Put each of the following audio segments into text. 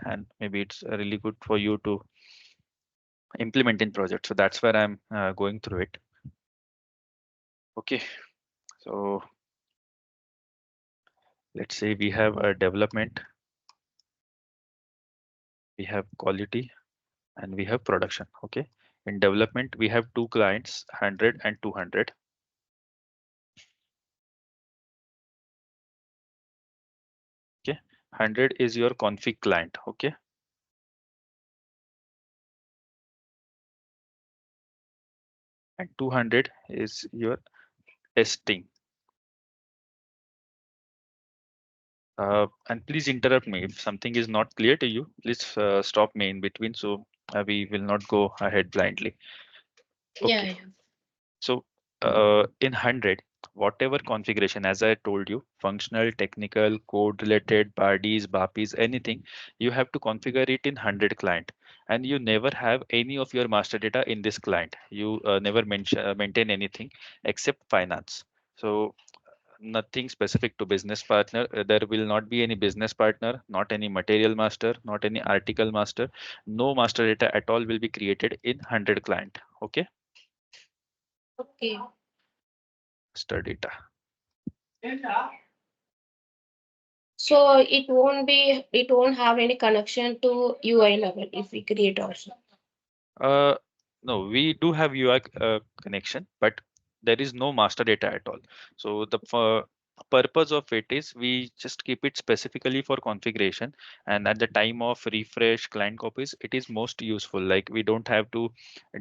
and maybe it's really good for you to implement in project. So that's where I'm going through it. Okay, so let's say we have a development, we have quality, and we have production. Okay, in development we have two clients, 100 and 200. Okay, 100 is your config client. Okay, and 200 is your testing. And please interrupt me if something is not clear to you. Please stop me in between, so we will not go ahead blindly. Yeah, Okay. yeah. So in 100, whatever configuration, as I told you, functional, technical, code related, BARDs, BAPIs, anything, you have to configure it in 100 client. And you never have any of your master data in this client. You never maintain anything except finance. So nothing specific to business partner. There will not be any business partner, not any material master, not any article master. No master data at all will be created in 100 client. Okay, Okay. master data. So it won't have any connection to UI level if we create also. Uh, no, we do have UI connection, but there is no master data at all. So the purpose of it is we just keep it specifically for configuration, and at the time of refresh client copies, it is most useful. Like we don't have to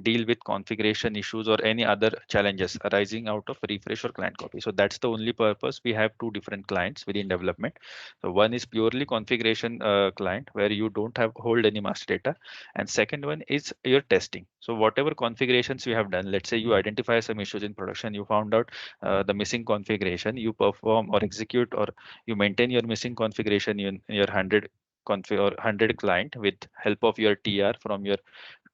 deal with configuration issues or any other challenges arising out of refresh or client copy. So that's the only purpose. We have two different clients within development. So one is purely configuration client where you don't have hold any master data, and second one is your testing. So whatever configurations you have done, let's say you identify some issues in production, you found out the missing configuration, you perform or execute or you maintain your missing configuration in your 100 config or 100 client with help of your TR from your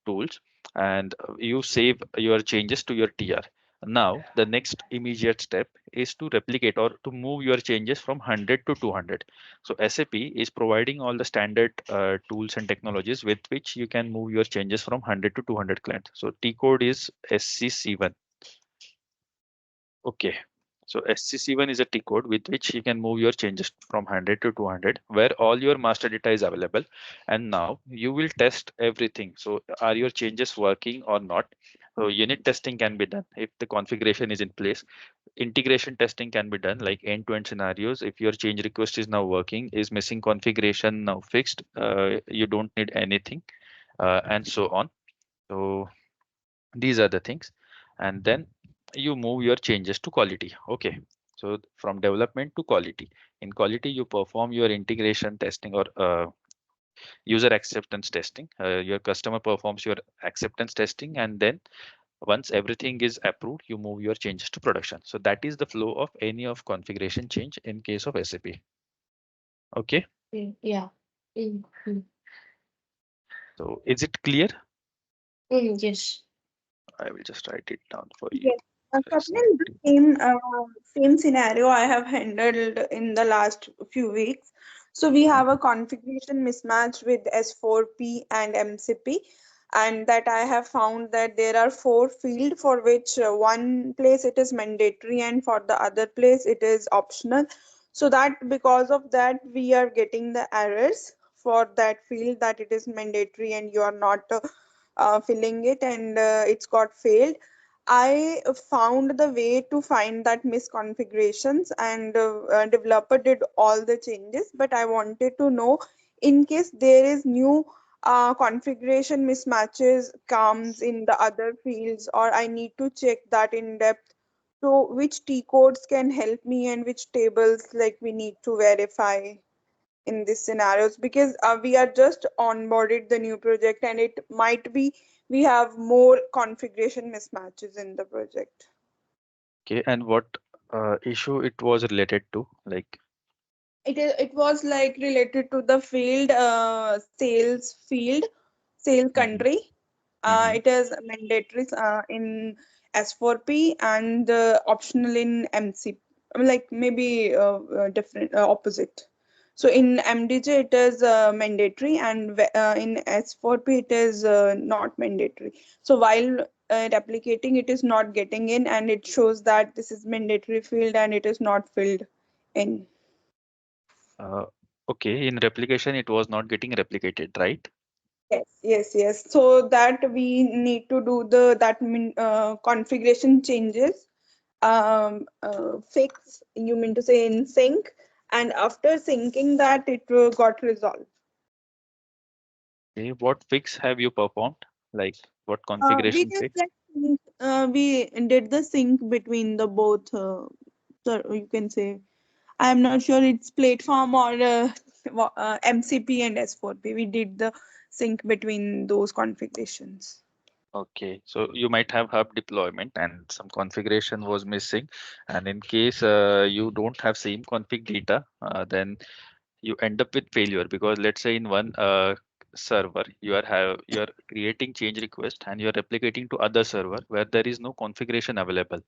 tools, and you save your changes to your TR. Now, the next immediate step is to replicate or to move your changes from 100 to 200. So SAP is providing all the standard tools and technologies with which you can move your changes from 100 to 200 clients. So T code is SCC1. Okay. So SCC1 is a T code with which you can move your changes from 100 to 200, where all your master data is available. And now you will test everything. So are your changes working or not? So unit testing can be done if the configuration is in place. Integration testing can be done like end-to-end scenarios. If your change request is now working, is missing configuration now fixed? You don't need anything, and so on. So these are the things, and then you move your changes to quality. Okay, so from development to quality. In quality you perform your integration testing or user acceptance testing. Your customer performs your acceptance testing, and then once everything is approved, you move your changes to production. So that is the flow of any of configuration change in case of SAP. Okay, Yeah. Mm, mm. so is it clear? Yes. I will just write it down for you. Yes. Swapnil, the Facility. same scenario I have handled in the last few weeks. So we Mhm. have a configuration mismatch with S4P and MCP, and that I have found that there are four fields for which one place it is mandatory and for the other place it is optional. So that because of that we are getting the errors for that field that it is mandatory and you are not filling it, and it's got failed. I found the way to find that misconfigurations, and developer did all the changes. But I wanted to know, in case there is new configuration mismatches comes in the other fields, or I need to check that in depth. So which T codes can help me, and which tables like we need to verify in these scenarios, because we are just onboarded the new project and it might be we have more configuration mismatches in the project. Okay, and what issue it was related to? Like, It was like related to the field, sales mhm, country. mhm. It is mandatory in S4P and optional in MC, like maybe different opposite. So in MDG it is mandatory, and in S4P it is not mandatory. So while replicating, it is not getting in, and it shows that this is mandatory field and it is not filled in. Uh, okay, in replication, it was not getting replicated, right? Yes, yes, yes. So that we need to do the configuration changes, fix. You mean to say in sync, and after syncing that, it got resolved. Okay, what fix have you performed? Like what We configuration just fix? like we did the sync between the both. So you can say I'm not sure it's platform or MCP and S4P. We did the sync between those configurations. Okay, so you might have hub deployment and some configuration was missing. And in case you don't have same config data, then you end up with failure because let's say in one server you are creating change request and you are replicating to other server where there is no configuration available.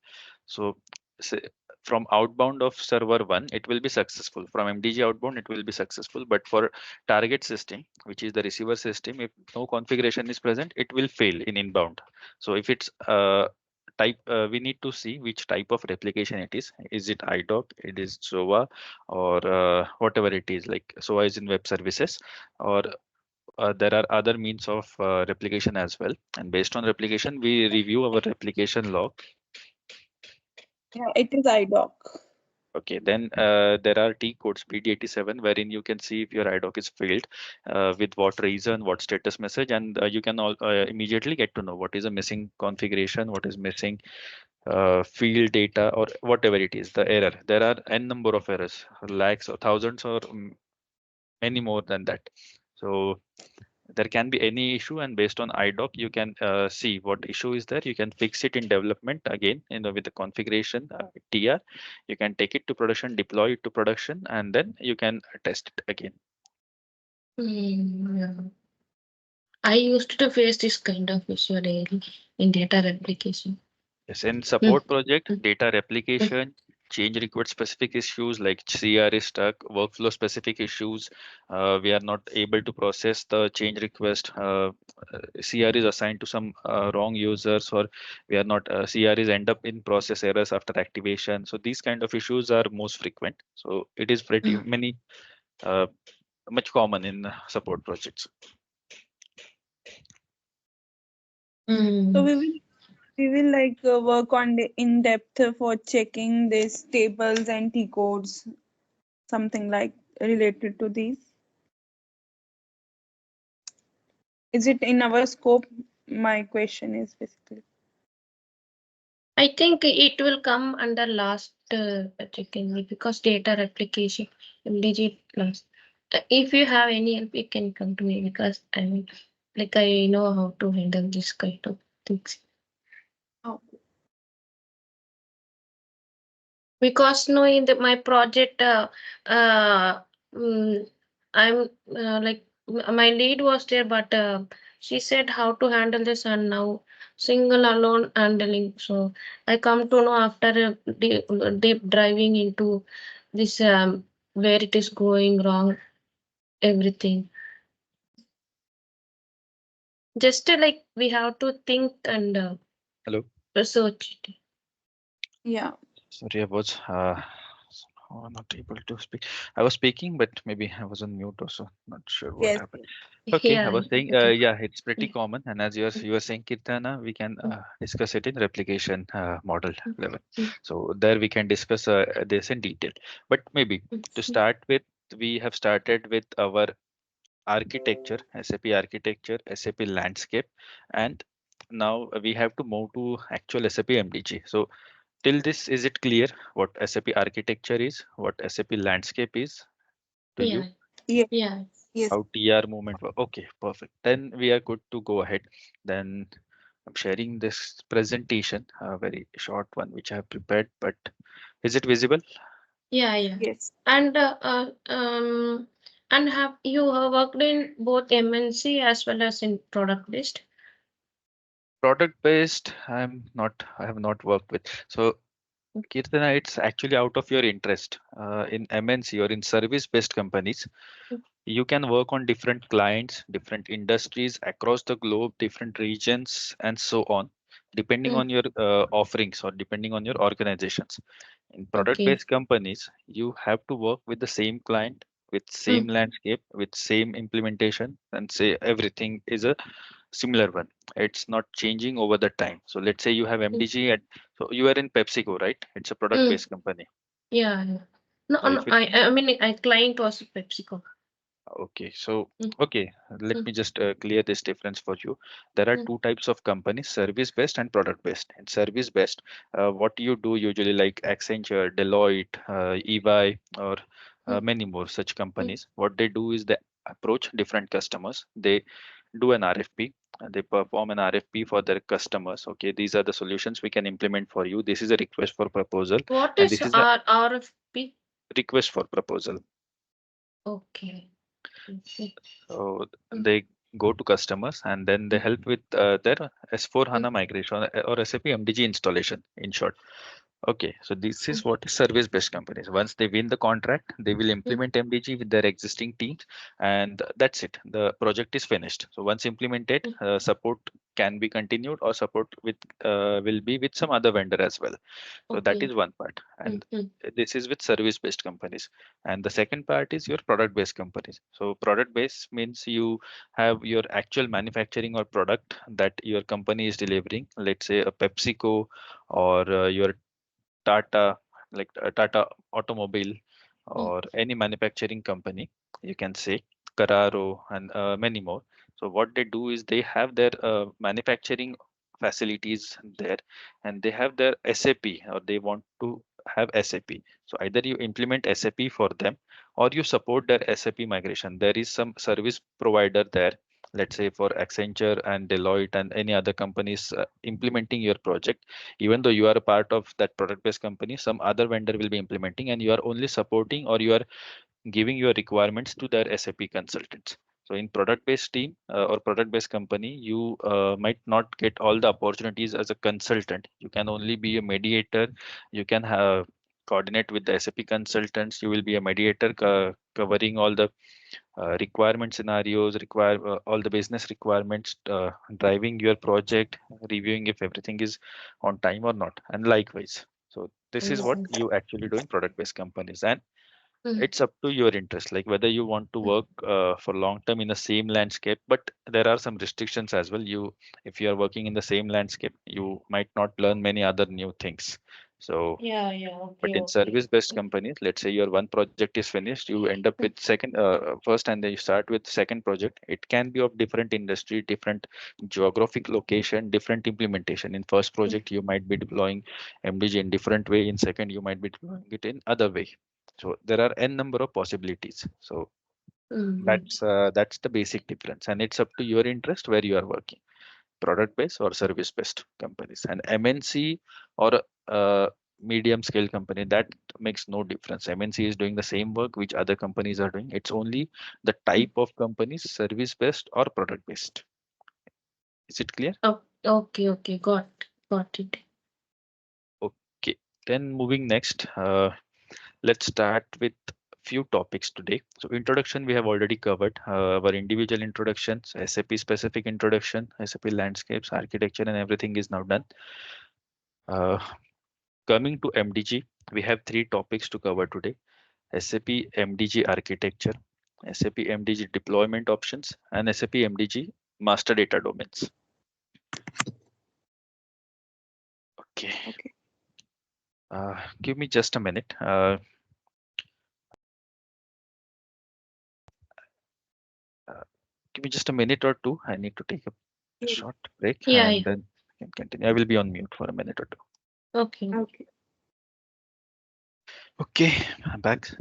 So say, from outbound of server one, it will be successful. From MDG outbound, it will be successful. But for target system, which is the receiver system, if no configuration is present, it will fail in inbound. So if it's type, we need to see which type of replication it is. Is it IDOC? It is SOA, or whatever it is. Like SOA is in web services, or there are other means of replication as well. And based on replication, we review our replication log. Yeah, it is IDOC. Okay, then there are T codes PD87 wherein you can see if your IDOC is failed, with what reason, what status message, and you can all immediately get to know what is a missing configuration, what is missing field data, or whatever it is, the error. There are n number of errors, lakhs or thousands or many more than that. So there can be any issue, and based on IDOC you can see what issue is there. You can fix it in development again, with the configuration TR. You can take it to production, deploy it to production, and then you can test it again. Yeah. I used to face this kind of issue daily in data replication. Yes, in Mm, support project, mm, data mm, replication, change required specific issues like CR is stuck, workflow specific issues. We are not able to process the change request. CR is assigned to some wrong users, or we are not. CR is end up in process errors after activation. So these kind of issues are most frequent. So it is pretty mm, many, uh, much common in support projects. So mm. we will like work on the in depth for checking these tables and T codes, something like related to these. Is it in our scope? My question is basically. I think it will come under last checking because data replication MDG last. If you have any help, you can come to me because I mean, like I know how to handle this kind of things. Oh, Because no, in my project, mm, I'm like my lead was there, but she said how to handle this, and now single alone handling. So I come to know after deep driving into this, where it is going wrong, everything. Just like we have to think and Hello. research it. yeah. Sorry, I was somehow not able to speak. I was speaking, but maybe I was on mute also. Not sure what Yes. happened. Okay, I Yeah, was saying, okay. yeah, it's pretty Yeah. common, and as you were saying, Kirtana, we can Mm, discuss it in replication model mm, level. mm, So there we can discuss this in detail. But maybe mm, to mm. start with, we have started with our architecture, SAP architecture, SAP landscape, and now we have to move to actual SAP MDG. So till this, is it clear what SAP architecture is, what SAP landscape is to you? Yeah, Yes. yeah. Yes. How TR movement work? Okay, perfect. Then we are good to go ahead. Then I'm sharing this presentation, a very short one which I have prepared, but is it visible? Yeah, yeah. Yes. And and have you worked in both MNC as well as in product based? Product based, I have not worked with. So Kirtana, it's actually out of your interest. In MNC or in service-based companies, you can work on different clients, different industries across the globe, different regions, and so on, depending Mm, on your offerings or depending on your organizations. In okay. product-based companies, you have to work with the same client, with same Mm, landscape, with same implementation, and say everything is a similar one. It's not changing over the time. So let's say you have mm, MDG at, so you are in PepsiCo, right? It's a mm. product-based company. Yeah, yeah. No, So no, if it I mean, I client was PepsiCo. Okay, so Mm, okay, let mm, me just clear this difference for you. There are mm, two types of companies, service-based and product-based. In service-based, what you do usually like Accenture, Deloitte, EY, or mm, many more such mm. companies, what they do is they approach different customers. They do an RFP. They perform an RFP for their customers. Okay, these are the solutions we can implement for you. This is a request for proposal, What and is this is a RFP? request for proposal. Okay. Okay. So Mm, they go to customers and then they mm, help with their S4 mm, HANA migration or SAP MDG installation in short. Okay, so this mm, is what is service-based companies. Once they win the contract, they will mm. implement MDG with their existing teams, and that's it. The project is finished. So once implemented, Mm. support can be continued or support with will be with some other vendor as well. So that Okay. is one part, Mm, and mm, this is with service-based companies. And the second part is your product-based companies. So product-based means you have your actual manufacturing or product that your company is delivering. Let's say a PepsiCo or your Tata, like Tata Automobile mm. or any manufacturing company, you can say Carraro and many more. So what they do is they have their manufacturing facilities there, and they have their SAP or they want to have SAP. So either you implement SAP for them or you support their SAP migration. There is some service provider there. Let's say for Accenture and Deloitte and any other companies implementing your project, even though you are a part of that product based company, some other vendor will be implementing and you are only supporting or you are giving your requirements to their SAP consultants. So in product based team or product based company, you might not get all the opportunities as a consultant. You can only be a mediator. You can have coordinate with the SAP consultants. You will be a mediator covering all the requirement scenarios, require all the business requirements, driving your project, reviewing if everything is on time or not, and likewise. So this is what Mm, you actually do in product-based companies, and mm, it's up to your interest, like whether you want to mm. work for long term in the same landscape. But there are some restrictions as well. If you are working in the same landscape, you might not learn many other new things. So Yeah, yeah. but Okay, in okay. service-based Mm, companies, let's say your one project is finished, you end up with mm, first, and then you start with second project. It can be of different industry, different geographic location, different implementation. In first mm, project, you might be deploying MDG in different way. In second, you might be deploying it in other way. So there are n number of possibilities. So mm, that's the basic difference, and it's up to your interest where you are working, product based or service based companies. And MNC or medium scale company, that makes no difference. MNC is doing the same work which other companies are doing. It's only the mm. type of companies, service based or product based. Is it clear? Oh, okay, okay. Got it. Okay, then moving next, let's start with few topics today. So introduction we have already covered, our individual introductions, SAP specific introduction, SAP landscapes, architecture, and everything is now done. uh, Coming to MDG, we have three topics to cover today: SAP MDG architecture, SAP MDG deployment options, and SAP MDG master data domains. Okay, Okay. give me just a minute. Uh, Give me just a minute or two. I need to take a Yeah. short break Yeah, and yeah. then I can continue. I will be on mute for a minute or two. Okay. Okay. Okay, I'm back.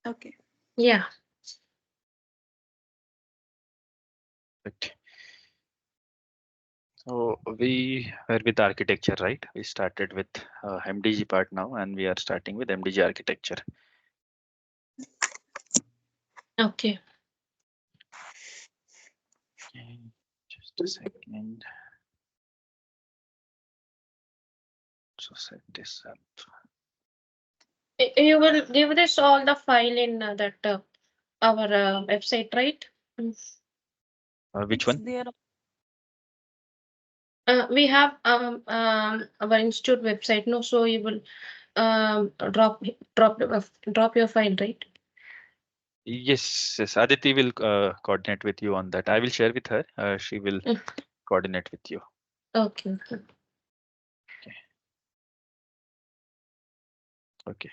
Okay. Yeah. Right. So we were with architecture, right? We started with MDG part now, and we are starting with MDG architecture. Okay. Okay, just a second. also set this up. You will give this all the file in that our website, right? Which It's one? there. We have our institute website, no? So you will drop drop your file, right? Yes, yes. Aditi will coordinate with you on that. I will share with her. She will Mm. coordinate with you. Okay. Okay. Okay. Okay.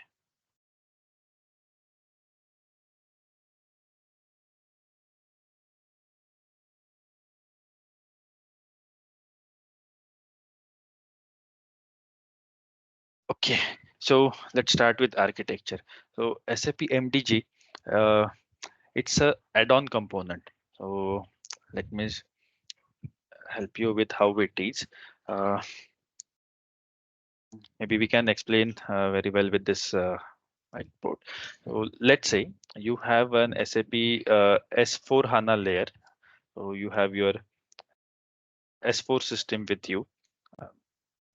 Okay. So let's start with architecture. So SAP MDG, uh, it's a add-on component. So let me help you with how it is. Uh, Maybe we can explain very well with this whiteboard. So let's say you have an SAP S4 HANA layer. So you have your S4 system with you. Uh,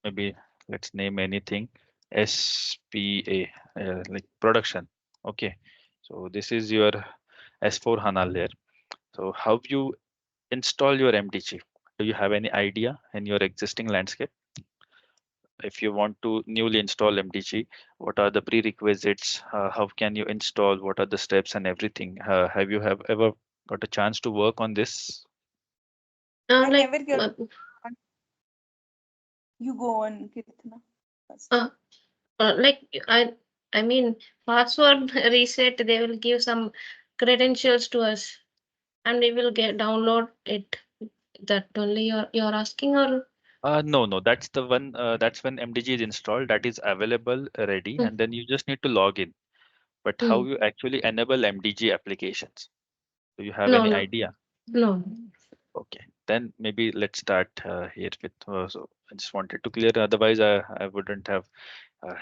Maybe let's name anything SPA, like production. Okay. So this is your S4 HANA layer. So how you install your MDG? Do you have any idea in your existing landscape? If you want to newly install MDG, what are the prerequisites? How can you install? What are the steps and everything? Have you have ever got a chance to work on this? I Like never get. You go on, Kirtana. First. uh, like I mean password reset. They will give some credentials to us, and we will get download it. That only you're asking, or No, no, that's the one. That's when MDG is installed. That is available ready, mm, and then you just need to log in. But how mm, you actually enable MDG applications? Do you have no, any no, idea? no. Okay, then maybe let's start here with. So I just wanted to clear. Otherwise, I wouldn't have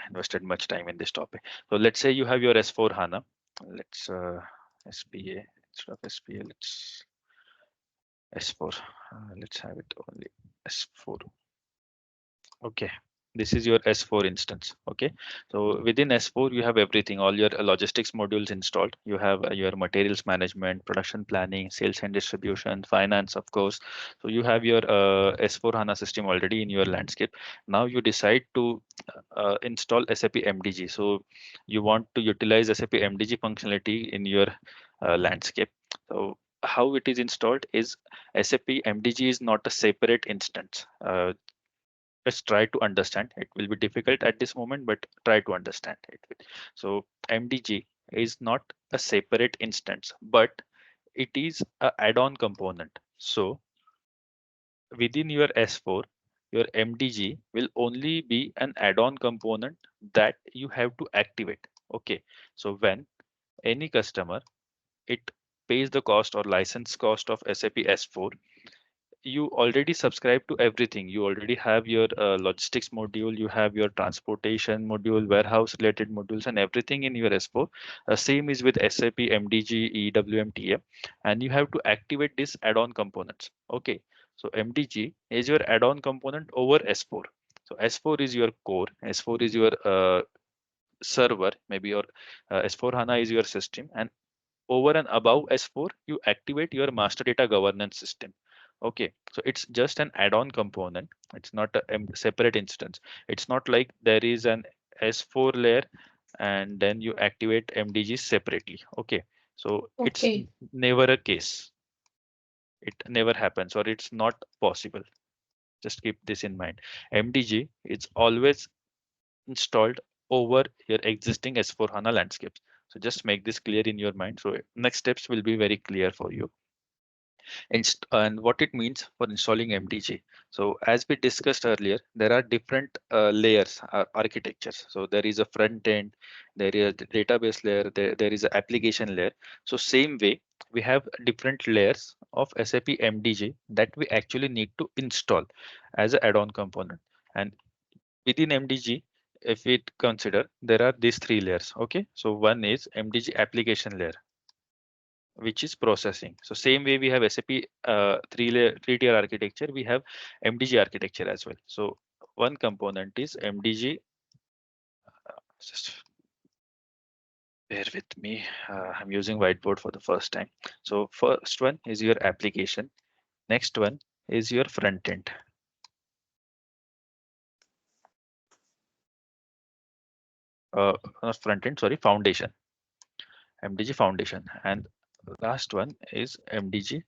invested much time in this topic. So let's say you have your S4 HANA. Let's SPA instead of SPA. Let's S4. Let's have it only S4. Okay. This is your S4 instance. Okay. So within S4, you have everything, all your logistics modules installed. You have your materials management, production planning, sales and distribution, finance, of course. So you have your S4 HANA system already in your landscape. Now you decide to install SAP MDG. So you want to utilize SAP MDG functionality in your landscape. So how it is installed is SAP MDG is not a separate instance. Let's try to understand. It will be difficult at this moment, but try to understand it. So MDG is not a separate instance, but it is a add-on component. So within your S4, your MDG will only be an add-on component that you have to activate. Okay. So when any customer it pays the cost or license cost of SAP S4, you already subscribe to everything. You already have your logistics module, you have your transportation module, warehouse related modules, and everything in your S4. Same is with SAP MDG, EWM, TM, and you have to activate these add-on components. Okay, so MDG is your add-on component over S4. So S4 is your core, S4 is your server, maybe your S4 HANA is your system, and over and above S4, you activate your master data governance system. Okay, so it's just an add-on component. It's not a separate instance. It's not like there is an S4 layer and then you activate MDG separately. Okay, so it's Okay, never a case. It never happens or it's not possible. Just keep this in mind. MDG is always installed over your existing S4 HANA landscapes. So just make this clear in your mind. So next steps will be very clear for you. And what it means for installing MDG. So as we discussed earlier, there are different layers, architectures. So there is a front end, there is a database layer, there is an application layer. So same way, we have different layers of SAP MDG that we actually need to install as an add-on component. And within MDG, if we consider, there are these three layers. Okay, so one is MDG application layer, which is processing. So same way we have SAP three tier architecture, we have MDG architecture as well. So One component is MDG. Just bear with me. I'm using whiteboard for the first time. So first one is your application. Next one is your front end. Not front end, sorry, foundation. MDG foundation. And last one is MDG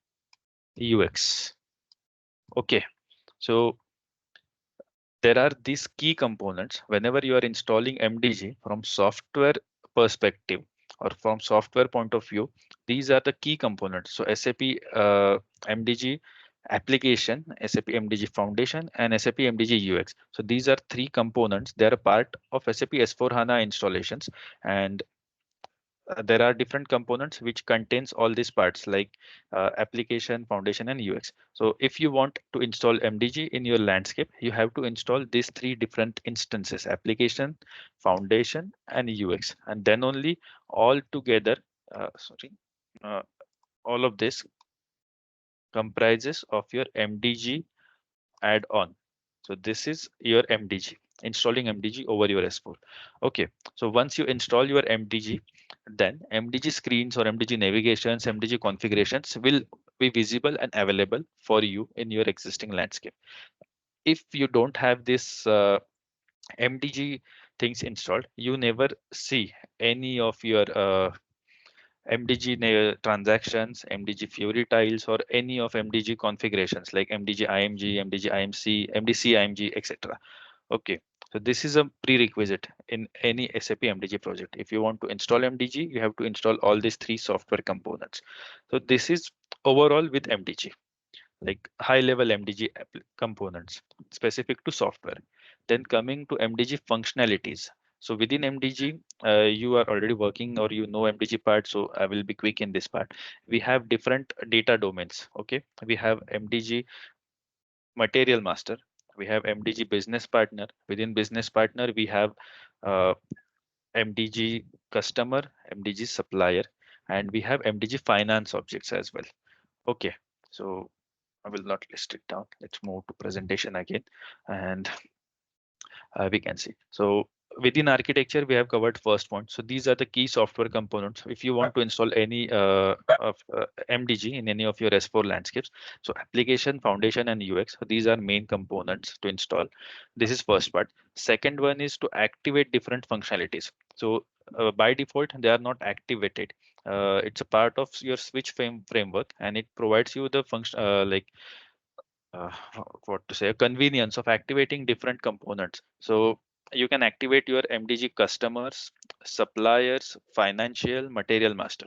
UX. Okay. So there are these key components whenever you are installing MDG from software perspective or from software point of view. These are the key components. So SAP MDG application, SAP MDG foundation, and SAP MDG UX. So these are three components. They are a part of SAP S4 HANA installations, and there are different components which contains all these parts like application, foundation, and UX. So if you want to install MDG in your landscape, you have to install these three different instances: application, foundation, and UX, and then only all together, sorry, uh, all of this comprises of your MDG add-on. So this is your MDG, installing MDG over your S4. Okay, so once you install your MDG, then MDG screens or MDG navigations, MDG configurations will be visible and available for you in your existing landscape. If you don't have this MDG things installed, you never see any of your MDG transactions, MDG Fury tiles, or any of MDG configurations like MDG IMG, MDG IMC, MDC IMG, etc. Okay, so this is a prerequisite in any SAP MDG project. If you want to install MDG, you have to install all these three software components. So this is overall with MDG, like high level MDG components specific to software. Then coming to MDG functionalities. So within MDG, you are already working or you know MDG part. So I will be quick in this part. We have different data domains. Okay, we have MDG material master, we have MDG business partner. Within business partner, we have uh, MDG customer, MDG supplier, and we have MDG finance objects as well. Okay, so I will not list it down. Let's move to presentation again, and we can see. So within architecture, we have covered first point. So these are the key software components. If you want to install any of MDG in any of your S4 landscapes, so application, foundation, and UX, so these are main components to install. This is first part. Second one is to activate different functionalities. So by default, they are not activated. It's a part of your switch framework, and it provides you the function like uh, what to say, a convenience of activating different components. So you can activate your MDG customers, suppliers, financial, material master,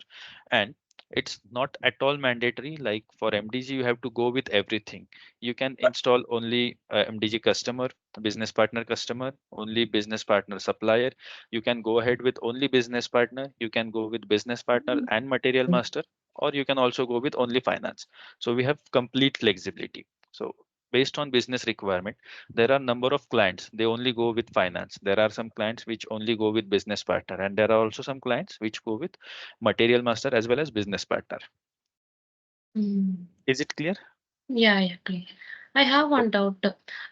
and it's not at all mandatory. Like for MDG, you have to go with everything. You can install only MDG customer, business partner customer, only business partner supplier. You can go ahead with only business partner. You can go with business partner and material master, or you can also go with only finance. So we have complete flexibility. So based on business requirement, there are number of clients, they only go with finance. There are some clients which only go with business partner, and there are also some clients which go with material master as well as business partner. Mm. Is it clear? Yeah, clear. I have Oh, one doubt.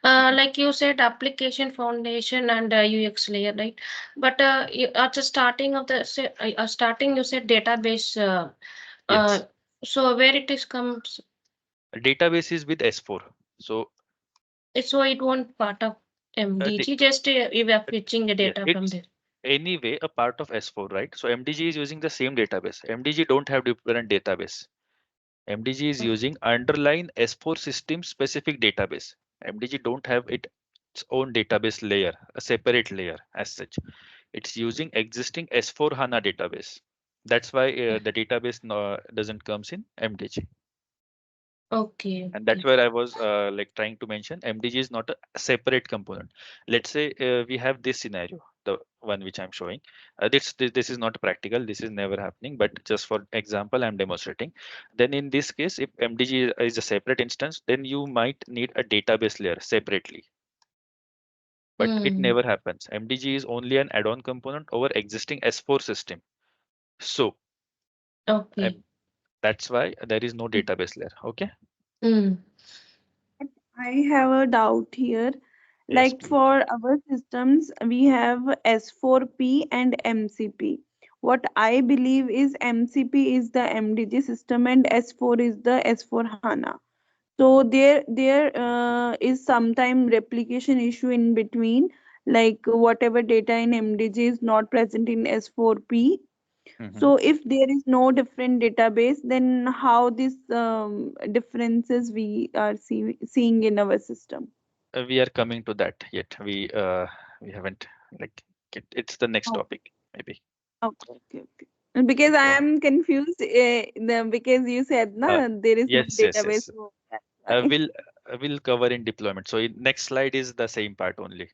Like you said, application foundation and UX layer, right? But at the starting of the starting, you said database. yes. So where it is comes, Database is with S4. So so it won't part of the, MDG. Just you are uh, fetching the yes, data from it's there. anyway a part of S4, right? So MDG is using the same database. MDG don't have different database. MDG is using underlying S4 system specific database. MDG don't have its own database layer, a separate layer as such. It's using existing S4 HANA database. That's why the database doesn't comes in MDG. Okay, And that's okay. where I was like trying to mention MDG is not a separate component. Let's say we have this scenario, the one which I'm showing. This is not practical. This is never happening. But just for example, I'm demonstrating. Then in this case, if MDG is a separate instance, then you might need a database layer separately. But it Hmm. never happens. MDG is only an add-on component over existing S4 system. So Okay. um, that's why there is no database layer. Okay. Hmm. I have a doubt here. Yes, Like please. for our systems, we have S4P and MCP. What I believe is MCP is the MDG system and S4 is the S4 HANA. So there is sometime replication issue in between, like whatever data in MDG is not present in S4P. Mhm. So if there is no different database, then how these differences we are seeing in our system? We are coming to that yet. We haven't like it's the next Oh, topic maybe. okay, okay, okay. Because I So am confused, because you said uh, na there is no yes, yes, database. yes. So that's why. We'll cover in deployment. So in next slide is the same part only.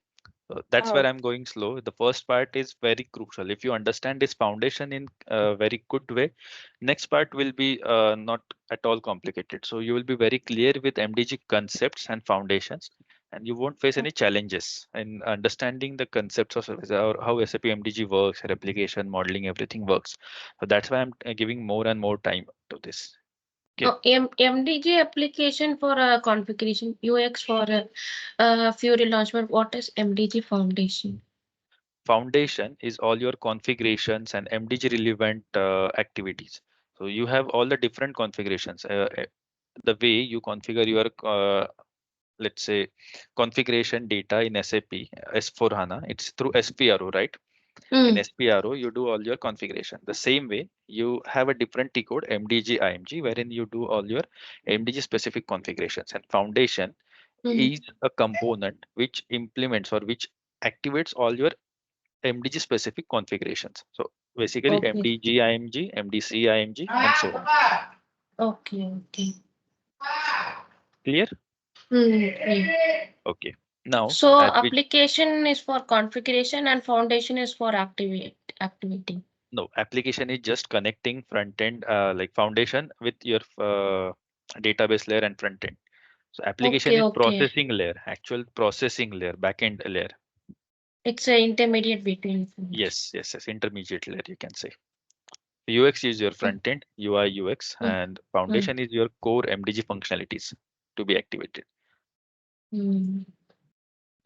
So that's where Oh, I'm going slow. The first part is very crucial. If you understand this foundation in a very good way, next part will be not at all complicated. So you will be very clear with MDG concepts and foundations, and you won't face any challenges in understanding the concepts of or how SAP MDG works, replication, modeling, everything works. So that's why I'm giving more and more time to this. Okay. Oh, MDG application for configuration, UX for Fury launchpad. What is MDG Foundation? Foundation is all your configurations and MDG relevant activities. So you have all the different configurations. The way you configure your let's say configuration data in SAP S4 HANA, it's through SPRO, right? In Mm, SPRO, you do all your configuration. The same way, you have a different T code MDG IMG, wherein you do all your MDG specific configurations. And foundation mm, is a component which implements or which activates all your MDG specific configurations. So basically okay. MDG IMG, MDC IMG, and so on. Okay, okay. Clear? Mm. Okay. Now, So as we application is for configuration and foundation is for activating. know, application is just connecting front end, like foundation with your database layer and front end. So application Okay, is okay. processing layer, actual processing layer, backend layer. It's a intermediate between information. Yes, yes, yes, intermediate layer, you can say. UX is your Mm, front end, UI, UX, mm, and mm, foundation is your core MDG functionalities to be activated. mm.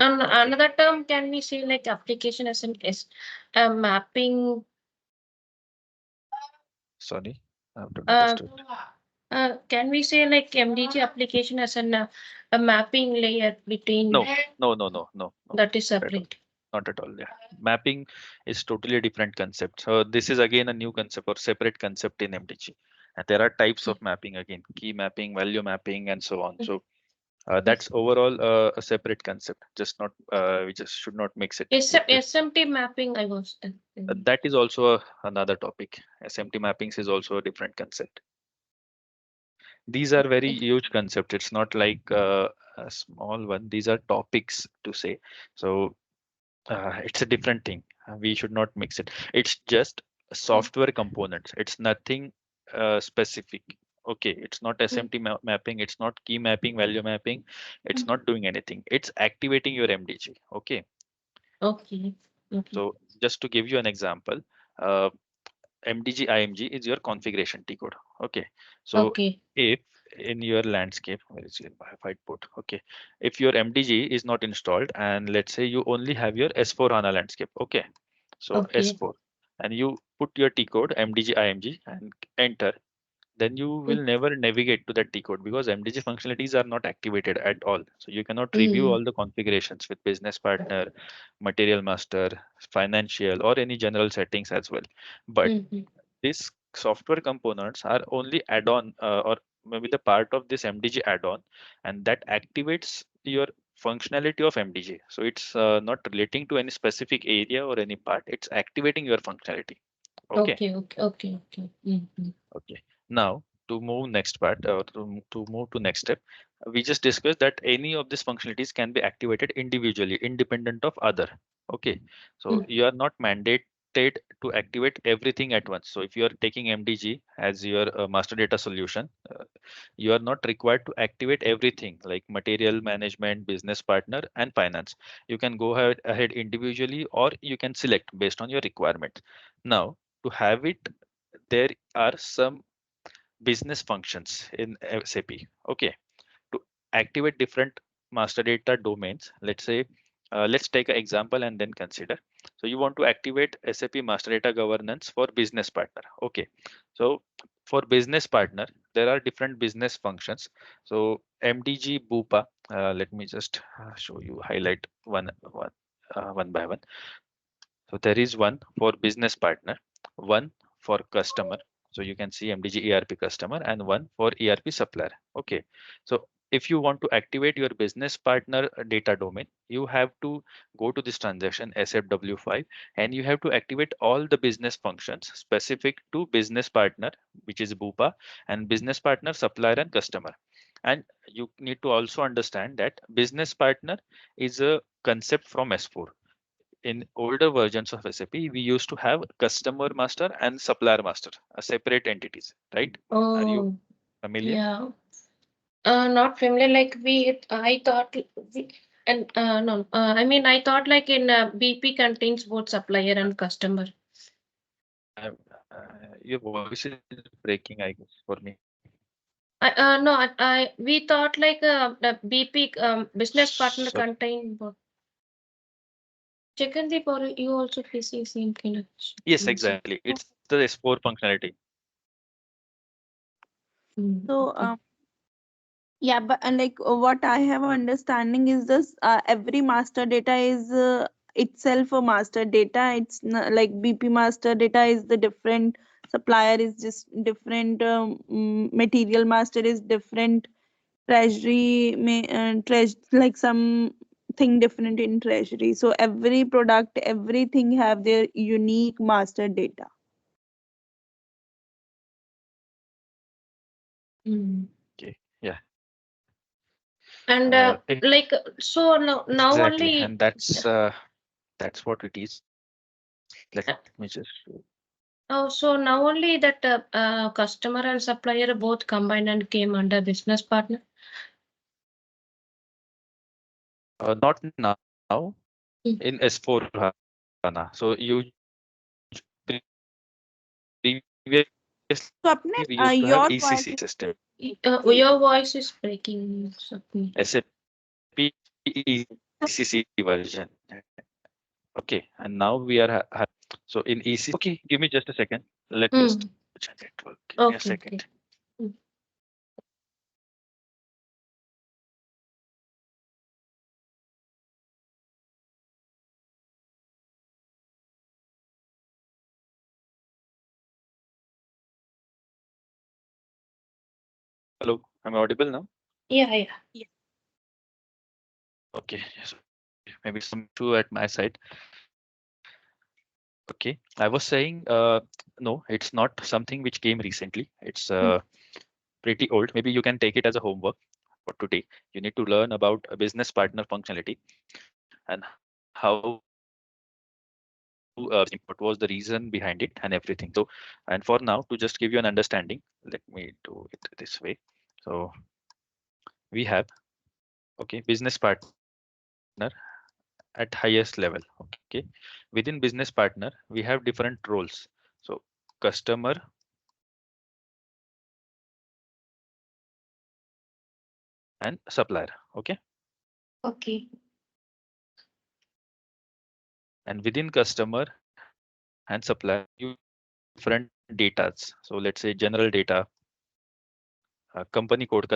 And Okay. another term can we say like application as an is a mapping. Sorry, I haven't Uh, understood. can we say like MDG application as an a mapping layer between No, no, no, no, no, no, that is not at all. separate? Not at all. Yeah. Mapping is totally different concept. So this is again a new concept or separate concept in MDG. And there are types Mm, of mapping again, key mapping, value mapping, and so on. mm, So mm. that's overall a separate concept. Just not we just should not mix it with this. SMT mapping I was That is also another topic. SMT mappings is also a different concept. These are very huge concepts. It's not like a small one. These are topics to say. So it's a different thing. We should not mix it. It's just software components. It's nothing specific. Okay, it's not Mm, SMT mapping. It's not key mapping, value mapping. It's mm. not doing anything. It's activating your MDG. Okay, Okay, okay, so just to give you an example, uh, MDG IMG is your configuration T code. Okay, so okay, if in your landscape, where is your fight put? Okay, if your MDG is not installed and let's say you only have your S4 HANA landscape. Okay, so okay. S4 and you put your T code MDG IMG and enter, then you Mm, will never navigate to that T code because MDG functionalities are not activated at all. So you cannot review mm, all the configurations with business partner, material master, financial, or any general settings as well. But mm, these software components are only add-on or maybe the part of this MDG add-on, and that activates your functionality of MDG. So it's not relating to any specific area or any part. It's activating your functionality. Okay. okay, okay, okay, okay. Mm, Okay. Now to move next part or to move to next step, we just discussed that any of these functionalities can be activated individually, independent of other. Okay. So mm, you are not mandated to activate everything at once. So if you are taking MDG as your master data solution, you are not required to activate everything like material management, business partner, and finance. You can go ahead individually or you can select based on your requirement. Now, to have it, there are some business functions in SAP. Okay, to activate different master data domains. Let's say, let's take an example and then consider. So you want to activate SAP master data governance for business partner. Okay. So for business partner, there are different business functions. So MDG Bupa, let me just show you, highlight one by one. So there is one for business partner, one for customer. So you can see MDG ERP customer and one for ERP supplier. Okay. So if you want to activate your business partner data domain, you have to go to this transaction SFW5 and you have to activate all the business functions specific to business partner, which is Bupa, and business partner, supplier, and customer. And you need to also understand that business partner is a concept from S4. In older versions of SAP, we used to have customer master and supplier master, separate entities, right? Are you Oh, familiar? yeah. Not familiar. Like I thought, and no, I mean, I thought like in BP contains both supplier and customer. Your voice is breaking, I guess, for me. No, we thought like the BP business partner So, contain both. Secondly, for you also facing same kind of yes, answer. exactly. It's the S4 functionality. So, Okay. yeah, but like what I have understanding is this every master data is itself a master data. It's not, like BP master data is the different, supplier is just different, material master is different, treasury may like something different in treasury. So every product, everything have their unique master data. Mm. Okay. Yeah. And like so now Exactly. only. And that's what it is. Let me just Oh, so now only that customer and supplier both combined and came under business partner. not now Mm. in S4 HANA. So you previously we used to have So ECC Apne, system. your voice is Your voice is breaking. Sapni. SAP ECC version. Okay, and now we are so in ECC. Okay, give me just a second. Let me just Mm. check network. Give me a Okay, okay. second. Mm. Hello, am I audible now? Yeah, yeah. Okay, yes. Maybe some issue at my side. Okay, I was saying, no, it's not something which came recently. It's Mm. pretty old. Maybe you can take it as a homework for today. You need to learn about a business partner functionality and how what was the reason behind it and everything. So, and for now, to just give you an understanding, let me do it this way. So we have, okay, business partner at highest level. Okay, within business partner, we have different roles. So customer, and supplier. Okay, Okay. and within customer and supplier, you have different datas. So let's say general data, company code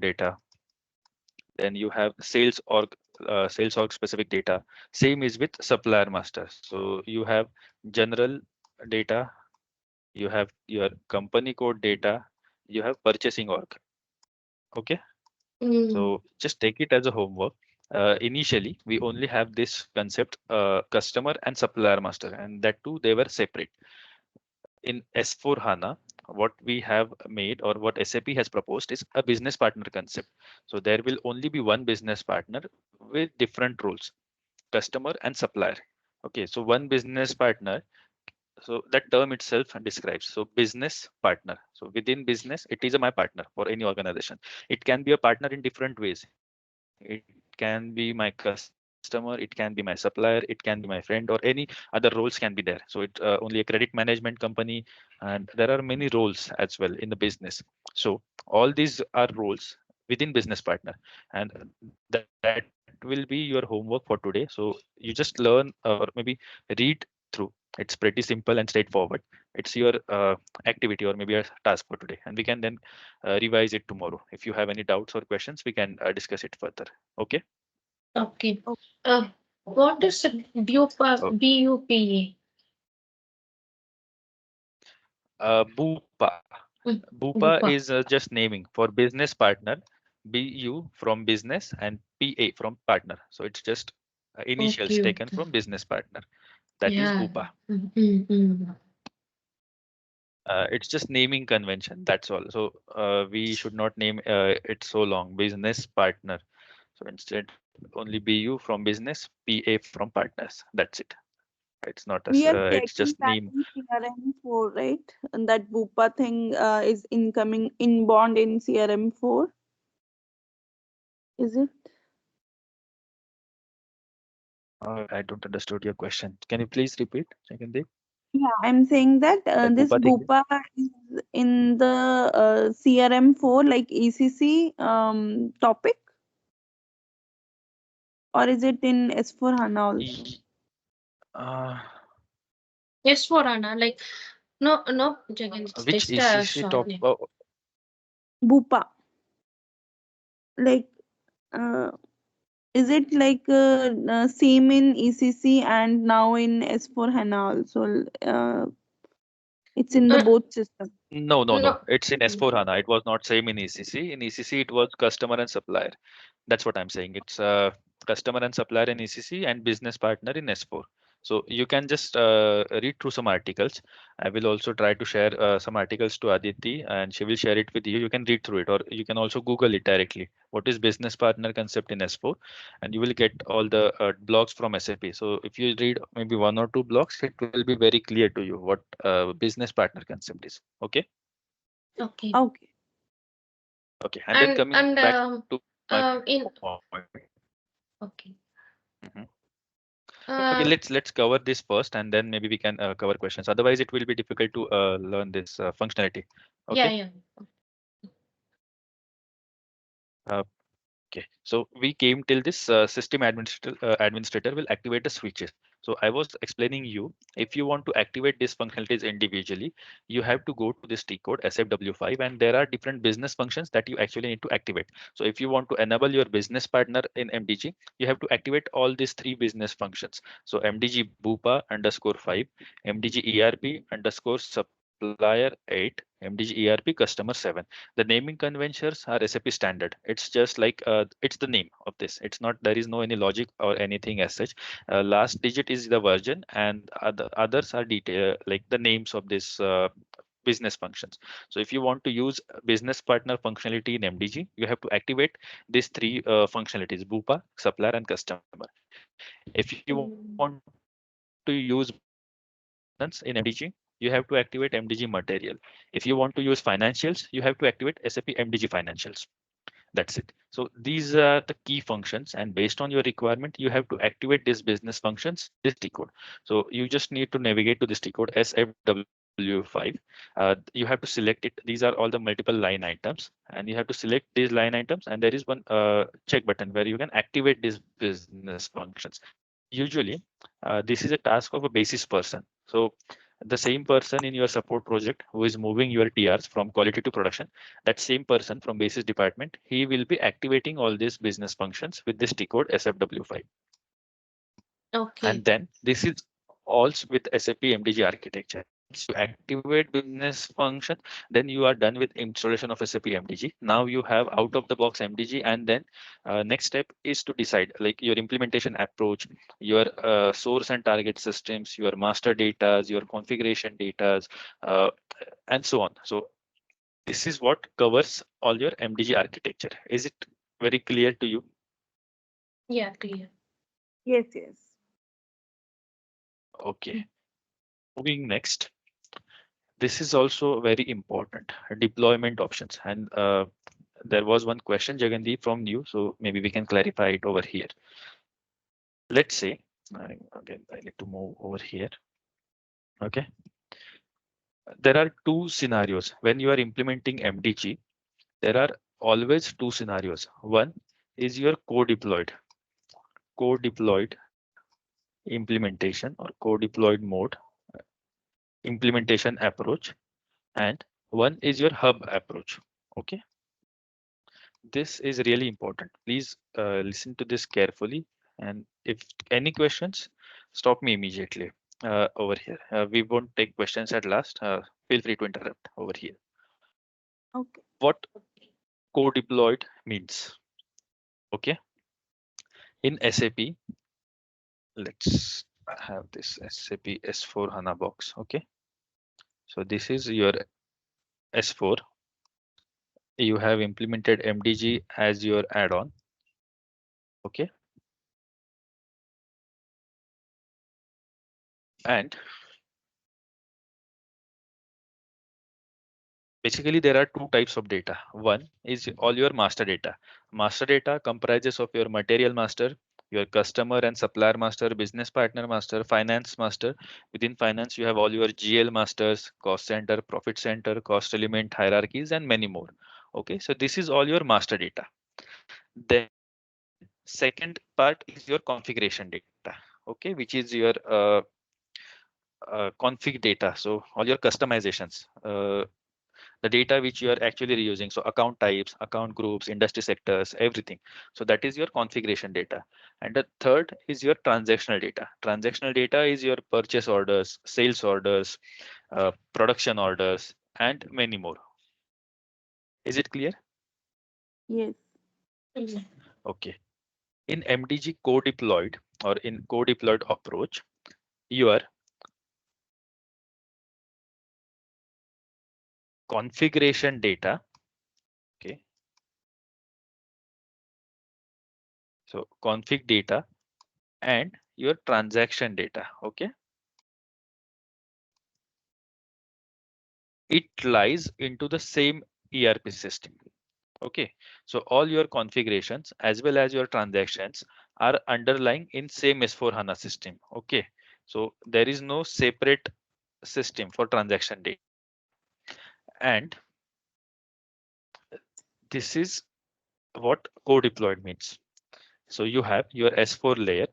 data. Then you have sales org specific data. Same is with supplier master. So you have general data, you have your company code data, you have purchasing org. Okay, Mm. so just take it as a homework. Initially, we only have this concept, customer and supplier master, and that too they were separate. In S4 HANA, what we have made or what SAP has proposed is a business partner concept. So there will only be one business partner with different roles, customer and supplier. Okay, so one business partner. So that term itself describes. So business partner. So within business, it is my partner for any organization. It can be a partner in different ways. It can be my customer, it can be my supplier, it can be my friend, or any other roles can be there. So it only a credit management company, and there are many roles as well in the business. So all these are roles within business partner, and that will be your homework for today. So you just learn or maybe read through. It's pretty simple and straightforward. It's your activity or maybe a task for today, and we can then revise it tomorrow. If you have any doubts or questions, we can discuss it further. Okay. Okay. Oh, What is a Oh, BUPA? BUPA. Mm, BUPA BUPA. is just naming for business partner. BU from business and PA from partner. So it's just initials Okay, taken okay. from business partner. That is Yeah. BUPA. Mm. It's just naming convention. That's all. So we should not name it so long. Business partner. So instead, only BU from business, PA from partners. That's it. It's not a. we are It's checking just that name. in CRM4, right? And that Bupa thing is incoming inbound in CRM4, is it? I don't understood your question. Can you please repeat, Jagandeep? Yeah, I'm saying that That this BUPA thing. Bupa is in the CRM4, like ECC topic, or is it in S4 HANA also? E- Uh, Yes, for Anna. Like no, Jagan. It's which just a ECC short top? name. Bupa, like, uh, is it like same in ECC and now in S4 HANA also? It's in the Uh, both system. No. no. It's in S4 HANA. It was not same in ECC. In ECC, it was customer and supplier. That's what I'm saying. It's customer and supplier in ECC and business partner in S4. So you can just read through some articles. I will also try to share some articles to Aditi, and she will share it with you. You can read through it, or you can also Google it directly. What is business partner concept in S4? And you will get all the blogs from SAP. So if you read maybe one or two blogs, it will be very clear to you what business partner concept is. Okay. Okay. Okay. Okay. And then And coming and back to my in point. okay. Mhm. Okay, Uh let's cover this first, and then maybe we can cover questions. Otherwise, it will be difficult to learn this functionality. yeah, Okay. yeah. Uh, Okay, so we came till this system administrator will activate the switches. So I was explaining you, if you want to activate these functionalities individually, you have to go to this T code SFW5, and there are different business functions that you actually need to activate. So if you want to enable your business partner in MDG, you have to activate all these three business functions. So MDG BUPA underscore 5, MDG ERP underscore supplier 8, MDG ERP customer 7. The naming conventions are SAP standard. It's just like it's the name of this. It's not, there is no any logic or anything as such. Last digit is the version, and others are detail like the names of this business functions. So if you want to use business partner functionality in MDG, you have to activate these three functionalities: BUPA, supplier, and customer. If you want to use business partner governance in MDG, you have to activate MDG material. If you want to use financials, you have to activate SAP MDG financials. That's it. So these are the key functions, and based on your requirement, you have to activate these business functions in this T code. So you just need to navigate to this T code SFW5. You have to select it. These are all the multiple line items, and you have to select these line items. And there is one check button where you can activate these business functions. Usually, this is a task of a basis person. So the same person in your support project who is moving your TRs from quality to production, that same person from basis department, he will be activating all these business functions with this T code SFW5. Okay. And then this is also with SAP MDG architecture. Once you activate business function, then you are done with installation of SAP MDG. Now you have out of the box MDG, and then next step is to decide like your implementation approach, your source and target systems, your master data, your configuration data, uh, and so on. So this is what covers all your MDG architecture. Is it very clear to you? Yeah, clear. Yes, yes. Okay. Moving next. This is also very important, deployment options. And there was one question, Jagandeep, from you, so maybe we can clarify it over here. Let's say, again, I need to move over here. Okay. There are two scenarios when you are implementing MDG. There are always two scenarios. One is your co-deployed implementation or co-deployed mode implementation approach, and one is your hub approach. Okay, this is really important. Please listen to this carefully, and if any questions, stop me immediately over here. We won't take questions at last. Feel free to interrupt over here. Okay. What co-deployed means? Okay, in SAP, let's have this SAP S4 HANA box. Okay, so this is your S4. You have implemented MDG as your add-on. Okay, and basically there are two types of data. One is all your master data. Master data comprises of your material master, your customer and supplier master, business partner master, finance master. Within finance, you have all your GL masters, cost center, profit center, cost element hierarchies, and many more. Okay, so this is all your master data. Then second part is your configuration data. Okay, which is your config data. So all your customizations. The data which you are actually reusing. So account types, account groups, industry sectors, everything. So that is your configuration data. And the third is your transactional data. Transactional data is your purchase orders, sales orders, production orders, and many more. Is it clear? Yes. Mhm. Okay. In MDG co-deployed or in co-deployed approach, your configuration data, okay, so config data and your transaction data, okay, it lies into the same ERP system. Okay, so all your configurations as well as your transactions are underlying in same S4 HANA system. Okay, so there is no separate system for transaction data. And this is what co-deployed means. So you have your S4 layer.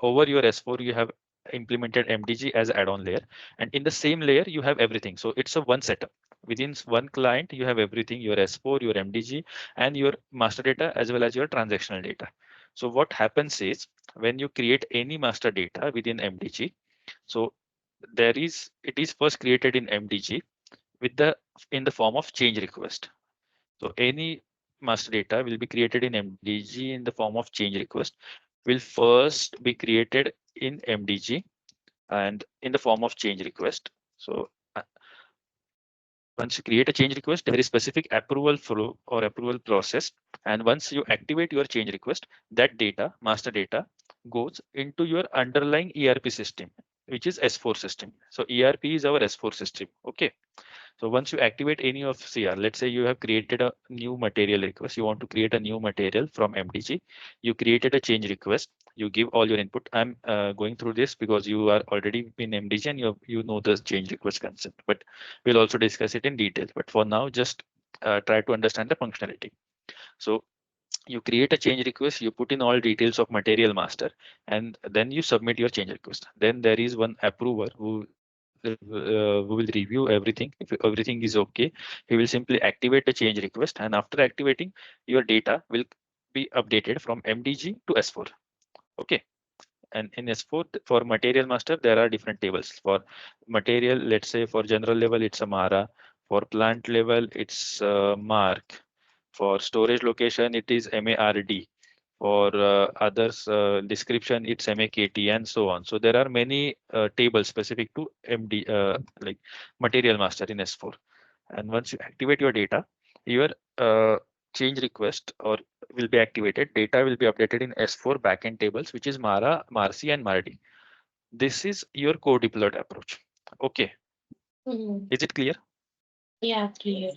Over your S4, you have implemented MDG as add-on layer, and in the same layer, you have everything. So it's a one setup. Within one client, you have everything: your S4, your MDG, and your master data as well as your transactional data. So what happens is when you create any master data within MDG, so it is first created in MDG with the in the form of change request. So any master data will be created in MDG in the form of change request, will first be created in MDG and in the form of change request. So once you create a change request, there is specific approval flow or approval process. And once you activate your change request, that data, master data, goes into your underlying ERP system, which is S4 system. So ERP is our S4 system. Okay. So once you activate any of CR, let's say you have created a new material request, you want to create a new material from MDG, you created a change request, you give all your input. I'm going through this because you are already in MDG and you know the change request concept, but we'll also discuss it in detail. But for now, just try to understand the functionality. So you create a change request, you put in all details of material master, and then you submit your change request. Then there is one approver who will review everything. If everything is okay, he will simply activate the change request, and after activating, your data will be updated from MDG to S4. Okay. And in S4 for material master, there are different tables. For material, let's say for general level, it's a Mara. For plant level, it's Mark. For storage location, it is MARD. For others description, it's MAKT and so on. So there are many tables specific to MD, like material master in S4. And once you activate your data, your change request or will be activated. Data will be updated in S4 backend tables, which is Mara, Marci, and Mardi. This is your co-deployed approach. Okay, Mhm. is it clear? Yeah, clear.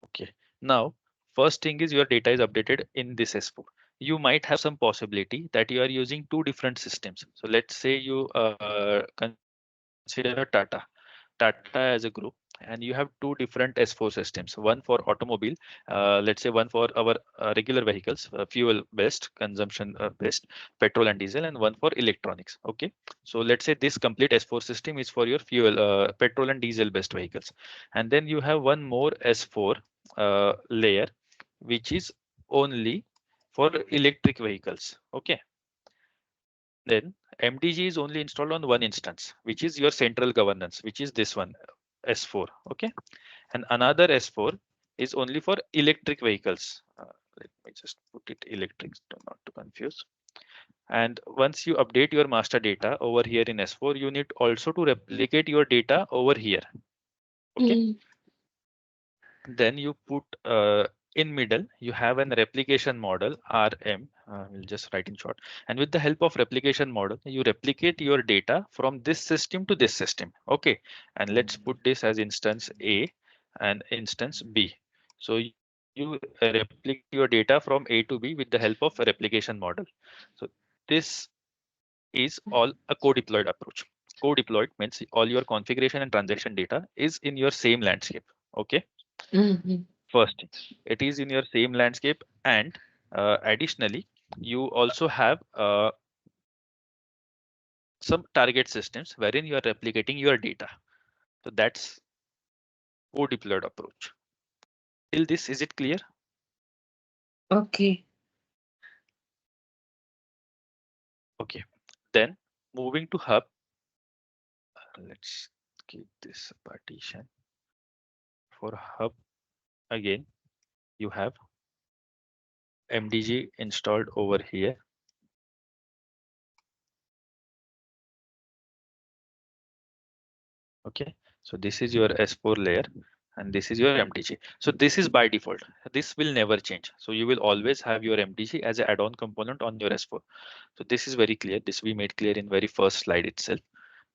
Okay. Now, first thing is your data is updated in this S4. You might have some possibility that you are using two different systems. So let's say you consider a Tata as a group. and you have two different S4 systems, one for automobile, let's say one for our regular vehicles, fuel based, consumption based, petrol and diesel, and one for electronics. Okay, so let's say this complete S4 system is for your fuel, petrol and diesel based vehicles. And then you have one more S4 layer, which is only for electric vehicles. Okay, then MDG is only installed on one instance, which is your central governance, which is this one, S4. Okay, and another S4 is only for electric vehicles. Let me just put it electric, not to confuse. And once you update your master data over here in S4, you need also to replicate your data over here. Okay, Mm. then you put in middle, you have an replication model, RM, we'll just write in short. And with the help of replication model, you replicate your data from this system to this system. Okay, and let's put this as instance A and instance B. So you replicate your data from A to B with the help of a replication model. So this is all a co-deployed approach. Co-deployed means all your configuration and transaction data is in your same landscape. Okay, Mhm. first thing, it is in your same landscape, and additionally you also have some target systems wherein you are replicating your data. So that's co-deployed approach. Till this, is it clear? Okay. Okay, then moving to hub, let's keep this partition. For hub, again you have MDG installed over here. Okay, so this is your S4 layer and this is your MDG. So this is by default. This will never change. So you will always have your MDG as an add-on component on your S4. So this is very clear. This we made clear in very first slide itself.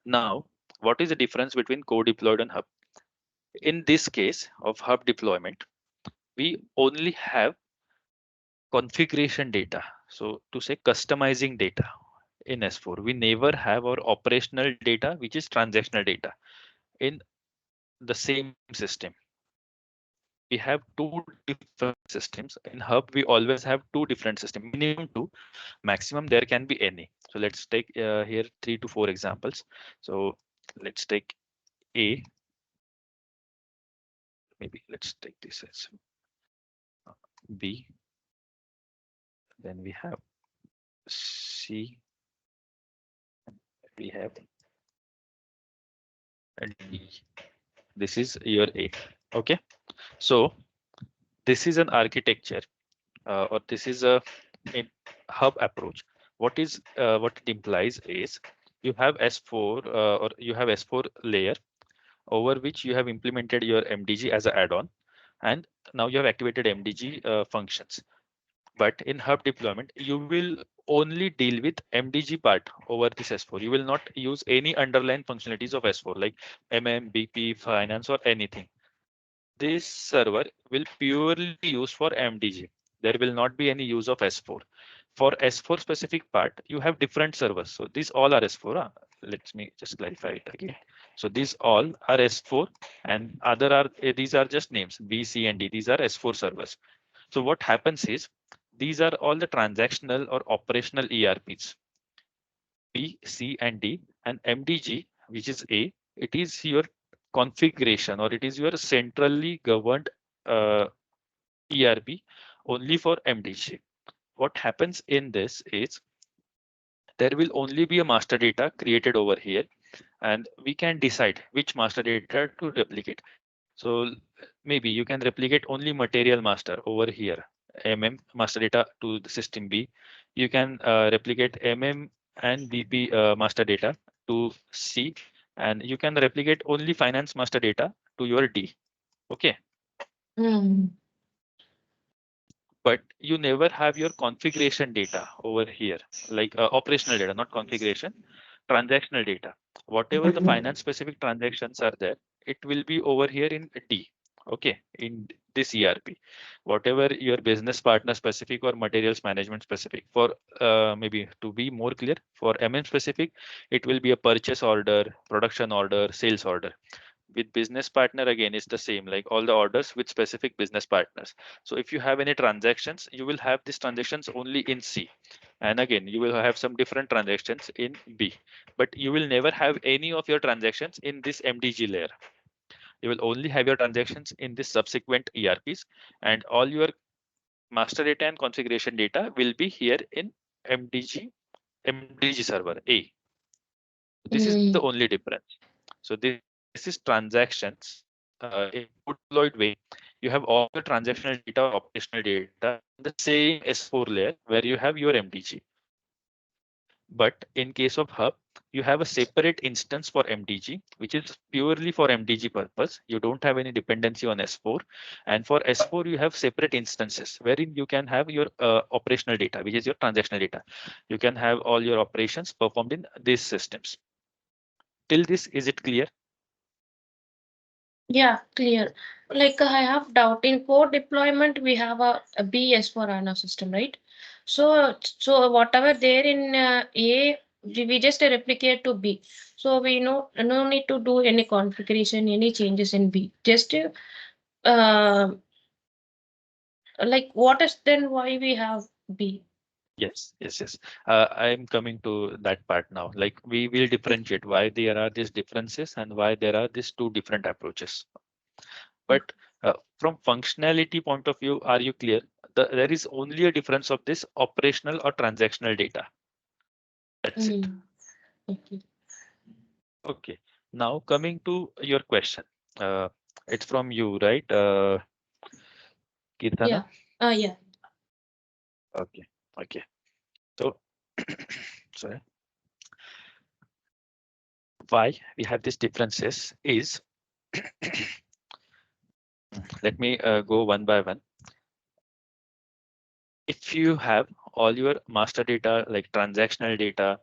Now, what is the difference between co-deployed and hub? In this case of hub deployment, we only have configuration data. So to say customizing data in S4, we never have our operational data, which is transactional data in the same system. We have two different systems. In hub we always have two different systems, minimum two, maximum there can be any. So let's take here 3 to 4 examples. So let's take A, maybe let's take this as B, then we have C, we have D. This is your A. Okay, so this is an architecture or this is a hub approach. What it implies is you have S4 or you have S4 layer over which you have implemented your MDG as an add-on, and now you have activated MDG functions. But in hub deployment, you will only deal with MDG part over this S4. You will not use any underlying functionalities of S4 like MM, BP, finance, or anything. This server will purely use for MDG. There will not be any use of S4. For S4 specific part, you have different servers. So these all are S4. Let me just clarify it again. So these all are S4 and other are these are just names B, C, and D. These are S4 servers. So what happens is these are all the transactional or operational ERPs. B, C, and D, and MDG, which is A, it is your configuration or it is your centrally governed ERP only for MDG. What happens in this is there will only be a master data created over here, and we can decide which master data to replicate. So maybe you can replicate only material master over here, MM master data to the system B. You can replicate MM and BP master data to C, and you can replicate only finance master data to your D. Okay, Mm. but you never have your configuration data over here, like operational data, not configuration, transactional data. Whatever the finance specific transactions are there, it will be over here in D. Okay, in this ERP. Whatever your business partner specific or materials management specific. For maybe to be more clear, for MM specific, it will be a purchase order, production order, sales order. With business partner, again, it's the same, like all the orders with specific business partners. So if you have any transactions, you will have these transactions only in C. And again, you will have some different transactions in B, but you will never have any of your transactions in this MDG layer. You will only have your transactions in this subsequent ERPs, and all your master data and configuration data will be here in MDG server A. This is the Mm. only difference. So this is transactions in co-deployed way. You have all your transactional data or operational data in the same S4 layer where you have your MDG. But in case of Hub, you have a separate instance for MDG, which is purely for MDG purpose. You don't have any dependency on S4. And for S4, you have separate instances wherein you can have your operational data, which is your transactional data. You can have all your operations performed in these systems. Till this, is it clear? Yeah, clear. Like I have doubt in core deployment, we have a BS for HANA system, right? So whatever there in A, we just replicate to B. So we no need to do any configuration, any changes in B. Just uh, like what is then why we have B? Yes, yes, yes. I'm coming to that part now. Like we will differentiate why there are these differences and why there are these two different approaches. But from functionality point of view, are you clear? There is only a difference of this operational or transactional data. That's it. Mm, okay. Okay. Now coming to your question. Uh, it's from you, right? Yeah. Kirtana? Yeah. Okay. Okay. So, sorry. Why we have these differences is, let me go one by one. If you have all your master data, like transactional data,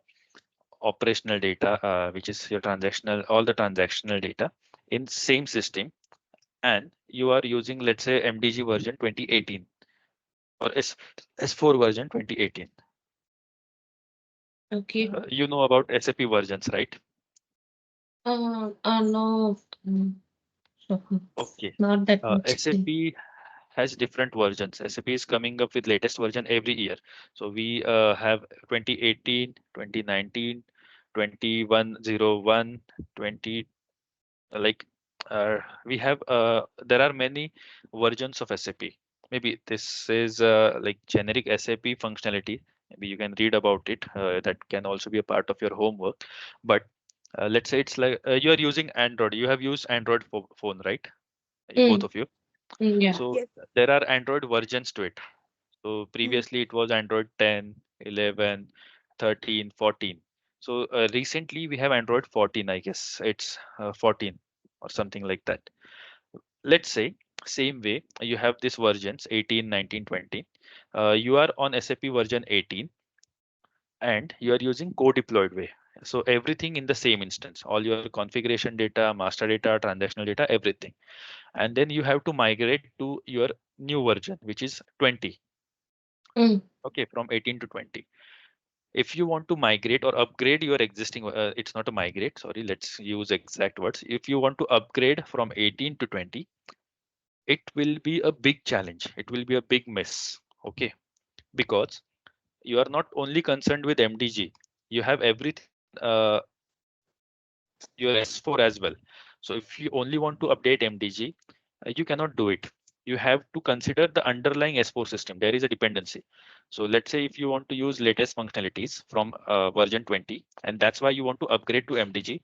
operational data, which is your transactional, all the transactional data in same system, and you are using, let's say, MDG version 2018 or S4 version 2018. Okay. You know about SAP versions, right? No. So, Okay. not that much. SAP has different versions. SAP is coming up with latest version every year. So we have 2018, 2019, 2101, 20, like we have there are many versions of SAP. Maybe this is like generic SAP functionality. Maybe you can read about it. That can also be a part of your homework. But let's say it's like you are using Android. You have used Android phone, right? Both Mm, of you. yeah. So Yes. there are Android versions to it. So Mm. previously it was Android 10, 11, 13, 14. So recently we have Android 14, I guess. It's 14 or something like that. Let's say same way you have these versions 18, 19, 20. You are on SAP version 18 and you are using co-deployed way. So everything in the same instance, all your configuration data, master data, transactional data, everything. And then you have to migrate to your new version, which is 20. Mm, Okay, from 18 to 20. If you want to migrate or upgrade your existing, it's not a migrate, sorry, let's use exact words. If you want to upgrade from 18 to 20, it will be a big challenge. It will be a big mess. Okay, because you are not only concerned with MDG, you have everything in your S4 as well. So if you only want to update MDG, you cannot do it. You have to consider the underlying S4 system. There is a dependency. So let's say if you want to use latest functionalities from version 20, and that's why you want to upgrade to MDG,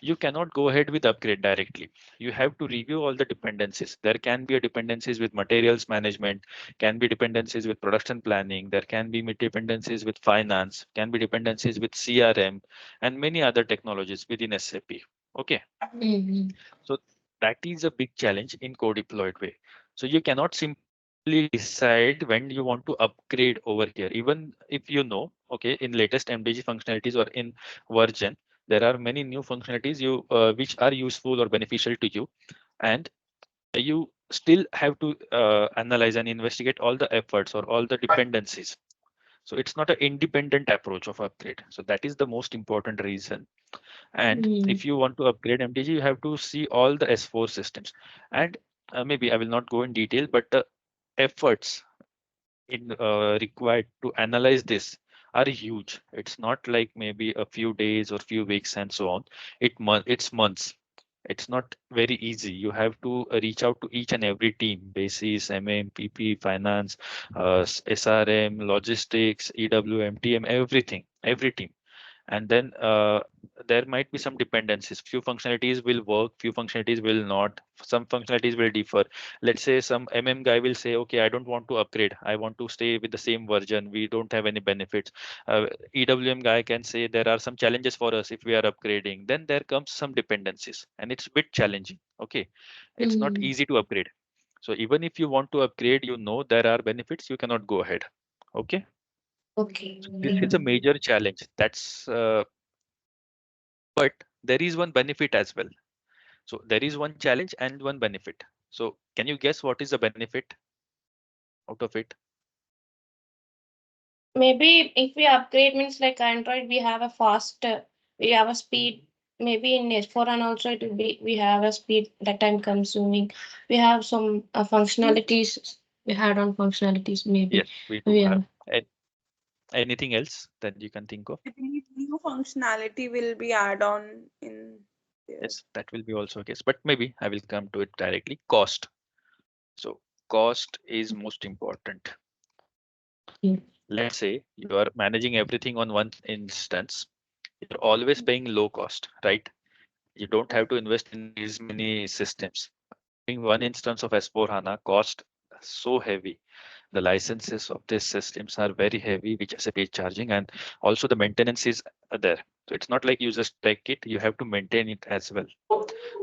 you cannot go ahead with upgrade directly. You have to review all the dependencies. There can be a dependencies with materials management, can be dependencies with production planning, there can be dependencies with finance, can be dependencies with CRM, and many other technologies within SAP. Okay, mm, so that is a big challenge in co-deployed way. So you cannot simply decide when you want to upgrade over here, even if you know, okay, in latest MDG functionalities or in version, there are many new functionalities which are useful or beneficial to you, and you still have to analyze and investigate all the efforts or all the dependencies. So it's not an independent approach of upgrade. So that is the most important reason. And Mm. if you want to upgrade MDG, you have to see all the S4 systems. And maybe I will not go in detail, but the efforts in required to analyze this are huge. It's not like maybe a few days or few weeks and so on. It's months. It's not very easy. You have to reach out to each and every team, basis, MM, PP, finance, SRM, logistics, EWM, TM, everything, every team. And then there might be some dependencies. Few functionalities will work, few functionalities will not, some functionalities will differ. Let's say some guy will say, okay, I don't want to upgrade, I want to stay with the same version, we don't have any benefits. EWM guy can say there are some challenges for us if we are upgrading. Then there comes some dependencies and it's a bit challenging. Okay, it's not Mm. easy to upgrade. So even if you want to upgrade, there are benefits, you cannot go ahead. Okay, Okay. so this Yeah. is a major challenge. That's but there is one benefit as well. So there is one challenge and one benefit. So can you guess what is the benefit out of it? Maybe if we upgrade means like Android, we have a fast, we have a speed. Maybe in S4 and also it will be we have a speed that time consuming. We have some functionalities. We had on functionalities. Maybe Yes, we do we have. have. Anything else that you can think of? I believe new functionality will be add on in there. Yes, that will be also a case, but maybe I will come to it directly. Cost. So cost is most important. Mm. Let's say you are managing everything on one instance. You're always paying low cost, right? You don't have to invest in these many systems. Having one instance of S4 HANA cost so heavy. The licenses of these systems are very heavy, which SAP is charging, and also the maintenance is there. So it's not like you just take it, you have to maintain it as well.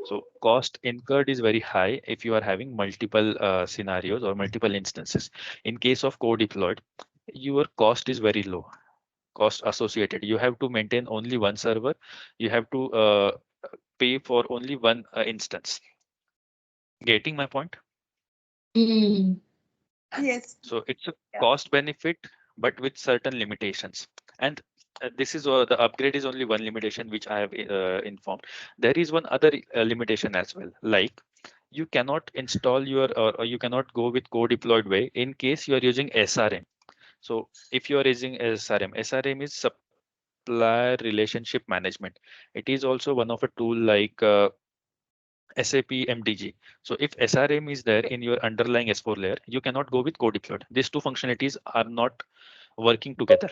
So cost incurred is very high if you are having multiple scenarios or multiple instances. In case of co-deployed, your cost is very low. Cost associated. You have to maintain only one server. You have to pay for only one instance. Getting my point? Mm. Yes. So it's a Yeah. cost benefit, but with certain limitations. And this is the upgrade is only one limitation which I have informed. There is one other limitation as well. Like you cannot install or you cannot go with co-deployed way in case you are using SRM. So if you are using SRM, SRM is supplier relationship management. It is also one of a tool like SAP MDG. So if SRM is there in your underlying S4 layer, you cannot go with co-deployed. These two functionalities are not working together.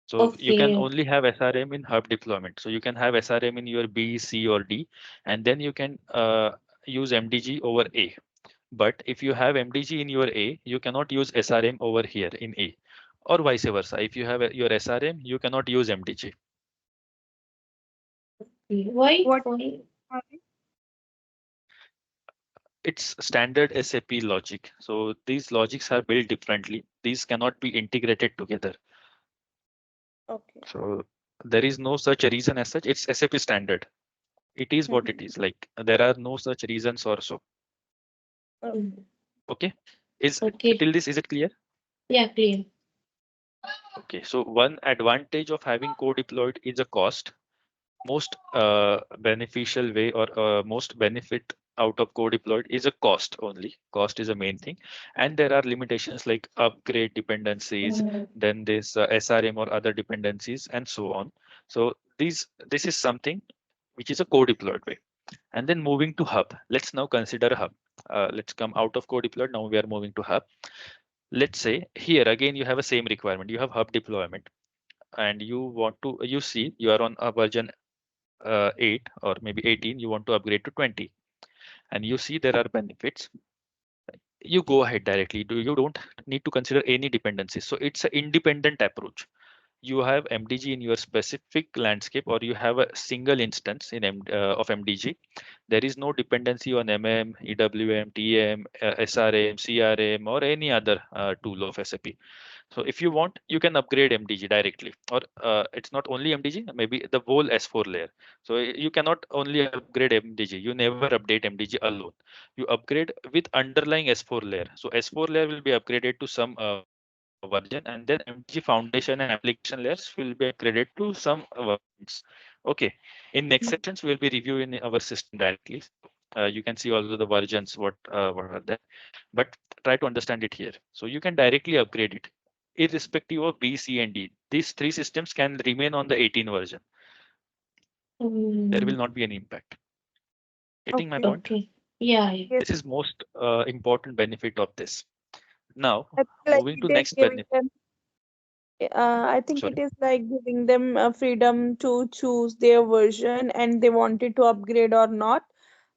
So you can Okay. only have SRM in hub deployment. So you can have SRM in your B, C, or D, and then you can use MDG over A. But if you have MDG in your A, you cannot use SRM over here in A, or vice versa. If you have your SRM, you cannot use MDG. Why? What? Why? It's standard SAP logic. So these logics are built differently. These cannot be integrated together. Okay. So there is no such a reason as such. It's SAP standard. It is what it Mhm. is. Like there are no such reasons or so. Mm. Okay. Is Okay. till this is it clear? Yeah, clear. Okay. So one advantage of having co-deployed is a cost. Most beneficial way or most benefit out of co-deployed is a cost only. Cost is a main thing, and there are limitations like upgrade dependencies, Mm. then this SRM or other dependencies, and so on. So this is something which is a co-deployed way. And then moving to hub. Let's now consider hub. Let's come out of co-deployed. Now we are moving to hub. Let's say here again you have a same requirement. You have hub deployment, and you see you are on a version 8 or maybe 18, you want to upgrade to 20, and you see there are benefits, you go ahead directly. You don't need to consider any dependencies. So it's an independent approach. You have MDG in your specific landscape, or you have a single instance of MDG. There is no dependency on EWM, TM, SRM, CRM, or any other tool of SAP. So if you want, you can upgrade MDG directly, or it's not only MDG, maybe the whole S4 layer. So you cannot only upgrade MDG. You never update MDG alone. You upgrade with underlying S4 layer. So S4 layer will be upgraded to some version, and then MDG foundation and application layers will be upgraded to some versions. Okay. In next sections, we'll be reviewing our system directly. You can see also the versions what are there, but try to understand it here. So you can directly upgrade it, irrespective of B, C, and D. These three systems can remain on the 18 version. There will Mm, not be any impact. Getting my Okay. point? okay. Yeah, yeah. Yes. This is most important benefit of this. Now, I think like moving it to is next giving benefit. them. I think it Sorry. is like giving them freedom to choose their version and they wanted to upgrade or not,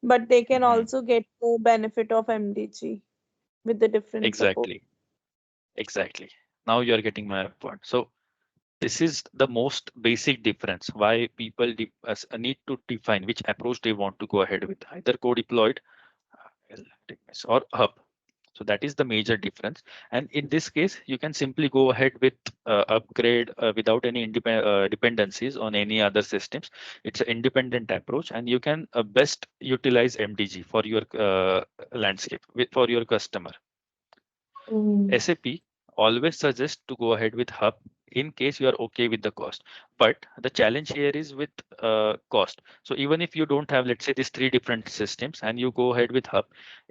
but they can Mhm. also get the benefit of MDG with the different support. Exactly. Exactly. Now you are getting my point. So this is the most basic difference why people need to define which approach they want to go ahead with, either co-deployed or hub. So that is the major difference. And in this case, you can simply go ahead with upgrade without any dependencies on any other systems. It's an independent approach, and you can best utilize MDG for your landscape for your customer. Mm, SAP always suggests to go ahead with hub in case you are okay with the cost. But the challenge here is with cost. So even if you don't have, let's say, these three different systems and you go ahead with hub,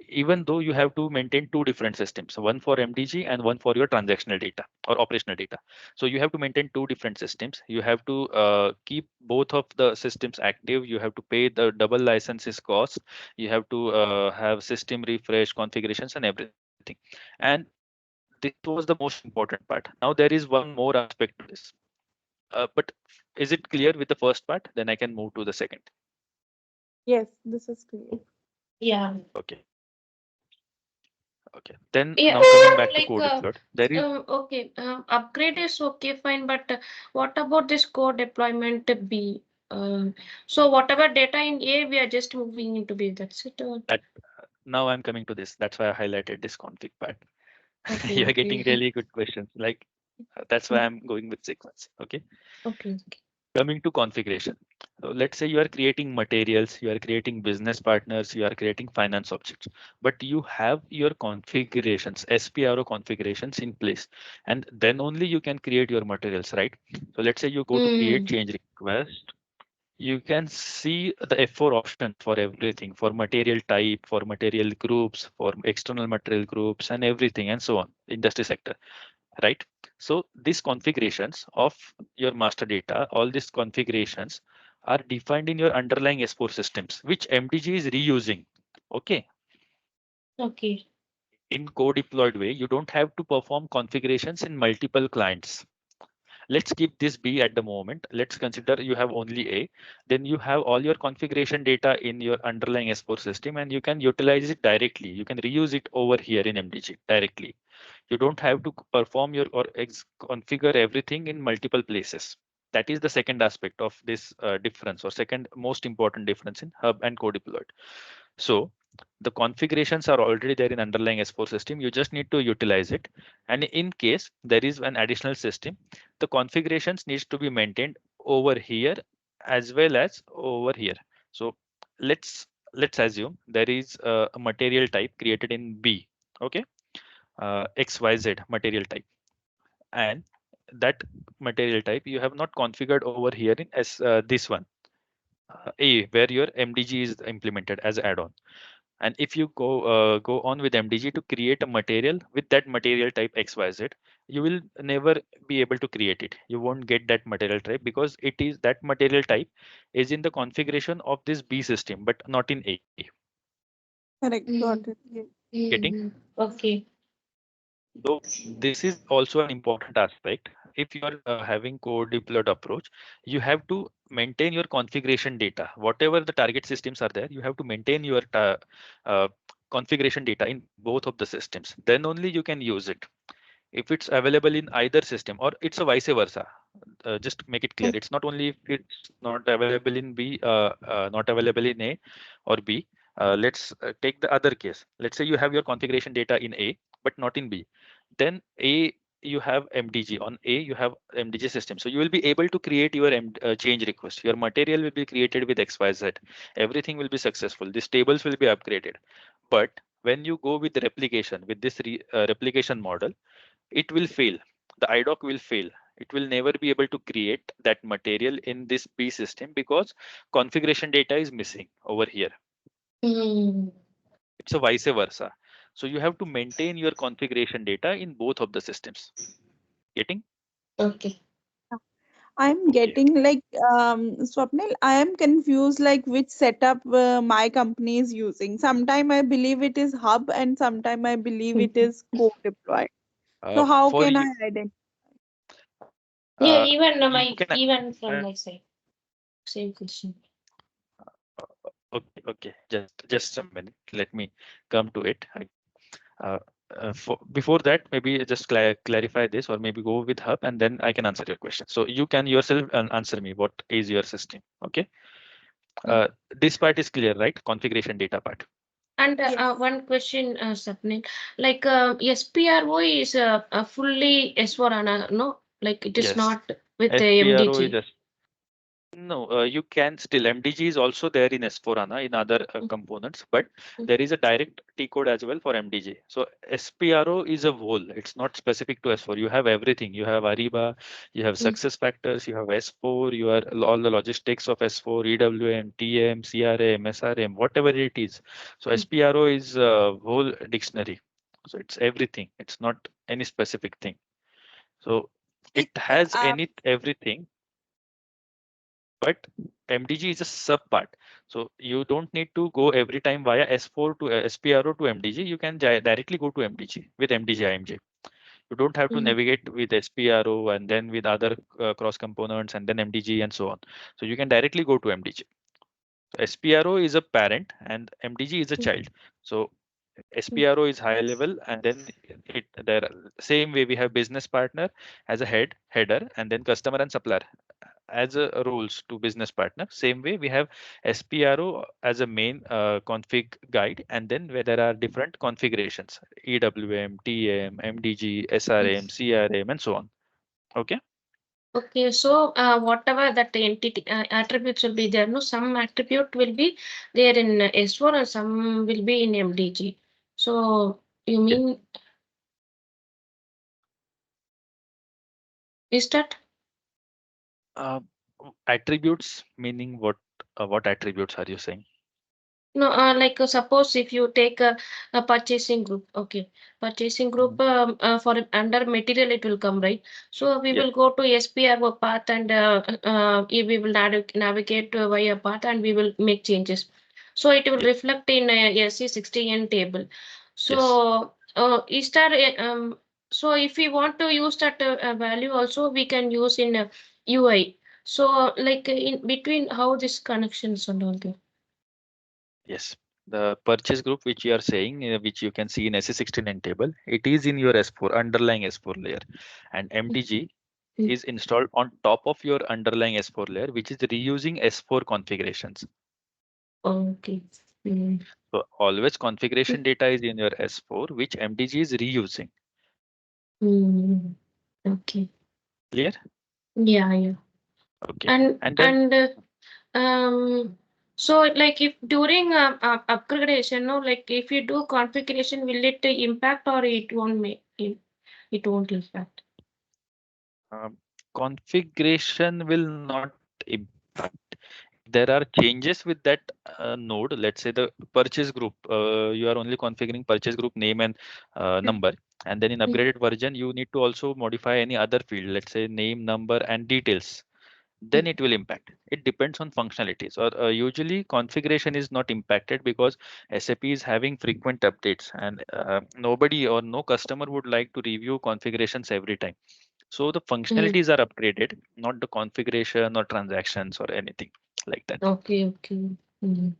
even though you have to maintain two different systems, one for MDG and one for your transactional data or operational data. So you have to maintain two different systems. You have to keep both of the systems active. You have to pay the double licenses cost. You have to have system refresh configurations and everything. And this was the most important part. Now there is one more aspect to this. But is it clear with the first part? Then I can move to the second. Yes, this is clear. yeah. Okay. Okay. Then Yeah, now coming back to like code deployed, there is okay, upgrade is okay, fine, but what about this core deployment B? So whatever data in A, we are just moving into B. That's it. that now I'm coming to this. That's why I highlighted this config part. Okay, You're okay, getting really good questions. Like that's why I'm going with sequence. Okay. okay, okay. Coming to configuration. So let's say you are creating materials, you are creating business partners, you are creating finance objects, but you have your configurations, SPRO configurations in place, and then only you can create your materials, right? So let's say you go to create Mm, change request, you can see the F4 options for everything, for material type, for material groups, for external material groups, and everything, and so on, industry sector, right? So these configurations of your master data, all these configurations are defined in your underlying S4 systems, which MDG is reusing. Okay. okay, In co-deployed way, you don't have to perform configurations in multiple clients. Let's keep this B at the moment. Let's consider you have only A. Then you have all your configuration data in your underlying S4 system and you can utilize it directly. You can reuse it over here in MDG directly. You don't have to perform your or configure everything in multiple places. That is the second aspect of this difference or second most important difference in hub and co-deployed. So the configurations are already there in underlying S4 system. You just need to utilize it. And in case there is an additional system, the configurations needs to be maintained over here as well as over here. So let's let's assume there is a material type created in B. Okay, XYZ material type, and that material type you have not configured over here in as this one A, where your MDG is implemented as add-on. And if you go on with MDG to create a material with that material type XYZ, you will never be able to create it. You won't get that material type because it is that material type is in the configuration of this B system, but not in A. Correct. Got mm, it. Yes. Getting? okay, So this is also an important aspect. If you are having co-deployed approach, you have to maintain your configuration data. Whatever the target systems are there, you have to maintain your uh, configuration data in both of the systems. Then only you can use it. If it's available in either system, or it's a vice versa. Just make it clear. It's not only if it's not available in B, not available in A or B. Let's take the other case. Let's say you have your configuration data in A, but not in B. Then A, you have MDG. On A, you have MDG system. So you will be able to create your change request. Your material will be created with XYZ. Everything will be successful. These tables will be upgraded. But when you go with replication, with this replication model, it will fail. The IDOC will fail. It will never be able to create that material in this B system because configuration data is missing over here. Mm. It's a vice versa. So you have to maintain your configuration data in both of the systems. Getting? Okay. I'm Okay. getting like Swapnil, I am confused like which setup my company is using. Sometime I believe it is hub and sometime I believe it is co-deployed. So how For can I you, identify? Yeah, you can even uh, from my side, same question. okay. Just a minute. Let me come to it. Uh, Before that, maybe just clarify this, or maybe go with hub, and then I can answer your question. So you can yourself answer me. What is your system? Okay. Mm. Uh, this part is clear, right? Configuration data part. And Yes. one question, Sapnil, like SPRO is fully S4HANA, no? Like it is Yes. not with the SPRO MDG. is No, you can still. MDG is also there in S/4HANA in other Mm, components, but mm, there is a direct T code as well for MDG. So SPRO is a whole. It's not specific to S4. You have everything. You have Ariba, you have mm, success factors, you have S4, you are all the logistics of S4, EWM, TM, CRM, SRM, whatever it is. So mm. SPRO is a whole dictionary. So it's everything. It's not any specific thing. So it Like has any everything, but MDG is a sub part. So you don't need to go every time via S4 to SPRO to MDG. You can directly go to MDG with MDG IMG. You don't have to Mm. navigate with SPRO and then with other cross components and then MDG and so on. So you can directly go to MDG. So SPRO is a parent and MDG is a Mm. child. So Mm. SPRO is high level, and then it there same way we have business partner as a header, and then customer and supplier as a roles to business partner. Same way we have SPRO as a main config guide, and then where there are different configurations: EWM, TM, MDG, Mm. SRM, CRM, and so on. Okay. Okay, so whatever that the entity attributes will be there, no, some attribute will be there in S4 and some will be in MDG. So you Yes. mean is that? Uh, Attributes meaning what? What attributes are you saying? No, like suppose if you take a purchasing group, okay, purchasing group Mhm. for under material it will come, right? So we Yes. will go to SPRO path and we will navigate via path and we will make changes. So it will Yes. reflect in a SC60N table. Yes. So is there so if we want to use that value also we can use in UI. So like in between how this connections and all that. Yes. The purchase group which you are saying, which you can see in SC69 table, it is in your S4 underlying S4 layer, and MDG Mm. is installed on top of your underlying S4 layer, which is reusing S4 configurations. Okay. Mm. So always configuration data is in your S4, which MDG is reusing. Mm. Okay. Clear? Yeah, yeah. Okay. And And then and so like if during upgradation, no, like if you do configuration, will it impact or it won't make it won't impact? configuration will not impact. If there are changes with that node, let's say the purchase group, you are only configuring purchase group name and number, and then in Mm. upgraded version, you need to also modify any other field, let's say name, number, and details. Then Mm. it will impact. It depends on functionalities. Or usually configuration is not impacted because SAP is having frequent updates, and nobody or no customer would like to review configurations every time. So the Mm. functionalities are upgraded, not the configuration or transactions or anything like that. Okay, okay. Mm.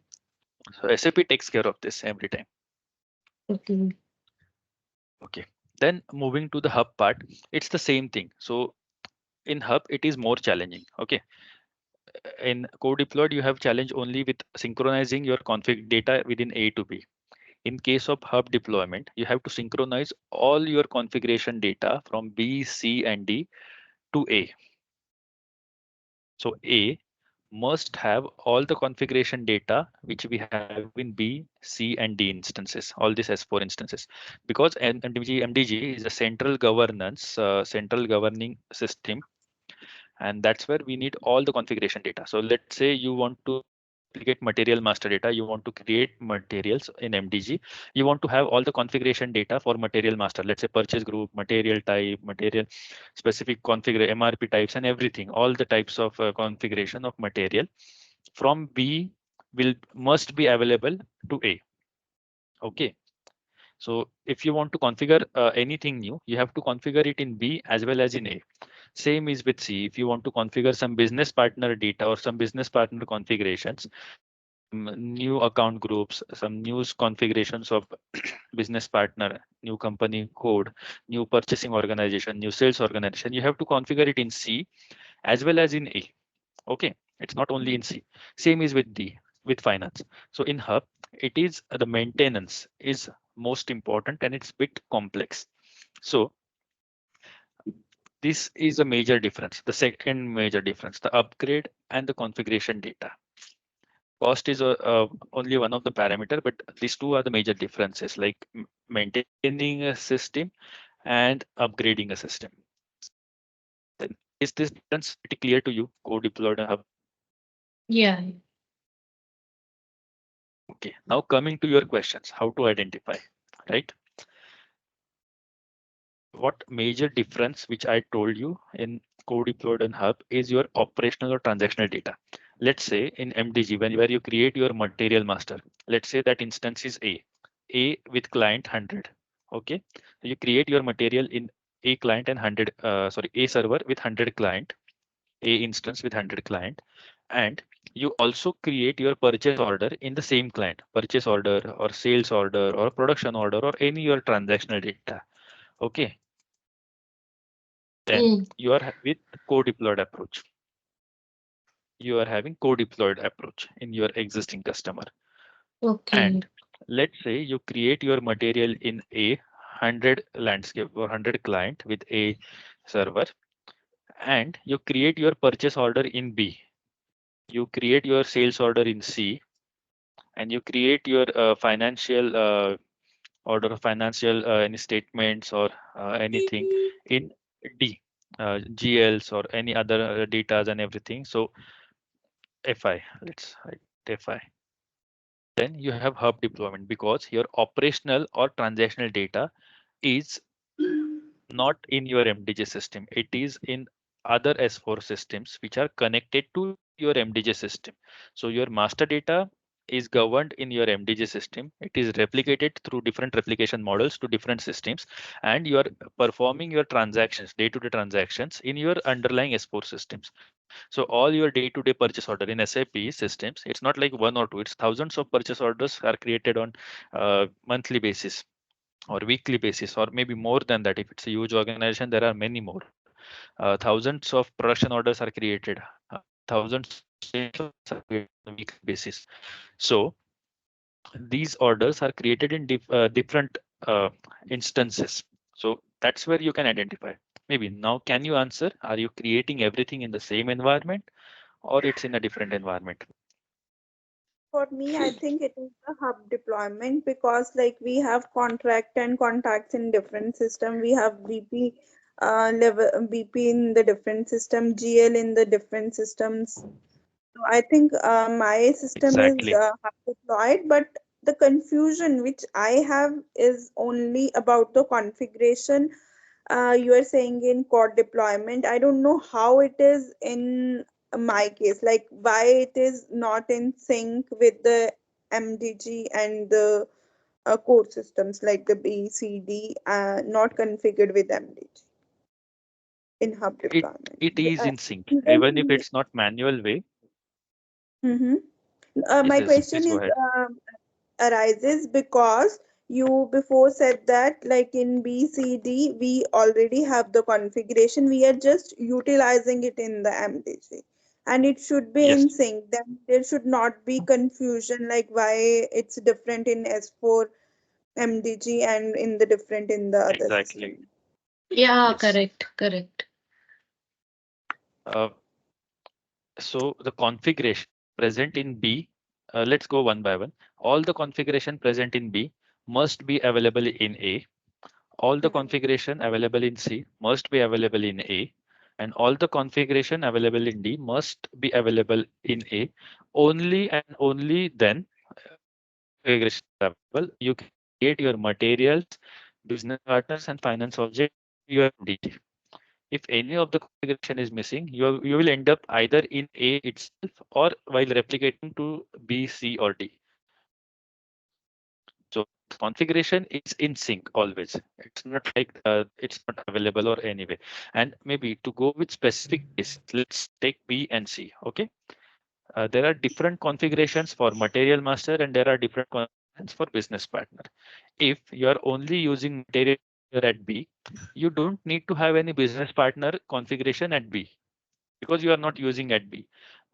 So SAP takes care of this every time. Okay. Okay. Then moving to the hub part, it's the same thing. So in hub, it is more challenging. Okay. In co-deployed, you have challenge only with synchronizing your config data within A to B. In case of hub deployment, you have to synchronize all your configuration data from B, C, and D to A. So A must have all the configuration data which we have in B, C, and D instances, all these S4 instances, because MDG is a central governance, central governing system, and that's where we need all the configuration data. So let's say you want to replicate material master data, you want to create materials in MDG, you want to have all the configuration data for material master, let's say purchase group, material type, material specific configure, MRP types, and everything, all the types of configuration of material from B will must be available to A. Okay. So if you want to configure anything new, you have to configure it in B as well as in A. Same is with C. If you want to configure some business partner data or some business partner configurations, some new account groups, some new configurations of business partner, new company code, new purchasing organization, new sales organization, you have to configure it in C as well as in A. Okay, it's not only in C. Same is with D, with finance. So in Hub, it is the maintenance is most important and it's bit complex. So this is a major difference. The second major difference, the upgrade and the configuration data. Cost is only one of the parameter, but these two are the major differences, like maintaining a system and upgrading a system. Then is this difference pretty clear to you? Co-deployed and Hub. Yeah. Okay. Now coming to your questions, how to identify, right? What major difference which I told you in co-deployed and Hub is your operational or transactional data. Let's say in MDG, where you create your material master, let's say that instance is A with client 100. Okay, so you create your material in A client and 100, A server with 100 client, A instance with 100 client, and you also create your purchase order in the same client, purchase order or sales order or production order or any your transactional data. Okay, then Mm. you are with co-deployed approach. You are having co-deployed approach in your existing customer. Okay. And let's say you create your material in a 100 landscape or 100 client with a server, and you create your purchase order in B. You create your sales order in C, and you create your financial order of financial any statements or anything in D, GLs or any other data and everything. So FI, let's write FI. Then you have hub deployment because your operational or transactional data is not in your MDG system. It is in other S4 systems which are connected to your MDG system. So your master data is governed in your MDG system. It is replicated through different replication models to different systems, and you are performing your transactions, day-to-day transactions in your underlying S4 systems. So all your day-to-day purchase order in SAP systems, it's not like one or two, it's thousands of purchase orders are created on monthly basis or weekly basis, or maybe more than that. If it's a huge organization, there are many more. Thousands of production orders are created. Thousands of sales orders are created on a weekly basis. So these orders are created in different instances. So that's where you can identify. Maybe now, can you answer? Are you creating everything in the same environment, or it's in a different environment? For me, I think it is the hub deployment because like we have contract and contacts in different system. We have BP level BP in the different system, GL in the different systems. So I think my system is Exactly. hub deployed, but the confusion which I have is only about the configuration. You are saying in code deployment. I don't know how it is in my case, like why it is not in sync with the MDG and the core systems like the BCD, not configured with MDG in hub It deployment. it is in sync, Even even if it's not manual way. mm-hmm. Yes, My yes. question Please go is ahead. arises because you before said that like in BCD we already have the configuration, we are just utilizing it in the MDG and it should be Yes, in sync. Then there should not be confusion like why it's different in S4 MDG and in the different in the other exactly. system. Yeah, Yes. correct, correct. Uh, So the configuration present in B, let's go one by one. All the configuration present in B must be available in A. All the Hmm. configuration available in C must be available in A. And all the configuration available in D must be available in A. Only and only then configuration is available. You can create your materials, business partners, and finance object your MDG. If any of the configuration is missing, you will end up either in A itself or while replicating to B, C, or D. So configuration is in sync always. It's not like it's not available or anyway. And maybe to go with specific case, let's take B and C. Okay. There are different configurations for material master and there are different configurations for business partner. If you are only using material at B, you don't need to have any business partner configuration at B because you are not using at B.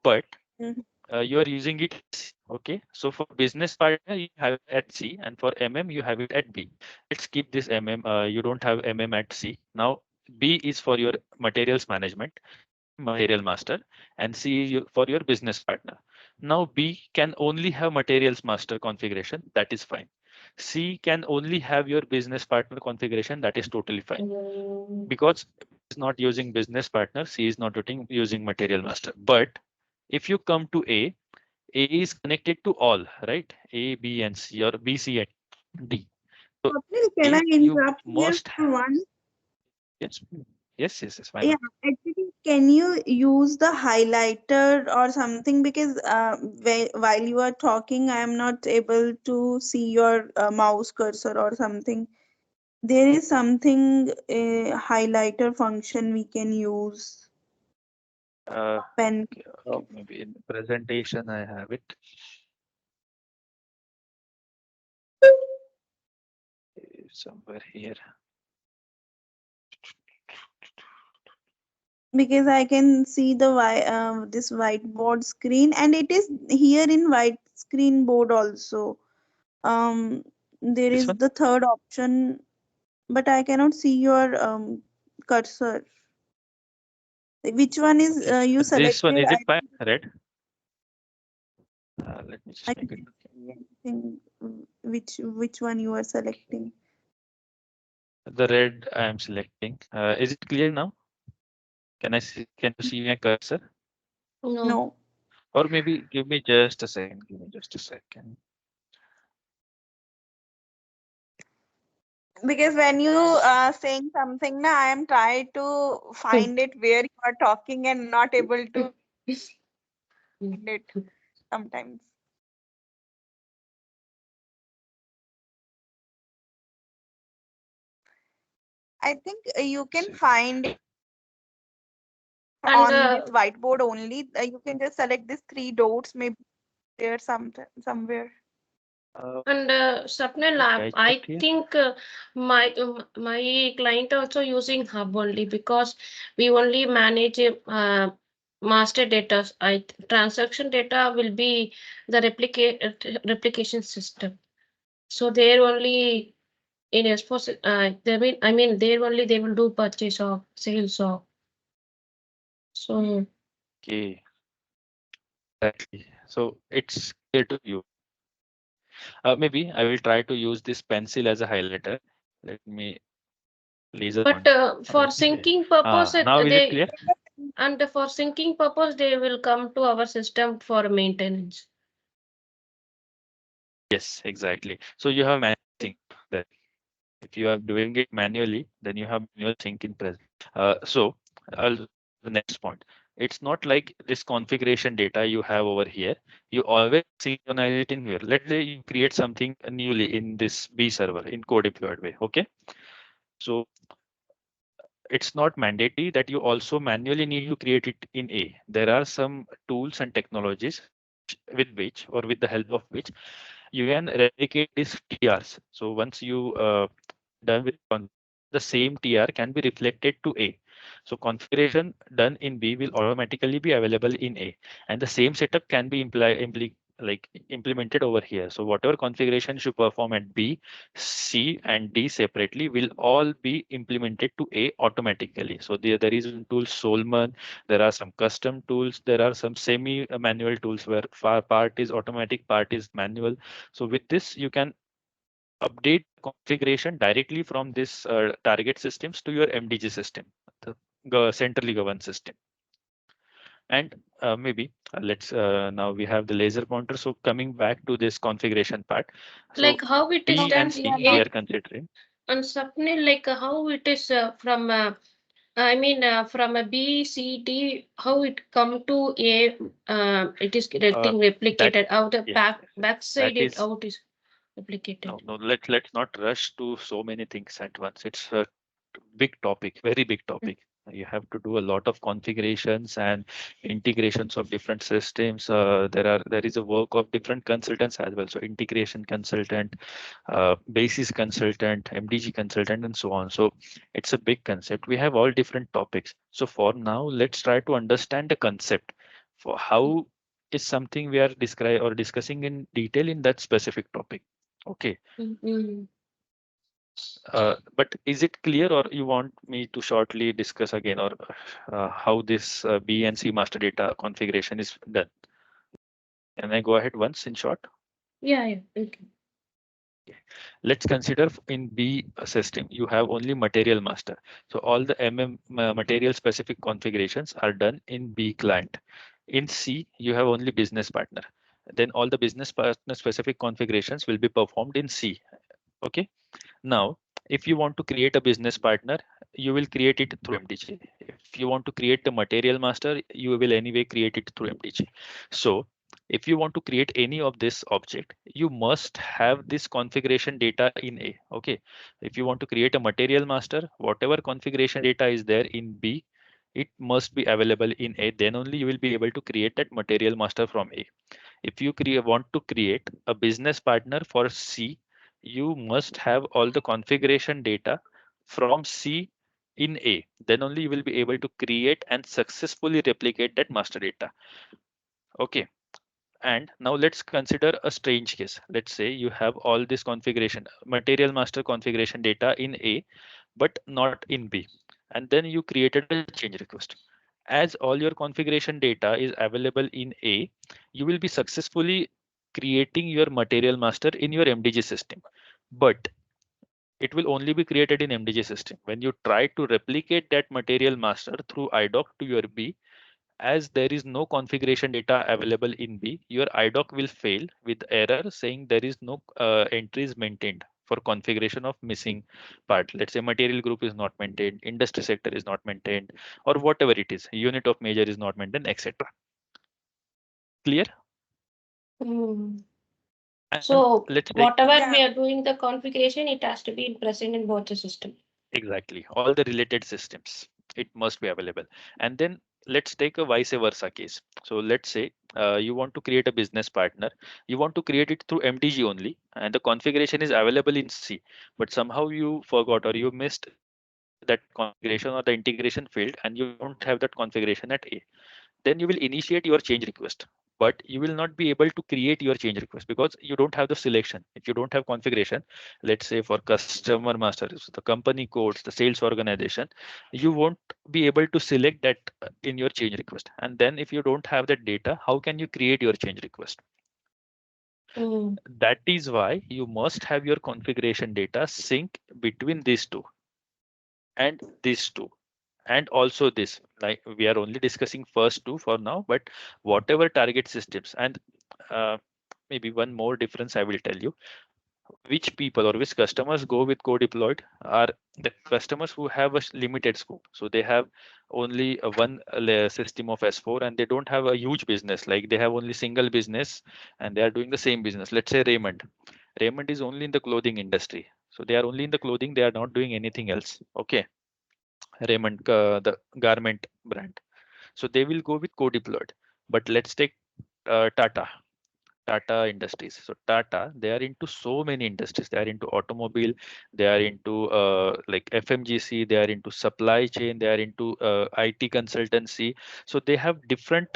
But Mhm. you are using it at C. Okay, so for business partner you have it at C and for MM you have it at B. Let's keep this MM. You don't have MM at C. Now B is for your materials management, material master, and C is for your business partner. Now B can only have materials master configuration. That is fine. C can only have your business partner configuration. That is totally fine because it's not using business partner. C is not using material master. But if you come to A is connected to all, right? A, B, and C, or B, C, and D. So Swapnil, can I A, you interrupt here must for one? yes, yes, why Yeah, not? actually, can you use the highlighter or something? Because while you are talking, I am not able to see your mouse cursor or something. There is something a highlighter function we can use. Uh, Pen. okay, maybe in the presentation I have it somewhere here. Because I can see the this whiteboard screen, and it is here in white screen board also. Um, there This is one, the third option, but I cannot see your cursor. Which one is okay. you This one selected? is it fine? Red. Let me I just make it. cannot see anything. Which one you are selecting? The red I am selecting. Is it clear now? Can I see? Can you see my cursor? No. No, Or maybe give me just a second. Give me just a second. because when you are saying something, na, I am trying to find it where you are talking and not able to find it sometimes. I think you can See. find it And on this whiteboard only. You can just select these three dots, maybe there somewhere. Sapnil, Okay, I I checked here. think my client also using Hub only because we only manage master data. Transaction data will be the replication system. So there only in expose I mean there only they will do purchase of sales of. So Okay, exactly. So it's clear to you. Maybe I will try to use this pencil as a highlighter. Let me laser but on. for Okay. syncing purpose Now is it they clear? and for syncing purpose they will come to our system for maintenance. Yes, exactly. So you have manual sync that if you are doing it manually, then you have manual sync in present. So I'll the next point. It's not like this configuration data you have over here. You always synchronize it in here. Let's say you create something newly in this B server in co-deployed way. Okay. So it's not mandatory that you also manually need to create it in A. There are some tools and technologies with which or with the help of which you can replicate these TRs. So once you done with the same TR can be reflected to A. So configuration done in B will automatically be available in A, and the same setup can be like implemented over here. So whatever configuration you perform at B, C, and D separately will all be implemented to A automatically. So there is one tool Solman, there are some custom tools, there are some semi-manual tools where part is automatic, part is manual. So with this, you can update the configuration directly from this target systems to your MDG system, the centrally governed system. And maybe let's now we have the laser pointer. So coming back to this configuration part, so Like how it is B done and in C we A are considering. and Sapnil, like how it is from I mean from a B, C, D, how it come to A, it is Uh, getting that replicated. How the yes, yes, yes. That backside it is how it is replicated. no. Let's not rush to so many things at once. It's a big topic, very big topic. You have to do a lot of configurations and integrations of different systems. There is a work of different consultants as well. So integration consultant, basis consultant, MDG consultant, and so on. So it's a big concept. We have all different topics. So for now, let's try to understand the concept for how is something we are describe or discussing in detail in that specific topic. Okay. Mm-hmm. But is it clear, or you want me to shortly discuss again, or how this B and C master data configuration is done? Can I go ahead once in short? Yeah, yeah. Okay. Let's consider in B system, you have only material master. So all the material specific configurations are done in B client. In C, you have only business partner. Then all the business partner specific configurations will be performed in C. Okay. Now, if you want to create a business partner, you will create it through MDG. If you want to create the material master, you will anyway create it through MDG. So if you want to create any of this object, you must have this configuration data in A. Okay. If you want to create a material master, whatever configuration data is there in B, it must be available in A. Then only you will be able to create that material master from A. If you want to create a business partner for C, you must have all the configuration data from C in A. Then only you will be able to create and successfully replicate that master data. Okay. And now let's consider a strange case. Let's say you have all this configuration, material master configuration data in A, but not in B. And then you created a change request. As all your configuration data is available in A, you will be successfully creating your material master in your MDG system. But it will only be created in MDG system. When you try to replicate that material master through IDOC to your B, as there is no configuration data available in B, your IDOC will fail with error saying there is no entries maintained for configuration of missing part. Let's say material group is not maintained, industry sector is not maintained, or whatever it is, unit of measure is not maintained, etc. Clear? Mm. And So let's take whatever Yeah. we are doing the configuration, it has to be present in both the system. exactly all the related systems. It must be available. And then let's take a vice versa case. So let's say you want to create a business partner. You want to create it through MDG only, and the configuration is available in C. But somehow you forgot or you missed that configuration or the integration failed, and you don't have that configuration at A. Then you will initiate your change request, but you will not be able to create your change request because you don't have the selection. If you don't have configuration, let's say for customer masters, the company codes, the sales organization, you won't be able to select that in your change request. And then if you don't have that data, how can you create your change request? Mm. That is why you must have your configuration data sync between these two and these two, and also this. Like, we are only discussing first two for now, but whatever target systems. And uh, maybe one more difference I will tell you. Which people or which customers go with co-deployed are the customers who have a limited scope. So they have only one system of S4, and they don't have a huge business. Like, they have only single business and they are doing the same business. Let's say Raymond is only in the clothing industry, so they are only in the clothing, they are not doing anything else. Okay. Raymond, the garment brand. So they will go with co-deployed. But let's take Tata Industries. So Tata, they are into so many industries. They are into automobile, they are into like FMGC, they are into supply chain, they are into IT consultancy. So they have different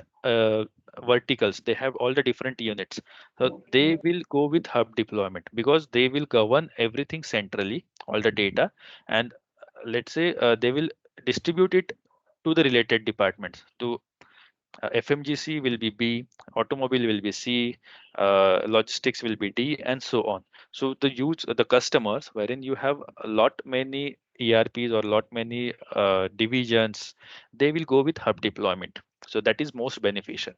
verticals, they have all the different units. So they will go with hub deployment because they will govern everything centrally, all the data, and let's say they will distribute it to the related departments. To FMGC will be B, automobile will be C, logistics will be D, and so on. So the customers, wherein you have a lot many ERPs or lot many divisions, they will go with hub deployment. So that is most beneficial.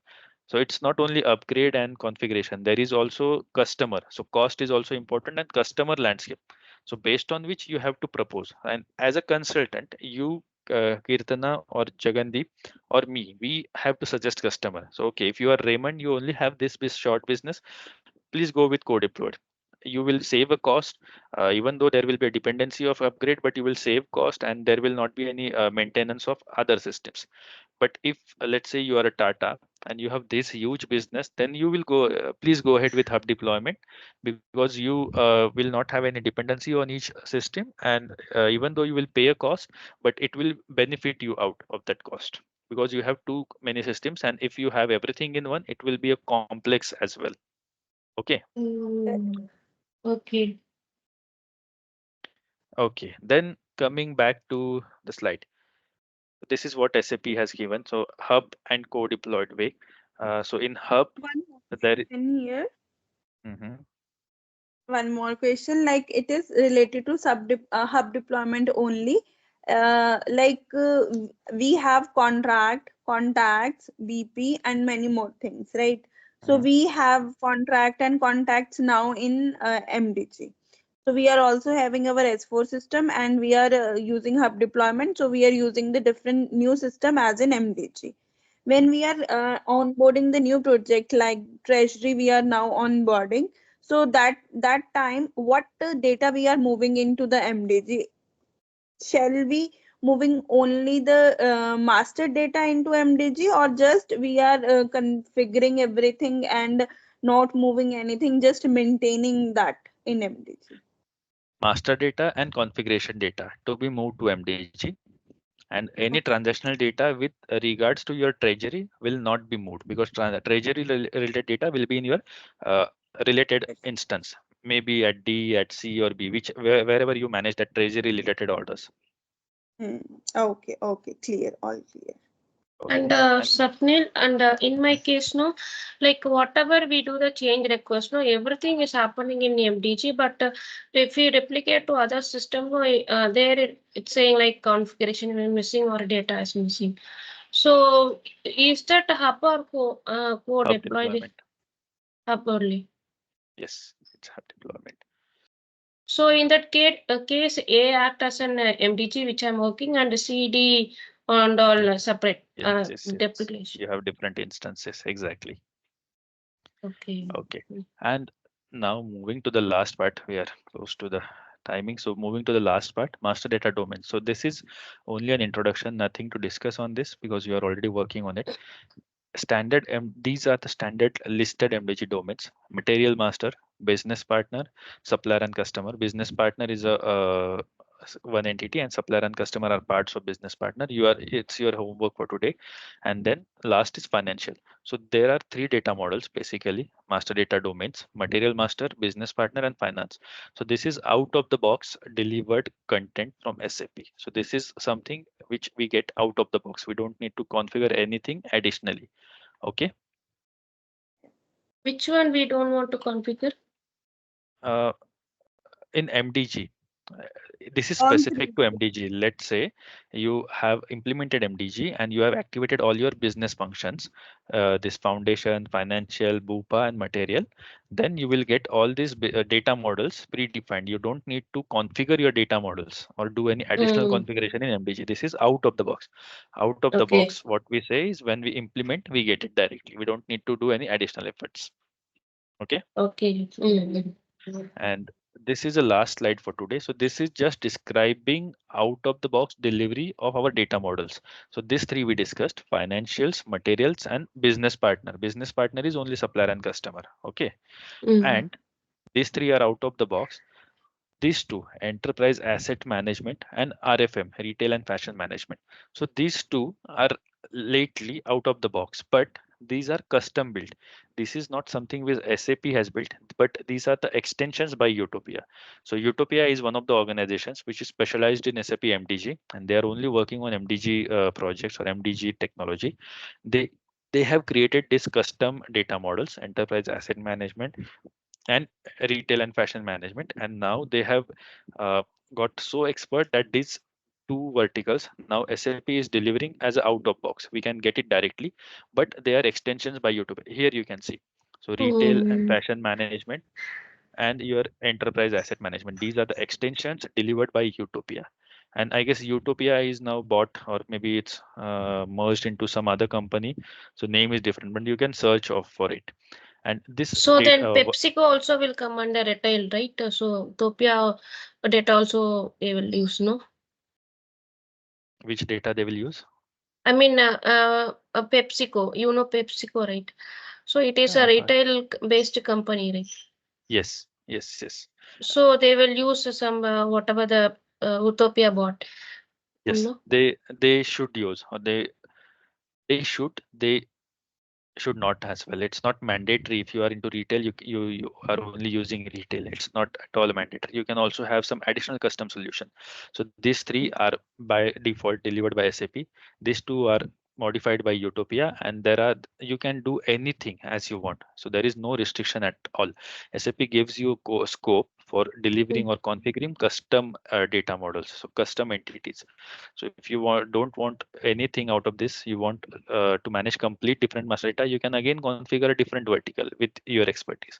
So it's not only upgrade and configuration, there is also customer. So cost is also important and customer landscape. So based on which you have to propose. And as a consultant, you Kirtana or Jagandeep or me, we have to suggest customer. So okay, if you are Raymond, you only have this short business, please go with co-deployed. You will save a cost, even though there will be a dependency of upgrade, but you will save cost and there will not be any maintenance of other systems. But if let's say you are a Tata and you have this huge business, then you will go, please go ahead with hub deployment because you will not have any dependency on each system. And even though you will pay a cost, but it will benefit you out of that cost because you have too many systems. And if you have everything in one, it will be a complex as well. Okay. Mm, okay. Okay. Then coming back to the slide. This is what SAP has given. So hub and co-deployed way. So in hub, One more there. question here. Mhm. One more question, like it is related to hub deployment only. We have contacts, BP, and many more things, right? So Mhm. we have contract and contacts now in MDG. So we are also having our S4 system and we are using hub deployment. So we are using the different new system as in MDG. When we are onboarding the new project like treasury, we are now onboarding. So that time, what data we are moving into the MDG? Shall we moving only the master data into MDG, or just we are configuring everything and not moving anything, just maintaining that in MDG? Master data and configuration data to be moved to MDG, and any transactional data with regards to your treasury will not be moved because treasury related data will be in your uh, related instance, maybe at D, at C or B, wherever you manage that treasury related orders. Hmm. Okay, okay, clear, all clear. Okay. And And Sapnil, and in my case, no, like whatever we do the change request, no, everything is happening in MDG. But if we replicate to other system, no, there it's saying like configuration is missing or data is missing. So is that hub or co hub deployed deployment. hub only? Yes, it's hub deployment. So in that case, A act as an MDG which I'm working, and CD and all Yes, separate yes, yes, yes. deprecation. You have different instances. Exactly. Okay. Okay. And now moving to the last part, we are close to the timing. So moving to the last part, master data domain. So this is only an introduction, nothing to discuss on this because you are already working on it. These are the standard listed MDG domains: material master, business partner, supplier and customer. Business partner is a one entity, and supplier and customer are parts of business partner. It's your homework for today. And then last is financial. So there are three data models basically: master data domains, material master, business partner, and finance. So this is out of the box delivered content from SAP. So this is something which we get out of the box. We don't need to configure anything additionally. Okay. Which one we don't want to configure? Uh, in MDG, uh, this is All specific three. to MDG. Let's say you have implemented MDG and you have activated all your business functions, this foundation, financial, Bupa, and material. Then you will get all these data models predefined. You don't need to configure your data models or do any additional Mm, configuration in MDG. This is out of the box. Out of the okay. box, what we say is when we implement, we get it directly. We don't need to do any additional efforts. Okay. Okay. Mm. And this is the last slide for today. So this is just describing out of the box delivery of our data models. So these three we discussed: financials, materials, and business partner. Business partner is only supplier and customer. Okay. Mm. And these three are out of the box. These two, enterprise asset management and RFM, retail and fashion management. So these two are lately out of the box, but these are custom built. This is not something which SAP has built, but these are the extensions by Utopia. So Utopia is one of the organizations which is specialized in SAP MDG, and they are only working on MDG projects or MDG technology. They they have created this custom data models, enterprise asset management, and retail and fashion management, and now they have uh, got so expert that these two verticals now SAP is delivering as a out of box. We can get it directly, but they are extensions by YouTube. Here you can see, so retail and Hmm. fashion management and your enterprise asset management, these are the extensions delivered by Utopia. And I guess Utopia is now bought, or maybe it's merged into some other company, so name is different, but you can search for it. And this So then data, PepsiCo also will come under retail, right? So Topia data also they will use, no? which data they will use. I mean, PepsiCo, you know PepsiCo, right? So it is a uh, retail based company, right? yes, yes, yes, So they will use some whatever the Utopia bought, yes, no? they should use, or they should not as well. It's not mandatory. If you are into retail, you are only using retail. It's not at all mandatory. You can also have some additional custom solution. So these three are by default delivered by SAP. These two are modified by Utopia, and there are, you can do anything as you want. So there is no restriction at all. SAP gives you scope for delivering Mm. or configuring custom data models, so custom entities. So if you don't want anything out of this, you want to manage complete different master data, you can again configure a different vertical with your expertise.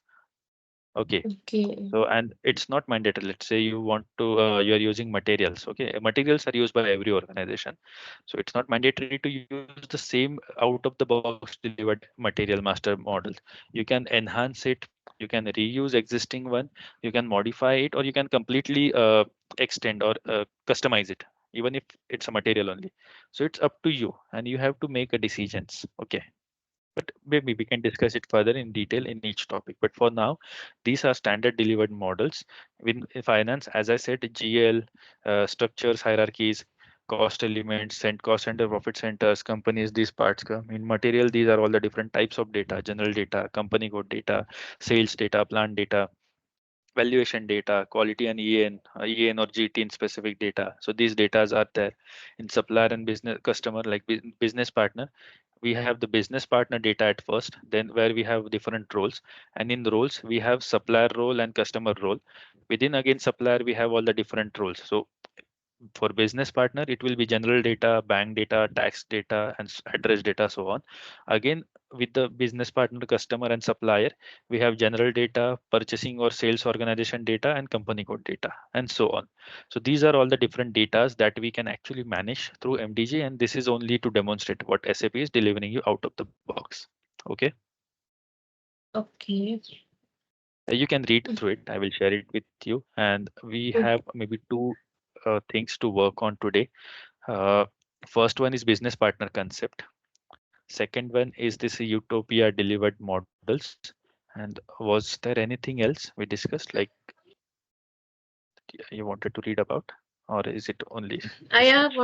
Okay. Okay. So, and it's not mandatory. Let's say you want to, you're using materials. Okay. Materials are used by every organization. So it's not mandatory to use the same out of the box delivered material master model. You can enhance it. You can reuse existing one. You can modify it, or you can completely extend or customize it, even if it's a material only. So it's up to you, and you have to make a decisions. Okay, but maybe we can discuss it further in detail in each topic. But for now, these are standard delivered models. In finance, as I said, GL, structures, hierarchies, cost elements, and cost center, profit centers, companies, these parts come. In material, these are all the different types of data: general data, company code data, sales data, plant data, valuation data, quality and EN or GT in specific data. So these datas are there. In supplier and business customer, like business partner, we have the business partner data at first, then where we have different roles. And in the roles, we have supplier role and customer role. Within again supplier, we have all the different roles. So for business partner, it will be general data, bank data, tax data, and address data, so on. Again, with the business partner, customer, and supplier, we have general data, purchasing or sales organization data, and company code data, and so on. So these are all the different datas that we can actually manage through MDG, and this is only to demonstrate what SAP is delivering you out of the box. Okay. Okay. You can read through it. I will share it with you, and we Mm. have maybe two things to work on today. Uh, First one is business partner concept. Second one is this Utopia delivered models. And was there anything else we discussed, like you wanted to read about, or is it only this much? I have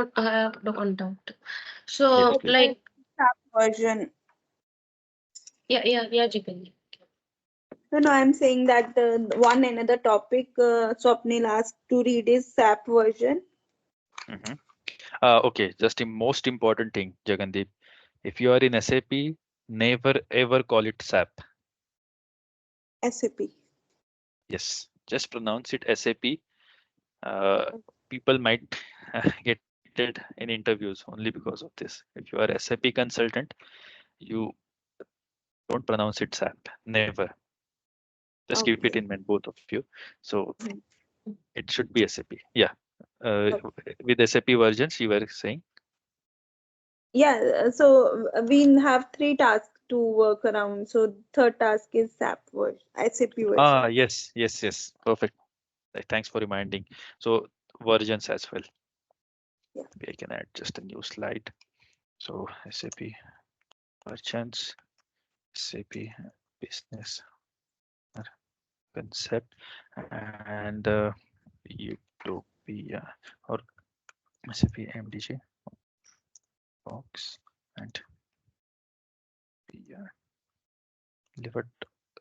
one doubt. Yes, So please. I like SAP version. yeah, Jigal. No, no, I'm saying that one another topic Swapnil asked to read is SAP version. Mhm. Okay, just the most important thing, Jagandeep. If you are in SAP, never ever call it SAP. SAP. Yes, just pronounce it SAP. uh, People might get it in interviews only because of this. If you are SAP consultant, you don't pronounce it SAP. Never. Just keep it Okay. in mind, both of you. So Mhm. it should be SAP. Yeah. Uh, Okay. with SAP versions, you were saying. Yeah, so we have three tasks to work around. So third task is SAP version, SAP Ah, version. yes, yes, yes. Perfect. Thanks for reminding. So versions as well. Yeah. Maybe I can add just a new slide. So SAP versions, SAP business concept, and Utopia or SAP MDG box and delivered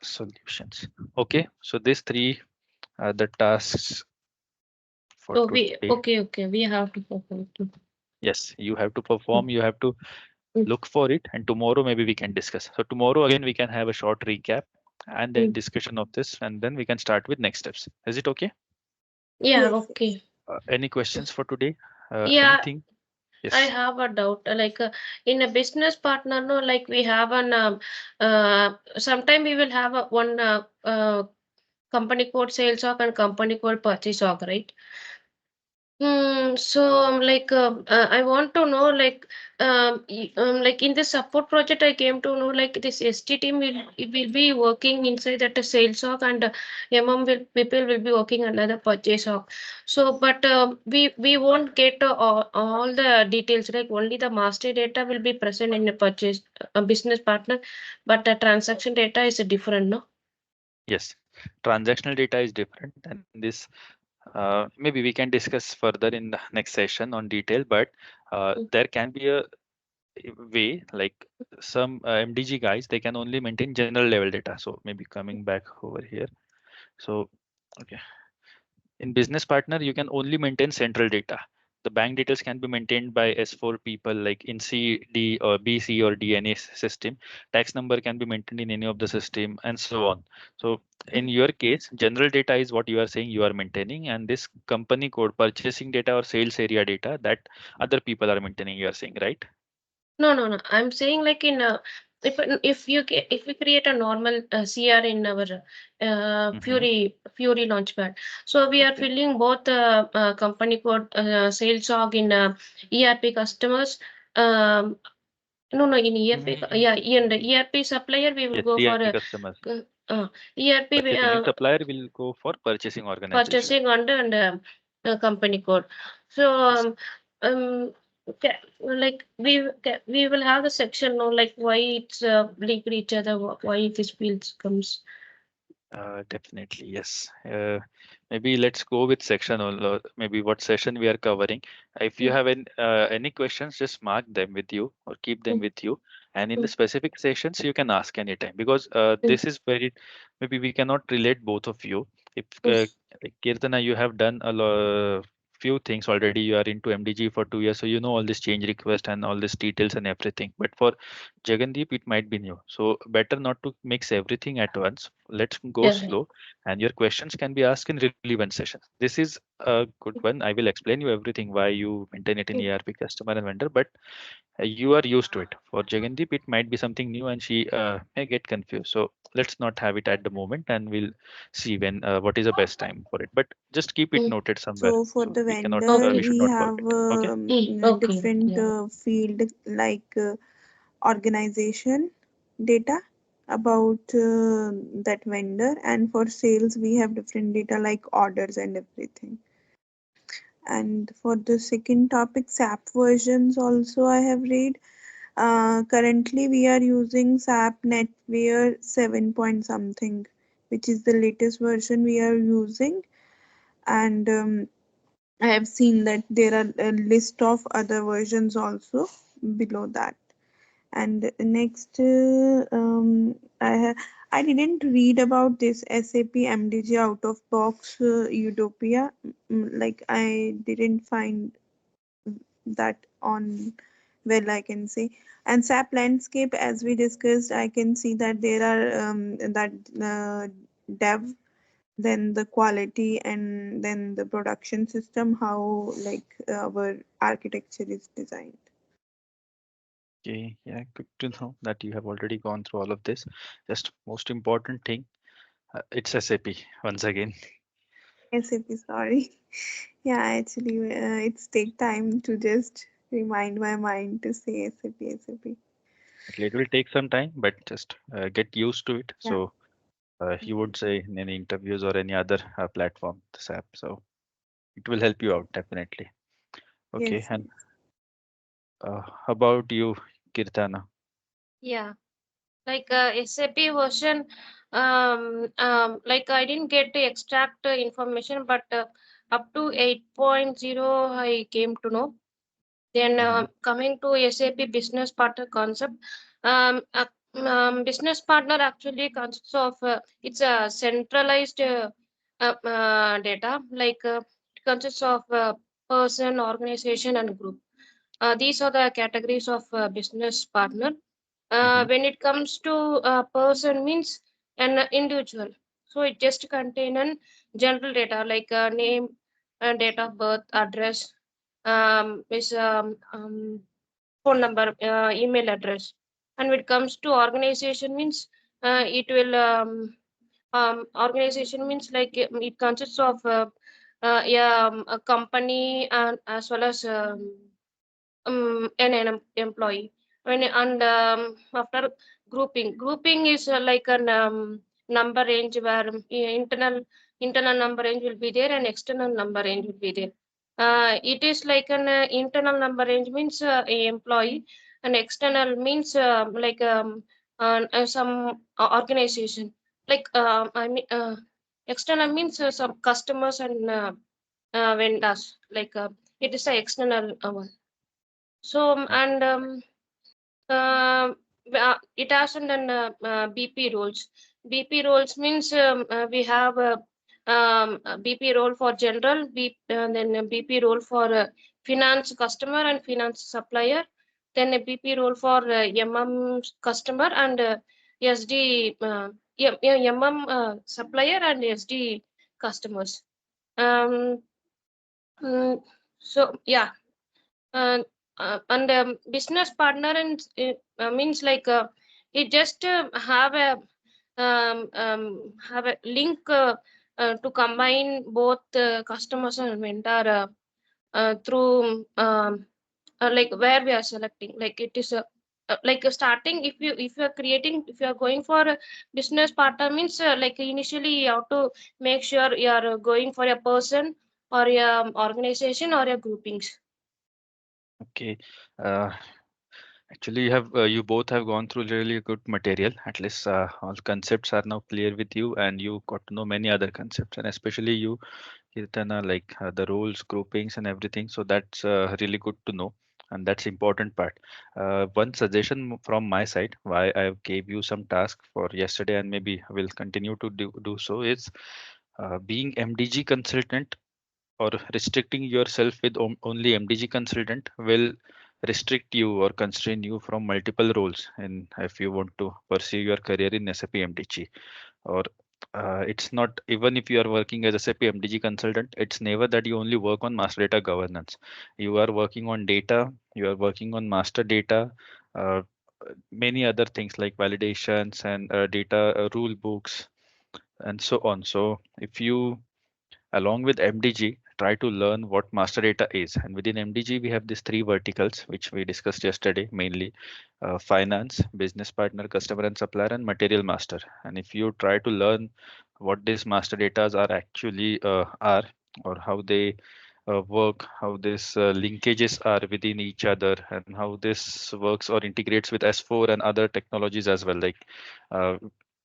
solutions. Okay, so these three are the tasks for So today. we have to perform too. Yes, you have to Mm, perform, you have to mm, look for it, and tomorrow maybe we can discuss. So tomorrow again we can have a short recap and then mm. discussion of this, and then we can start with next steps. Is it okay? Yeah, Yes, yes. okay. Any questions for today? Yeah, Anything? I Yes. have a doubt. In a business partner, no, like we have an sometime we will have a one company code sales org and company code purchase org, right? I want to know like in the support project I came to know like this ST team will be working inside that sales org and people will be working another purchase org. So but we won't get all the details, like only the master data will be present in a purchase business partner, but the transaction data is different, no? Yes. Transactional data is different, and this maybe we can discuss further in the next session on detail, but Mm, there can be a way like some MDG guys, they can only maintain general level data. So maybe coming back over here. So, okay. In business partner, you can only maintain central data. The bank details can be maintained by S4 people like in C, D, or BC or DNA system. Tax number can be maintained in any of the system and so on. So in mm. your case, general data is what you are saying you are maintaining, and this company code, purchasing data or sales area data that other people are maintaining, you are saying, right? No, no, no. I'm saying like in if we create a normal CR in our Hmm. Fury Launchpad, so we are Okay. filling both company code sales org in ERP customers. No, no, in ERP, Mhm. yeah, in the ERP supplier we will Yes, go for ERP customers. ERP Purchasing supplier will go for purchasing organization. purchasing under and company code. So Yes. we will have the section no like why it's linked each other, why this fields comes. Definitely, yes. Maybe let's go with section or maybe what session we are covering. If you Mm, have any questions, just mark them with you or keep them mm, with you. And in the mm, specific sessions, you can ask anytime because mm, this is very, maybe we cannot relate both of you. If mm. like Kirtana, you have done few things already. You are into MDG for 2 years, so you know all this change request and all this details and everything. But for Jagandeep, it might be new. So better not to mix everything at once. Let's go Yeah, slow, and your questions can be asked in relevant sessions. This is a good one. I will explain you everything why you maintain it in mm, ERP customer and vendor, but you are used to it. For Jagandeep, it might be something new, and she may get confused. So let's not have it at the moment, and we'll see when what is the best time for it. But just keep it mm. noted somewhere, So for so the we cannot, vendor, we Okay. should we not have forget. Okay. Okay. different Yeah. field like organization data about that vendor, and for sales we have different data like orders and everything. And for the second topic, SAP versions also I have read. Currently we are using SAP NetWare 7 point something, which is the latest version we are using. And I have seen that there are a list of other versions also below that. And next, I didn't read about this SAP MDG out of box Utopia. Like I didn't find that on well, I can say. And SAP landscape, as we discussed, I can see that there are that dev, then the quality, and then the production system, how like our architecture is designed. Okay. Yeah. Good to know that you have already gone through all of this. Just most important thing, it's SAP once again. SAP, sorry. Yeah, actually, it's take time to just remind my mind to say SAP, SAP. It will take some time, but just get used to it. Yeah. So you would say in any interviews or any other platform, this app. So it will help you out definitely. Okay. Yes, And yes. how about you, Kirtana? Yeah. Like SAP version, like I didn't get the exact information, but up to 8.0 I came to know. Then Hmm. coming to SAP business partner concept, Business partner actually consists of it's a centralized data, like it consists of person, organization, and group. These are the categories of business partner. Hmm. When it comes to person means an individual, so it just contain an general data like name, date of birth, address, is phone number, email address. And when it comes to organization means it will organization means like it consists of yeah, a company and as well as an employee. When and after grouping is like an number range where internal number range will be there and external number range will be there. It is like an internal number range means a employee, and external means like some organization, like I mean external means some customers and vendors, like it is a external one. So and it has an BP roles. BP roles means we have a BP role for general, then a BP role for finance customer and finance supplier, then a BP role for MM customer and SD MM supplier and SD customers. Um, mm, so yeah, and business partner and means like it just have a link to combine both customers and vendor through like where we are selecting, like it is a like starting, if you are creating, if you are going for a business partner means like initially you have to make sure you are going for a person or a organization or a groupings. Okay. Uh, Actually, you both have gone through really good material. At least all concepts are now clear with you, and you got to know many other concepts, and especially you, Kirtana, like the roles, groupings, and everything. So that's really good to know, and that's important part. One suggestion from my side, why I gave you some task for yesterday, and maybe will continue to do so, is being MDG consultant or restricting yourself with only MDG consultant will restrict you or constrain you from multiple roles. And if you want to pursue your career in SAP MDG, or it's not, even if you are working as a SAP MDG consultant, it's never that you only work on master data governance. You are working on data, you are working on master data, uh, many other things like validations and data rule books and so on. So if you, along with MDG, try to learn what master data is. And within MDG, we have these three verticals, which we discussed yesterday, mainly finance, business partner, customer and supplier, and material master. And if you try to learn what these master data are actually are, or how they work, how these linkages are within each other, and how this works or integrates with S4 and other technologies as well, like uh,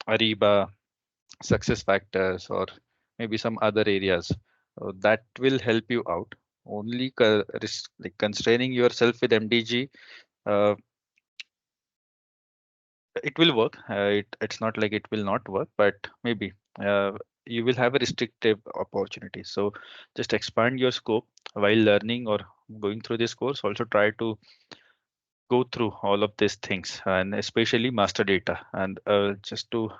Ariba, success factors, or maybe some other areas that will help you out. Only like constraining yourself with MDG, uh, it will work. It's not like it will not work, but maybe you will have a restrictive opportunity. So just expand your scope while learning or going through this course. Also try to go through all of these things, and especially master data. And just to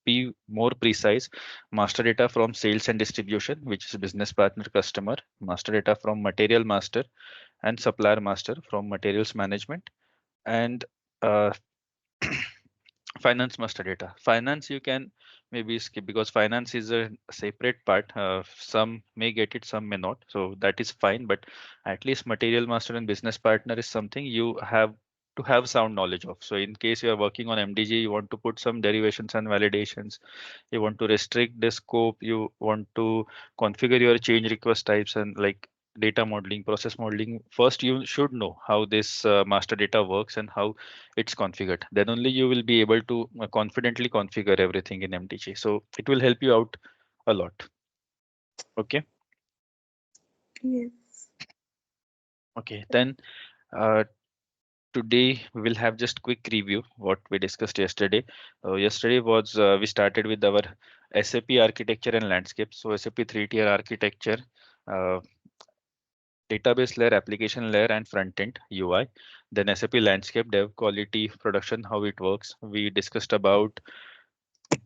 be more precise, master data from sales and distribution, which is business partner customer, master data from material master, and supplier master from materials management, and uh, finance master data. Finance you can maybe skip because finance is a separate part. Some may get it, some may not, so that is fine. But at least material master and business partner is something you have to have sound knowledge of. So in case you are working on MDG, you want to put some derivations and validations, you want to restrict the scope, you want to configure your change request types and like data modeling, process modeling. First you should know how this master data works and how it's configured. Then only you will be able to confidently configure everything in MDG. So it will help you out a lot. Okay. Yes. Okay. Then uh, Today we will have just quick review what we discussed yesterday. Yesterday was we started with our SAP architecture and landscape. So SAP three-tier architecture, uh, database layer, application layer, and front end UI. Then SAP landscape, dev, quality, production, how it works. We discussed about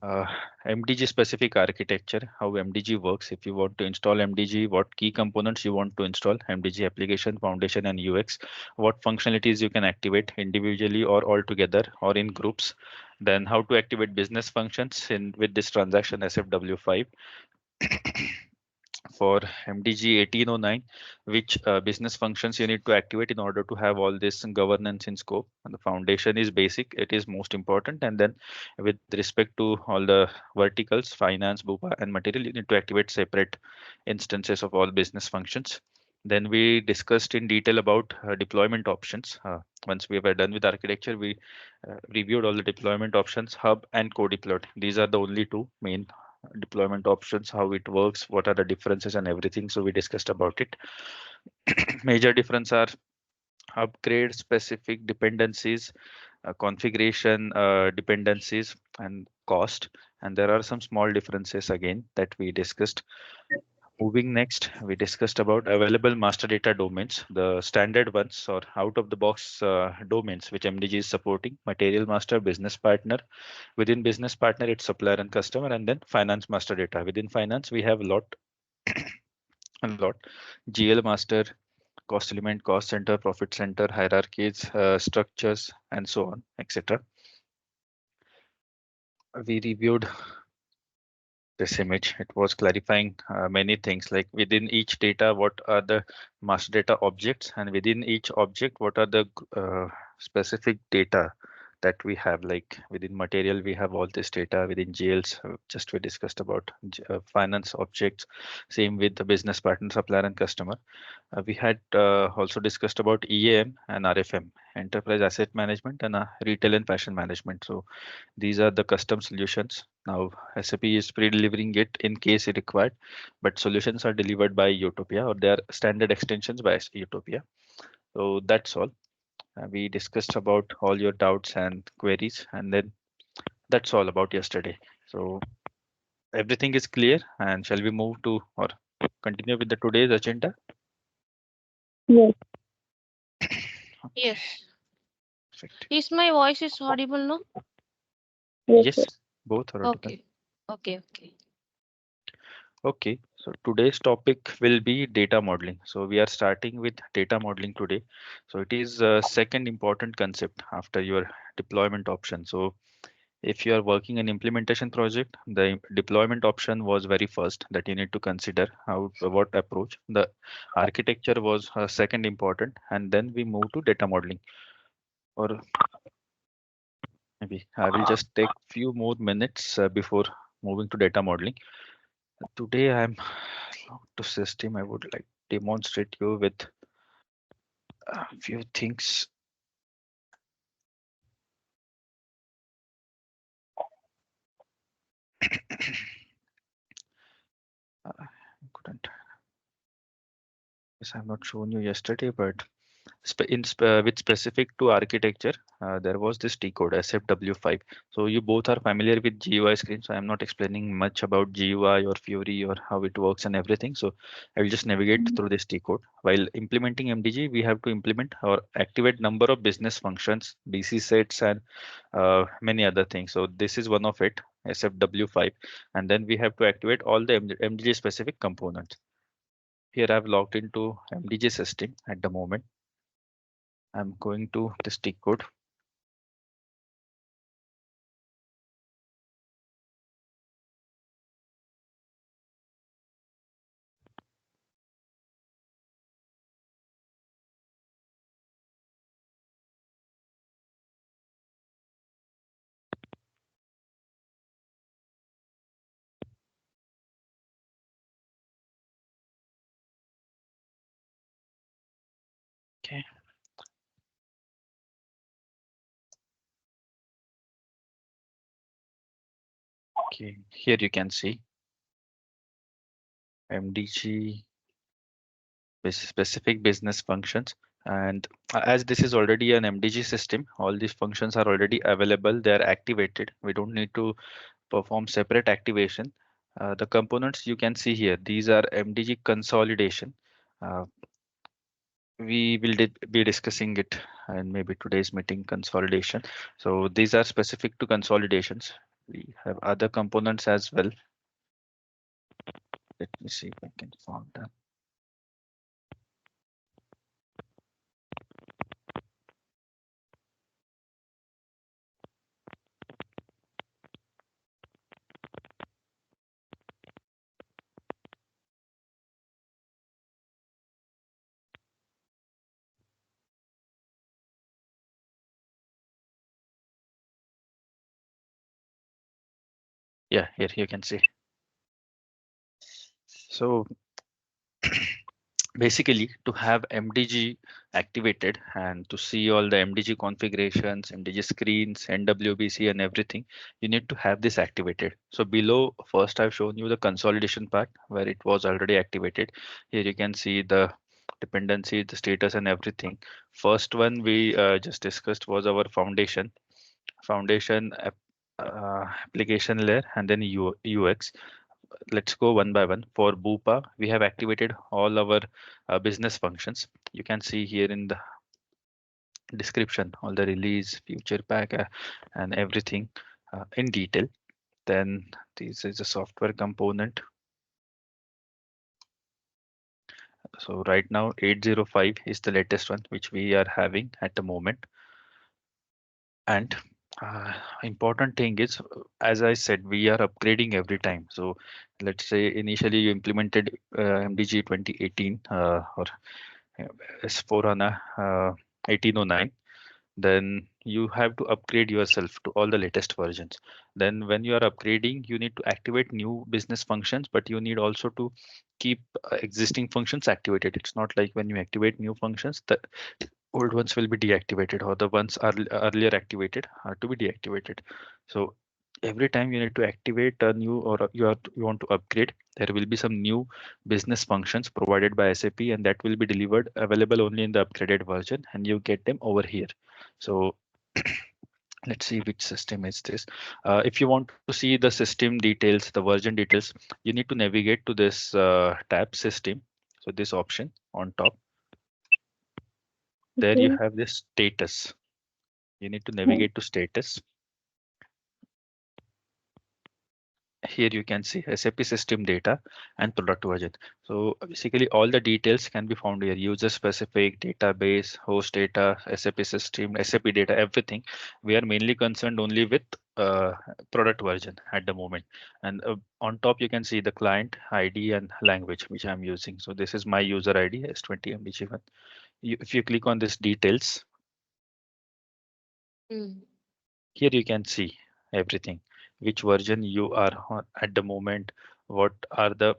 uh, MDG specific architecture, how MDG works. If you want to install MDG, what key components you want to install, MDG application, foundation, and UX, what functionalities you can activate individually or all together or in groups. Then how to activate business functions in with this transaction SFW5 for MDG 1809, which business functions you need to activate in order to have all this governance in scope. And the foundation is basic, it is most important. And then with respect to all the verticals, finance, Bupa, and material, you need to activate separate instances of all business functions. Then we discussed in detail about deployment options. Once we were done with architecture, we reviewed all the deployment options, hub and co-deployed. These are the only two main deployment options, how it works, what are the differences and everything. So we discussed about it. Major difference are upgrade specific dependencies, configuration dependencies, and cost. And there are some small differences again that we discussed. Moving next, we discussed about available master data domains, the standard ones or out of the box domains which MDG is supporting: material master, business partner. Within business partner, it's supplier and customer, and then finance master data. Within finance, we have a lot: GL master, cost element, cost center, profit center, hierarchies, structures, and so on, etc. We reviewed this image. It was clarifying many things, like within each data, what are the master data objects, and within each object, what are the specific data that we have. Like within material, we have all this data. Within GLs, just we discussed about finance objects. Same with the business partner, supplier, and customer. We had also discussed about EAM and RFM, enterprise asset management, and retail and fashion management. So these are the custom solutions. Now SAP is pre-delivering it in case it required, but solutions are delivered by Utopia, or they are standard extensions by Utopia. So that's all. We discussed about all your doubts and queries, and then that's all about yesterday. So everything is clear, and shall we move to or continue with the today's agenda? Yes. Okay, Yes. perfect. Is my voice is audible now? Yes, both are audible. Okay. Okay. Okay, so today's topic will be data modeling. So we are starting with data modeling today. So it is a second important concept after your deployment option. So if you are working an implementation project, the deployment option was very first that you need to consider how what approach. The architecture was second important, and then we move to data modeling. Or maybe I will just take few more minutes before moving to data modeling. Today I'm to system. I would like demonstrate you with a few things. Couldn't. Yes, I've not shown you yesterday, but with specific to architecture, there was this T code SFW5. So you both are familiar with GUI screen, so I'm not explaining much about GUI or Fury or how it works and everything. So I will just navigate through this T code. While implementing MDG, we have to implement or activate number of business functions, BC sets, and many other things. So this is one of it, SFW5, and then we have to activate all the MDG specific components. Here I've logged into MDG system at the moment. I'm going to the stick code. Okay. Okay. Here you can see MDG specific business functions. And as this is already an MDG system, all these functions are already available. They are activated. We don't need to perform separate activation. The components you can see here, these are MDG consolidation. Uh, we will be discussing it in maybe today's meeting, consolidation. So these are specific to consolidations. We have other components as well. Let me see if I can find them. Yeah, here you can see. So basically, to have MDG activated and to see all the MDG configurations, MDG screens, NWBC and everything, you need to have this activated. So below, first I've shown you the consolidation part where it was already activated. Here you can see the dependency, the status and everything. First one we just discussed was our foundation application layer, and then UX. Let's go one by one. For Bupa, we have activated all our business functions. You can see here in the description all the release, future pack, and everything in detail. Then this is a software component. So right now 805 is the latest one which we are having at the moment. And important thing is, as I said, we are upgrading every time. So let's say initially you implemented MDG 2018 or S4 HANA 1809, then you have to upgrade yourself to all the latest versions. Then when you are upgrading, you need to activate new business functions, but you need also to keep existing functions activated. It's not like when you activate new functions, the old ones will be deactivated, or the ones are earlier activated are to be deactivated. So every time you need to activate a new, or you want to upgrade, there will be some new business functions provided by SAP, and that will be delivered available only in the upgraded version, and you get them over here. So let's see which system is this. If you want to see the system details, the version details, you need to navigate to this tab system. So this option on top, there you Okay. have this status. You need to navigate to status. Here you can see SAP system data and product version. So basically all the details can be found here: user specific, database, host data, SAP system, SAP data, everything. We are mainly concerned only with product version at the moment. And on top you can see the client ID and language which I'm using. So this is my user ID S20 MDG1. If you click on this details, Mm. here you can see everything, which version you are on at the moment, what are the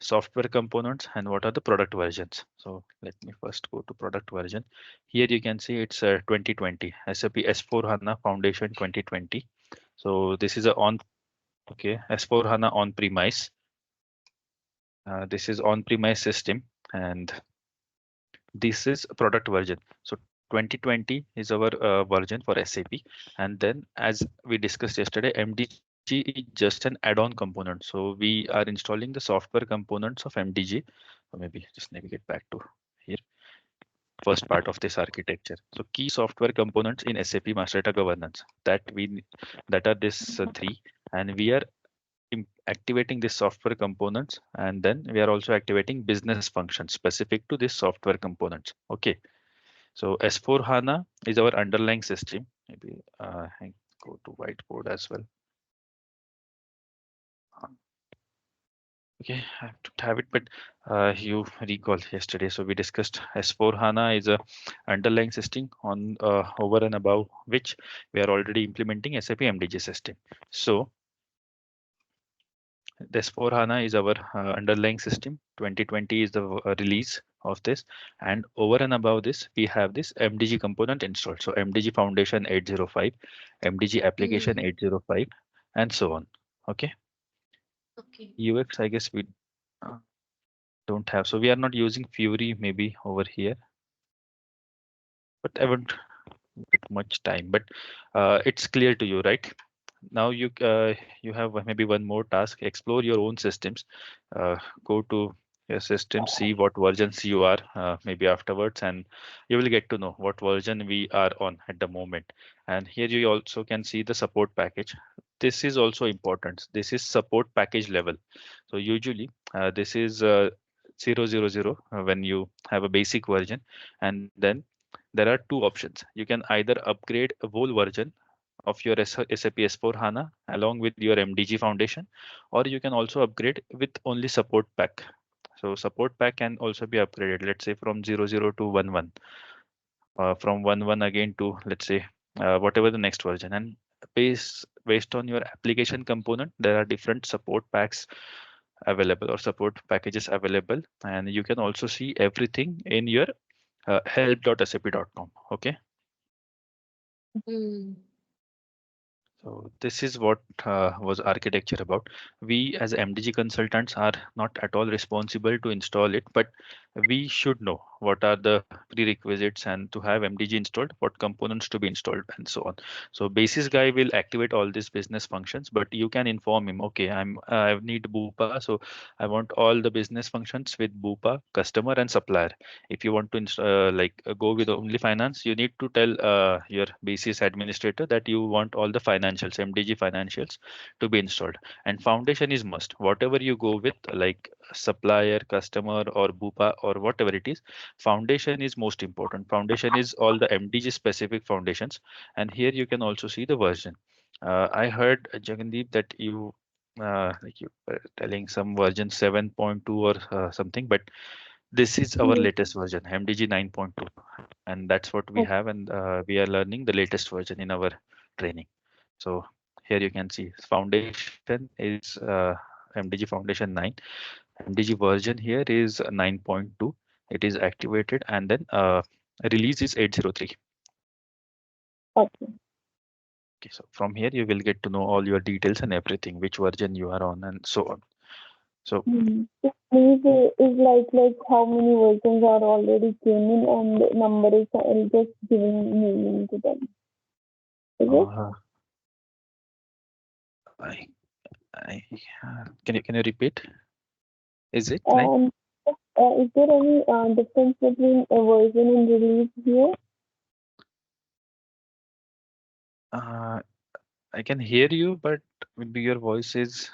software components, and what are the product versions. So let me first go to product version. Here you can see it's 2020 SAP S4 HANA Foundation 2020. So this is a on okay S4 HANA on premise. This is on premise system, and this is a product version. So 2020 is our version for SAP. And then as we discussed yesterday, MDG is just an add-on component. So we are installing the software components of MDG. So maybe just navigate back to here, first part of this architecture. So key software components in SAP Master Data Governance, that are this three, and we are activating this software components, and then we are also activating business functions specific to this software components. Okay. So S4 HANA is our underlying system. Maybe I go to whiteboard as well. Okay, I have to have it, but you recall yesterday. So we discussed S4 HANA is a underlying system on over and above which we are already implementing SAP MDG system. So this 4 HANA is our underlying system. 2020 is the release of this. And over and above this, we have this MDG component installed. So MDG Foundation 805, MDG Application Mm. 805, and so on. Okay. Okay. UX, I guess we uh, don't have. So we are not using Fury maybe over here. but I won't get much time. But it's clear to you, right? Now you have maybe one more task. Explore your own systems. Uh, Go to your system, see what versions you are maybe afterwards, and you will get to know what version we are on at the moment. And here you also can see the support package. This is also important. This is support package level. So usually this is 000 when you have a basic version, and then there are two options. You can either upgrade a whole version of your SAP S4 HANA along with your MDG foundation, or you can also upgrade with only support pack. So support pack can also be upgraded, let's say from 00 to 11, from 11 again to, let's say, whatever the next version. And based on your application component, there are different support packs available or support packages available, and you can also see everything in your help.sap.com. Okay. Hmm. So this is what was architecture about. We as MDG consultants are not at all responsible to install it, but we should know what are the prerequisites and to have MDG installed, what components to be installed and so on. So basis guy will activate all these business functions, but you can inform him, okay, I need Bupa, so I want all the business functions with Bupa, customer and supplier. If you want to go with only finance, you need to tell your basis administrator that you want all the financials, MDG financials, to be installed. And foundation is must. Whatever you go with, like supplier, customer, or Bupa, or whatever it is, foundation is most important. Foundation is all the MDG specific foundations. And here you can also see the version. I heard Jagandeep that you were telling some version 7.2 or something, but this is our Yes. latest version, MDG 9.2, and that's what we have, and we are learning the latest version in our training. So here you can see foundation is MDG Foundation 9. MDG version here is 9.2. It is activated, and then release is 803. Okay. Okay, so from here you will get to know all your details and everything, which version you are on, and so on. So So these is like how many versions are already came in and number is just giving meaning to them. Is it? uh, I, can you repeat? Is it like? And is there any difference between a version and release here? Uh, I can hear you, but maybe your voice is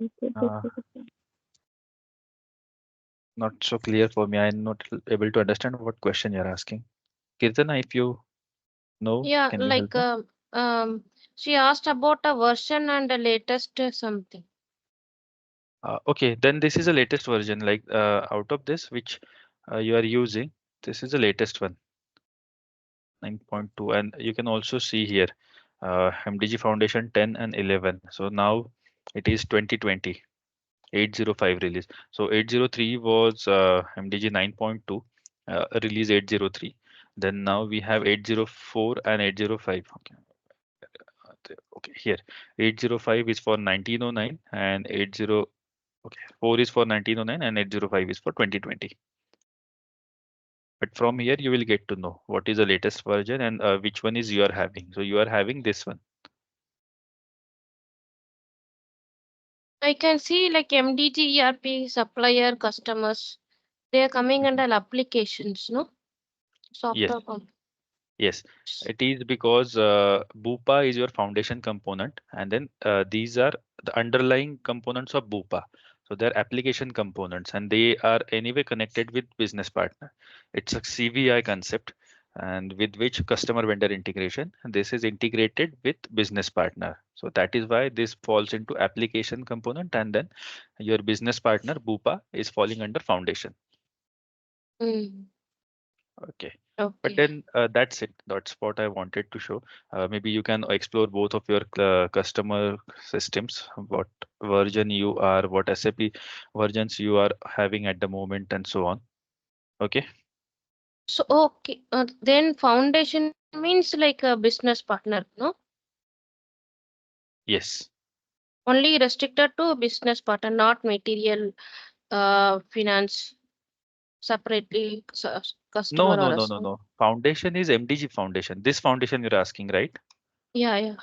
Okay, just uh, a second. not so clear for me. I'm not able to understand what question you're asking. Kirtana, if you know, Yeah, can you help like me? she asked about a version and the latest something. Okay, then this is the latest version. Like out of this, which you are using, this is the latest one, 9.2, and you can also see here MDG Foundation 10 and 11. So now it is 2020. 805 release. So 803 was MDG 9.2, release 803. Then now we have 804 and 805. Okay, okay, here 805 is for 1909 and 4 is for 1909 and 805 is for 2020. But from here you will get to know what is the latest version and which one is you are having. So you are having this one. I can see like MDG, ERP, supplier, customers. They are coming Mhm. under applications, no? Yes. Software Yes, components. it is because Bupa is your foundation component, and then these are the underlying components of Bupa. So they're application components, and they are anyway connected with business partner. It's a CVI concept, and with which customer vendor integration. And this is integrated with business partner. So that is why this falls into application component, and then your business partner Bupa is falling under foundation. Mm, Okay. But okay. then that's it. That's what I wanted to show. Maybe you can explore both of your customer systems, what version you are, what SAP versions you are having at the moment, and so on. Okay. So okay, then foundation means like a business partner, no? Yes. Only restricted to business partner, not material finance. separately No, customer or us. Foundation is MDG foundation. This foundation you're asking, right? Yeah, yeah.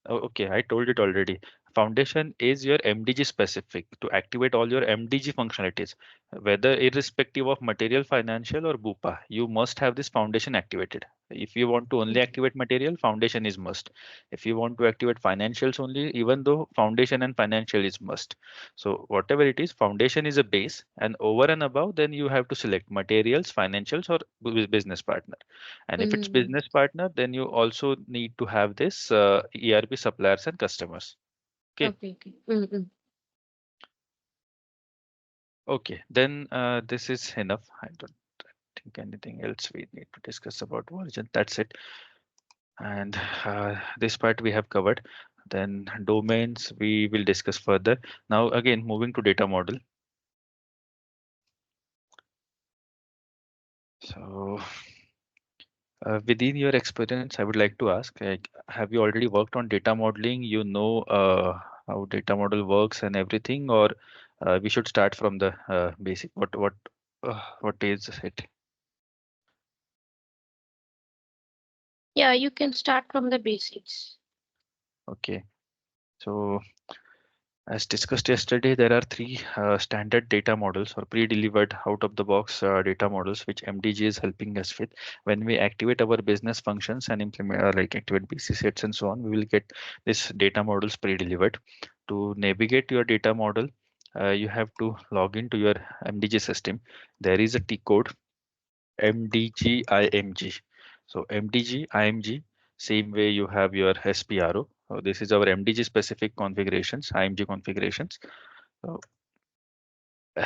Oh, okay, I told it already. Foundation is your MDG specific to activate all your MDG functionalities, whether irrespective of material, financial, or BUPA. You must have this foundation activated. If you want to only Okay. activate material, foundation is must. If you want to activate financials only, even though foundation and financial is must. So whatever it is, foundation is a base, and over and above, then you have to select materials, financials, or business partner. And if it's Mm. business partner, then you also need to have this ERP suppliers and customers. Okay. Okay, okay. Mm-mm. Okay. Then this is enough. I don't think anything else we need to discuss about version. That's it. And this part we have covered. Then domains we will discuss further. Now again, moving to data model. So within your experience, I would like to ask, like, have you already worked on data modeling? You know how data model works and everything, or we should start from the basic. What is it? Yeah, you can start from the basics. Okay. So as discussed yesterday, there are three standard data models or pre-delivered out-of-the-box data models which MDG is helping us with. When we activate our business functions and implement like activate BC sets and so on, we will get this data models pre-delivered. To navigate your data model, you have to log into your MDG system. There is a T code MDG IMG. So MDG IMG, same way you have your SPRO. So this is our MDG specific configurations, IMG configurations. So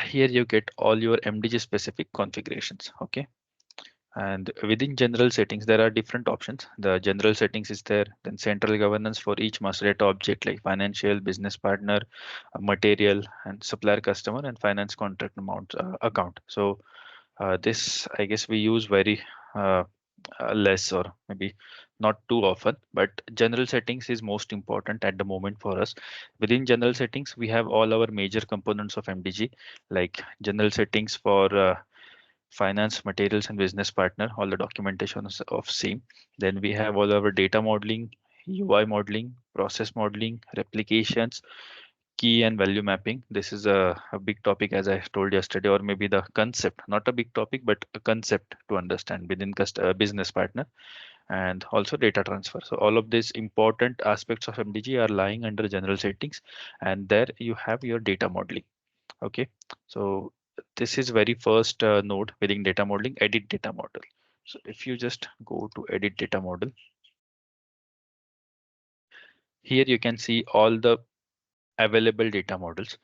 here you get all your MDG specific configurations. Okay. And within general settings, there are different options. The general settings is there, then central governance for each master data object like financial, business partner, material, and supplier customer, and finance contract amount account. So this, I guess, we use very uh, less or maybe not too often, but general settings is most important at the moment for us. Within general settings, we have all our major components of MDG, like general settings for finance, materials, and business partner, all the documentation of same. Then we have all our data modeling, UI modeling, process modeling, replications, key and value mapping. This is a big topic, as I told yesterday, or maybe the concept, not a big topic, but a concept to understand within business partner, and also data transfer. So all of these important aspects of MDG are lying under general settings, and there you have your data modeling. Okay, so this is very first node within data modeling, edit data model. So if you just go to edit data model, here you can see all the available data models.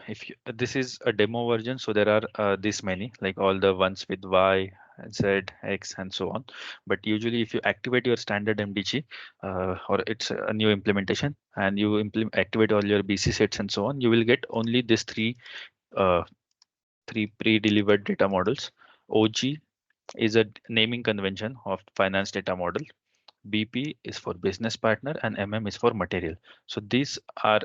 If you, this is a demo version, so there are this many, like all the ones with Y, Z, X, and so on. But usually, if you activate your standard MDG, or it's a new implementation, and you activate all your BC sets and so on, you will get only these uh, three pre-delivered data models. OG is a naming convention of finance data model. BP is for business partner, and MM is for material. So these are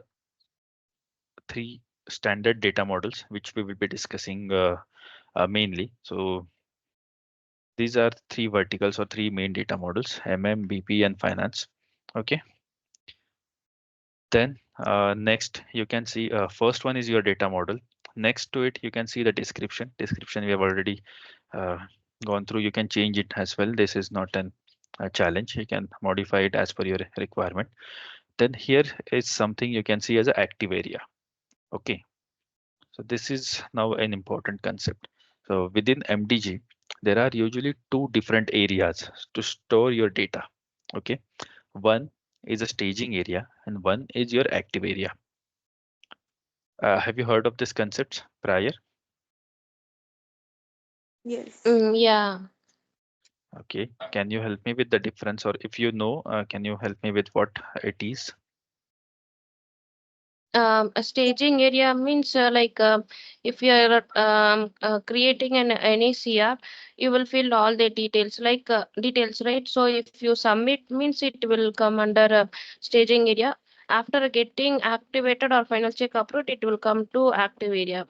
three standard data models which we will be discussing mainly. So these are three verticals or three main data models: MM, BP, and finance. Okay. Then next you can see first one is your data model. Next to it you can see the description. Description we have already uh, gone through. You can change it as well. This is not a challenge. You can modify it as per your requirement. Then here is something you can see as an active area. Okay. So this is now an important concept. So within MDG, there are usually two different areas to store your data. Okay. One is a staging area and one is your active area. Have you heard of this concept prior? Yes. Yeah. Okay. Can you help me with the difference, or if you know, can you help me with what it is? A staging area means if you are creating an any CR, you will fill all the details details, right? So if you submit means it will come under staging area. After getting activated or final check approved, it will come to active area.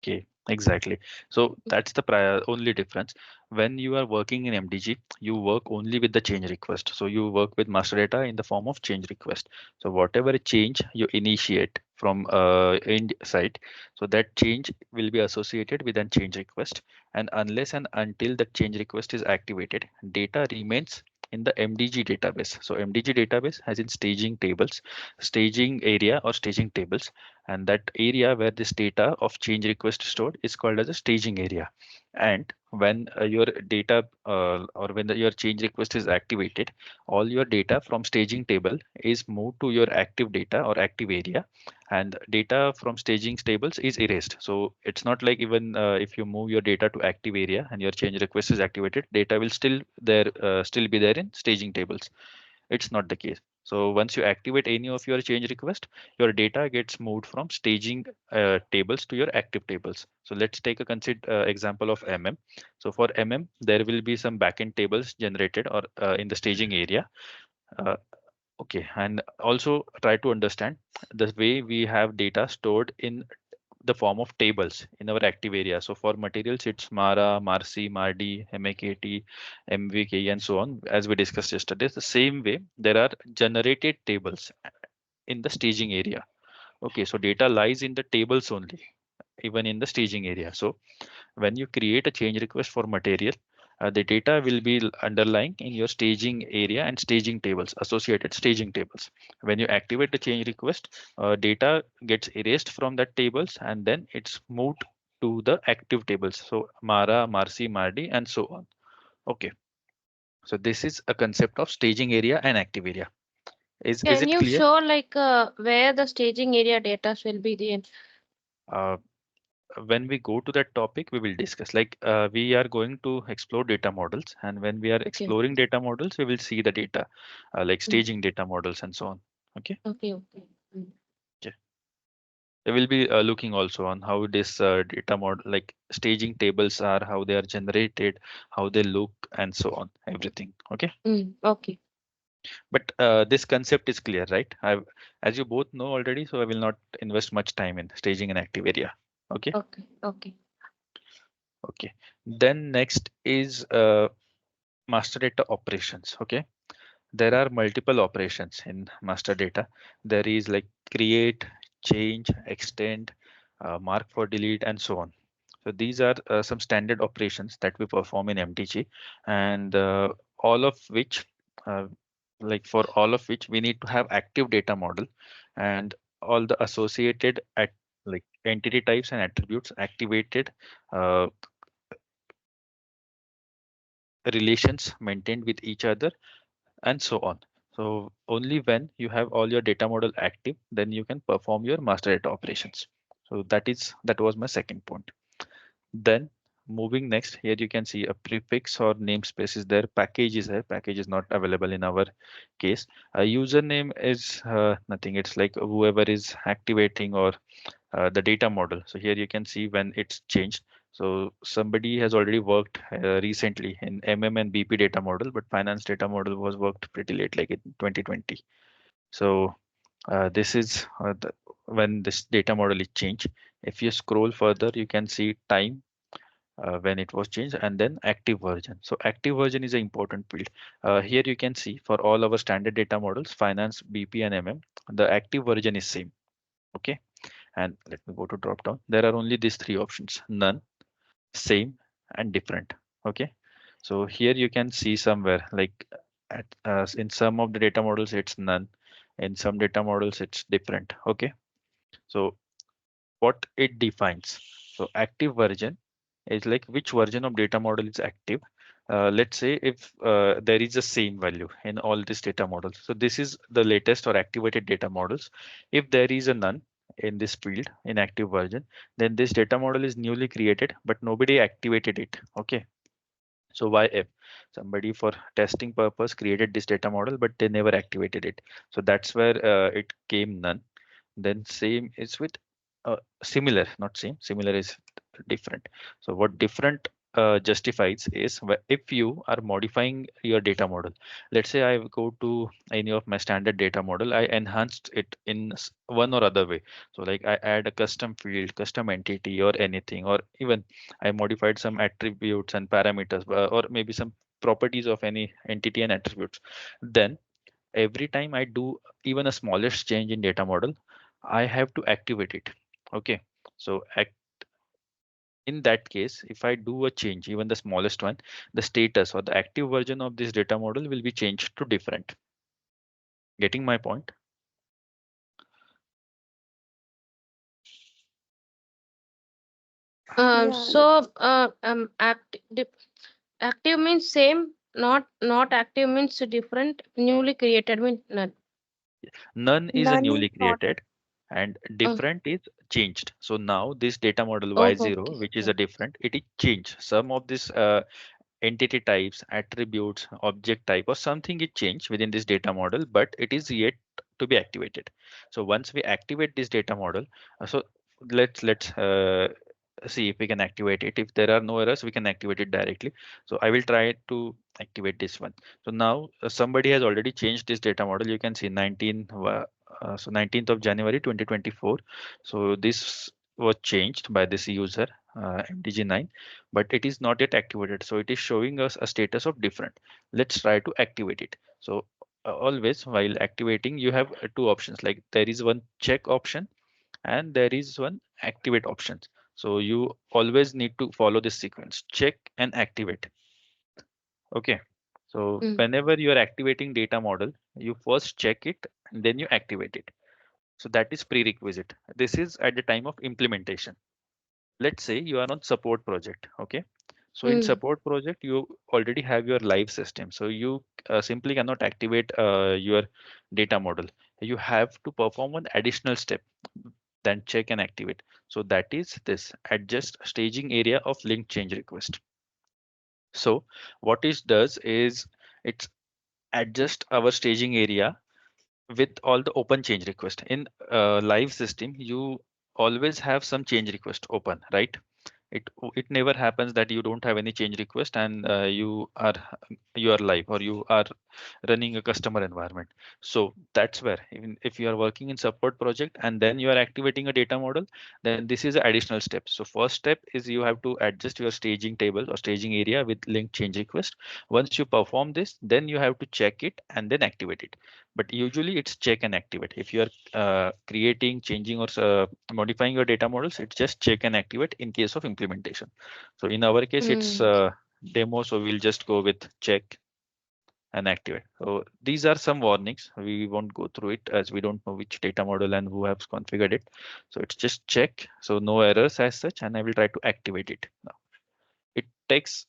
Okay. Exactly. So that's the only difference. When you are working in MDG, you work only with the change request. So you work with master data in the form of change request. So whatever change you initiate from end side, so that change will be associated with a change request. And unless and until the change request is activated, data remains in the MDG database. So MDG database has in staging tables, staging area or staging tables, and that area where this data of change request stored is called as a staging area. And when your data or when your change request is activated, all your data from staging table is moved to your active data or active area, and data from staging tables is erased. So it's not like even if you move your data to active area and your change request is activated, data will still be there in staging tables. It's not the case. So once you activate any of your change request, your data gets moved from staging tables to your active tables. So let's take a example of So for there will be some backend tables generated or in the staging area. Uh, okay, and also try to understand the way we have data stored in the form of tables in our active area. So for materials, it's Mara, Marci, Mardi, MAKT, MVK, and so on. As we discussed yesterday, the same way there are generated tables in the staging area. Okay, so data lies in the tables only, even in the staging area. So when you create a change request for material, the data will be underlying in your staging area and staging tables, associated staging tables. When you activate the change request, data gets erased from that tables and then it's moved to the active tables. So Mara, Marci, Mardi, and so on. Okay. So this is a concept of staging area and active area. Is Can it you clear? show like where the staging area data will be there? Uh, when we go to that topic, we will discuss like we are going to explore data models, and when we are Okay. exploring data models, we will see the data like Mm. staging data models and so on. Okay. Okay. Okay. Mm. Okay. We will be looking also on how this data model like staging tables are, how they are generated, how they look, and so on, everything. Okay. Okay. But this concept is clear, right? As you both know already, so I will not invest much time in staging an active area. Okay. Okay. Okay. Okay. Then next is master data operations. Okay, there are multiple operations in master data. There is like create, change, extend, mark for delete, and so on. So these are some standard operations that we perform in MDG, and all of which uh, like for all of which we need to have active data model and all the associated at like entity types and attributes activated, uh, relations maintained with each other, and so on. So only when you have all your data model active, then you can perform your master data operations. So that was my second point. Then moving next, here you can see a prefix or namespace is there. Package is there. Package is not available in our case. A username is nothing. It's like whoever is activating or the data model. So here you can see when it's changed. So somebody has already worked recently in and BP data model, but finance data model was worked pretty late, like in 2020. So this is when this data model is changed. If you scroll further, you can see time when it was changed and then active version. So active version is an important field. Here you can see for all our standard data models, finance, BP and the active version is same. Okay. And let me go to drop down. There are only these three options: none, same, and different. Okay. So here you can see somewhere like in some of the data models it's none, in some data models it's different. Okay. So what it defines. So active version is like which version of data model is active. Let's say if there is a same value in all these data models. So this is the latest or activated data models. If there is a none in this field in active version, then this data model is newly created, but nobody activated it. Okay. So why if somebody for testing purpose created this data model, but they never activated it. So that's where it came none. Then same is with similar, not same. Similar is different. So what different justifies is if you are modifying your data model. Let's say I go to any of my standard data model, I enhanced it in one or other way. So like I add a custom field, custom entity or anything, or even I modified some attributes and parameters, or maybe some properties of any entity and attributes. Then every time I do even a smallest change in data model, I have to activate it. Okay. So in that case, if I do a change, even the smallest one, the status or the active version of this data model will be changed to different. Getting my point? Yeah. So active means same, not active means different. Newly created means none. None is a None is newly not. created and Uh, different is changed. So now this data model oh, Y0, okay, which is a okay. different, it is changed. Some of this entity types, attributes, object type, or something is changed within this data model, but it is yet to be activated. So once we activate this data model, so let's see if we can activate it. If there are no errors, we can activate it directly. So I will try to activate this one. So now somebody has already changed this data model. You can see 19th of January 2024. So this was changed by this user MDG9, but it is not yet activated. So it is showing us a status of different. Let's try to activate it. So always while activating, you have two options. Like there is one check option and there is one activate options. So you always need to follow this sequence: check and activate. Okay. So Mm. whenever you are activating data model, you first check it and then you activate it. So that is prerequisite. This is at the time of implementation. Let's say you are on support project. Okay. So in Mm. support project, you already have your live system. So you simply cannot activate your data model. You have to perform one additional step, then check and activate. So that is this adjust staging area of link change request. So what it does is it's adjust our staging area with all the open change request. In live system, you always have some change request open, right? It never happens that you don't have any change request and you are live or you are running a customer environment. So that's where even if you are working in support project and then you are activating a data model, then this is an additional step. So first step is you have to adjust your staging table or staging area with link change request. Once you perform this, then you have to check it and then activate it. But usually it's check and activate. If you are creating, changing, or modifying your data models, it's just check and activate in case of implementation. So in our case, it's Mm. demo, so we'll just go with check and activate. So these are some warnings. We won't go through it as we don't know which data model and who has configured it. So it's just check. So no errors as such, and I will try to activate it now. It takes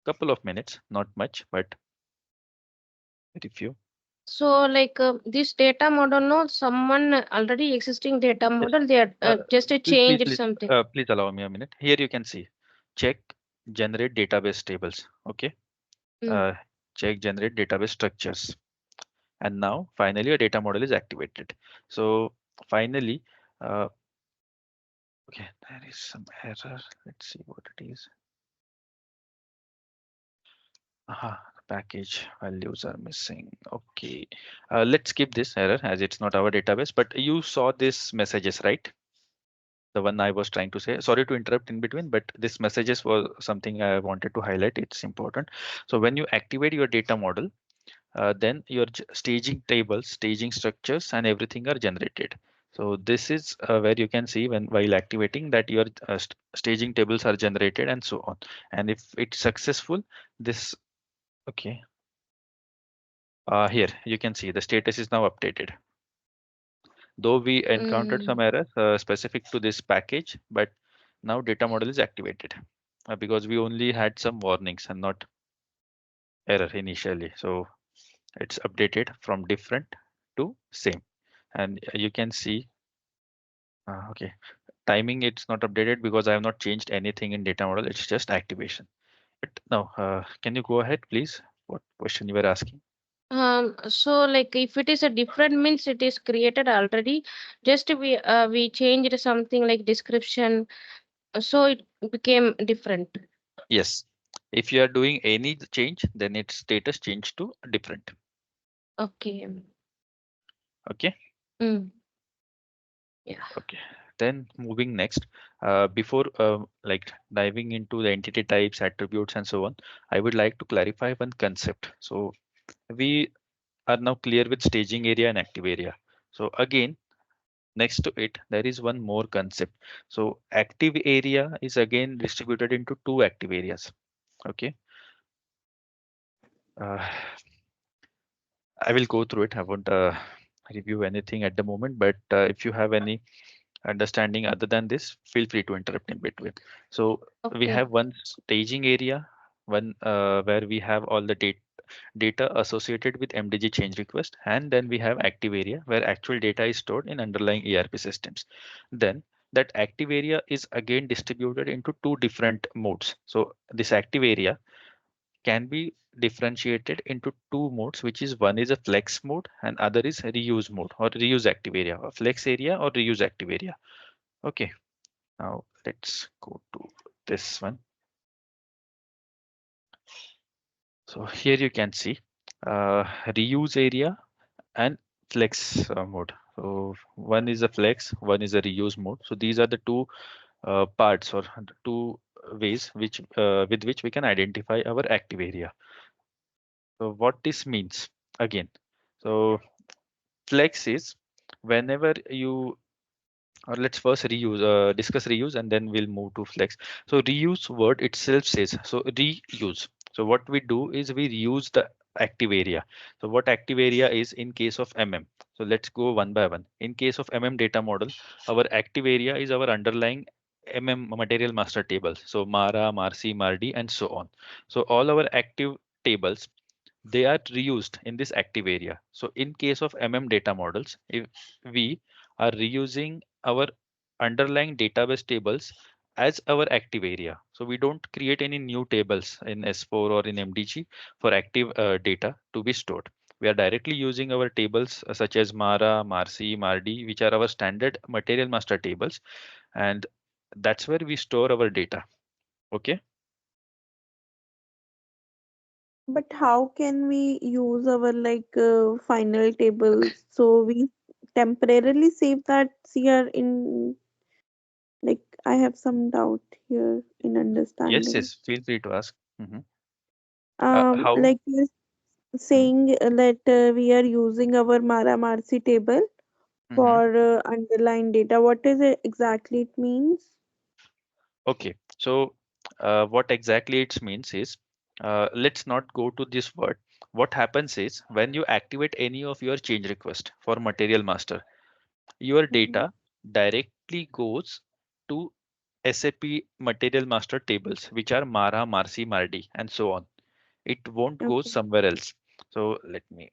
a couple of minutes, not much, but very few. So like this data model, no, someone already existing data Yes. model, they are Uh, just a please, please, changed please, something. please allow me a minute. Here you can see check generate database tables. Okay. Mm. Uh, check generate database structures. And now finally a data model is activated. So finally, uh, okay, there is some error. Let's see what it is. Aha, package values are missing. Okay, let's skip this error as it's not our database. But you saw this messages, right? The one I was trying to say. Sorry to interrupt in between, but this messages was something I wanted to highlight. It's important. So when you activate your data model, then your staging tables, staging structures, and everything are generated. So this is where you can see when while activating that your staging tables are generated and so on. And if it's successful, this okay. Here you can see the status is now updated. Though we encountered some Mm. errors specific to this package, but now data model is activated because we only had some warnings and not error initially. So it's updated from different to same. And you can see, okay, timing it's not updated because I have not changed anything in data model. It's just activation. But now, can you go ahead, please? What question you were asking? So like if it is a different means it is created already. Just we changed something like description, so it became different. Yes. If you are doing any change, then its status change to different. Okay. Okay. Mm. Yeah. Okay. Then moving next, before like diving into the entity types, attributes, and so on, I would like to clarify one concept. So we are now clear with staging area and active area. So again, next to it, there is one more concept. So active area is again distributed into two active areas. Okay. Uh, I will go through it. I won't review anything at the moment, but if you have any understanding other than this, feel free to interrupt in between. So we Okay. have one staging area, one where we have all the data associated with MDG change request, and then we have active area where actual data is stored in underlying ERP systems. Then that active area is again distributed into two different modes. So this active area can be differentiated into two modes, which is one is a flex mode and other is reuse mode or reuse active area, a flex area or reuse active area. Okay, now let's go to this one. So here you can see reuse area and flex mode. So one is a flex, one is a reuse mode. So these are the two parts or the two ways which with which we can identify our active area. So what this means again. So flex is whenever you or let's first discuss reuse and then we'll move to flex. So reuse word itself says so reuse. So what we do is we reuse the active area. So what active area is in case of So let's go one by one. In case of data model, our active area is our underlying material master table. So Mara, Marci, Mardi, and so on. So all our active tables, they are reused in this active area. So in case of data models, if we are reusing our underlying database tables as our active area. So we don't create any new tables in S4 or in MDG for active data to be stored. We are directly using our tables such as Mara, Marci, Mardi, which are our standard material master tables. And that's where we store our data. Okay. But how can we use our final tables so we temporarily save that CR in, like, I have some doubt here in Yes, understanding. yes. Feel free to ask. Mhm. How? Like you're Mhm, saying that we are using our Mara Marci table mhm. for underlying data. What is it exactly it means? Okay, so what exactly it means is, let's not go to this word. What happens is when you activate any of your change request for material master, your Mhm. data directly goes to SAP material master tables, which are Mara, Marci, Mardi, and so on. It won't go Okay. somewhere else. So let me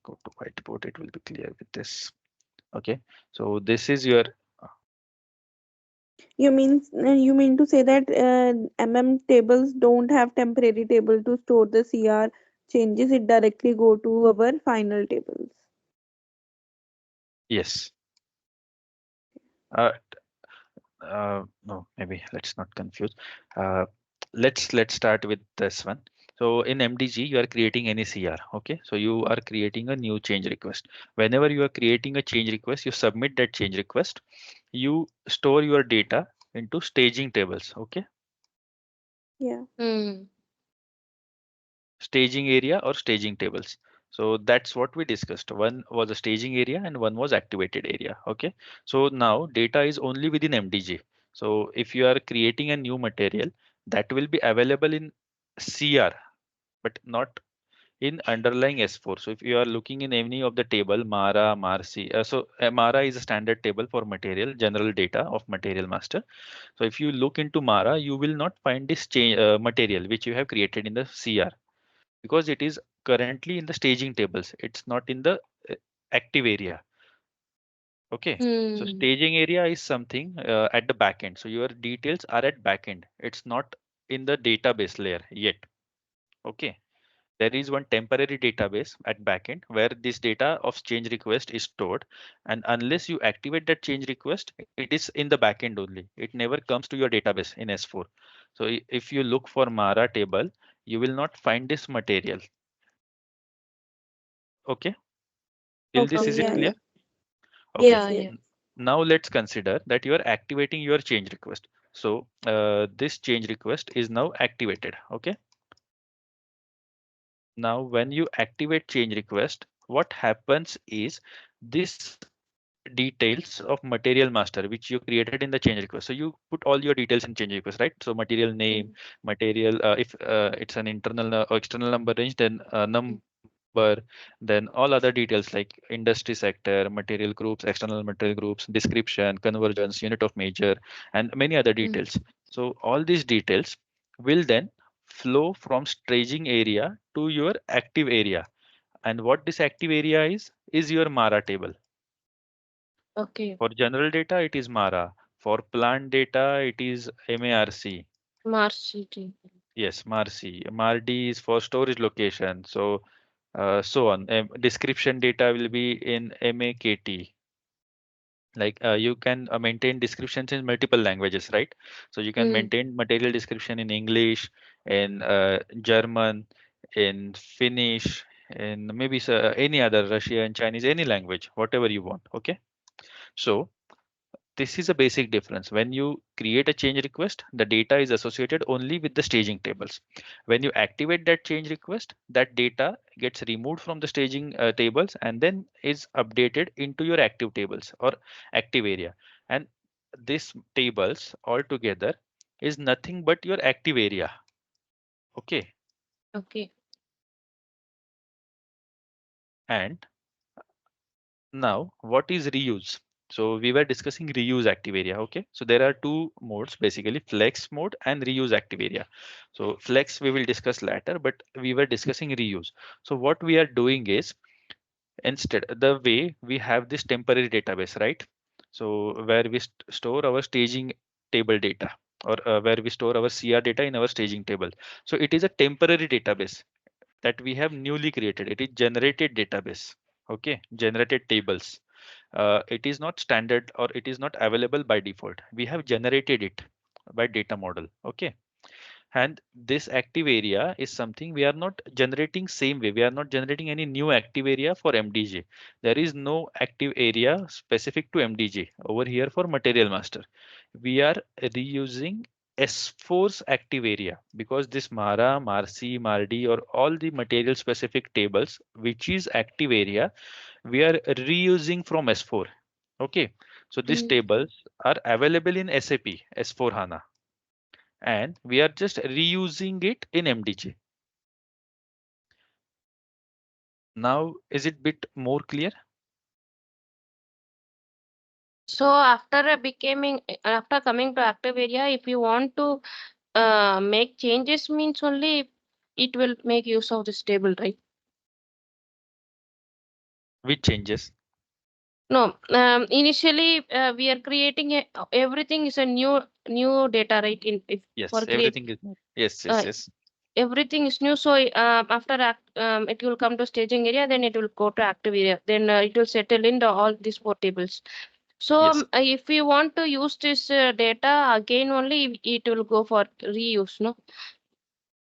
go to whiteboard. It will be clear with this. Okay, so this is your You mean to say that tables don't have temporary table to store the CR changes, it directly go to our final tables. yes. No, maybe let's not confuse. Uh, let's start with this one. So in MDG, you are creating any CR. Okay, so you are creating a new change request. Whenever you are creating a change request, you submit that change request. You store your data into staging tables. Okay, Yeah. Hmm. staging area or staging tables. So that's what we discussed. One was a staging area and one was activated area. Okay. So now data is only within MDG. So if you are creating a new material, that will be available in CR, but not in underlying S4. So if you are looking in any of the table, Mara, Marci, Mara is a standard table for material, general data of material master. So if you look into Mara, you will not find this change material which you have created in the CR because it is currently in the staging tables. It's not in the uh, active area. Okay. So Hmm. staging area is something at the back end. So your details are at back end. It's not in the database layer yet. Okay. There is one temporary database at backend where this data of change request is stored. And unless you activate that change request, it is in the backend only. It never comes to your database in S4. So if you look for Mara table, you will not find this material. Okay, till this is Okay. it Yeah, clear? yeah. Okay. Yeah, Yes, yes. yeah. Now let's consider that you are activating your change request. So this change request is now activated. Okay. Now when you activate change request, what happens is this details of material master which you created in the change request. So you put all your details in change request, right? So material name, Mm, material, if it's an internal or external number range, then number, then all other details like industry sector, material groups, external material groups, description, conversions, unit of measure, and many other mm. details. So all these details will then flow from staging area to your active area. And what this active area is your Mara table. Okay. For general data, it is Mara. For plant data, it is MARC. Mars City. Yes, MARC. MARD is for storage location. So, so on. Description data will be in MAKT. Like you can maintain descriptions in multiple languages, right? So you can Mm, maintain material description in English, in German, in Finnish, in maybe any other Russian, Chinese, any language, whatever you want. Okay. So this is a basic difference. When you create a change request, the data is associated only with the staging tables. When you activate that change request, that data gets removed from the staging tables and then is updated into your active tables or active area. And this tables altogether is nothing but your active area. Okay. okay. And now, what is reuse? So we were discussing reuse active area. Okay. So there are two modes basically, flex mode and reuse active area. So flex we will discuss later, but we were discussing reuse. So what we are doing is instead the way we have this temporary database, right? So where we store our staging table data or where we store our CR data in our staging table. So it is a temporary database that we have newly created. It is generated database. Okay, generated tables. It is not standard or it is not available by default. We have generated it by data model. Okay, and this active area is something we are not generating same way. We are not generating any new active area for MDG. There is no active area specific to MDG over here for material master. We are reusing S4's active area because this Mara, Marci, Mardi or all the material specific tables which is active area we are reusing from S4. Okay, so these Mm. tables are available in SAP S4 HANA and we are just reusing it in MDG. Now, is it bit more clear? So after coming to active area, if you want to make changes means only it will make use of this table, right? Which changes? No, initially we are creating everything is a new data, right? In if for Yes, create everything is new. Yes, yes, uh, yes, everything is new. So it will come to staging area, then it will go to active area. Then it will settle in all these four tables. So yes. if we want to use this data again, only it will go for reuse, no?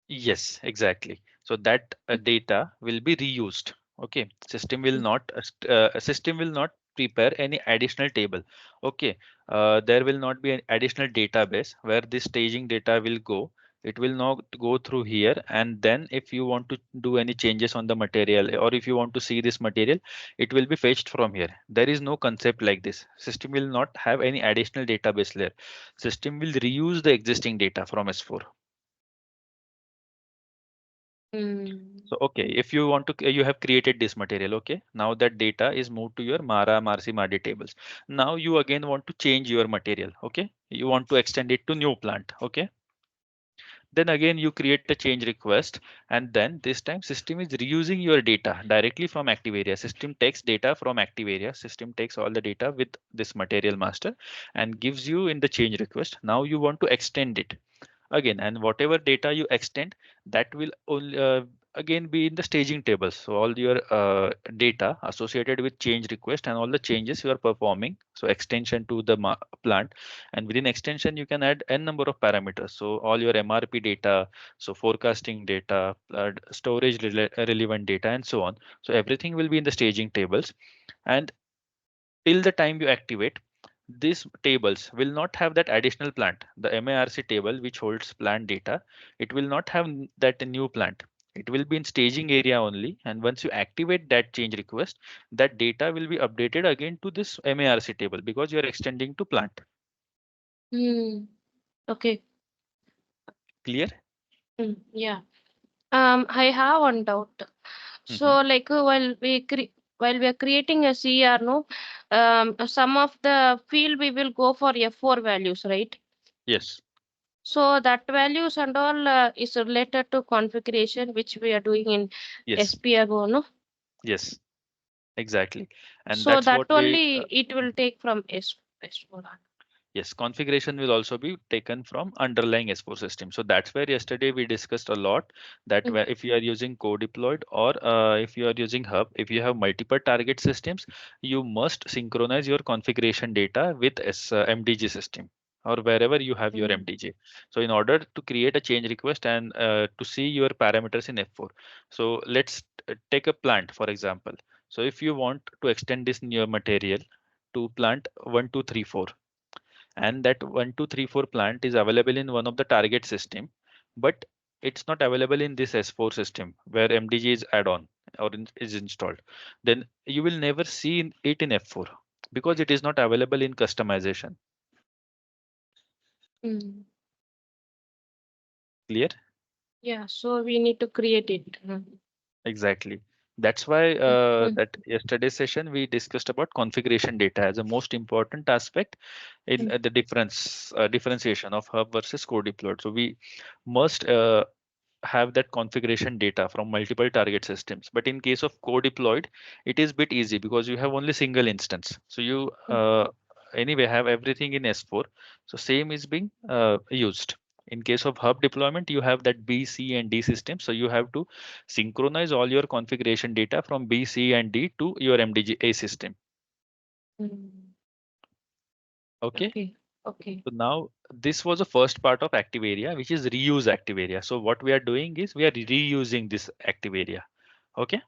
Yes, exactly. So that data will be reused. Okay, system will not prepare any additional table. Okay, there will not be an additional database where this staging data will go. It will not go through here, and then if you want to do any changes on the material or if you want to see this material, it will be fetched from here. There is no concept like this. System will not have any additional database layer. System will reuse the existing data from S4. Mm. So, okay, if you want to, you have created this material. Okay, now that data is moved to your Mara, Marci, Mardi tables. Now you again want to change your material. Okay, you want to extend it to new plant. Okay, then again you create a change request, and then this time system is reusing your data directly from active area. System takes data from active area. System takes all the data with this material master and gives you in the change request. Now you want to extend it again, and whatever data you extend, that will only again be in the staging tables. So all your data associated with change request and all the changes you are performing. So extension to the plant, and within extension you can add n number of parameters. So all your MRP data, so forecasting data, storage relevant data, and so on. So everything will be in the staging tables, and till the time you activate, these tables will not have that additional plant, the MARC table which holds plant data. It will not have that new plant. It will be in staging area only. And once you activate that change request, that data will be updated again to this MARC table because you are extending to plant. Hmm. Okay. Clear? Yeah. I have one doubt. Hmm. So, like while we are creating a CR, no, some of the field we will go for F4 values, right? Yes. So that values and all is related to configuration, which we are doing in Yes. SPRO, no? Yes. Exactly. And So that's that what we only it will take from S4. yes, configuration will also be taken from underlying S4 system. So that's where yesterday we discussed a lot that Mm, if you are using co-deployed or if you are using hub, if you have multiple target systems, you must synchronize your configuration data with MDG system or wherever you have your mm, MDG. So in order to create a change request and to see your parameters in F4. So let's take a plant, for example. So if you want to extend this new material to plant 1, 2, 3, 4, and that 1, 2, 3, 4 plant is available in one of the target system, but it's not available in this S4 system where MDG is add-on or is installed, then you will never see it in F4 because it is not available in customization. mm. Clear? Yeah, so we need to create it. Exactly. That's why Mm, that yesterday's session we discussed about configuration data as a most important aspect in mm, the differentiation of hub versus core deployed. So we must have that configuration data from multiple target systems. But in case of co-deployed, it is bit easy because you have only single instance. So you mm, anyway have everything in S4. So same is being used. In case of hub deployment, you have that B, C, and D system. So you have to synchronize all your configuration data from B, C, and D to your MDG A system. mm. Okay. Okay, okay, So now this was the first part of active area, which is reuse active area. So what we are doing is we are reusing this active area. Okay.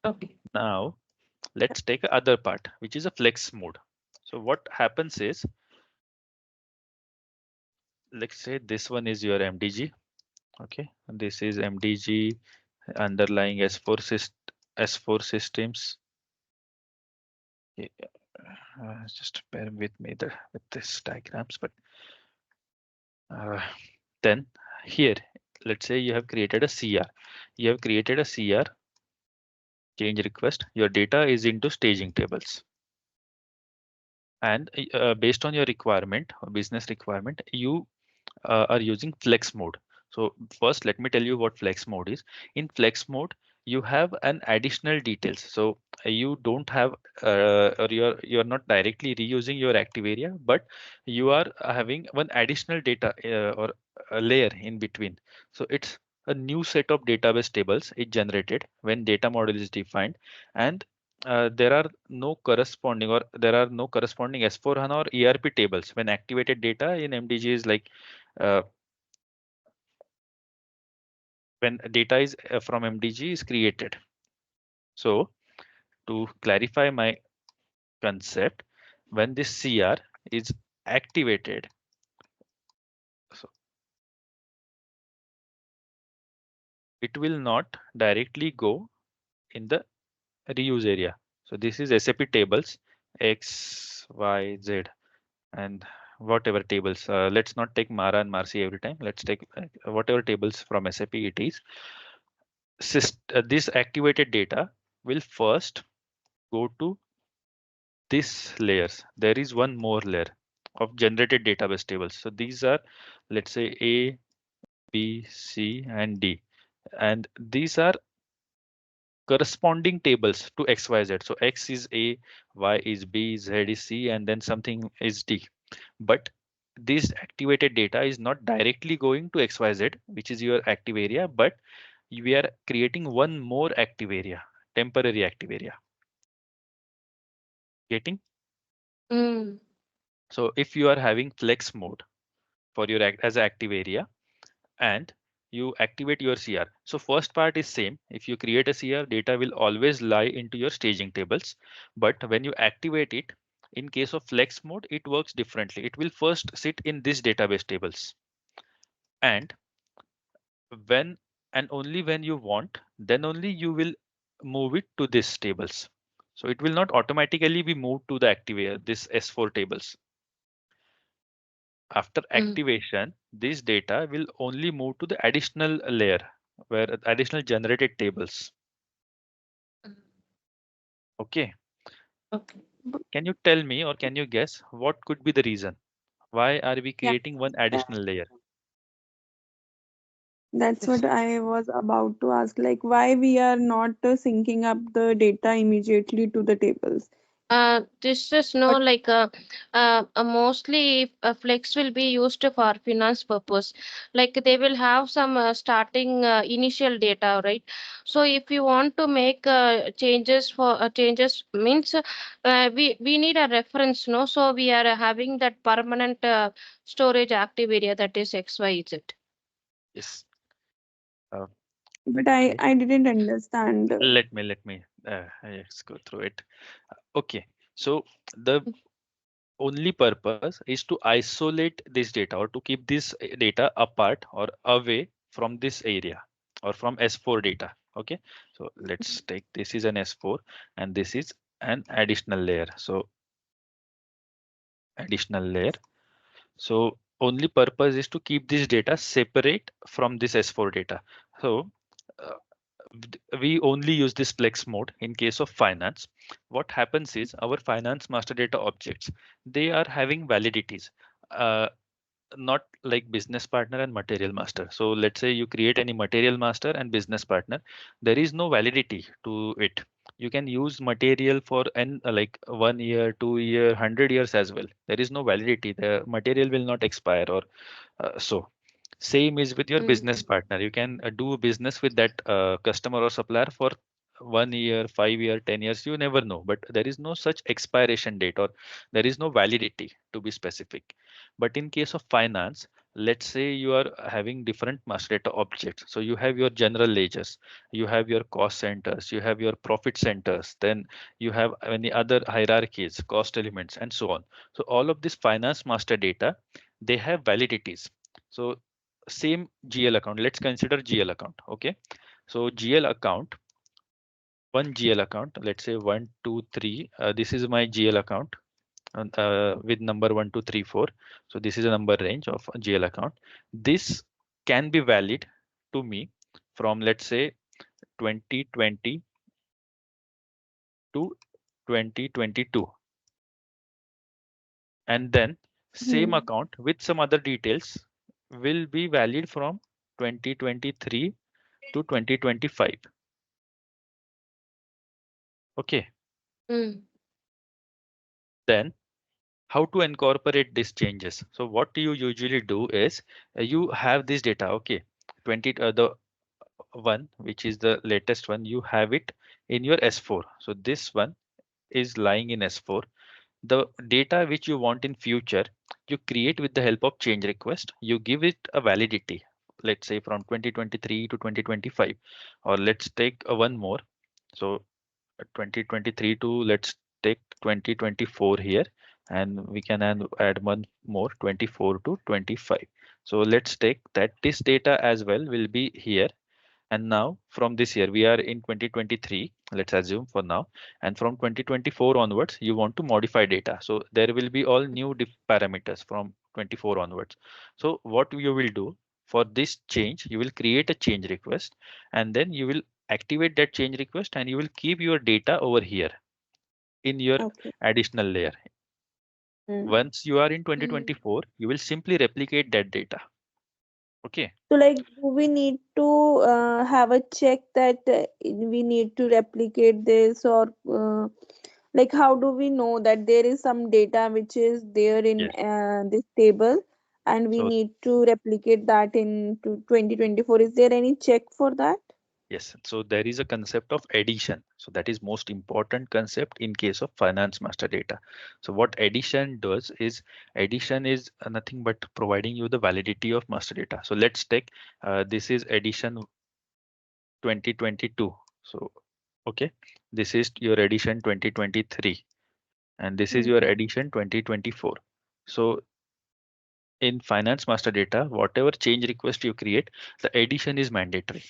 okay. Now let's take a other part, which is a flex mode. So what happens is, let's say this one is your MDG. Okay. And this is MDG underlying S4 systems. Okay, just bear with me with this diagrams, but uh, then here, let's say you have created a CR. You have created a CR change request. Your data is into staging tables. And based on your requirement or business requirement, you are using flex mode. So first, let me tell you what flex mode is. In flex mode, you have an additional details. So you don't have or you're not directly reusing your active area, but you are having one additional data or a layer in between. So it's a new set of database tables it generated when data model is defined, and there are no corresponding or there are no corresponding S4HANA or ERP tables when activated data in MDG is like uh, when data is from MDG is created. So to clarify my concept, when this CR is activated, so it will not directly go in the reuse area. So this is SAP tables X, Y, Z, and whatever tables. Let's not take Mara and Marcy every time. Let's take whatever tables from SAP it is. This activated data will first go to this layers. There is one more layer of generated database tables. So these are, let's say, A, B, C, and D. And these are corresponding tables to X, Y, Z. So X is A, Y is B, Z is C, and then something is D. But this activated data is not directly going to XYZ, which is your active area, but we are creating one more active area, temporary active area. Getting? Mm. So if you are having flex mode for your as an active area, and you activate your CR. So first part is same. If you create a CR, data will always lie into your staging tables. But when you activate it, in case of flex mode, it works differently. It will first sit in this database tables. And when and only when you want, then only you will move it to this tables. So it will not automatically be moved to the active area, this S4 tables. After Mm. activation, this data will only move to the additional layer where additional generated tables. Mm. Okay. Okay. Can you tell me or can you guess what could be the reason? Why are we Yeah, creating one additional layer? that's Yes. what I was about to ask. Like, why we are not syncing up the data immediately to the tables? This is no But like mostly flex will be used for finance purpose. Like they will have some starting initial data, right? So if you want to make changes for changes means we need a reference, no? So we are having that permanent storage active area that is XYZ. Yes. Uh, but okay. I didn't understand. Let me let's go through it. Okay. So the only purpose is to isolate this data or to keep this data apart or away from this area or from S4 data. Okay. So let's take this is an S4 and this is an additional layer. So additional layer. So only purpose is to keep this data separate from this S4 data. So uh, we only use this flex mode in case of finance. What happens is our finance master data objects, they are having validities. Uh, Not like business partner and material master. So let's say you create any material master and business partner, there is no validity to it. You can use material for like 1 year, 2 year, 100 years as well. There is no validity. The material will not expire or so. Same is with your Mm. business partner. You can do business with that customer or supplier for 1 year, 5 year, 10 years. You never know. But there is no such expiration date or there is no validity to be specific. But in case of finance, let's say you are having different master data objects. So you have your general ledgers, you have your cost centers, you have your profit centers, then you have any other hierarchies, cost elements, and so on. So all of this finance master data, they have validities. So same GL account. Let's consider GL account. Okay. So GL account, one GL account, let's say 1, 2, 3. This is my GL account with number 1, 2, 3, 4. So this is a number range of a GL account. This can be valid to me from let's say 2020 to 2022. And then same Hmm. account with some other details will be valid from 2023 to 2025. Okay. Mm. Then how to incorporate these changes? So what you usually do is you have this data. Okay. 20 the one which is the latest one, you have it in your S4. So this one is lying in S4. The data which you want in future, you create with the help of change request. You give it a validity, let's say from 2023 to 2025, or let's take one more. So 2023 to let's take 2024 here, and we can add one more 24 to 25. So let's take that this data as well will be here. And now from this year, we are in 2023, let's assume for now. And from 2024 onwards, you want to modify data. So there will be all new parameters from 24 onwards. So what you will do for this change, you will create a change request and then you will activate that change request and you will keep your data over here in your Okay. additional layer. Hmm. Once you are in Mm. 2024, you will simply replicate that data. Okay. So, like, do we need to have a check that we need to replicate this, or like, how do we know that there is some data which is there in Yes. this table, and we So need to replicate that in to 2024? Is there any check for that? Yes, so there is a concept of addition. So that is most important concept in case of finance master data. So what addition does is addition is nothing but providing you the validity of master data. So let's take this is addition 2022. So okay, this is your addition 2023 and this is Mm. your addition 2024. So in finance master data, whatever change request you create, the addition is mandatory.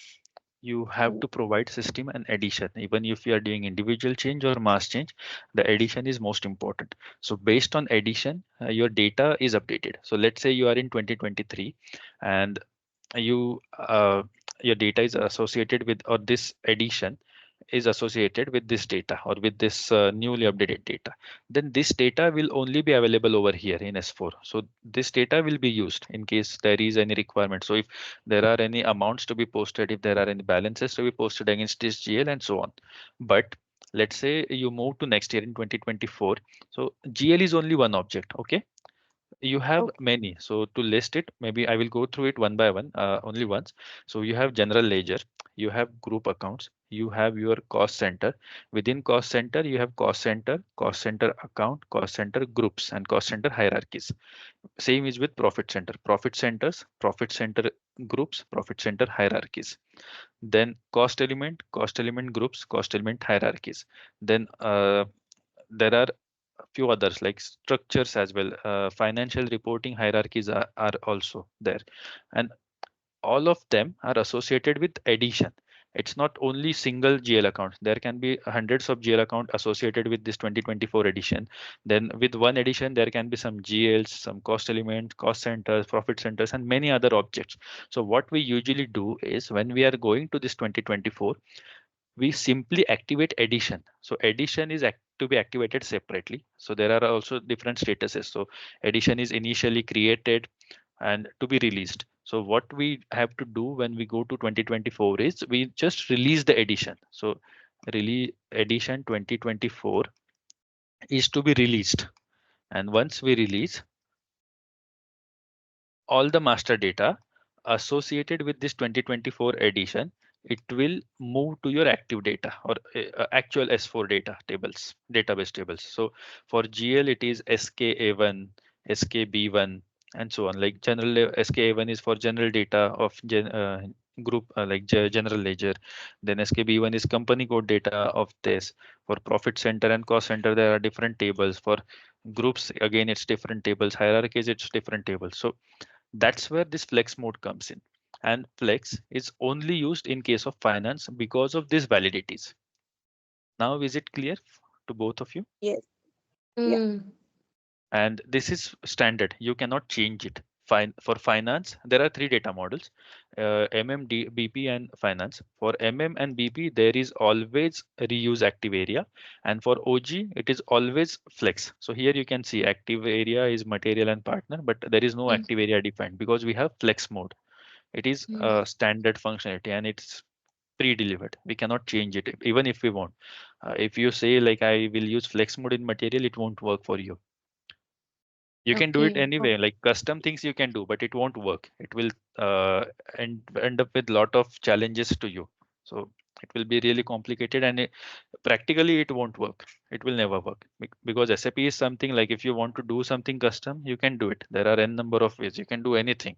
You have to provide system and addition. Even if you are doing individual change or mass change, the addition is most important. So based on addition, your data is updated. So let's say you are in 2023 and you your data is associated with, or this addition is associated with this data or with this newly updated data, then this data will only be available over here in S4. So this data will be used in case there is any requirement. So if there are any amounts to be posted, if there are any balances to be posted against this GL and so on. But let's say you move to next year in 2024. So GL is only one object. Okay, you have Okay. many. So to list it, maybe I will go through it one by one, only once. So you have general ledger, you have group accounts, you have your cost center. Within cost center, you have cost center account, cost center groups, and cost center hierarchies. Same is with profit center, profit centers, profit center groups, profit center hierarchies. Then cost element groups, cost element hierarchies. Then there are few others like structures as well. Financial reporting hierarchies are also there, and all of them are associated with addition. It's not only single GL account. There can be hundreds of GL account associated with this 2024 edition. Then with one edition, there can be some GLs, some cost elements, cost centers, profit centers, and many other objects. So what we usually do is when we are going to this 2024, we simply activate addition. So addition is to be activated separately. So there are also different statuses. So addition is initially created and to be released. So what we have to do when we go to 2024 is we just release the addition. So release addition 2024 is to be released. And once we release, all the master data associated with this 2024 edition, it will move to your active data or actual S4 data tables, database tables. So for GL, it is SKA1, SKB1, and so on. Like general SKA1 is for general data of group like general ledger. Then SKB1 is company code data of this. For profit center and cost center, there are different tables. For groups, again, it's different tables. Hierarchies, it's different tables. So that's where this flex mode comes in. And flex is only used in case of finance because of these validities. Now, is it clear to both of you? Yes. Yeah. Mm. And this is standard. You cannot change it. Fine. For finance, there are three data models, BP, and finance. For and BP, there is always a reuse active area. And for OG, it is always flex. So here you can see active area is material and partner, but there is no Mm. active area defined because we have flex mode. It is Mm. a standard functionality and it's pre-delivered. We cannot change it even if we want. If you say like I will use flex mode in material, it won't work for you. You can do it Okay. anyway, like custom things you can do, but it won't work. It will end up with lot of challenges to you. So it will be really complicated and practically it won't work. It will never work because SAP is something like if you want to do something custom, you can do it. There are n number of ways you can do anything,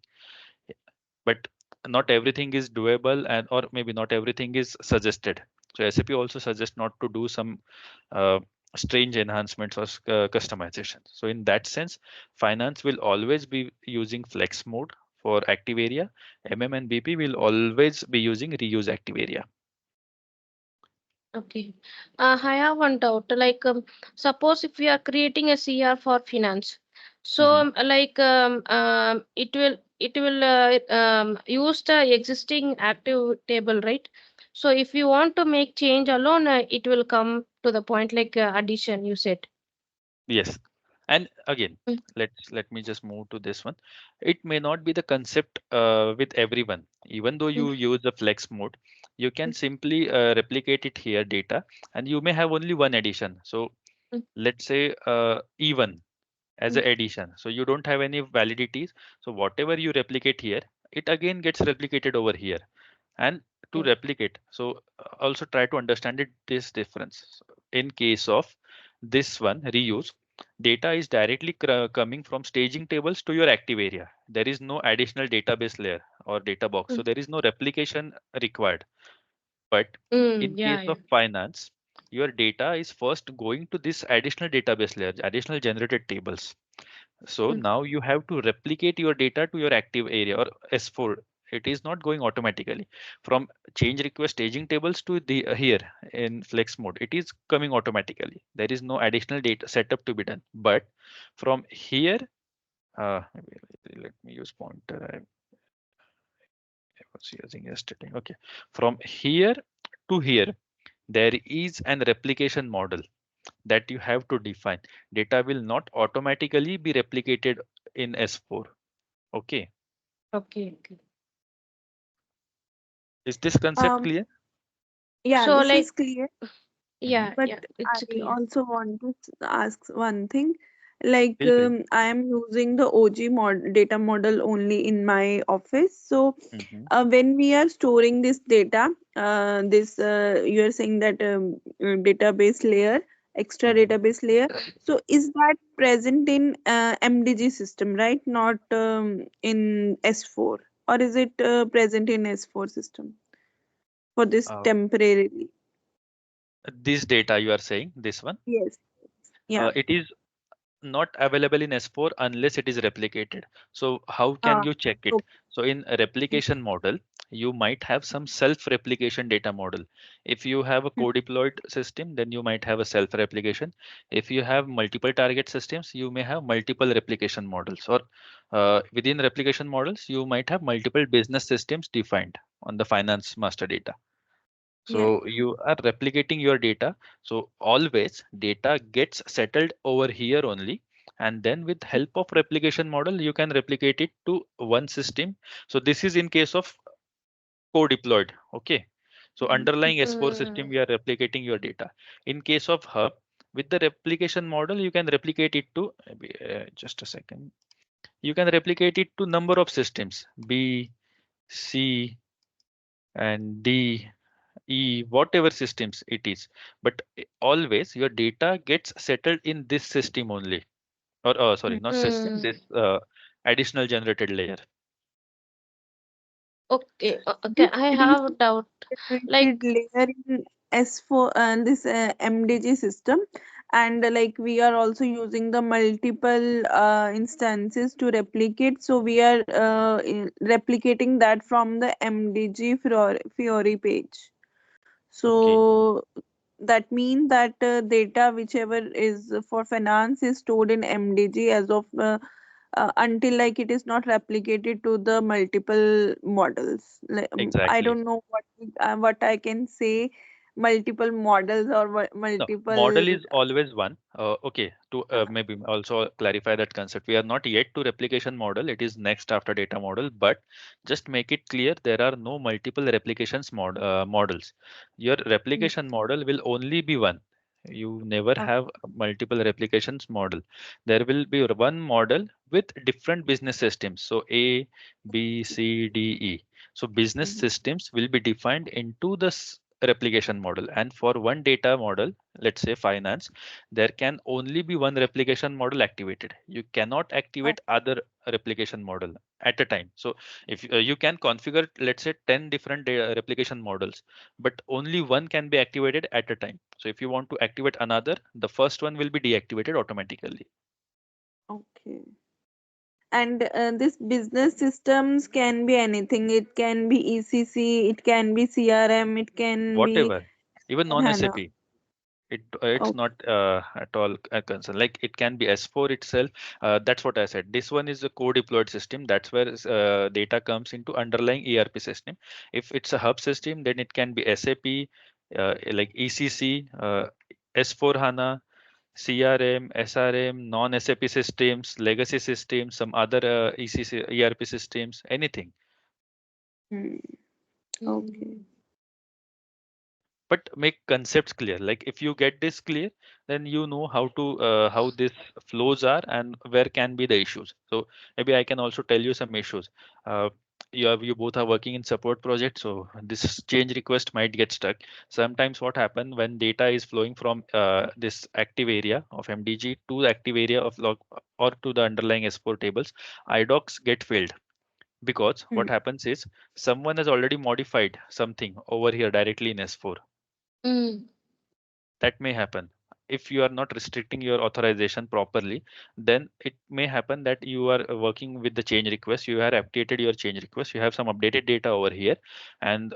but not everything is doable and or maybe not everything is suggested. So SAP also suggests not to do some uh, strange enhancements or customization. So in that sense, finance will always be using flex mode for active area. And BP will always be using reuse active area. Okay. I have one doubt. Like, suppose if we are creating a CR for finance, so Mhm. it will use the existing active table, right? So if you want to make change alone, it will come to the point like addition. You said. Yes. And again, Mm. let me just move to this one. It may not be the concept with everyone. Even though Mm. you use the flex mode, you can Mm. simply replicate it here data, and you may have only one addition. So Mm. let's say even as Mm. an addition. So you don't have any validities. So whatever you replicate here, it again gets replicated over here. And to replicate. So also try to understand it this difference. In case of this one reuse, data is directly coming from staging tables to your active area. There is no additional database layer or data box. So there is no replication required. But in Yeah, case yeah. of finance, your data is first going to this additional database layer, additional generated tables. So Mm. now you have to replicate your data to your active area or S4. It is not going automatically from change request staging tables to the here in flex mode. It is coming automatically. There is no additional data setup to be done. But from here, let me use pointer. I was using yesterday. Okay, from here to here, there is an replication model that you have to define. Data will not automatically be replicated in S4. Okay. Okay, okay. Is this concept Um, clear? yeah, So this like, is clear. Hmm. yeah, But yeah, I it's clear. also want to ask one thing. Like, Feel free. I am using the data model only in my office. So, Hmm. when we are storing this data, this you are saying that database layer, extra Hmm. database layer. So, is that present in MDG system, right? Not in S4, or is it present in S4 system for this Uh, temporarily? this data you are saying, this one, Yes. Yeah. it is not available in S4 unless it is replicated. So how can Ah, you check it? okay. So in a replication model, you might have some self-replication data model. If you have a co-deployed system, then you might have a self-replication. If you have multiple target systems, you may have multiple replication models. Or within replication models, you might have multiple business systems defined on the finance master data. Yeah. So you are replicating your data. So always data gets settled over here only. And then with help of replication model, you can replicate it to one system. So this is in case of co-deployed. Okay. So underlying S4 system, Mm. we are replicating your data. In case of hub, with the replication model, you can replicate it to just a second. You can replicate it to number of systems, B, C, and D, whatever systems it is, but always your data gets settled in this system only, or sorry, not system, Mm. this additional generated layer. Okay, This okay. I have a additional doubt. Like, generated layer in S4 and this MDG system, and like we are also using the multiple instances to replicate. So we are replicating that from the MDG Fiori page. Okay, So that means that data whichever is for finance is stored in MDG as of until like it is not replicated to the multiple models. Like, I exactly. don't know what I can say, multiple models or No, model multiple. is always one. Okay, to maybe also clarify that concept. We are not yet to replication model. It is next after data model, but just make it clear there are no multiple replications models. Your replication model will only be one. You never have multiple replications model. There will be one model with different business systems. So A, B, C, D, E. So business systems will be defined into the replication model, and for one data model, let's say finance, there can only be one replication model activated. You cannot activate other replication model at a time. So if you can configure, let's say, 10 different replication models, but only one can be activated at a time. So if you want to activate another, the first one will be deactivated automatically. Okay. And this business systems can be anything. It can be ECC, it can be CRM, it can be Whatever, even HANA. non-SAP, it's not at all a concern. Like it can be S4 itself. That's what I said. This one is a co-deployed system. That's where data comes into underlying ERP system. If it's a hub system, then it can be SAP, like ECC, S4 HANA, CRM, SRM, non-SAP systems, legacy systems, some other ECC, ERP systems, anything. Hmm. Okay. mm, But make concepts clear. Like if you get this clear, then you know how to how this flows are and where can be the issues. So maybe I can also tell you some issues. uh, you both are working in support project, so this change request might get stuck. Sometimes what happen when data is flowing from this active area of MDG to the active area of log or to the underlying S4 tables, IDOCs get failed because Hmm. what happens is someone has already modified something over here directly in S4. Mm. That may happen if you are not restricting your authorization properly. Then it may happen that you are working with the change request, you have updated your change request, you have some updated data over here, and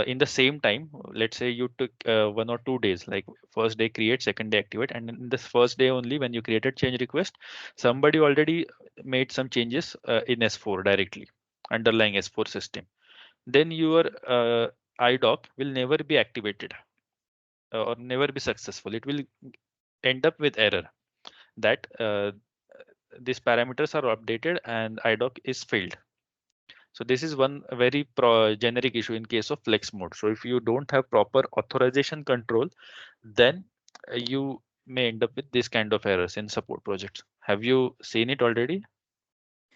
in the same time, let's say you took 1 or 2 days, like first day create, second day activate, and in this first day only when you created change request, somebody already made some changes in S4 directly, underlying S4 system. Then your IDOC will never be activated or never be successful. It will end up with error that these parameters are updated and IDOC is failed. So this is one very generic issue in case of flex mode. So if you don't have proper authorization control, then you may end up with this kind of errors in support projects. Have you seen it already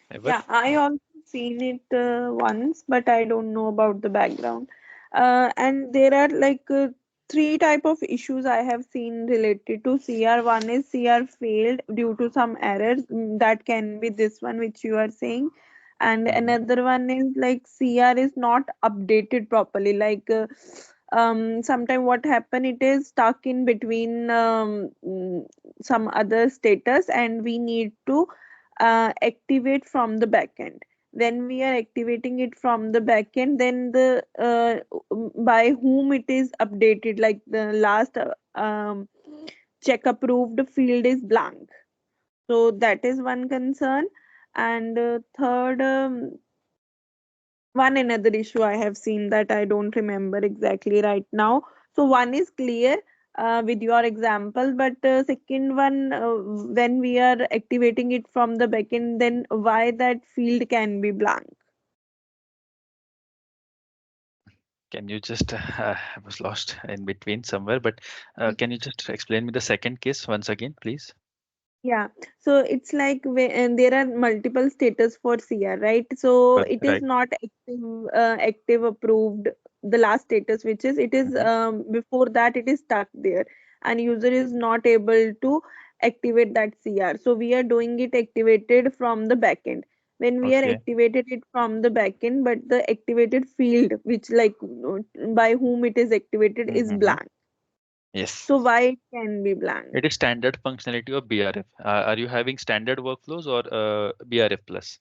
ever? Yeah, I also seen it once, but I don't know about the background. And there are like three type of issues I have seen related to CR. One is CR failed due to some errors. That can be this one which you are saying. And Mhm. another one is like CR is not updated properly. Like sometime what happen, it is stuck in between some other status, and we need to activate from the backend. When we are activating it from the backend, then the by whom it is updated, like the last check approved field is blank. So that is one concern. And third, one another issue I have seen that I don't remember exactly right now. So one is clear with your example, but second one, when we are activating it from the backend, then why that field can be blank? Can you just, I was lost in between somewhere, but can you just explain me the second case once again, please? Yeah, so it's like and there are multiple status for CR, right? So it is Right. not active approved, the last status, which is it is Mhm. before that it is stuck there, and user is not able to activate that CR. So we are doing it activated from the backend. When we are Okay. activated it from the backend, but the activated field, which like by whom it is activated, is Mm-hmm. blank. Yes. So why it can be blank? It is standard functionality of BRF. Are you having standard workflows or BRF plus?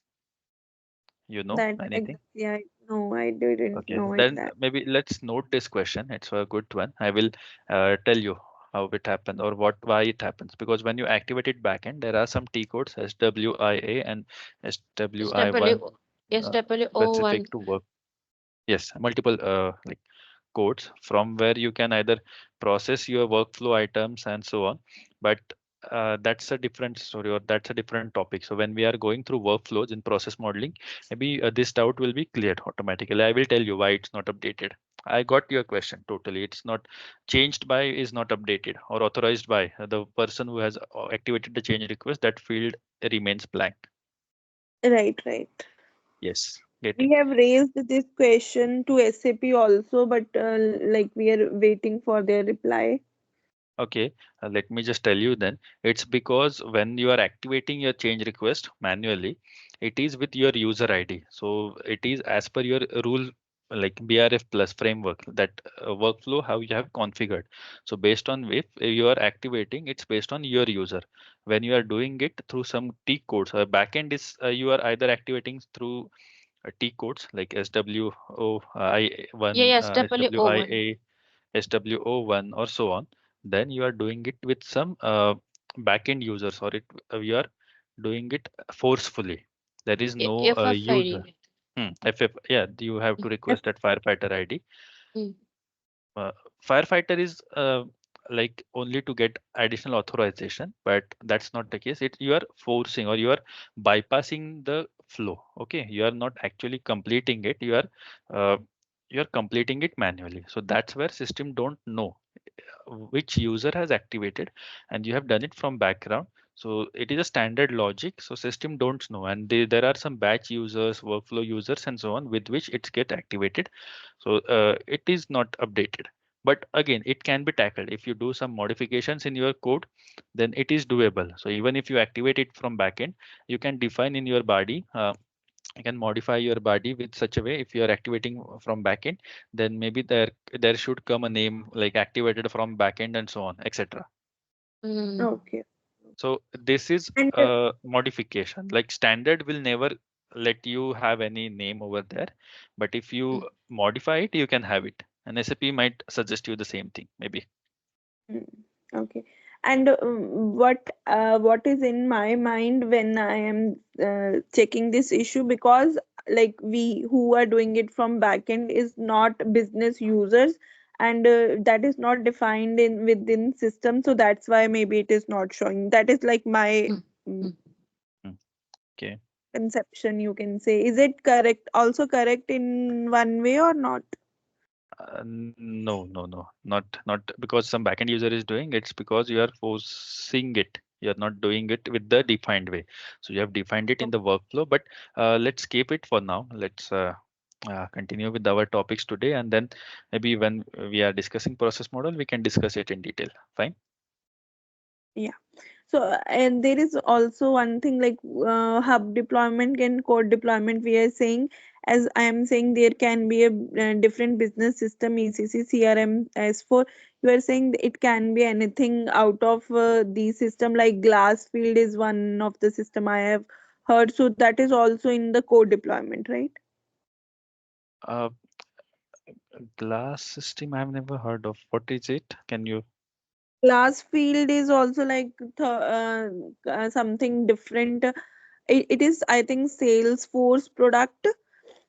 You know That anything? exactly, I no, I didn't Okay, know then exactly. maybe let's note this question. It's a good one. I will tell you how it happened or why it happens. Because when you activate it backend, there are some T codes SWIA and SWI1 SW, SWO1. specific to work. Yes, multiple like codes from where you can either process your workflow items and so on. But that's a different story or that's a different topic. So when we are going through workflows in process modeling, maybe this doubt will be cleared automatically. I will tell you why it's not updated. I got your question totally. It's not changed by is not updated or authorized by the person who has activated the change request. That field remains blank. Right, right. Yes, getting. We have raised this question to SAP also, but like we are waiting for their reply. Okay, let me just tell you then. It's because when you are activating your change request manually, it is with your user ID. So it is as per your rule, like BRF plus framework, that workflow how you have configured. So based on if you are activating, it's based on your user. When you are doing it through some T codes, backend is you are either activating through T codes like Yeah, SWI1, yeah, SWO1. SWIA, SWO1 or so on, then you are doing it with some backend users or you are doing it forcefully. There is no user. FFID. FF, yeah, you have to Yes. request that firefighter ID. Mm. uh, Firefighter is like only to get additional authorization, but that's not the case. It you are forcing or you are bypassing the flow. Okay, you are not actually completing it. Uh, you are completing it manually. So that's where system don't know which user has activated, and you have done it from background. So it is a standard logic. So system don't know, and there are some batch users, workflow users, and so on with which it get activated. So it is not updated. But again, it can be tackled. If you do some modifications in your code, then it is doable. So even if you activate it from backend, you can define in your body. You can modify your body with such a way. If you are activating from backend, then maybe there should come a name like activated from backend and so on, etc. Mm. Okay. So this is And a modification. Like standard will never let you have any name over there, but if you modify it, you can have it. And SAP might suggest you the same thing, maybe. mm, okay. And what is in my mind when I am checking this issue, because like we who are doing it from backend is not business users, and that is not defined in within system, so that's why maybe it is not showing. That is like my Mm. mm, Mm. Mm, okay. conception, you can say. Is it correct? Also correct in one way or not? No, not because some backend user is doing it's because you are forcing it. You're not doing it with the defined way. So you have defined it in the workflow, but let's keep it for now. Let's continue with our topics today, and then maybe when we are discussing process model, we can discuss it in detail. Fine. Yeah. So, and there is also one thing like hub deployment and code deployment. We are saying, as I am saying, there can be a different business system, ECC, CRM, S4. You are saying it can be anything out of the system, like Glassfield is one of the system I have heard. So that is also in the code deployment, right? Uh, Glass system I've never heard of. What is it? Can you? Glassfield is also like something different. It is, I think, Salesforce product,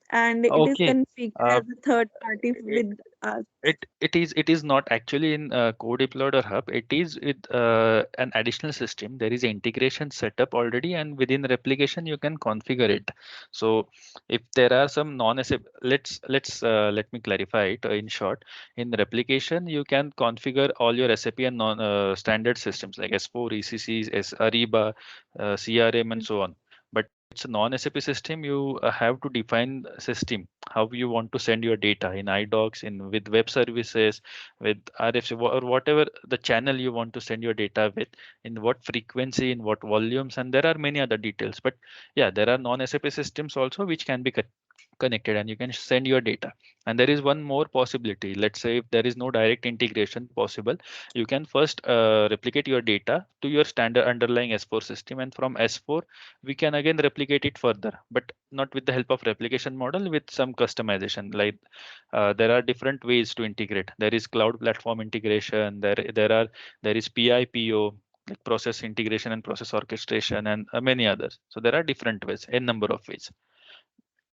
and it is Okay. configured Uh, as a third party with us. it is not actually in co-deployed or hub. It is with an additional system. There is integration set up already, and within replication you can configure it. So if there are some non-SAP, let me clarify it in short. In replication, you can configure all your SAP and non standard systems like S4, ECCs, Ariba, CRM, and so on. But it's a non-SAP system. You have to define system how you want to send your data in iDocs, in with web services, with RFC, or whatever the channel you want to send your data with, in what frequency, in what volumes, and there are many other details. But yeah, there are non-SAP systems also which can be connected, and you can send your data. And there is one more possibility. Let's say if there is no direct integration possible, you can first replicate your data to your standard underlying S4 system, and from S4 we can again replicate it further, but not with the help of replication model, with some customization. Like there are different ways to integrate. There is cloud platform integration. There is PIPO, like process integration and process orchestration, and many others. So there are different ways, a number of ways.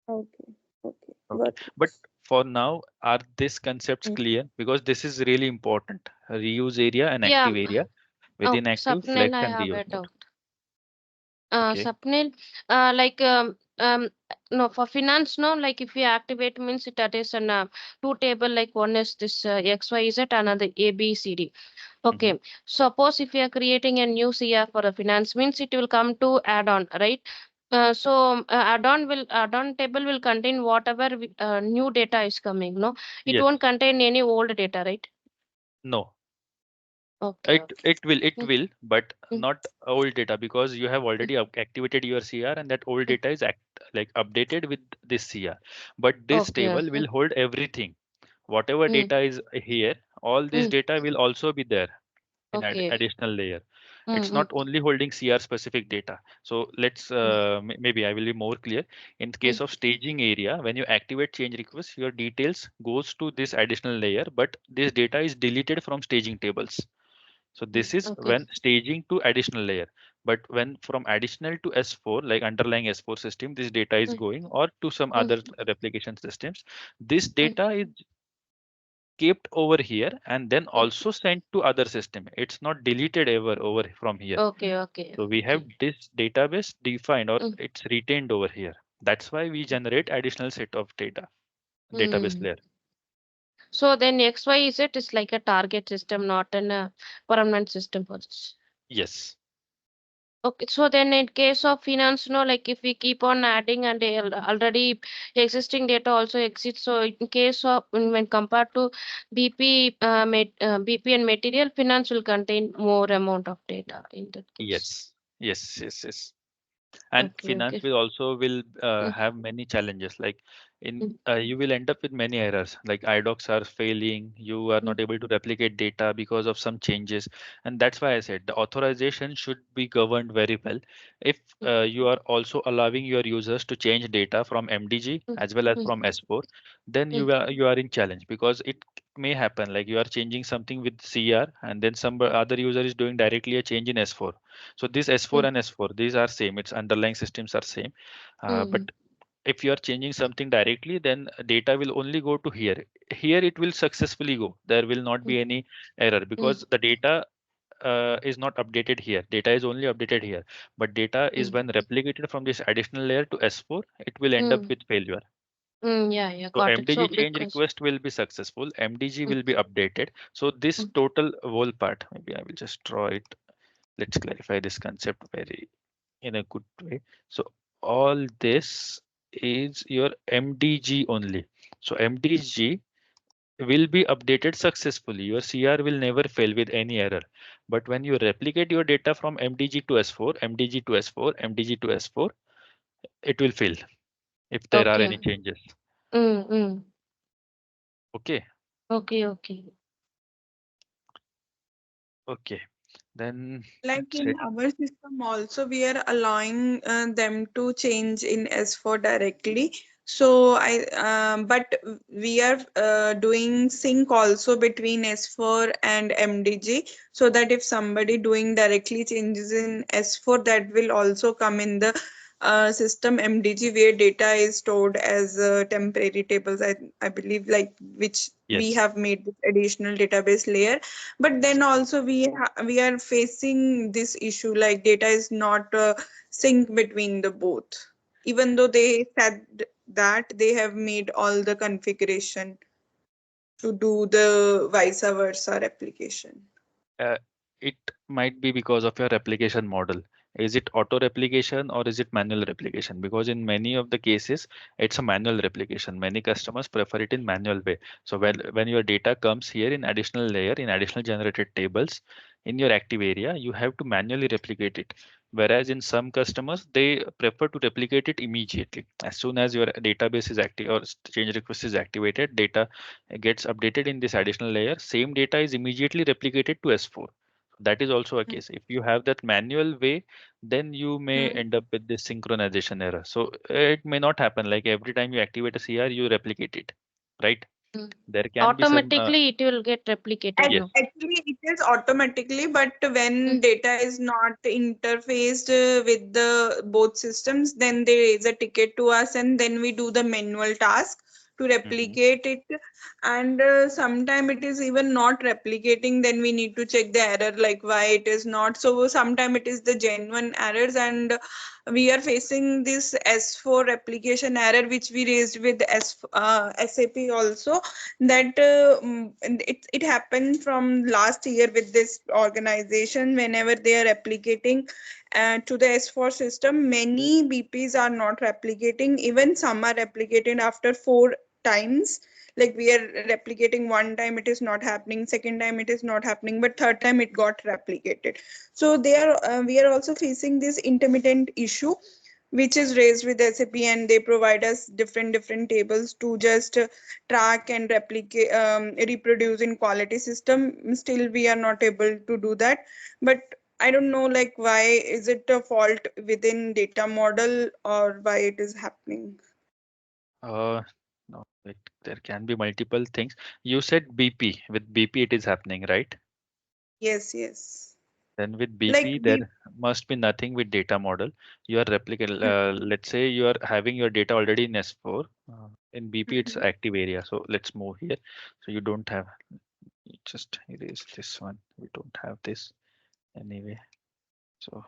Okay, okay, Okay, got but it. for now, are these concepts Mm. clear? Because this is really important. Reuse area and Yeah. active area. Oh, Within active, Sapnil, flex I and have reuse a mode. doubt. Okay. Sapnil, like no, for finance, no, like if you activate means that is an two table, like one is this XYZ, another ABCD. Mhm. Okay, suppose if you are creating a new CR for a finance means it will come to add-on, right? Add-on table will contain whatever new data is coming. No, it Yes. won't contain any old data, right? No. Okay, It okay. it Mm, will, but mm. not old data, because you have Mm. already activated your CR, and that old Mm. data is like updated with this CR. But this Okay, table will okay. hold everything. Whatever Mm. data is here, all this Mm. data will also be there in Okay. additional layer. Mm. It's Mm. not only holding CR specific data. So let's maybe I will be more clear. In case Mm. of staging area, when you activate change request, your details goes to this additional layer, but this data is deleted from staging tables. So this is Okay. when staging to additional layer. But when from additional to S4, like underlying S4 system, this data is Mm. going, or to some Mm. other replication systems, this Mm. data is kept over here and then Mm. also sent to other system. It's not deleted ever over from here. Okay, okay, So we have okay. this database defined, or Mm. it's retained over here. That's why we generate additional set of data, database Mm. layer. So then XYZ is like a target system, not an permanent system for this. Yes. Okay, so then in case of finance, like if we keep on adding and already existing data also exists. So in case of when compared to BP, BP and material, finance will contain more amount of data in that case. Yes, yes, yes, yes. And Okay, finance okay. will also will Mm, have many challenges, like in mm, you will end up with many errors, like idocs are failing, you are mm, not able to replicate data because of some changes. And that's why I said the authorization should be governed very well. If mm, you are also allowing your users to change data from MDG mm, as well as mm, from S4, then mm, you are in challenge, because it may happen like you are changing something with CR and then some other user is doing directly a change in S4. So this S4 mm, and S4, these are same. Its underlying systems are same. But mm, if you are changing something directly, then data will only go to here. Here it will successfully go. There will not mm, be any error mm, because the data is not updated here. Data is only updated here. But data is mm, when replicated from this additional layer to S4, it will end up mm, with failure. yeah, yeah, So got it. So MDG change because request will be successful. MDG mm, will be updated. So this mm, total whole part, maybe I will just draw it. Let's clarify this concept very in a good way. So all this is your MDG only. So MDG will be updated successfully. Your CR will never fail with any error. But when you replicate your data from MDG to S4, MDG to S4, MDG to S4, it will fail if there are okay. any changes. Mm. Okay. Okay, okay. Okay. Then Like let's in say our system also, we are allowing them to change in S4 directly. So but we are doing sync also between S4 and MDG, so that if somebody doing directly changes in S4, that will also come in the system MDG, where data is stored as temporary tables. I believe, like, which we yes. have made this additional database layer. But then also we are facing this issue, like data is not sync between the both, even though they said that they have made all the configuration to do the vice versa replication. Uh, it might be because of your replication model. Is it auto replication or is it manual replication? Because in many of the cases, it's a manual replication. Many customers prefer it in manual way. So when your data comes here in additional layer, in additional generated tables, in your active area, you have to manually replicate it. Whereas in some customers, they prefer to replicate it immediately. As soon as your database is active or change request is activated, data gets updated in this additional layer. Same data is immediately replicated to S4. That is also a case. If you have that manual way, then you may Mhm. end up with this synchronization error. So it may not happen like every time you activate a CR, you replicate it, right? Mm. There can be some, Automatically, it will get replicated, yes. no? Actually, it is automatically, but when Mm, data is not interfaced with the both systems, then they raise a ticket to us, and then we do the manual task to Hmm. replicate it. And sometime it is even not replicating. Then we need to check the error, like why it is not. So sometime it is the genuine errors, and we are facing this S4 replication error, which we raised with SAP also, that and it happened from last year with this organization. Whenever they are replicating to the S4 system, many BPs are not replicating. Even some are replicated after 4 times. Like, we are replicating one time, it is not happening. Second time, it is not happening. But third time, it got replicated. So we are also facing this intermittent issue, which is raised with SAP, and they provide us different tables to just track and replicate, reproduce in quality system. Still, we are not able to do that. But I don't know, like, why is it a fault within data model, or why it is happening? Uh, no, there can be multiple things. You said BP. With BP, it is happening, right? Yes, yes. Then with Like, BP, we. there must be nothing with data model. You are replicate. Let's say you are having your data already in S4. In BP, it's Mhm. active area. So let's move here. So you don't have. Just erase this one. We don't have this anyway. So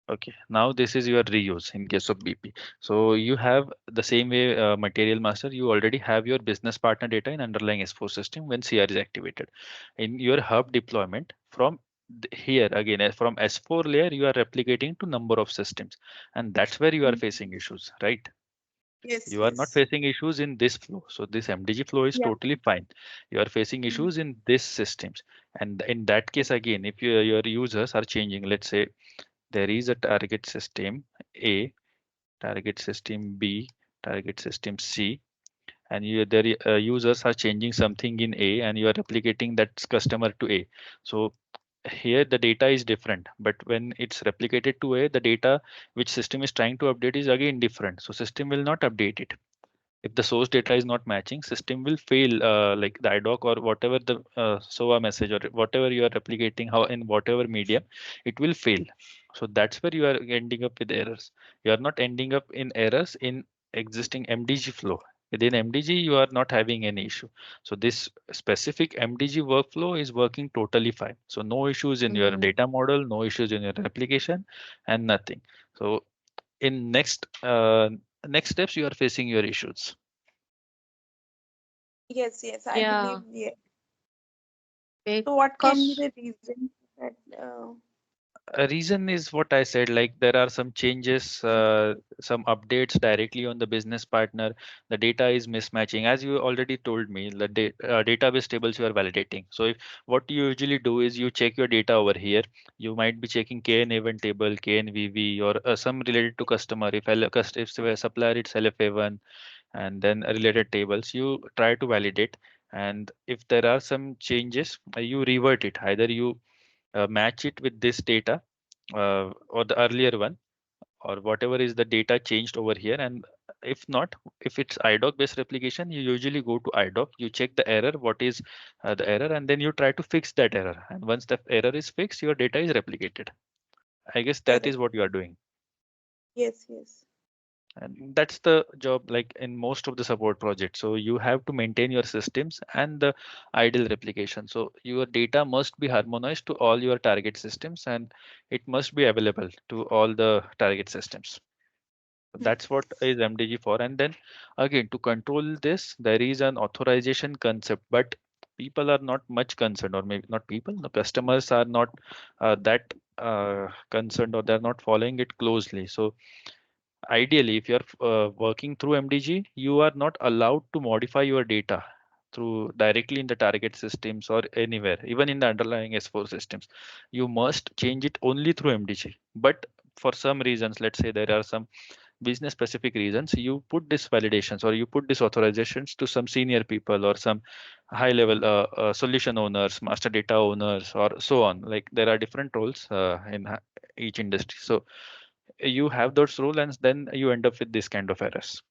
okay, now this is your reuse in case of BP. So you have the same way material master, you already have your business partner data in underlying S4 system when CR is activated. In your hub deployment from here again, from S4 layer, you are replicating to number of systems, and that's where you are Mm. facing issues, right? Yes, You are not yes. facing issues in this flow. So this MDG flow is Yeah. totally fine. You are facing Mm. issues in this systems. And in that case, again, if your users are changing, let's say there is a target system A, target system B, target system C, and users are changing something in A and you are replicating that customer to A. So here the data is different, but when it's replicated to A, the data which system is trying to update is again different. So system will not update it. If the source data is not matching, system will fail, like the IDOC or whatever the SOA message or whatever you are replicating, how in whatever medium, it will fail. So that's where you are ending up with errors. You are not ending up in errors in existing MDG flow. Within MDG, you are not having any issue. So this specific MDG workflow is working totally fine. So no issues in your Mm. data model, no issues in your replication, and nothing. So in next steps, you are facing your issues. Yes, yes, I believe, Yeah, yeah. So what can be because the reason that A reason is what I said, like there are some changes, some updates directly on the business partner. The data is mismatching. As you already told me, the database tables you are validating. So if, what you usually do is you check your data over here. You might be checking KN event table, KN VV, or some related to customer. If a supplier, it's LFA1, and then related tables. You try to validate. And if there are some changes, you revert it. Either you match it with this data or the earlier one or whatever is the data changed over here, and if not, if it's IDOC based replication, you usually go to IDOC, you check the error, what is the error, and then you try to fix that error, and once the error is fixed, your data is replicated. I guess that is correct? what you are doing. Yes, yes. And that's the job, like in most of the support projects. So you have to maintain your systems and the ideal replication. So your data must be harmonized to all your target systems and it must be available to all the target systems. So Hmm. that's what is MDG for. And then again, to control this, there is an authorization concept, but people are not much concerned, or maybe not people, the customers are not that concerned, or they're not following it closely. So ideally, if you're working through MDG, you are not allowed to modify your data through directly in the target systems or anywhere, even in the underlying S4 systems. You must change it only through MDG. But for some reasons, let's say there are some business specific reasons, you put this validations or you put these authorizations to some senior people or some high level solution owners, master data owners, or so on. Like there are different roles in each industry. So you have those rules and then you end up with this kind of errors.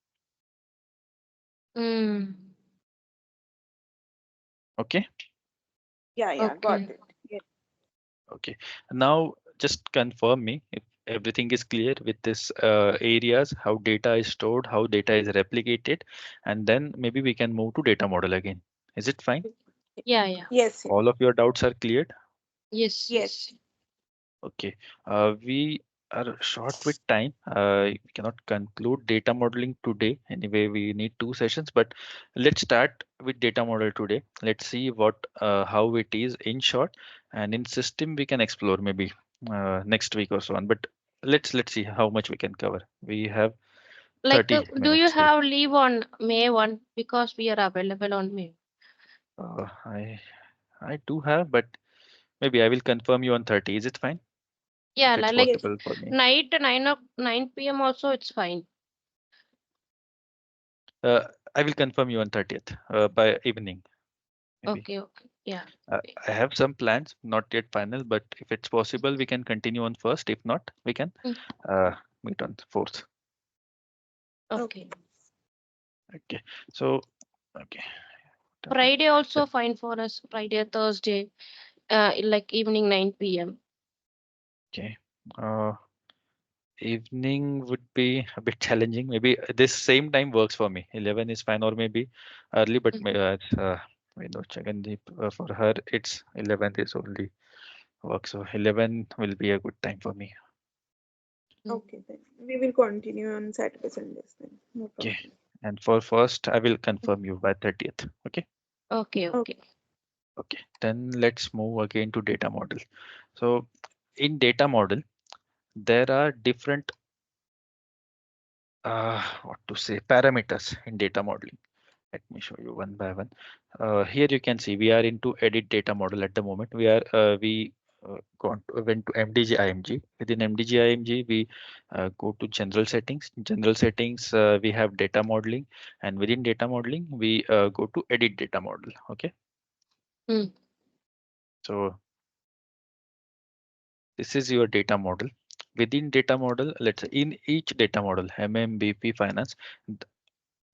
mm, Okay. Yeah, yeah, got okay. it. Yes. Okay, now just confirm me if everything is clear with this areas, how data is stored, how data is replicated, and then maybe we can move to data model again. Is it fine? Yeah, yeah. Yes, yes, All of your doubts are cleared? Yes, yes. yes. Okay, we are short with time. We cannot conclude data modeling today. Anyway, we need 2 sessions, but let's start with data model today. Let's see what how it is in short, and in system we can explore maybe next week or so on. But let's see how much we can cover. We have Like, 30 do you minutes still. have leave on May 1? Because we are available on May. Uh, I I do have, but maybe I will confirm you on 30. Is it fine? Yeah, If it's Yes. possible for me. night 9 p.m. also it's fine. Uh, I will confirm you on 30th by evening, maybe. Okay, okay. Yeah. I have some plans, not yet final, but if it's possible, we can continue on first. If not, we can Mm, uh, meet on fourth. okay. Okay. Okay. So, okay. Friday The- also fine for us. Friday, Thursday, like evening 9 p.m. Okay. Uh, Evening would be a bit challenging. Maybe this same time works for me. 11 is fine, or maybe early, but Mm, we know Chagandeep, for her, it's 11th is only work. So 11 will be a good time for me. mm. Okay, then we will continue on Saturday, Sundays then. No Okay. problem. And for first, I will confirm you by 30th. Okay. Okay, Okay. okay. Okay, then let's move again to data model. So in data model, there are different what to say parameters in data modeling. Let me show you one by one. Here you can see we are into edit data model at the moment. Went to MDG IMG. Within MDG IMG, we go to general settings. General settings, we have data modeling, and within data modeling, we go to edit data model. Okay. Mm. So this is your data model. Within data model, let's say in each data model, MMBP finance,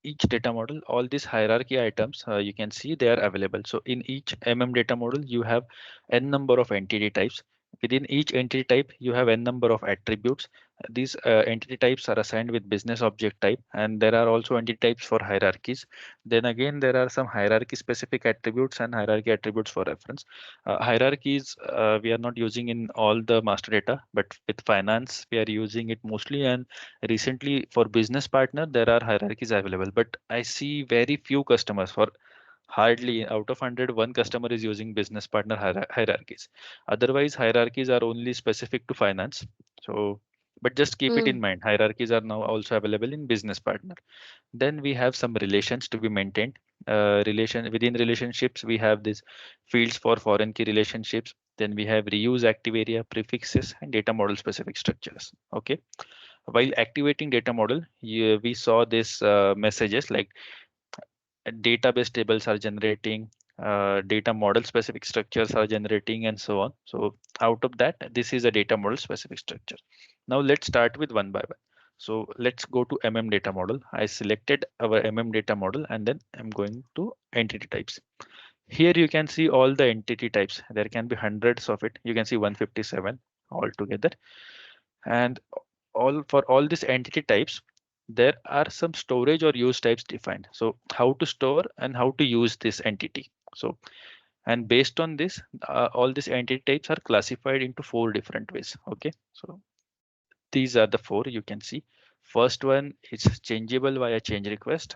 each data model, all these hierarchy items, you can see they are available. So in each data model, you have n number of entity types. Within each entity type, you have n number of attributes. These entity types are assigned with business object type, and there are also entity types for hierarchies. Then again, there are some hierarchy specific attributes and hierarchy attributes for reference. Hierarchies we are not using in all the master data, but with finance we are using it mostly. And recently for business partner, there are hierarchies available, but I see very few customers, for hardly out of 100, one customer is using business partner hierarchies. Otherwise, hierarchies are only specific to finance. So, but just keep it in Mm. mind, hierarchies are now also available in business partner. Then we have some relations to be maintained. Relation within relationships, we have these fields for foreign key relationships. Then we have reuse active area, prefixes, and data model specific structures. Okay. While activating data model, we saw this messages like database tables are generating, data model specific structures are generating, and so on. So out of that, this is a data model specific structure. Now let's start with one by one. So let's go to data model. I selected our data model, and then I'm going to entity types. Here you can see all the entity types. There can be hundreds of it. You can see 157 altogether. And all for all these entity types, there are some storage or use types defined. So how to store and how to use this entity. So and based on this, all these entity types are classified into four different ways. Okay, so these are the four you can see. First one is changeable via change request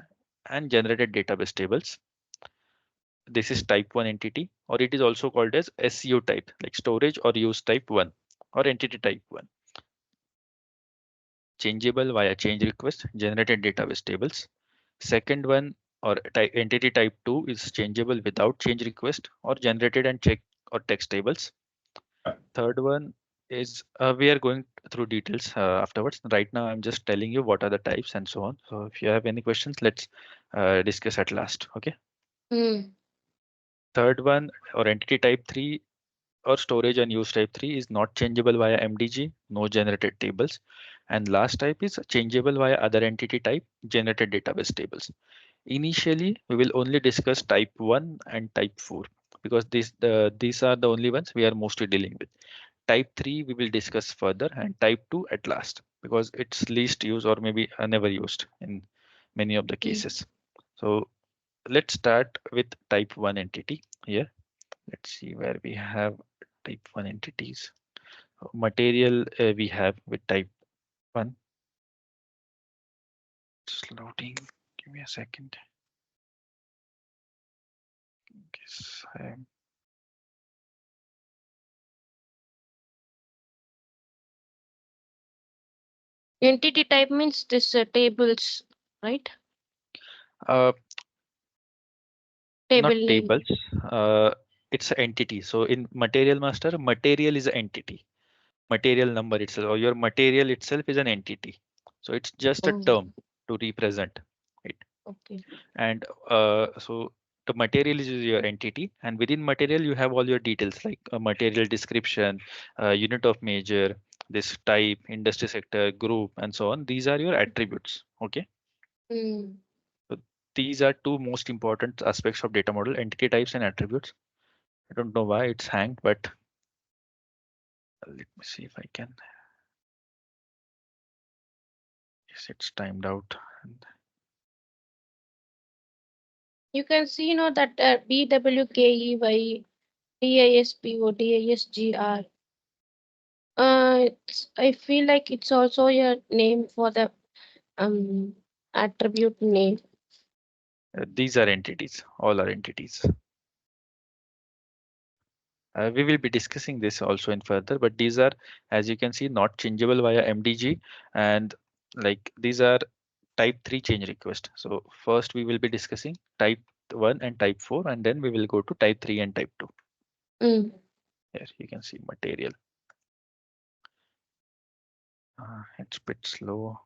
and generated database tables. This is type 1 entity, or it is also called as SU type, like storage or use type 1 or entity type 1. Changeable via change request, generated database tables. Second one, or entity type 2, is changeable without change request or generated and check or text tables. Third one is we are going through details afterwards. Right now, I'm just telling you what are the types and so on. So if you have any questions, let's discuss at last. Okay. Mm. Third one, or entity type 3, or storage and use type 3, is not changeable via MDG, no generated tables. And last type is changeable via other entity type, generated database tables. Initially, we will only discuss type 1 and type 4 because these are the only ones we are mostly dealing with. Type 3 we will discuss further, and type 2 at last because it's least used or maybe never used in many of the Mm. cases. So let's start with type 1 entity here. Let's see where we have type 1 entities. Material we have with type 1. Just loading. Give me a second. Guess Entity type means this tables, right? uh, not Table name. tables. It's an entity. So in material master, material is an entity. Material number itself, or your material itself, is an entity. So it's just a Oh, term to represent it. okay. And so the material is your entity, and within material you have all your details like a material description, unit of measure, this type, industry sector, group, and so on. These are your attributes. Okay. Mm. So these are two most important aspects of data model: entity types and attributes. I don't know why it's hanged, but let me see if I can. Yes, it's timed out. And You can see, that BWKEY DISPO DISGR. I feel like it's also your name for the um attribute name. these are entities. All are entities. We will be discussing this also in further, but these are, as you can see, not changeable via MDG, and like these are type 3 change request. So first we will be discussing type 1 and type 4, and then we will go to type 3 and type 2. Mm. Here you can see material. It's a bit slow.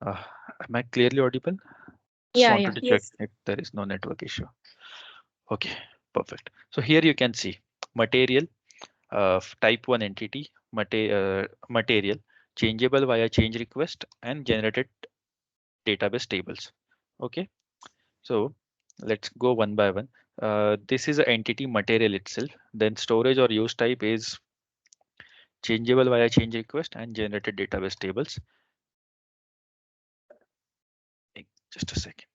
Am I clearly audible? Just Yeah, wanted yeah. to check Yes. if there is no network issue. Okay, perfect. So here you can see material type 1 entity, material, changeable via change request and generated database tables. Okay, so let's go one by one. This is an entity material itself. Then storage or use type is changeable via change request and generated database tables. Just a second.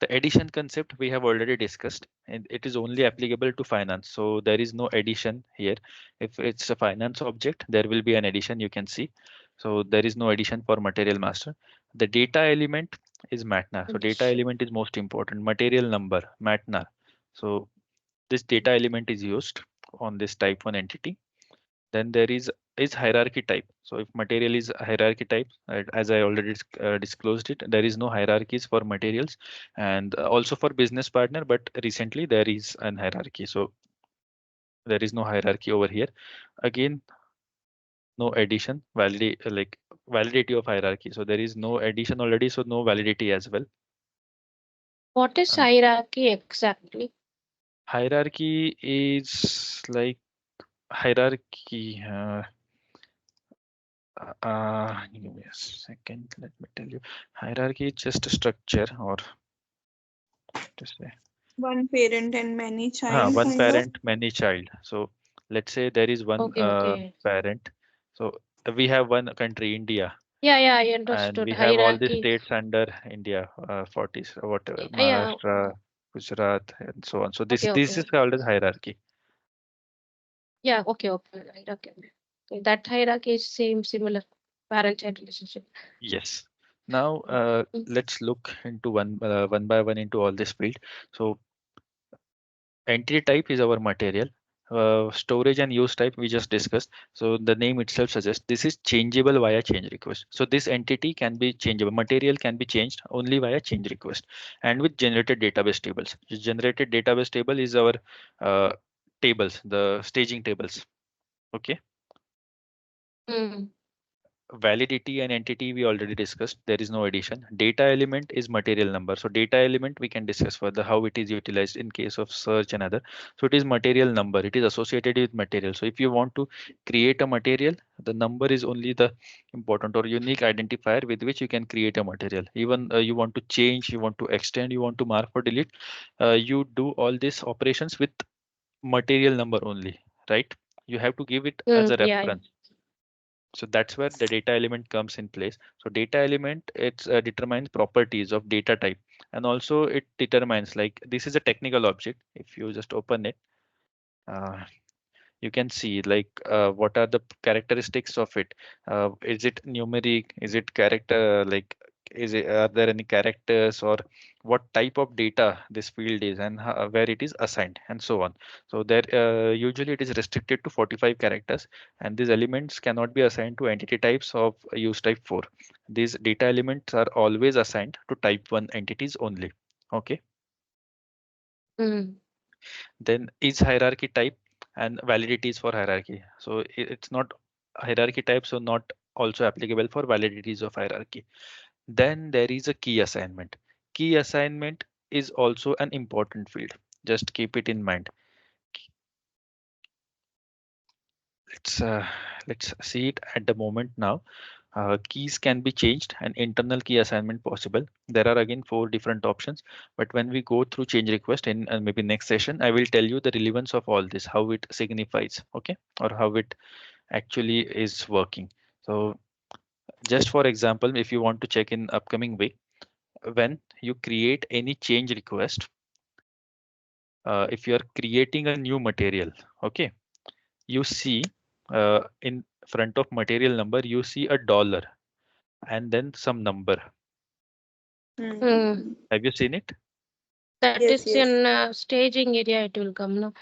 The addition concept we have already discussed, and it is only applicable to finance. So there is no addition here. If it's a finance object, there will be an addition you can see. So there is no addition for material master. The data element is matnar. So data Addition. element is most important. Material number, matnar. So this data element is used on this type 1 entity. Then there is hierarchy type. So if material is a hierarchy type, as I already disclosed it, there is no hierarchies for materials, and also for business partner, but recently there is an hierarchy. So there is no hierarchy over here. Again, no addition, validity of hierarchy. So there is no addition already, so no validity as well. What is And hierarchy exactly? hierarchy is like hierarchy. Give me a second. Let me tell you. Hierarchy is just a structure, or to say, One parent and many child one kind of. parent, many child. So let's say there is one Okay, okay. parent. So we have one country, India, Yeah, yeah, I and understood. we have all the Hierarchy. states under India, 40, whatever, Yeah, Maharashtra, Gujarat, and so on. So this okay, this is okay. called as hierarchy. Yeah, okay, okay. Right, okay. Okay, that hierarchy is same, similar parent-child relationship. Yes. Now Mm. let's look into one by one into all this field. So entity type is our material. Storage and use type we just discussed. So the name itself suggests this is changeable via change request. So this entity can be changeable. Material can be changed only via change request and with generated database tables. The generated database table is our tables, the staging tables. Okay. Mm. Validity and entity we already discussed. There is no addition. Data element is material number. So data element we can discuss further how it is utilized in case of search and other. So it is material number. It is associated with material. So if you want to create a material, the number is only the important or unique identifier with which you can create a material. Even you want to change, you want to extend, you want to mark or delete, you do all these operations with material number only, right? You have to give it as Mm, a yeah, yeah. reference. So that's where the data element comes in place. So data element, it determines properties of data type, and also it determines, like, this is a technical object. If you just open it, uh, you can see, like, what are the characteristics of it. Is it numeric? Is it character, like, is it, are there any characters, or what type of data this field is, and where it is assigned, and so on. So there usually it is restricted to 45 characters, and these elements cannot be assigned to entity types of use type 4. These data elements are always assigned to type 1 entities only. Okay. Mm. Then is hierarchy type and validities for hierarchy. So it's not hierarchy type, so not also applicable for validities of hierarchy. Then there is a key assignment. Key assignment is also an important field. Just keep it in mind. Let's see it at the moment now. Keys can be changed and internal key assignment possible. There are again 4 different options, but when we go through change request in maybe next session, I will tell you the relevance of all this, how it signifies, okay, or how it actually is working. So just for example, if you want to check in upcoming week, when you create any change request, if you are creating a new material, okay, you see in front of material number, you see a dollar and then some number. Hmm. Mm. Have you seen it? That Yes, is yes. in staging area, it will come now.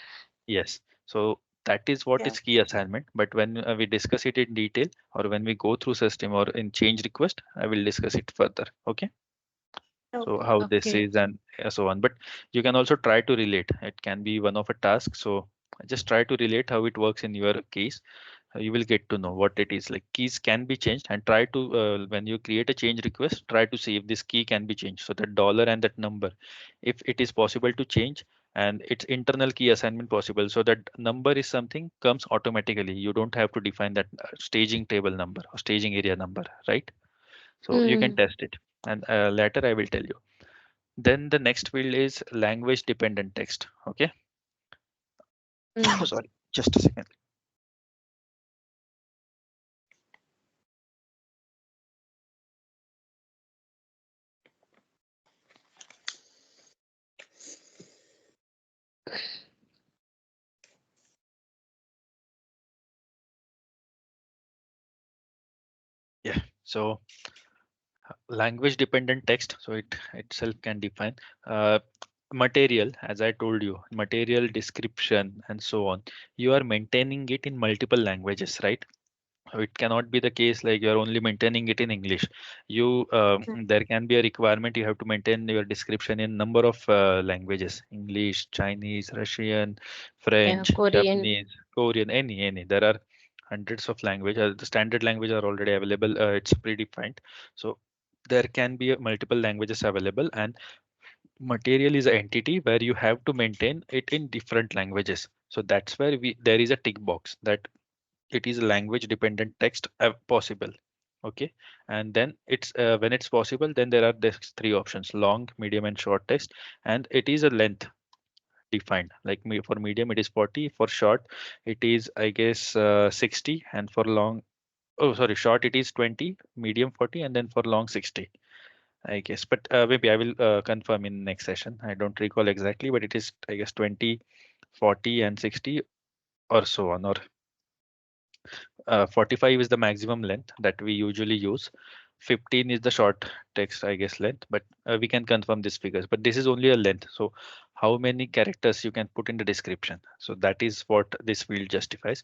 Yes. So that is what Yeah. is key assignment. But when we discuss it in detail, or when we go through system or in change request, I will discuss it further. Okay. So Okay. how this Okay. is and so on. But you can also try to relate. It can be one of a task. So just try to relate how it works in your case. You will get to know what it is. Like keys can be changed, and try to when you create a change request, try to see if this key can be changed. So that dollar and that number, if it is possible to change, and it's internal key assignment possible, so that number is something comes automatically. You don't have to define that staging table number or staging area number, right? So you can Mm. test it, and later I will tell you. Then the next field is language dependent text. Okay. Mm. Sorry, just a second. Yeah. So language dependent text. So it itself can define uh, material, as I told you, material description and so on. You are maintaining it in multiple languages, right? So it cannot be the case like you're only maintaining it in English. You there can be a requirement you have to maintain your description in number of languages: English, Chinese, Russian, Yeah, French, Korean. Japanese, Korean, any. There are hundreds of languages. The standard language are already available. It's predefined. So there can be multiple languages available, and material is an entity where you have to maintain it in different languages. So that's where we there is a tick box that it is a language dependent text possible. Okay. And then it's when it's possible, then there are these three options: long, medium and short text. And it is a length defined, like me for medium it is 40, for short it is I guess 60, and for long, oh sorry, short it is 20, medium 40, and then for long 60, I guess. But maybe I will confirm in next session. I don't recall exactly, but it is I guess 20, 40 and 60 or so on. Or 45 is the maximum length that we usually use. 15 is the short text, I guess, length, but we can confirm these figures. But this is only a length. So how many characters you can put in the description? So that is what this field justifies.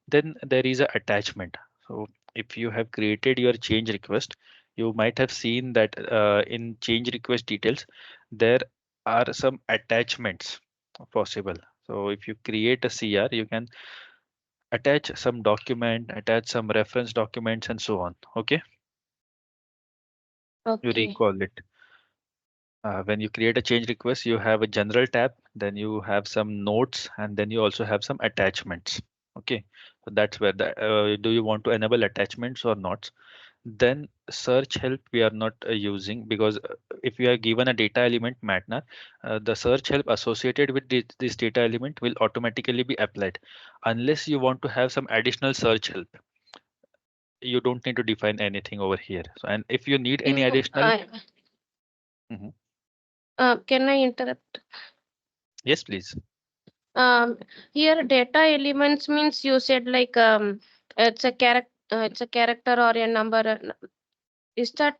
Then there is a attachment. So if you have created your change request, you might have seen that in change request details, there are some attachments possible. So if you create a CR, you can attach some document, attach some reference documents and so on. Okay, you Okay. recall it. When you create a change request, you have a general tab, then you have some notes, and then you also have some attachments. Okay, so that's where the do you want to enable attachments or not? Then search help we are not using, because if you are given a data element matna, the search help associated with this data element will automatically be applied, unless you want to have some additional search help. You don't need to define anything over here. So, and if you need any You, additional, Mhm. can I interrupt? Yes, please. Um, Here data elements means you said like it's a character or a number. Is that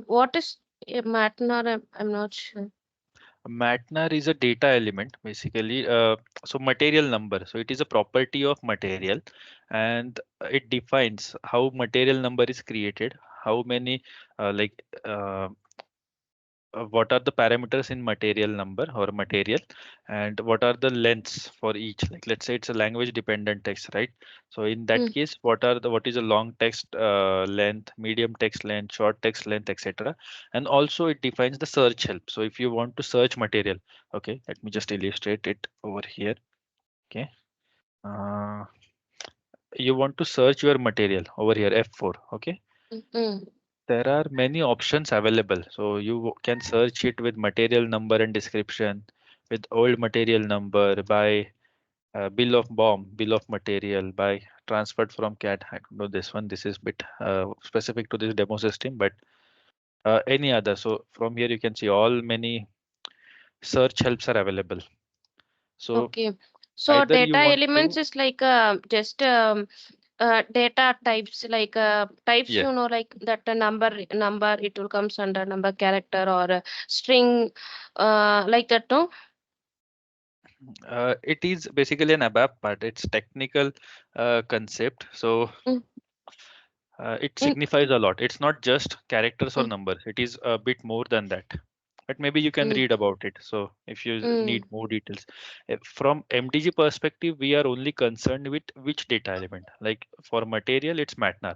what is a matter? I'm not sure. Matnar is a data element basically. So material number. So it is a property of material, and it defines how material number is created, how many like what are the parameters in material number or material, and what are the lengths for each. Like let's say it's a language dependent text, right? So in that Mm. case, what is a long text length, medium text length, short text length, etc. And also it defines the search help. So if you want to search material, okay, let me just illustrate it over here. Okay, uh, you want to search your material over here, F4. Okay, Mm. there are many options available. So you can search it with material number and description, with old material number, by bill of BOM, bill of material, by transferred from CAD. I don't know this one. This is bit specific to this demo system, but any other. So from here you can see all many search helps are available. So Okay. So either you data want elements to, is like just data types like types, yeah, you know, like that number it will comes under number character or string like that, no? It is basically an ABAP part. It's technical concept. So Mm, it mm, signifies a lot. It's not just characters or mm, numbers. It is a bit more than that. But maybe you can mm, read about it. So if you need mm, more details, from MDG perspective, we are only concerned with which data element. Like for material, it's MATNAR.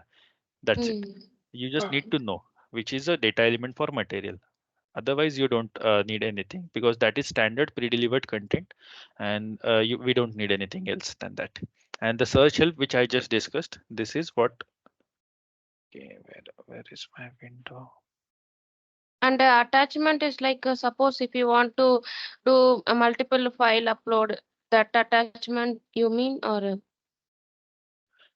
That's it. mm. You just need Okay. to know which is a data element for material. Otherwise, you don't need anything because that is standard pre-delivered content, and we don't need anything else than that. And the search help, which I just discussed, this is what. Okay, where is my window? And the attachment is like suppose if you want to do a multiple file upload, that attachment you mean or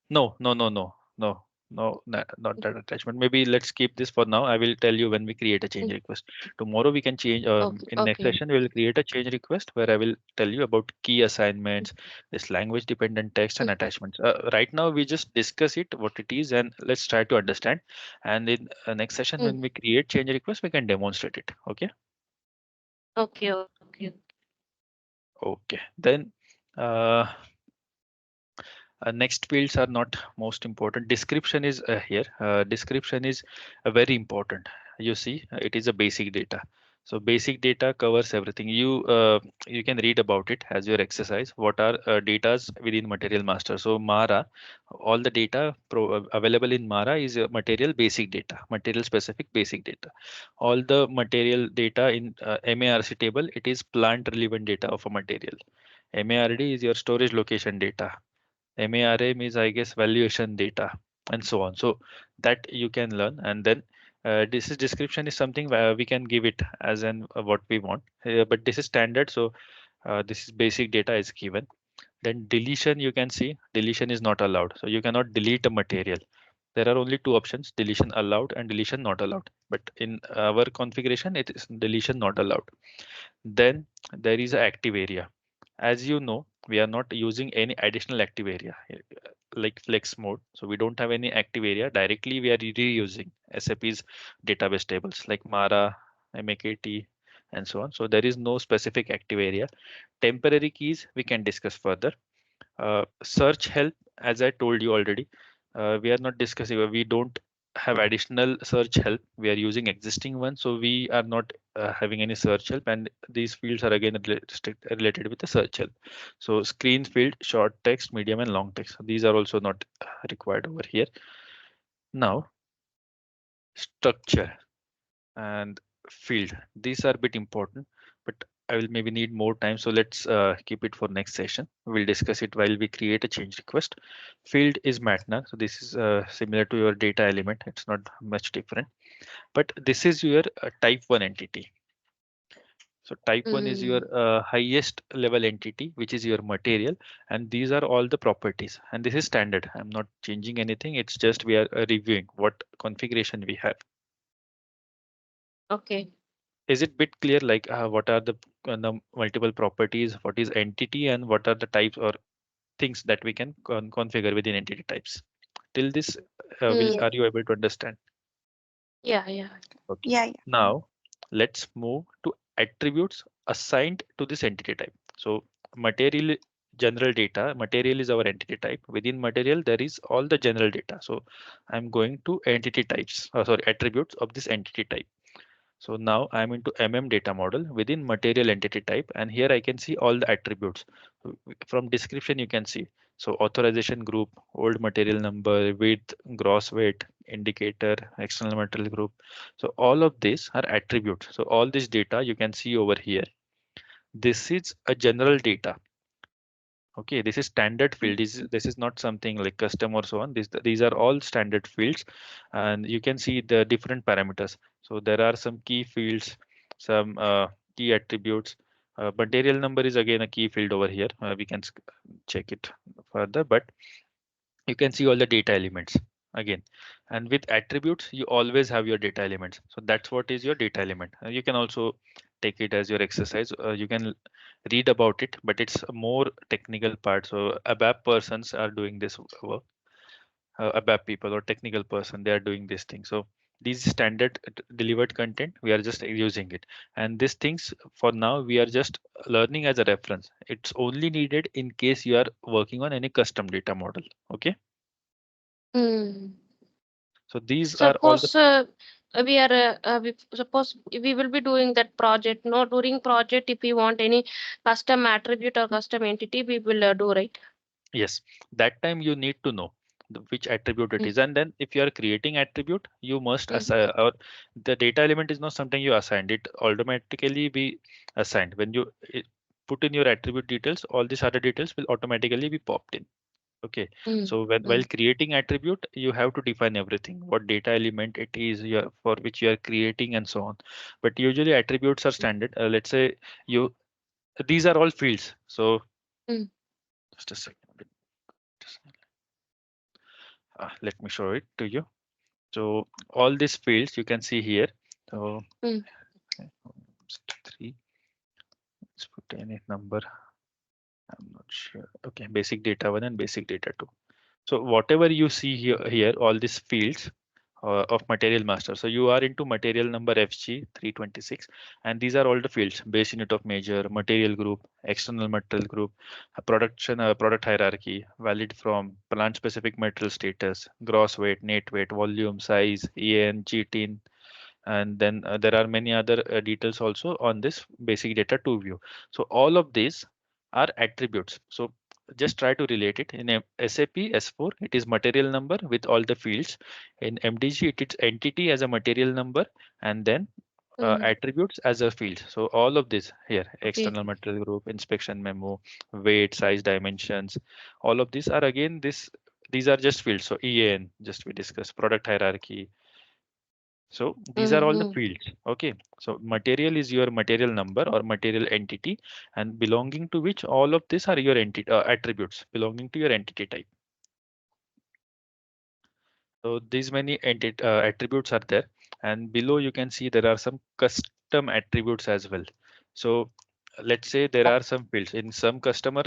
No, no, no, no, no, no, not that attachment. Maybe let's keep this for now. I will tell you when we create a change mm, request. Tomorrow we can change. okay, In next okay. session we will create a change request where I will tell you about key assignments, this language dependent text and Mm, attachments. Right now we just discuss it what it is and let's try to understand. And in next session mm. when we create change request we can demonstrate it. Okay. Okay, okay. Okay. Then. Uh, Next fields are not most important. Description is here. Description is very important. You see, it is a basic data. So basic data covers everything. You can read about it as your exercise. What are datas within material master? So Mara, all the data available in Mara is material basic data, material specific basic data. All the material data in MARC table, it is plant relevant data of a material. MARD is your storage location data. MARA means, I guess, valuation data and so on. So that you can learn, and then this is description is something where we can give it as an what we want. But this is standard, so this is basic data is given. Then deletion, you can see deletion is not allowed. So you cannot delete a material. There are only two options: deletion allowed and deletion not allowed. But in our configuration, it is deletion not allowed. Then there is a active area. As you know, we are not using any additional active area like flex mode. So we don't have any active area. Directly we are reusing SAP's database tables like Mara, MAKT, and so on. So there is no specific active area. Temporary keys we can discuss further. Search help, as I told you already, we are not discussing. We don't have additional search help. We are using existing one, so we are not having any search help. And these fields are again related with the search help. So screen field, short text, medium, and long text. These are also not required over here. Now structure and field. These are a bit important, but I will maybe need more time. So let's keep it for next session. We'll discuss it while we create a change request. Field is MATNA. So this is similar to your data element. It's not much different, but this is your type 1 entity. So type 1 is your Mm, highest level entity, which is your material. And these are all the properties. And this is standard. I'm not changing anything. It's just we are reviewing what configuration we have. okay. Is it bit clear like what are the multiple properties, what is entity, and what are the types or things that we can configure within entity types? Till this, will Mm, are you able to understand? yeah, yeah. Okay. Yeah, yeah. Now let's move to attributes assigned to this entity type. So material general data, material is our entity type. Within material, there is all the general data. So I'm going to entity types, sorry, attributes of this entity type. So now I'm into data model within material entity type, and here I can see all the attributes. From description you can see. So authorization group, old material number, width, gross weight, indicator, external material group. So all of these are attributes. So all this data you can see over here. This is a general data. Okay, this is standard field. This is not something like custom or so on. These are all standard fields, and you can see the different parameters. So there are some key fields, some key attributes. Material number is again a key field over here. We can check it further, but you can see all the data elements again. And with attributes, you always have your data elements. So that's what is your data element. You can also take it as your exercise. You can read about it, but it's a more technical part. So ABAP persons are doing this work. ABAP people or technical person, they are doing this thing. So These standard delivered content, we are just using it. And these things for now, we are just learning as a reference. It's only needed in case you are working on any custom data model. Okay. Hmm. So these are all the, Suppose suppose we will be doing that project. No, during project, if we want any custom attribute or custom entity, we will do, right. yes, that time you need to know which attribute it Mm, is. And then if you are creating attribute, you must mm, assign, or the data element is not something you assigned, it automatically be assigned. When you put in your attribute details, all these other details will automatically be popped in. Okay, mm, so while mm, creating attribute, you have to define everything, what data element it is for which you are creating and so on. But usually attributes are standard. Let's say you, these are all fields. So mm, just a second. Let me show it to you. So all these fields you can see here. So mm, three, let's put any number. I'm not sure. Okay, basic data one and basic data two. So whatever you see here, all these fields of material master. So you are into material number FG 326, and these are all the fields: base unit of measure, material group, external material group, production product hierarchy, valid from, plant specific material status, gross weight, net weight, volume, size, EN, GTIN, and then there are many other details also on this basic data to view. So all of these are attributes. So just try to relate it in SAP S4, it is material number with all the fields. In MDG it is entity as a material number, and then mm. attributes as a field. So all of this here: Okay. external material group, inspection memo, weight, size, dimensions, all of these are again this, these are just fields. So EAN, just we discussed, product hierarchy. So these are all the Mm, fields. Okay. So material is your material number or material entity, and belonging to which all of these are your entity attributes belonging to your entity type. So these many attributes are there, and below you can see there are some custom attributes as well. So let's say there are some fields in some customer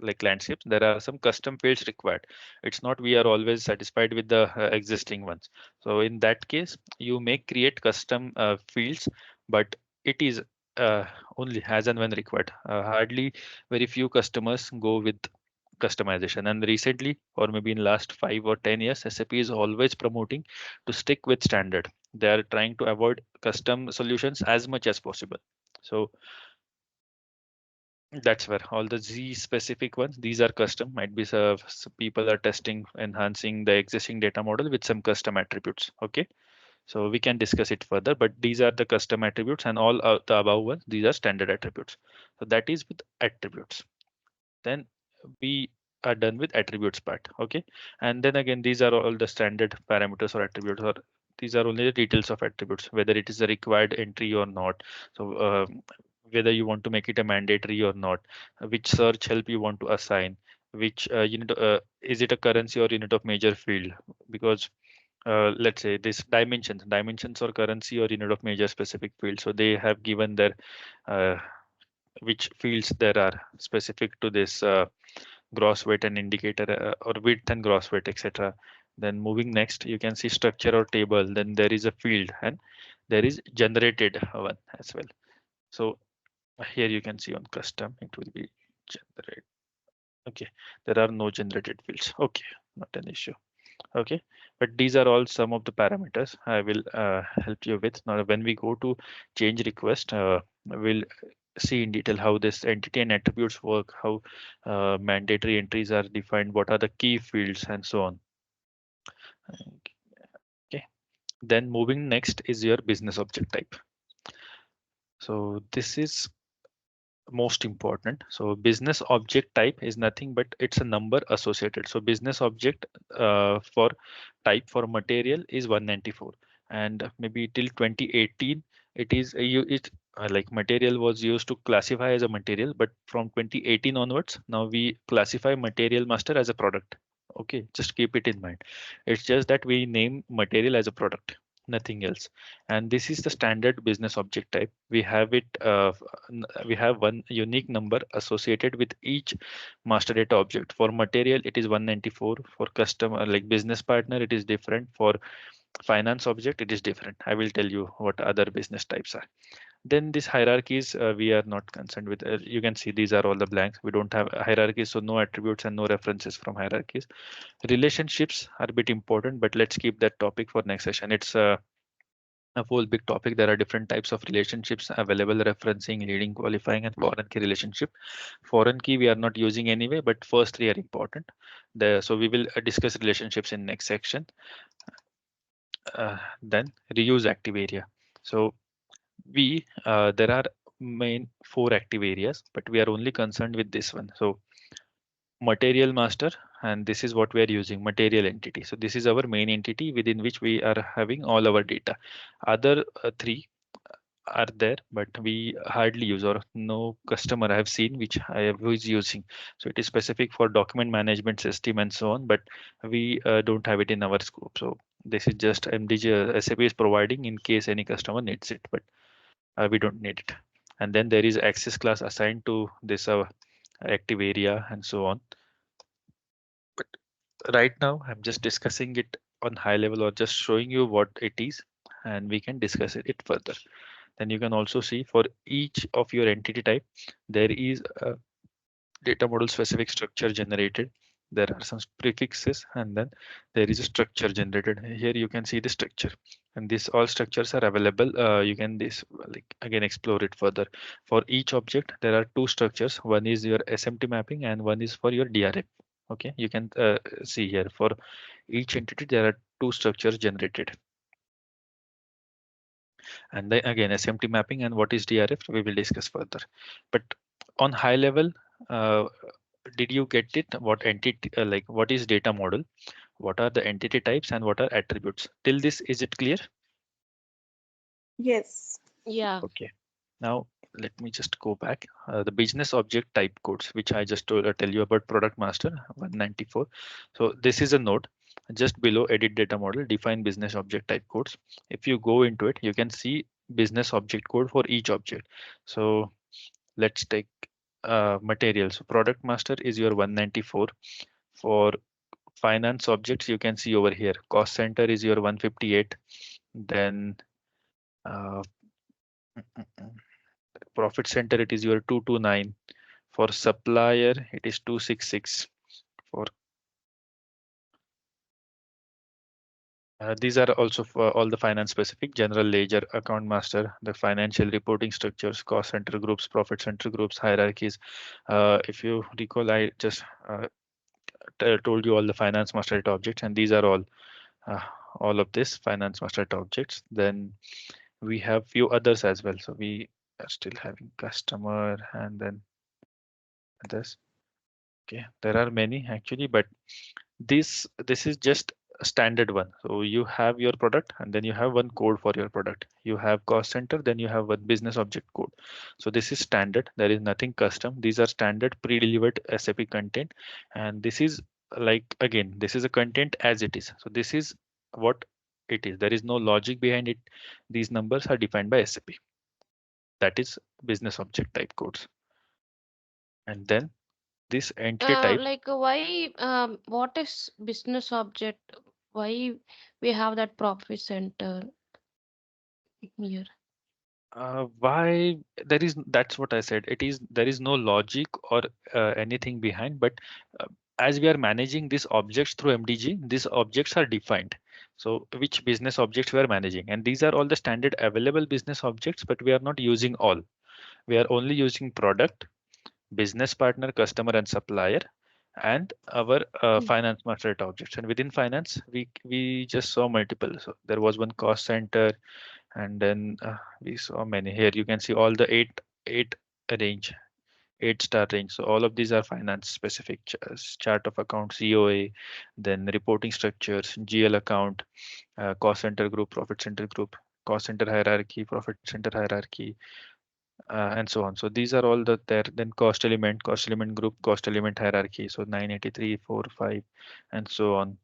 like landscapes. There are some custom fields required. It's not we are always satisfied with the existing ones. So in that case, you may create custom fields, but it is uh, only as and when required. Hardly very few customers go with customization, and recently or maybe in last 5 or 10 years, SAP is always promoting to stick with standard. They are trying to avoid custom solutions as much as possible. So that's where all the Z specific ones, these are custom, might be people are testing enhancing the existing data model with some custom attributes. Okay, so we can discuss it further, but these are the custom attributes, and all the above ones, these are standard attributes. So that is with attributes. Then we are done with attributes part. Okay, and then again, these are all the standard parameters or attributes, or these are only the details of attributes, whether it is a required entry or not. So whether you want to make it a mandatory or not, which search help you want to assign, which unit is it a currency or unit of major field, because let's say this dimensions or currency or unit of major specific field, so they have given their uh, which fields there are specific to this gross weight and indicator, or width and gross weight, etc. Then moving next, you can see structure or table. Then there is a field, and there is generated one as well. So here you can see on custom, it will be generate. Okay, there are no generated fields. Okay, not an issue. Okay, but these are all some of the parameters I will help you with. Now when we go to change request, we'll see in detail how this entity and attributes work, how mandatory entries are defined, what are the key fields, and so on. Okay, then moving next is your business object type. So this is most important. So business object type is nothing but it's a number associated. So business object for type for material is 194, and maybe till 2018 it is like material was used to classify as a material, but from 2018 onwards now we classify material master as a product. Okay, just keep it in mind. It's just that we name material as a product, nothing else. And this is the standard business object type. We have it we have one unique number associated with each master data object. For material it is 194, for customer like business partner it is different, for Finance object, it is different. I will tell you what other business types are. Then these hierarchies, we are not concerned with. You can see these are all the blanks. We don't have hierarchies, so no attributes and no references from hierarchies. Relationships are a bit important, but let's keep that topic for next session. It's a whole big topic. There are different types of relationships available: referencing, leading, qualifying, and foreign key relationship. Foreign key we are not using anyway, but first three are important. So we will discuss relationships in next section. Then reuse active area. So we there are main four active areas, but we are only concerned with this one. So material master, and this is what we are using, material entity. So this is our main entity within which we are having all our data. Other three are there, but we hardly use, or no customer I have seen which I have who is using. So it is specific for document management system and so on, but we don't have it in our scope. So this is just MDG, SAP is providing in case any customer needs it, but we don't need it. And then there is access class assigned to this active area and so on. But right now I'm just discussing it on high level, or just showing you what it is, and we can discuss it further. Then you can also see for each of your entity type, there is a data model specific structure generated. There are some prefixes, and then there is a structure generated. Here you can see the structure, and these all structures are available. You can this like again explore it further. For each object, there are two structures. One is your SMT mapping, and one is for your DRF. Okay, you can see here for each entity there are two structures generated. And then again SMT mapping and what is DRF we will discuss further. But on high level, uh, did you get it? What entity like what is data model? What are the entity types and what are attributes? Till this, is it clear? Yes. Yeah. Okay. Now let me just go back. The business object type codes, which I just tell you about product master 194. So this is a node just below edit data model, define business object type codes. If you go into it, you can see business object code for each object. So let's take material. So product master is your 194. For finance objects, you can see over here, cost center is your 158. Then uh, profit center, it is your 229. For supplier, it is 266. For these are also for all the finance specific: general ledger, account master, the financial reporting structures, cost center groups, profit center groups, hierarchies. If you recall, I just told you all the finance master data objects, and these are uh, all of this finance master data objects. Then we have few others as well. So we are still having customer and then others. Okay, there are many actually, but this is just a standard one. So you have your product and then you have one code for your product. You have cost center, then you have one business object code. So this is standard. There is nothing custom. These are standard pre-delivered SAP content, and this is like again this is a content as it is. So this is what it is. There is no logic behind it. These numbers are defined by SAP. That is business object type codes. And then this entity type. Like why what is business object? Why we have that profit center here? Why there is, that's what I said. It is there is no logic or anything behind, but uh, as we are managing these objects through MDG, these objects are defined. So which business objects we are managing, and these are all the standard available business objects, but we are not using all. We are only using product, business partner, customer, and supplier, and our Mm. finance master data objects. And within finance, we just saw multiple. So there was one cost center, and then we saw many. Here you can see all the eight range, 8-star range. So all of these are finance specific: chart of accounts, COA, then reporting structures, GL account, cost center group, profit center group, cost center hierarchy, profit center hierarchy, and so on. So these are all the there. Then cost element group, cost element hierarchy. So 983, 4, 5, and so on.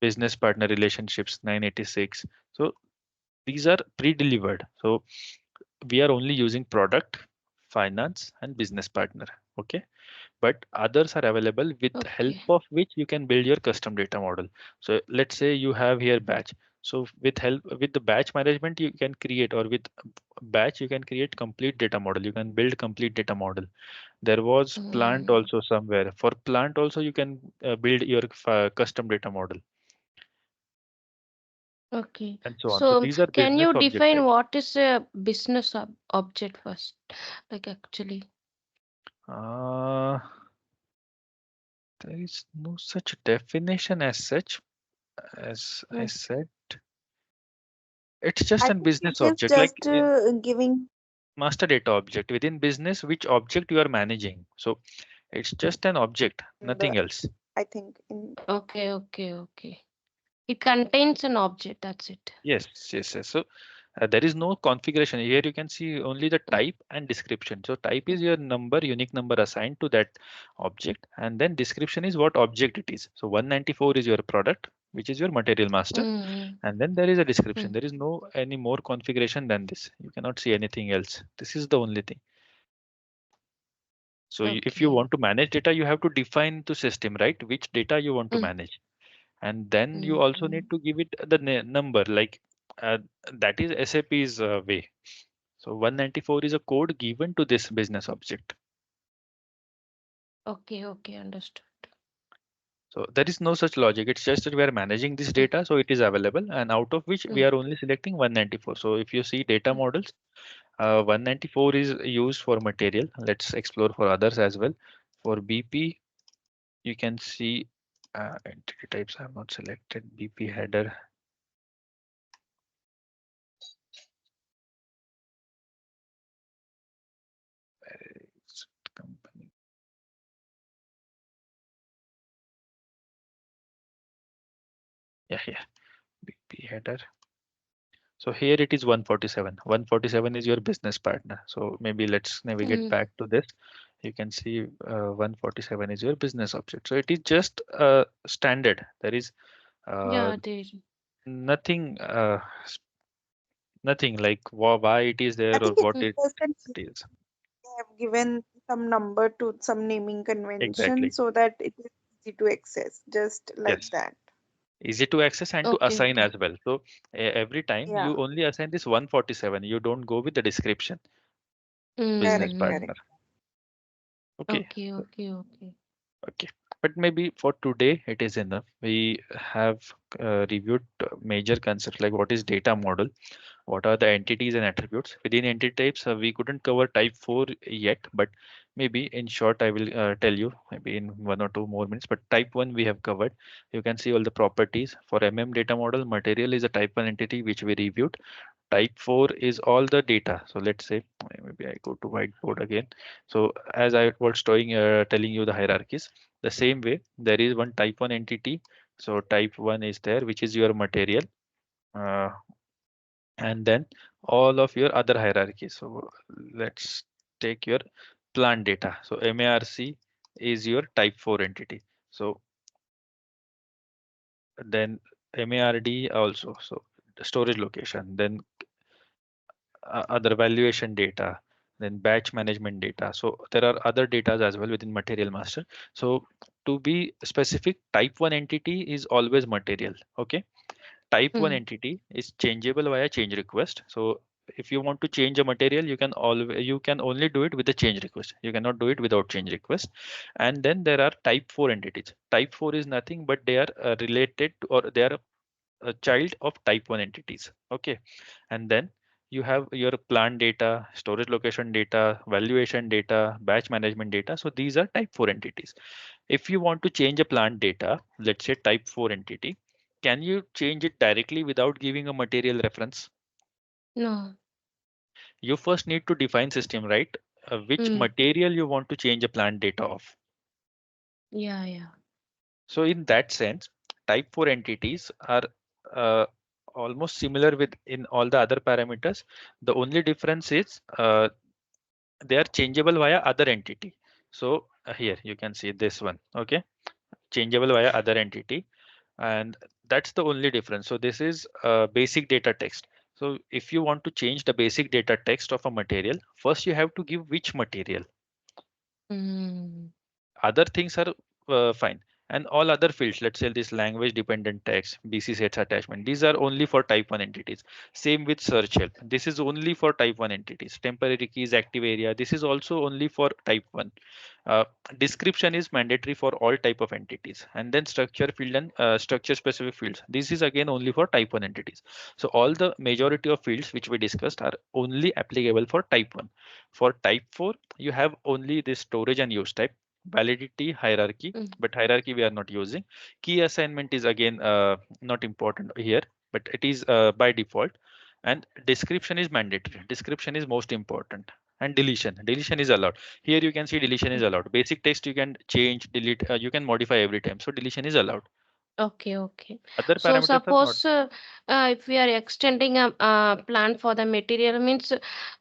Business partner relationships 986. So these are pre-delivered. So we are only using product, finance, and business partner. Okay, but others are available with help Okay. of which you can build your custom data model. So let's say you have here batch. So with the batch management, you can create, or with batch, you can create complete data model. You can build complete data model. There was plant Mm, also somewhere. For plant also, you can build your custom data model okay. and so on. So So these are can business you object define types. what is a business object first? Like actually. Uh, there is no such definition as such. As I Mm, said, it's just I a think business it is object, like just in giving. master data object within business, which object you are managing. So it's just an object, The nothing else. I think in okay, okay, okay. It contains an object, that's it. Yes, yes, yes. So there is no configuration here. You can see only the Mm, type and description. So type mm, is your number, unique number assigned to that object, and then description is what object it is. So 194 is your product, which is your material master, mm, and then there is a description. mm. There is no any more configuration than this. You cannot see anything else. This is the only thing. So if you Okay. want to manage data, you have to define to system, right? Which data you want to Mm, manage, and then you mm, also need mm. to give it the number, like uh, that is SAP's way. So 194 is a code given to this business object. Okay, okay, understood. So there is no such logic. It's just that we are managing this Mm, data, so it is available, and out of which we mm, are only selecting 194. So if you see data mm. models, 194 is used for material. Let's explore for others as well. For BP, you can see entity types. I have not selected BP header. Company. Yeah, BP header. So here it is 147. 147 is your business partner. So maybe let's navigate Mm. back to this. You can see 147 is your business object. So it is just standard. There is uh, Yeah, there. nothing, nothing like why it is I there or think it's what Mm, just that it is. they have given some number to some naming convention Exactly. so that it is easy to access, just like Yes. that. Easy to access and to okay, assign okay. as well. So every time Yeah, you only assign this 147. You don't go with the description. Business correct, Mm, partner. correct. Okay. okay, okay, okay. Okay, but maybe for today it is enough. We have reviewed major concepts like what is data model, what are the entities and attributes. Within entity types, we couldn't cover type 4 yet, but maybe in short, I will tell you maybe in 1 or 2 more minutes. But type 1 we have covered. You can see all the properties. For data model, material is a type 1 entity which we reviewed. Type 4 is all the data. So let's say maybe I go to whiteboard again. So as I was telling you the hierarchies, the same way there is one type 1 entity. So type 1 is there, which is your material. Uh, and then all of your other hierarchies. So let's take your plant data. So MARC is your type 4 entity. So then MARD also. So the storage location, then other valuation data, then batch management data. So there are other data as well within material master. So to be specific, type 1 entity is always material. Okay. Type 1 Mm, entity is changeable via change request. So if you want to change a material, you can only do it with a change request. You cannot do it without change request. And then there are type 4 entities. Type 4 is nothing but they are related to, or they are a child of type 1 entities. Okay. And then you have your plant data, storage location data, valuation data, batch management data. So these are type 4 entities. If you want to change a plant data, let's say type 4 entity, can you change it directly without giving a material reference? no. You first need to define system, right? Which Mm, material you want to change a plant data of. yeah, yeah. So in that sense, type 4 entities are uh, almost similar with in all the other parameters. The only difference is they are changeable via other entity. So here you can see this one. Okay, changeable via other entity, and that's the only difference. So this is basic data text. So if you want to change the basic data text of a material, first you have to give which material. Mm, Other things are fine. And all other fields, let's say this language dependent text, BC sets attachment, these are only for type 1 entities. Same with search help, this is only for type 1 entities. Temporary keys, active area, this is also only for type 1. uh, Description is mandatory for all type of entities, and then structure field and structure specific fields, this is again only for type 1 entities. So all the majority of fields which we discussed are only applicable for type 1. For type 4 you have only this storage and use type, validity, hierarchy, Mm. but hierarchy we are not using. Key assignment is again not important here, but it is by default. And description is mandatory, description is most important. And deletion is allowed. Here you can see deletion is allowed. Basic text you can change, delete, you can modify every time, so deletion is allowed. Okay, okay. Other So parameters are not. suppose if we are extending a plan for the material means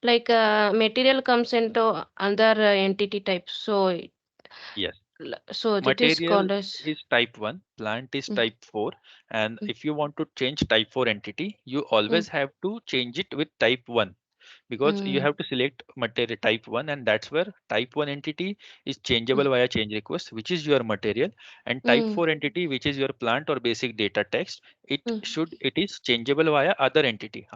like material comes into other entity type. So Yes. so that is Material called as. is type 1, plant is Mm, type 4, and mm, if you want to change type 4 entity, you mm, always have to change it with type 1, because you mm, have to select material type 1, and that's where type 1 entity is mm, changeable via change request, which is your material. And type mm, 4 entity, which is your plant or basic data text, mm. it is changeable via other entity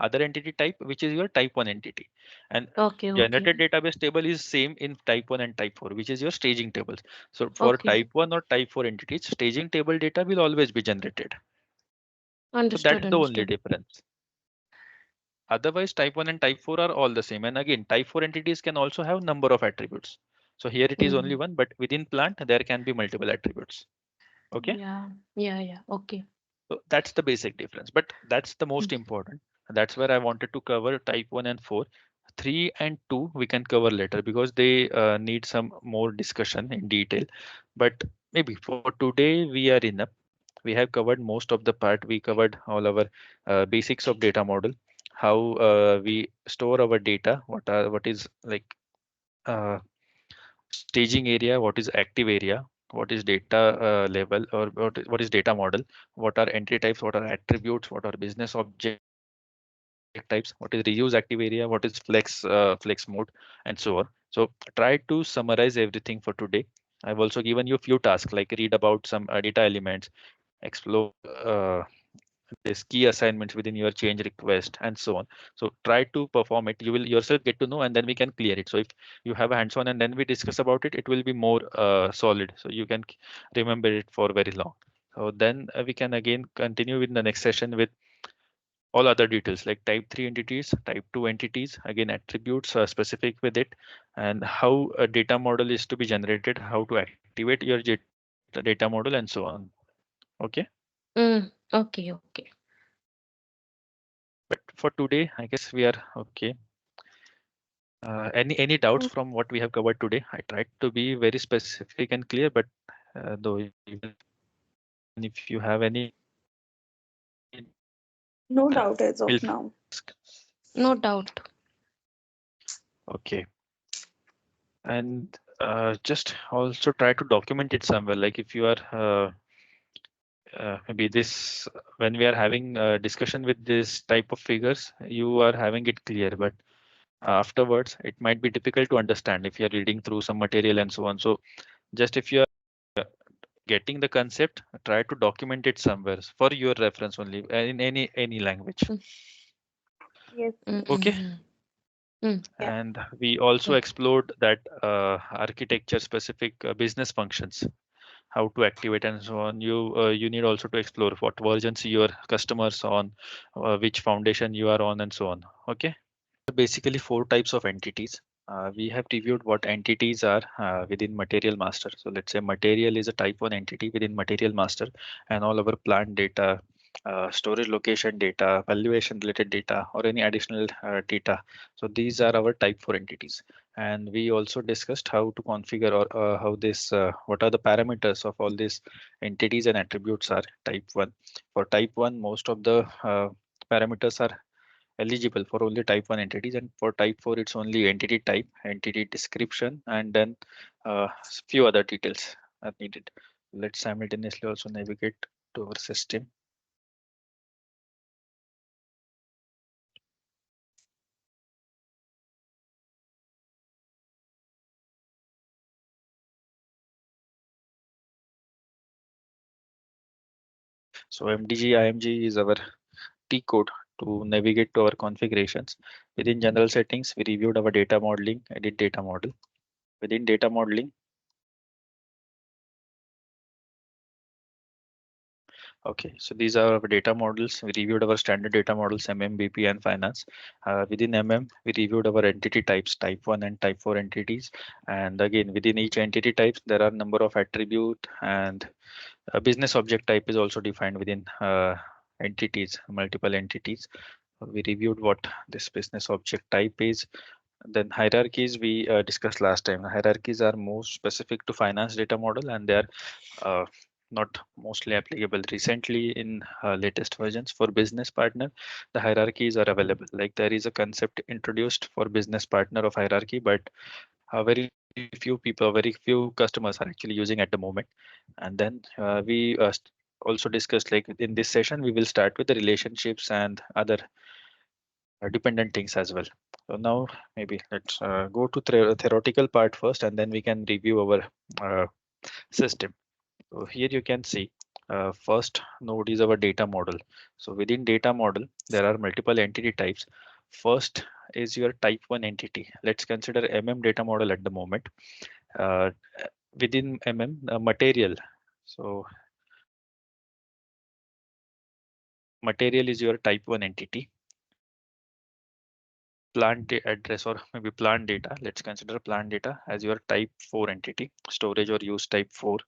type, which is your type 1 entity. And Okay, okay, generated database table is same in type 1 and type 4, which is your staging tables. So for okay. type 1 or type 4 entities, staging table data will always be generated. So Understood, that's the only understood. difference. Otherwise, type 1 and type 4 are all the same. And again, type 4 entities can also have number of attributes. So here it is only Mm. one, but within plant, there can be multiple attributes. Okay. Yeah, yeah, yeah. Okay. So that's the basic difference, but that's the Mm, most important. That's where I wanted to cover type 1 and 4. 3 and 2 we can cover later because they need some more discussion in detail. But maybe for today we are enough. We have covered most of the part. We covered all our basics of data model, how we store our data, what is like uh, staging area, what is active area, what is data level, or what is data model, what are entry types, what are attributes, what are business object types, what is reuse active area, what is flex mode, and so on. So try to summarize everything for today. I've also given you a few tasks like read about some data elements, explore this key assignments within your change request, and so on. So try to perform it. You will yourself get to know, and then we can clear it. So if you have a hands-on and then we discuss about it, it will be more solid. So you can remember it for very long. So then we can again continue with the next session with all other details like type 3 entities, type 2 entities, again attributes specific with it, and how a data model is to be generated, how to activate your data model, and so on. Okay. mm. Okay, okay. But for today, I guess we are okay. Any doubts from what we have covered today? I tried to be very specific and clear, but though even if you have any doubt, No feel doubt free as to of ask. now. No doubt. Okay. And just also try to document it somewhere. Like if you are maybe this when we are having a discussion with this type of figures, you are having it clear, but afterwards it might be difficult to understand if you are reading through some material and so on. So just if you are getting the concept, try to document it somewhere for your reference only in any language. Mm, Yes, mm, yes. Okay. mm, mm. Yeah. And we also Yeah. explored that architecture specific business functions, how to activate and so on. You need also to explore what versions your customers on, which foundation you are on, and so on. Okay. Basically four types of entities. We have reviewed what entities are within material master. So let's say material is a type 1 entity within material master, and all our plant data, storage location data, valuation related data, or any additional data. So these are our type 4 entities. And we also discussed how to configure or how this what are the parameters of all these entities and attributes are type 1. For type 1, most of the parameters are eligible for only type 1 entities, and for type 4 it's only entity type, entity description, and then few other details are needed. Let's simultaneously also navigate to our system. So MDG IMG is our T code to navigate to our configurations. Within general settings, we reviewed our data modeling, edit data model. Within data modeling, okay, so these are our data models. We reviewed our standard data models, MM, BP, and finance. Within MM, we reviewed our entity types, type 1 and type 4 entities. And again, within each entity types, there are number of attribute, and a business object type is also defined within entities, multiple entities. We reviewed what this business object type is. Then hierarchies we discussed last time. Hierarchies are more specific to finance data model, and they are uh, not mostly applicable. Recently in latest versions for business partner, the hierarchies are available. Like there is a concept introduced for business partner of hierarchy, but very few people, very few customers are actually using at the moment. And then we also discussed, like in this session we will start with the relationships and other dependent things as well. So now maybe let's go to theoretical part first, and then we can review our uh, system. So here you can see first node is our data model. So within data model, there are multiple entity types. First is your type 1 entity. Let's consider MM data model at the moment. Uh, Within MM, material. So material is your type 1 entity. Address, or maybe plant data. Let's consider plant data as your type 4 entity, storage or use type 4.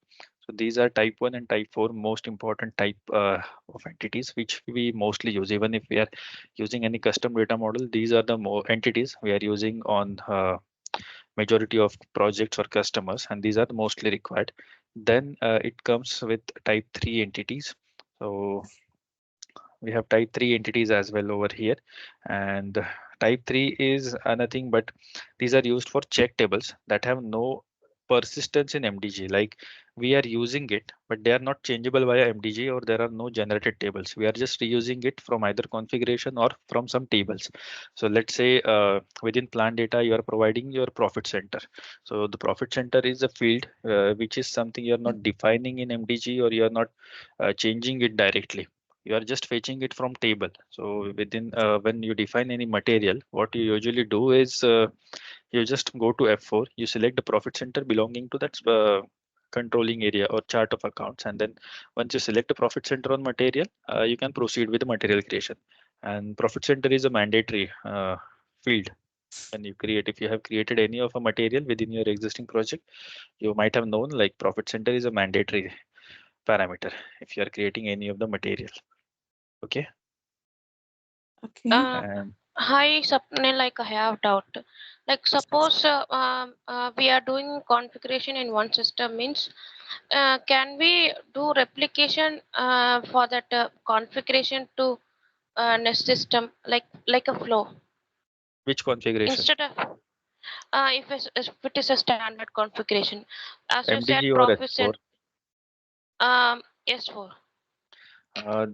So these are type 1 and type 4 most important type of entities which we mostly use. Even if we are using any custom data model, these are the more entities we are using on majority of projects or customers, and these are mostly required. Then it comes with type 3 entities. So we have type 3 entities as well over here, and type 3 is nothing but these are used for check tables that have no persistence in MDG. Like we are using it, but they are not changeable via MDG, or there are no generated tables. We are just reusing it from either configuration or from some tables. So let's say within plant data you are providing your profit center. So the profit center is a field which is something you are not defining in MDG, or you are not changing it directly. You are just fetching it from table. So within when you define any material, what you usually do is you just go to F4, you select the profit center belonging to that controlling area or chart of accounts, and then once you select the profit center on material, you can proceed with the material creation. And profit center is a mandatory field when you create. If you have created any of a material within your existing project, you might have known like profit center is a mandatory parameter if you are creating any of the material. Okay. Okay. Uh, And Hi, Sapne, like I have doubt. Like suppose we are doing configuration in one system means can we do replication for that configuration to next system like a flow which configuration? instead of if it is a standard configuration as you said MDG or S4? proficient S4.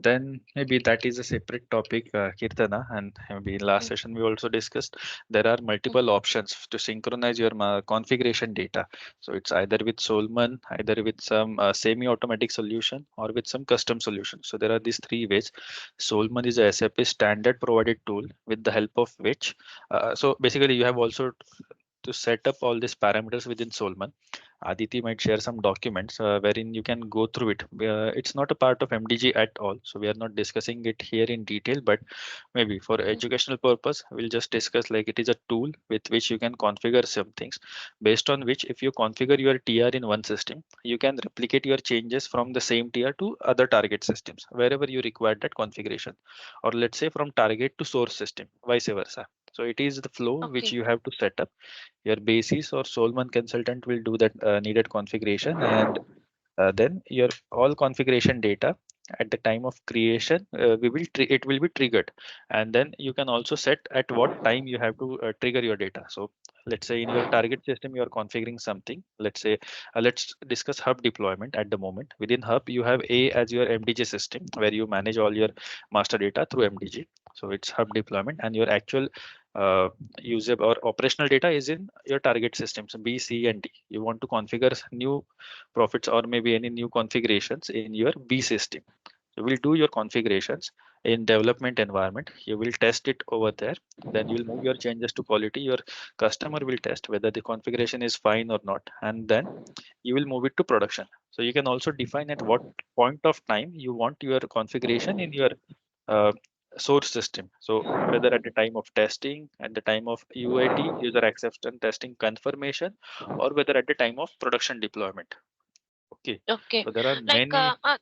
Then maybe that is a separate topic, Kirtana, and maybe in last Mm, session we also discussed there are mm. multiple options to synchronize your configuration data. So it's either with Solman, either with some semi-automatic solution, or with some custom solution. So there are these three ways. Solman is a SAP standard provided tool with the help of which, so basically you have also to set up all these parameters within Solman. Aditi might share some documents wherein you can go through it. It's not a part of MDG at all, so we are not discussing it here in detail, but maybe for educational purpose, we'll just discuss like it is a tool with which you can configure some things, based on which if you configure your TR in one system, you can replicate your changes from the same TR to other target systems wherever you require that configuration, or let's say from target to source system, vice versa. So it is the flow which Okay. you have to set up. Your basis or Solman consultant will do that needed configuration, and then your all configuration data at the time of creation it will be triggered, and then you can also set at what time you have to trigger your data. So let's say in your target system you are configuring something. Let's say let's discuss hub deployment. At the moment within hub you have A as your MDG system where you manage all your master data through MDG. So it's hub deployment, and your actual uh, user or operational data is in your target systems B, C, and D. You want to configure new profits or maybe any new configurations in your B system. So we'll do your configurations in development environment. You will test it over there. Then you will move your changes to quality. Your customer will test whether the configuration is fine or not, and then you will move it to production. So you can also define at what point of time you want your configuration in your uh, source system. So whether at the time of testing, at the time of UAT, user acceptance testing confirmation, or whether at the time of production deployment. Okay. Okay, So there are like many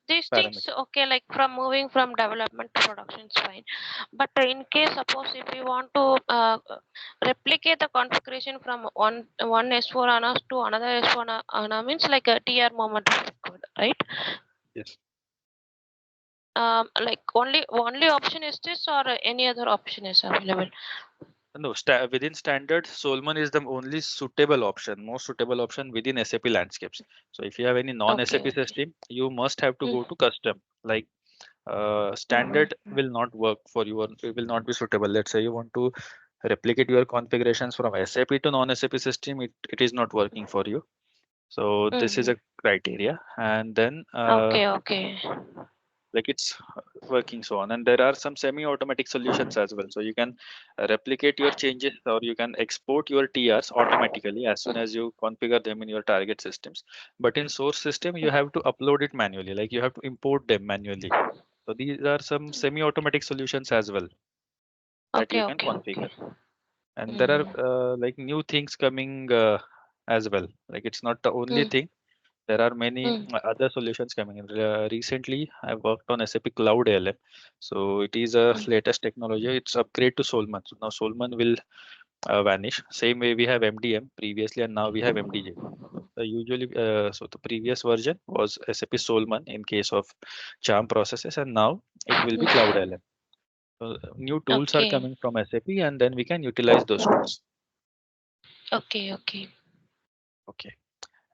these things, parameters. okay, like from moving from development to production is fine. But in case, suppose if we want to replicate the configuration from one S4 HANA to another S4 HANA, means like a TR moment is required, right? Yes. Like only option is this, or any other option is available? No, within standard, Solman is the only suitable option, most suitable option within SAP landscapes. So if you have any Okay, non-SAP okay. system, you must have to Mm, go to custom. Like mm, standard will not work for you, or it will not be suitable. Let's say you want to replicate your configurations from SAP to non-SAP system, it is not working for you. So this is mm. a criteria, and then Okay, okay. like it's working so on. And there are some semi-automatic solutions as well, so you can replicate your changes, or you can export your TRs automatically as soon as you configure them in your target systems. But in source system you have to upload it manually, like you have to import them manually. So these are some semi-automatic solutions as well that Okay, you can okay, okay. configure. And there are Mm, like new things coming as well, like it's not the only mm, thing. There are many mm, other solutions coming in. Recently, I worked on SAP Cloud ALM. So it is a mm. latest technology. It's upgrade to Solman. So now Solman will vanish. Same way we have MDM previously, and now we have MDG. So the previous version was SAP Solman in case of charm processes, and now it will be Cloud Mm. ALM. So new tools are Okay, coming from SAP, and then we can utilize those tools. okay, okay. Okay.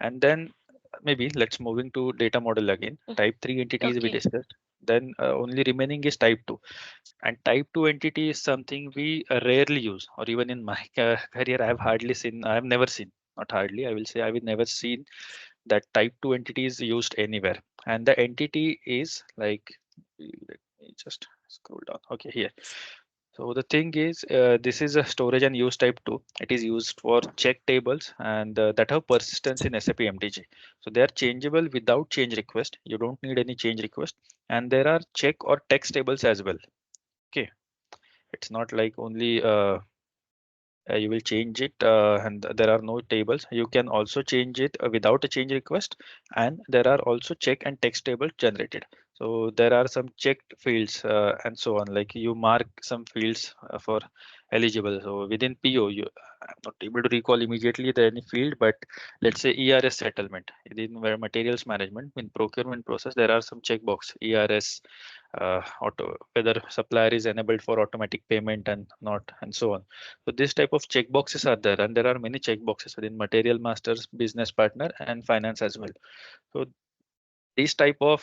And then maybe let's moving to data model again. Mm, Type 3 entities we okay. discussed. Then only remaining is type 2. And type 2 entity is something we rarely use, or even in my career, I've never seen, not hardly, I will say I will never seen that type 2 entity is used anywhere. And the entity is like, let me just scroll down. Okay, here. So the thing is, this is a storage and use type 2. It is used for check tables and that have persistence in SAP MDG. So they are changeable without change request. You don't need any change request. And there are check or text tables as well. Okay, it's not like only you will change it and there are no tables. You can also change it without a change request, and there are also check and text tables generated. So there are some checked fields and so on, like you mark some fields for eligible. So within PO, I'm not able to recall immediately the any field, but let's say ERS settlement within where materials management in procurement process, there are some checkbox ERS, whether supplier is enabled for automatic payment and not, and so on. So this type of checkboxes are there, and there are many checkboxes within material masters, business partner, and finance as well. So these type of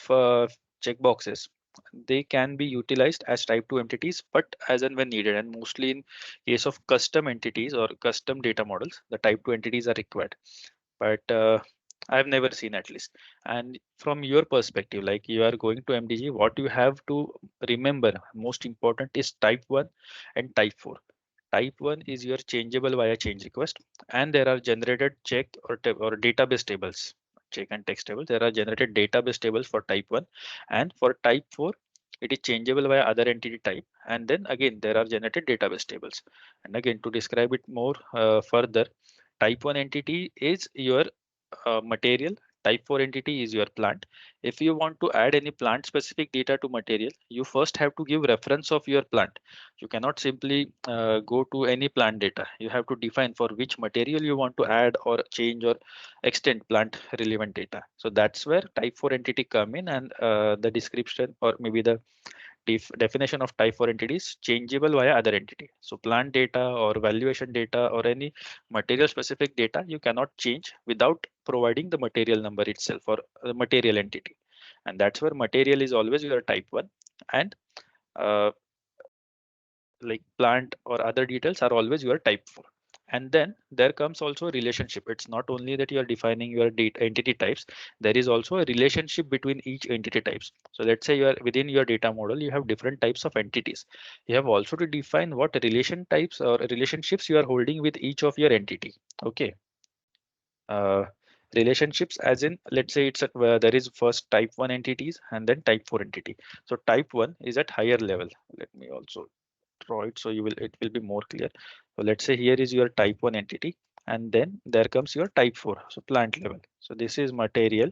checkboxes, they can be utilized as type 2 entities, but as and when needed. And mostly in case of custom entities or custom data models, the type 2 entities are required. But I've never seen, at least. And from your perspective, like you are going to MDG, what you have to remember most important is type 1 and type 4. Type 1 is your changeable via change request, and there are generated check or database tables. Check and text tables. There are generated database tables for type 1, and for type 4, it is changeable via other entity type. And then again, there are generated database tables. And again, to describe it more further, type 1 entity is your material. Type 4 entity is your plant. If you want to add any plant specific data to material, you first have to give reference of your plant. You cannot simply go to any plant data. You have to define for which material you want to add or change or extend plant relevant data. So that's where type 4 entity come in, and the description or maybe the definition of type 4 entities changeable via other entity. So plant data or valuation data or any material specific data you cannot change without providing the material number itself or the material entity. And that's where material is always your type 1, and uh, like plant or other details are always your type 4. And then there comes also a relationship. It's not only that you are defining your entity types, there is also a relationship between each entity types. So let's say you are within your data model, you have different types of entities. You have also to define what relation types or relationships you are holding with each of your entity. Okay. uh, Relationships as in, let's say it's where there is first type 1 entities and then type 4 entity. So type 1 is at higher level. Let me also draw it so it will be more clear. So let's say here is your type 1 entity, and then there comes your type 4, so plant level. So this is material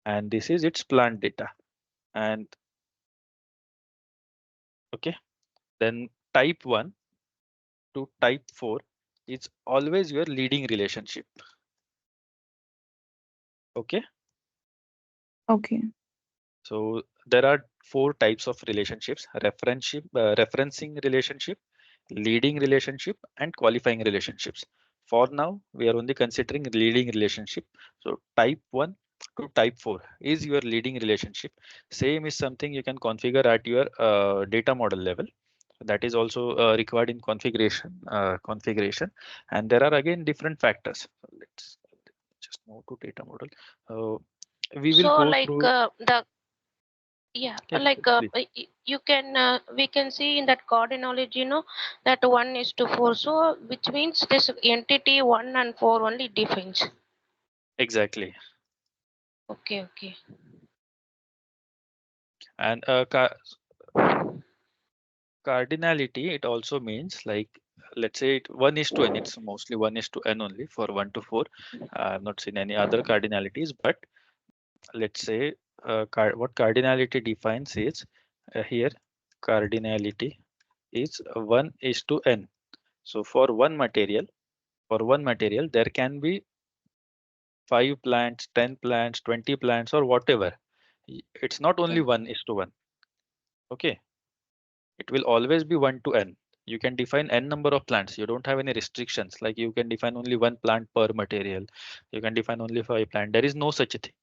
and this is its plant data. And okay, then type 1 to type 4 is always your leading relationship. Okay. Okay. So there are four types of relationships: referencing relationship, leading relationship, and qualifying relationships. For now, we are only considering leading relationship. So type 1 to type 4 is your leading relationship. Same is something you can configure at your data model level. That is also required in configuration. And there are again different factors. So let's just move to data model. We will So go like through. the yeah, Yeah, like please. you can we can see in that coordinate, that 1:4. So which means this entity 1 and 4 only defines. Exactly. Okay, okay. And cardinality, it also means like, let's say 1 is to n, it's mostly 1 is to n only for 1 to 4. I've not seen any other cardinalities, but let's say what cardinality defines is here cardinality is 1 is to n. So for one material, there can be 5 plants, 10 plants, 20 plants, or whatever. It's not only 1 is to 1. Okay. It will always be 1 to n. You can define n number of plants. You don't have any restrictions. Like you can define only one plant per material. You can define only 5 plants. There is no such a thing.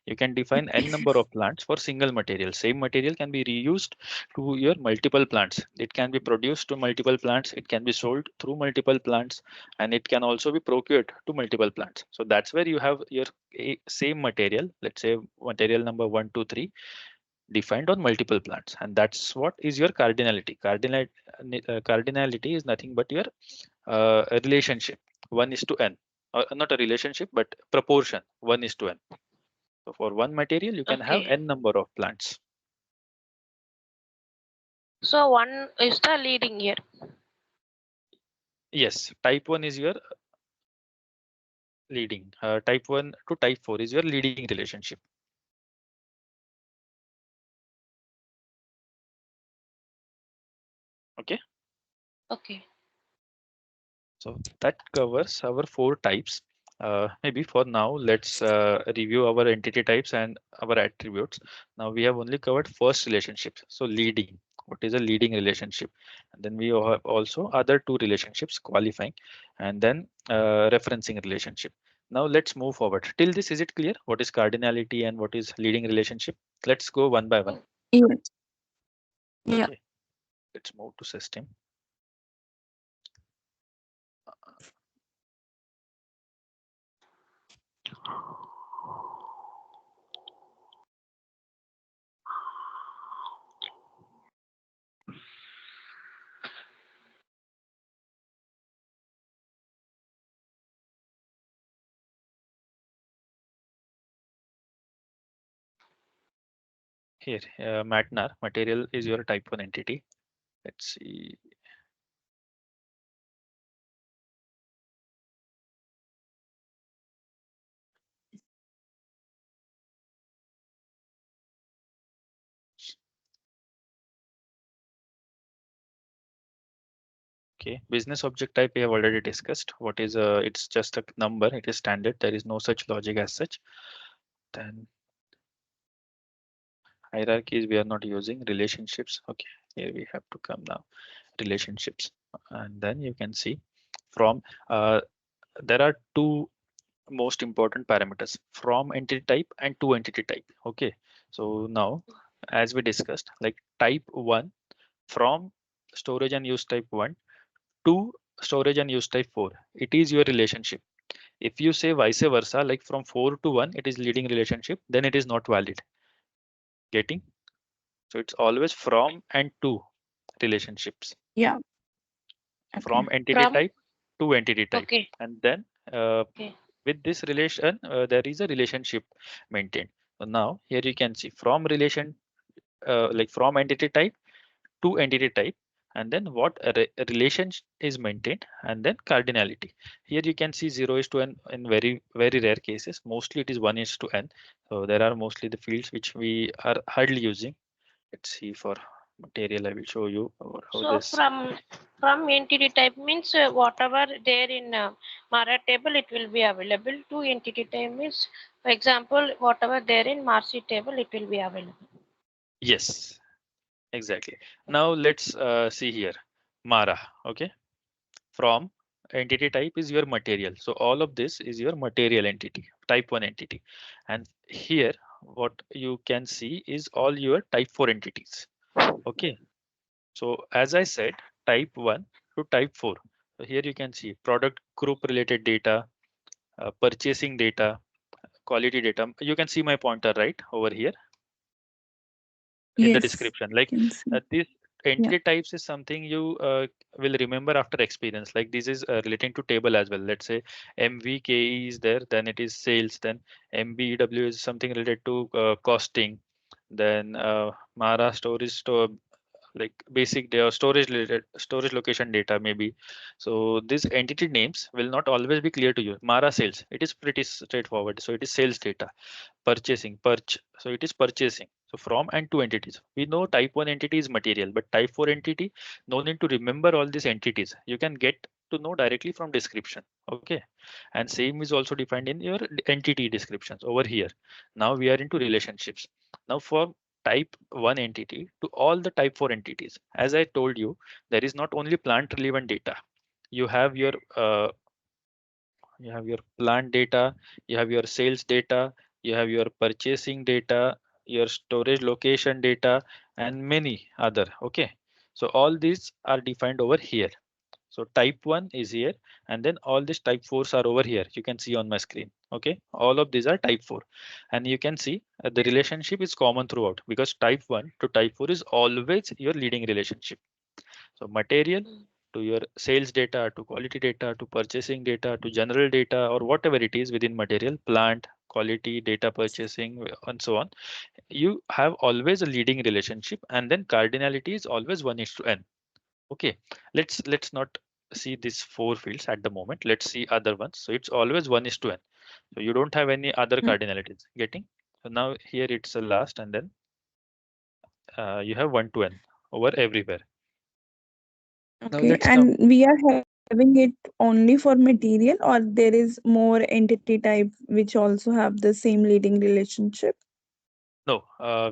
You can define n number of plants for single material. Same material can be reused to your multiple plants. It can be produced to multiple plants. It can be sold through multiple plants, and it can also be procured to multiple plants. So that's where you have your same material. Let's say material number 1, 2, 3 defined on multiple plants, and that's what is your cardinality. Cardinality is nothing but your relationship 1 is to n, not a relationship but proportion 1 is to n. So for one material you can have Okay. n number of plants. So 1 is the leading here. Yes, type 1 is your leading, type 1 to type 4 is your leading relationship. Okay. Okay. So that covers our four types. Maybe for now, let's review our entity types and our attributes. Now we have only covered first relationships. So leading, what is a leading relationship? And then we have also other two relationships, qualifying, and then referencing relationship. Now let's move forward. Till this, is it clear? What is cardinality and what is leading relationship? Let's go one by one. Yes. Yeah. Okay, let's move to system. Here, material is your type 1 entity. Let's see. Okay, business object type we have already discussed. What is it's just a number, it is standard. There is no such logic as such. Then hierarchies we are not using. Relationships. Okay, here we have to come now. Relationships. And then you can see from there are two most important parameters, from entity type and to entity type. Okay, so now as we discussed, like type 1 from storage and use type 1 to storage and use type 4, it is your relationship. If you say vice versa, like from 4 to 1, it is leading relationship, then it is not valid. Getting? So it's always from and to relationships, Yeah. from Okay. entity From type to entity type. okay. And then Okay. with this relation, there is a relationship maintained. So now here you can see from relation, like from entity type to entity type, and then what a relation is maintained, and then cardinality. Here you can see 0 is to n in very rare cases. Mostly it is 1 is to n. So there are mostly the fields which we are hardly using. Let's see for material. I will show you how So this. from entity type means whatever there in Mara table it will be available. To entity type means, for example, whatever there in Marcy table it will be available. Yes, exactly. Now let's see here. Mara. Okay. From entity type is your material. So all of this is your material entity, type 1 entity. And here what you can see is all your type 4 entities. Okay. So as I said, type 1 to type 4. So here you can see product group related data, purchasing data, quality data. You can see my pointer right over here in the Yes. description. Like Can see. this Yeah. entity types is something you will remember after experience. Like this is relating to table as well. Let's say MVKE is there, then it is sales, then MBEW is something related to costing, then Mara storage store, like basic data storage related storage location data maybe. So these entity names will not always be clear to you. Mara sales, it is pretty straightforward, so it is sales data. Purchasing, so it is purchasing. So from and to entities, we know type 1 entity is material, but type 4 entity, no need to remember all these entities, you can get to know directly from description. Okay. And same is also defined in your entity descriptions over here. Now we are into relationships. Now for type 1 entity to all the type 4 entities, as I told you, there is not only plant relevant data. You have your plant data, you have your sales data, you have your purchasing data, your storage location data, and many other. Okay. So all these are defined over here. So type 1 is here, and then all these type 4s are over here. You can see on my screen. Okay. All of these are type 4. And you can see the relationship is common throughout, because type 1 to type 4 is always your leading relationship. So material to your sales data, to quality data, to purchasing data, to general data, or whatever it is within material, plant, quality, data purchasing, and so on. You have always a leading relationship, and then cardinality is always 1 is to n. Okay, let's not see these 4 fields at the moment. Let's see other ones. So it's always 1 is to n. So you don't have any other Mm. cardinalities. Getting? So now here it's a last, and then you have 1 to n over everywhere. Now Okay. let's come. And we are having it only for material, or there is more entity type which also have the same leading relationship? No,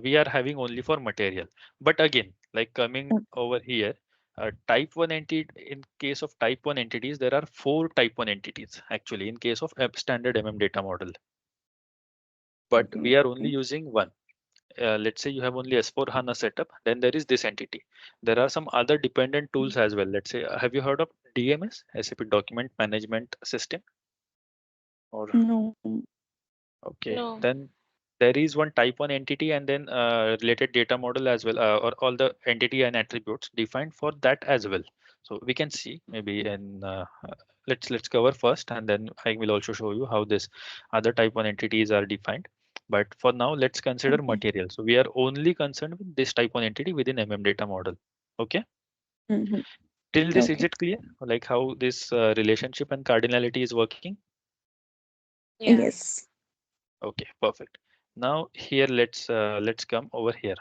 we are having only for material. But again, like coming Mm. over here, type 1 entity, in case of type 1 entities, there are 4 type 1 entities actually in case of standard data model. But we Okay. are only Okay. using one. Let's say you have only S4 HANA setup, then there is this entity. There are some other dependent tools as well. Let's say, have you heard of DMS, SAP Document Management System? Or No. okay, No. then there is one type 1 entity, and then related data model as well, or all the entity and attributes defined for that as well. So we can see maybe in let's cover first, and then I will also show you how this other type 1 entities are defined. But for now, let's consider Okay. material. So we are only concerned with this type 1 entity within data model. Okay. Hmm. Till this, is Okay. it clear? Like how this relationship and cardinality is working? Yeah. Yes. Okay, perfect. Now here let's come over here.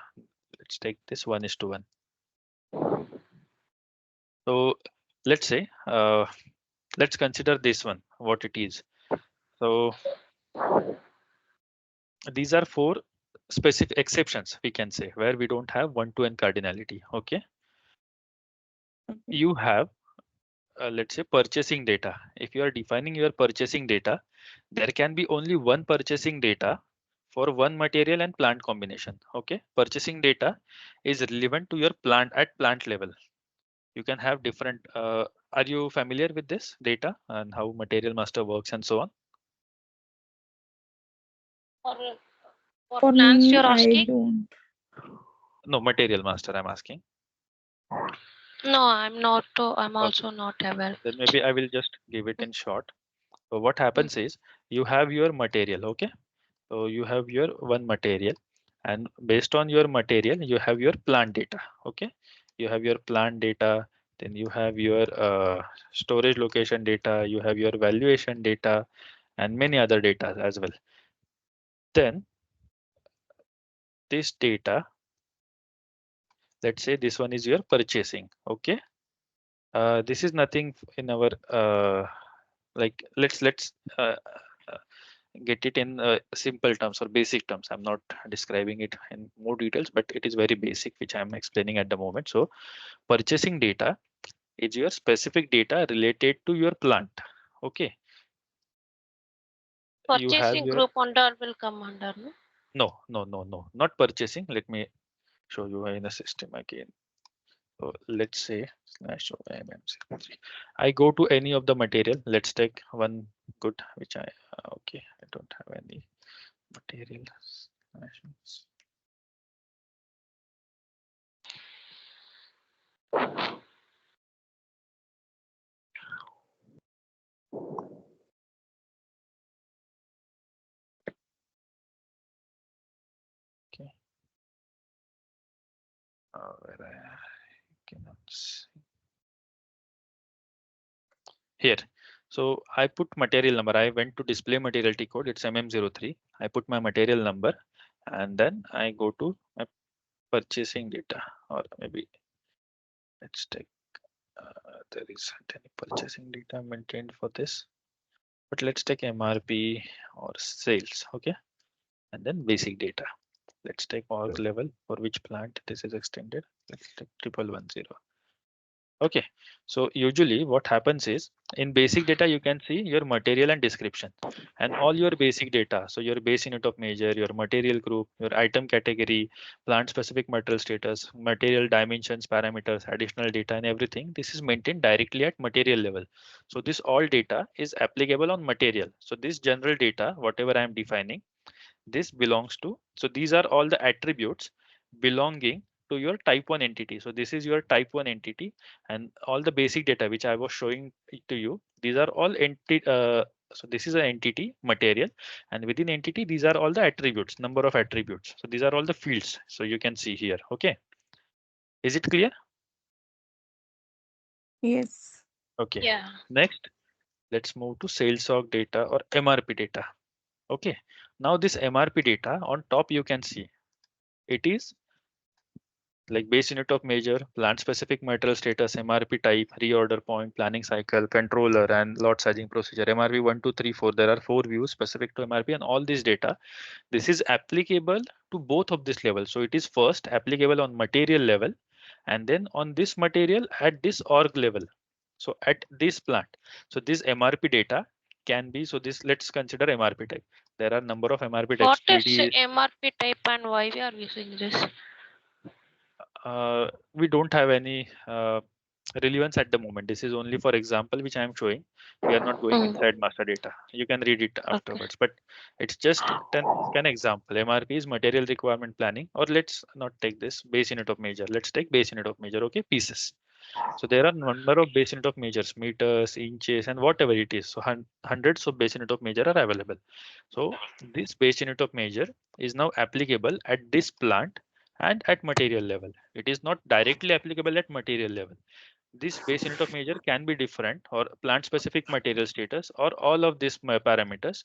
Let's take this 1 is to 1. So let's say let's consider this one what it is. So these are 4 specific exceptions we can say where we don't have 1 to n cardinality. Okay, Okay. you have let's say purchasing data. If you are defining your purchasing data, there can be only one purchasing data for one material and plant combination. Okay, purchasing data is relevant to your plant at plant level. You can have different Are you familiar with this data and how material master works and so on? For For plants, me, you're I asking? don't. No, material master, I'm asking. No, I'm not. I'm Okay, also not aware. then maybe I will just give it in short. So what happens is you have your material, okay? So you have your one material, and based on your material, you have your plant data, okay? You have your plant data, then you have your storage location data, you have your valuation data, and many other data as well. Then this data, let's say this one is your purchasing, okay? This is nothing in our like let's uh, get it in simple terms or basic terms. I'm not describing it in more details, but it is very basic, which I'm explaining at the moment. So purchasing data is your specific data related to your plant. Okay, you have Purchasing your group under will come under, no? no, not purchasing. Let me show you in the system again. So let's say slash OMMC3. I go to any of the material. Let's take one good, which I okay. I don't have any material. Slash. Okay, where I cannot see here. So I put material number. I went to display materiality code. It's MM03. I put my material number, and then I go to my purchasing data, or maybe let's take. There isn't any purchasing data maintained for this, but let's take MRP or sales. Okay, and then basic data. Let's take org level for which plant this is extended. Let's take 1110. Okay, so usually what happens is in basic data, you can see your material and description and all your basic data. So your base unit of measure, your material group, your item category, plant specific material status, material dimensions, parameters, additional data and everything. This is maintained directly at material level. So this all data is applicable on material. So this general data, whatever I am defining, this belongs to, so these are all the attributes belonging to your type 1 entity. So this is your type 1 entity, and all the basic data which I was showing it to you, these are all entity. So this is an entity material, and within entity these are all the attributes, number of attributes. So these are all the fields, so you can see here. Okay, is it clear? Yes. Okay, Yeah. next let's move to sales org data or MRP data. Okay, now this MRP data on top, you can see it is like base unit of measure, plant specific material status, MRP type, reorder point, planning cycle, controller, and lot sizing procedure. MRP 1, 2, 3, 4. There are 4 views specific to MRP, and all this data. This is applicable to both of this level. So it is first applicable on material level, and then on this material at this org level. So at this plant. So this MRP data can be, so this, let's consider MRP type. There are number of MRP What types, is PD. MRP type and why we are using this? We don't have any relevance at the moment. This is only for example, which I am showing. We are not going Mm, inside master data. You can read it okay. afterwards, but it's just an example. MRP is material requirement planning, or let's not take this base unit of measure. Let's take base unit of measure. Okay, pieces. So there are number of base unit of measures, meters, inches, and whatever it is. So hundreds of base unit of measure are available. So this base unit of measure is now applicable at this plant and at material level. It is not directly applicable at material level. This base unit of measure can be different, or plant specific material status, or all of these parameters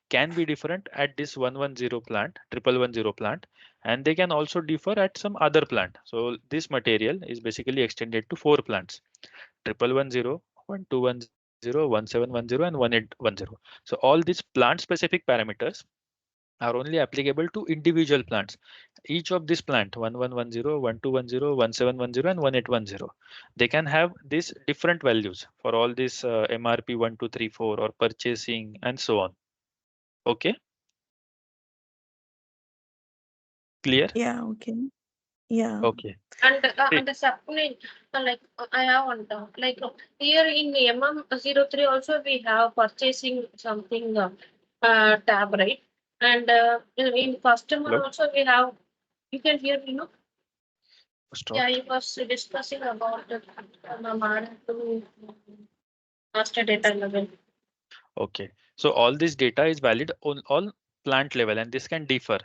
can be different at this 110 plant, 1110 plant, and they can also differ at some other plant. So this material is basically extended to 4 plants: 1110, 1210, 1710, and 1810. So all these plant specific parameters are only applicable to individual plants. Each of this plant 1110, 1210, 1710, and 1810, they can have these different values for all this MRP 1234 or purchasing and so on. Okay, clear? Yeah, okay. Yeah. Okay. See, And the supply, I have one doubt. Here in MM03 also we have purchasing something tab, right? And in customer hello. also we have. You can hear me, no? Yeah, Stopped. you was discussing about the to master data level. Okay. So all this data is valid on all plant level, and this can differ.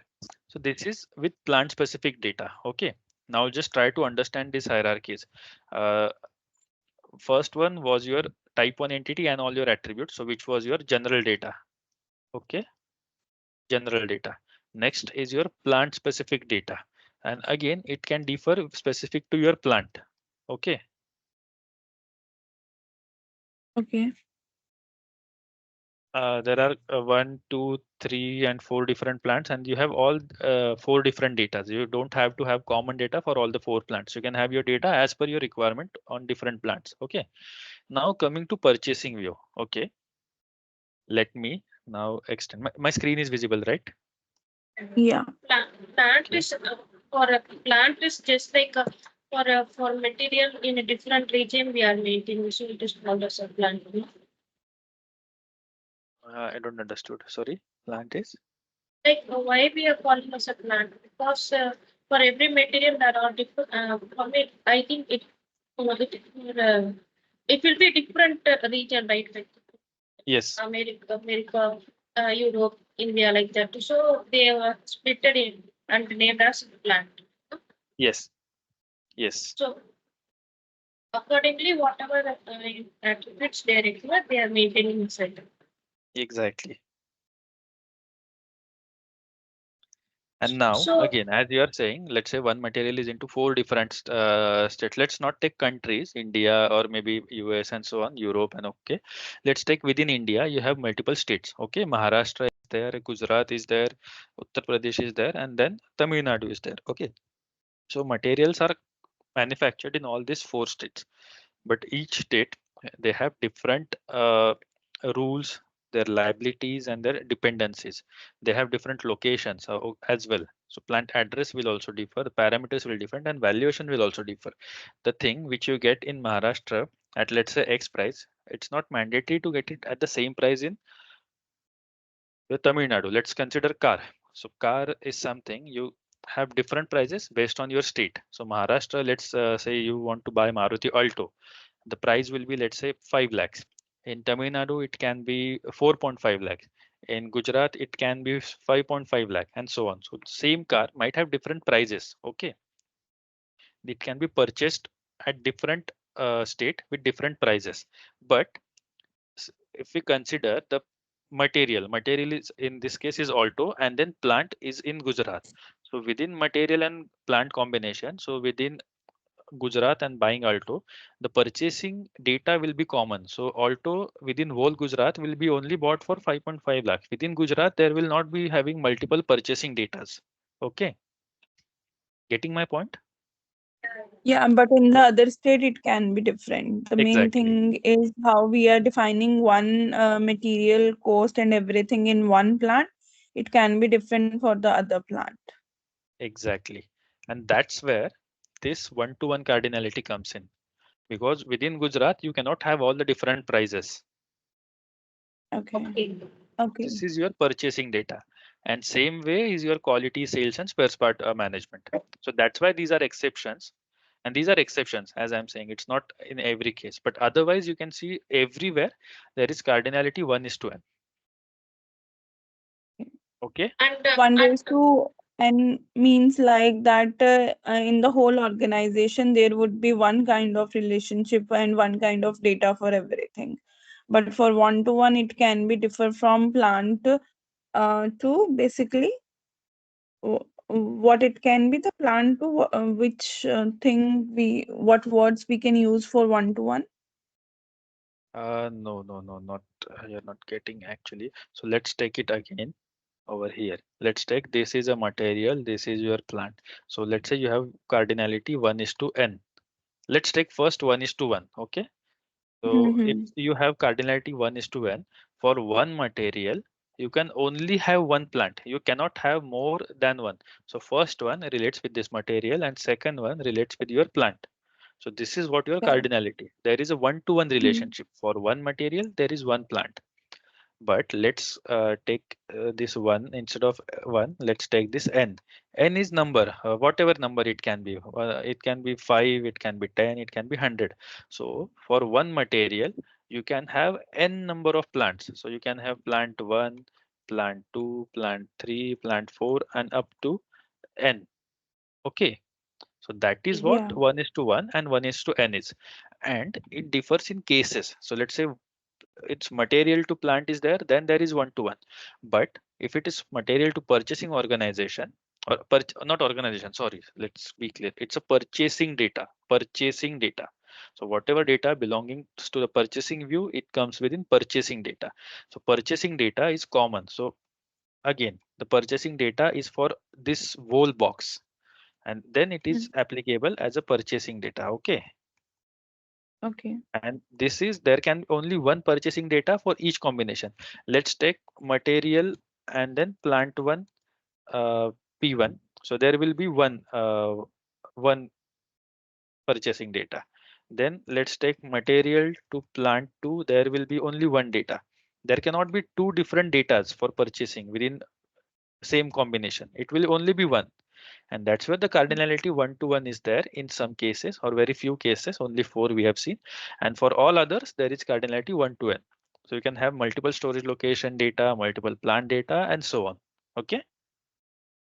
So this is with plant specific data. Okay. Now just try to understand these hierarchies. Uh, First one was your type 1 entity and all your attributes. So which was your general data. Okay. General data. Next is your plant specific data. And again, it can differ specific to your plant. Okay. Okay. There are one, two, three, and four different plants, and you have all four different data. You don't have to have common data for all the four plants. You can have your data as per your requirement on different plants. Okay. Now coming to purchasing view. Okay. Let me now extend. My screen is visible, right? Yeah. Plant Okay. is for a plant is just like for material in a different region we are making, so it is called as a plant. I don't understood. Sorry. Plant is. Why we are calling as a plant? Because for every material there are different. For me, I think it will be different region, right? Like Yes. America, Europe, India, like that. So they were split in and named as plant. Yes. Yes. So accordingly, whatever attributes they require, they are maintaining inside. Exactly. And now, So again, as you are saying, let's say one material is into four different states. Let's not take countries, India or maybe US and so on, Europe and okay. Let's take within India, you have multiple states. Okay, Maharashtra is there, Gujarat is there, Uttar Pradesh is there, and then Tamil Nadu is there. Okay, so materials are manufactured in all these four states, but each state they have different rules, their liabilities and their dependencies. They have different locations as well. So plant address will also differ, the parameters will differ, and valuation will also differ. The thing which you get in Maharashtra at, let's say, X price, it's not mandatory to get it at the same price in the Tamil Nadu. Let's consider car. So car is something you have different prices based on your state. So Maharashtra, let's say you want to buy Maruti Alto, the price will be, let's say, 5 lakhs. In Tamil Nadu, it can be 4.5 lakhs. In Gujarat, it can be 5.5 lakh, and so on. So same car might have different prices. Okay, it can be purchased at different state with different prices. But if we consider the material is in this case is Alto, and then plant is in Gujarat. So within material and plant combination, so within Gujarat and buying Alto, the purchasing data will be common. So Alto within whole Gujarat will be only bought for 5.5 lakh. Within Gujarat, there will not be having multiple purchasing datas. Okay, getting my point? Yeah, but in the other state, it can be different. The main Exactly, thing is how we are defining one material cost and everything in one plant. It can be different for the other plant. exactly. And that's where this one-to-one cardinality comes in. Because within Gujarat, you cannot have all the different prices. Okay. okay, Okay. This is your purchasing data. And same way is your quality sales and spare part management. So that's why these are exceptions. And these are exceptions, as I'm saying, it's not in every case, but otherwise you can see everywhere there is cardinality 1 is to n. Okay. and One raise to n means like that in the whole organization there would be one kind of relationship and one kind of data for everything. But for one to one, it can be differ from plant to basically what it can be the plant to which thing we what words we can use for one to one. No, no, no, not you're not getting actually. So let's take it again over here. Let's take this is a material, this is your plant. So let's say you have cardinality 1 is to n. Let's take first 1 is to 1. Okay. So if Mm-hmm. you have cardinality 1 is to n for one material, you can only have one plant. You cannot have more than one. So first one relates with this material and second one relates with your plant. So this is what your Correct. cardinality. There is a one-to-one Hmm. relationship. For one material, there is one plant. But let's take this one instead of one. Let's take this n. N is number, whatever number it can be. It can be 5, it can be 10, it can be 100. So for one material, you can have n number of plants. So you can have plant 1, plant 2, plant 3, plant 4, and up to n. Okay. So that is what Yeah. 1 is to 1 and 1 is to n is. And it differs in cases. So let's say it's material to plant is there, then there is one to one. But if it is material to purchasing organization or not organization, sorry, let's be clear. It's a purchasing data. So whatever data belonging to the purchasing view, it comes within purchasing data. So purchasing data is common. So again, the purchasing data is for this whole box, and then it is Hmm. applicable as a purchasing data. Okay. Okay. And this is there can be only one purchasing data for each combination. Let's take material and then plant one, p1. So there will be one purchasing data. Then let's take material to plant 2. There will be only one data. There cannot be two different datas for purchasing within same combination. It will only be one. And that's where the cardinality one to one is there in some cases, or very few cases, only 4 we have seen. And for all others, there is cardinality one to n. So you can have multiple storage location data, multiple plant data, and so on. Okay.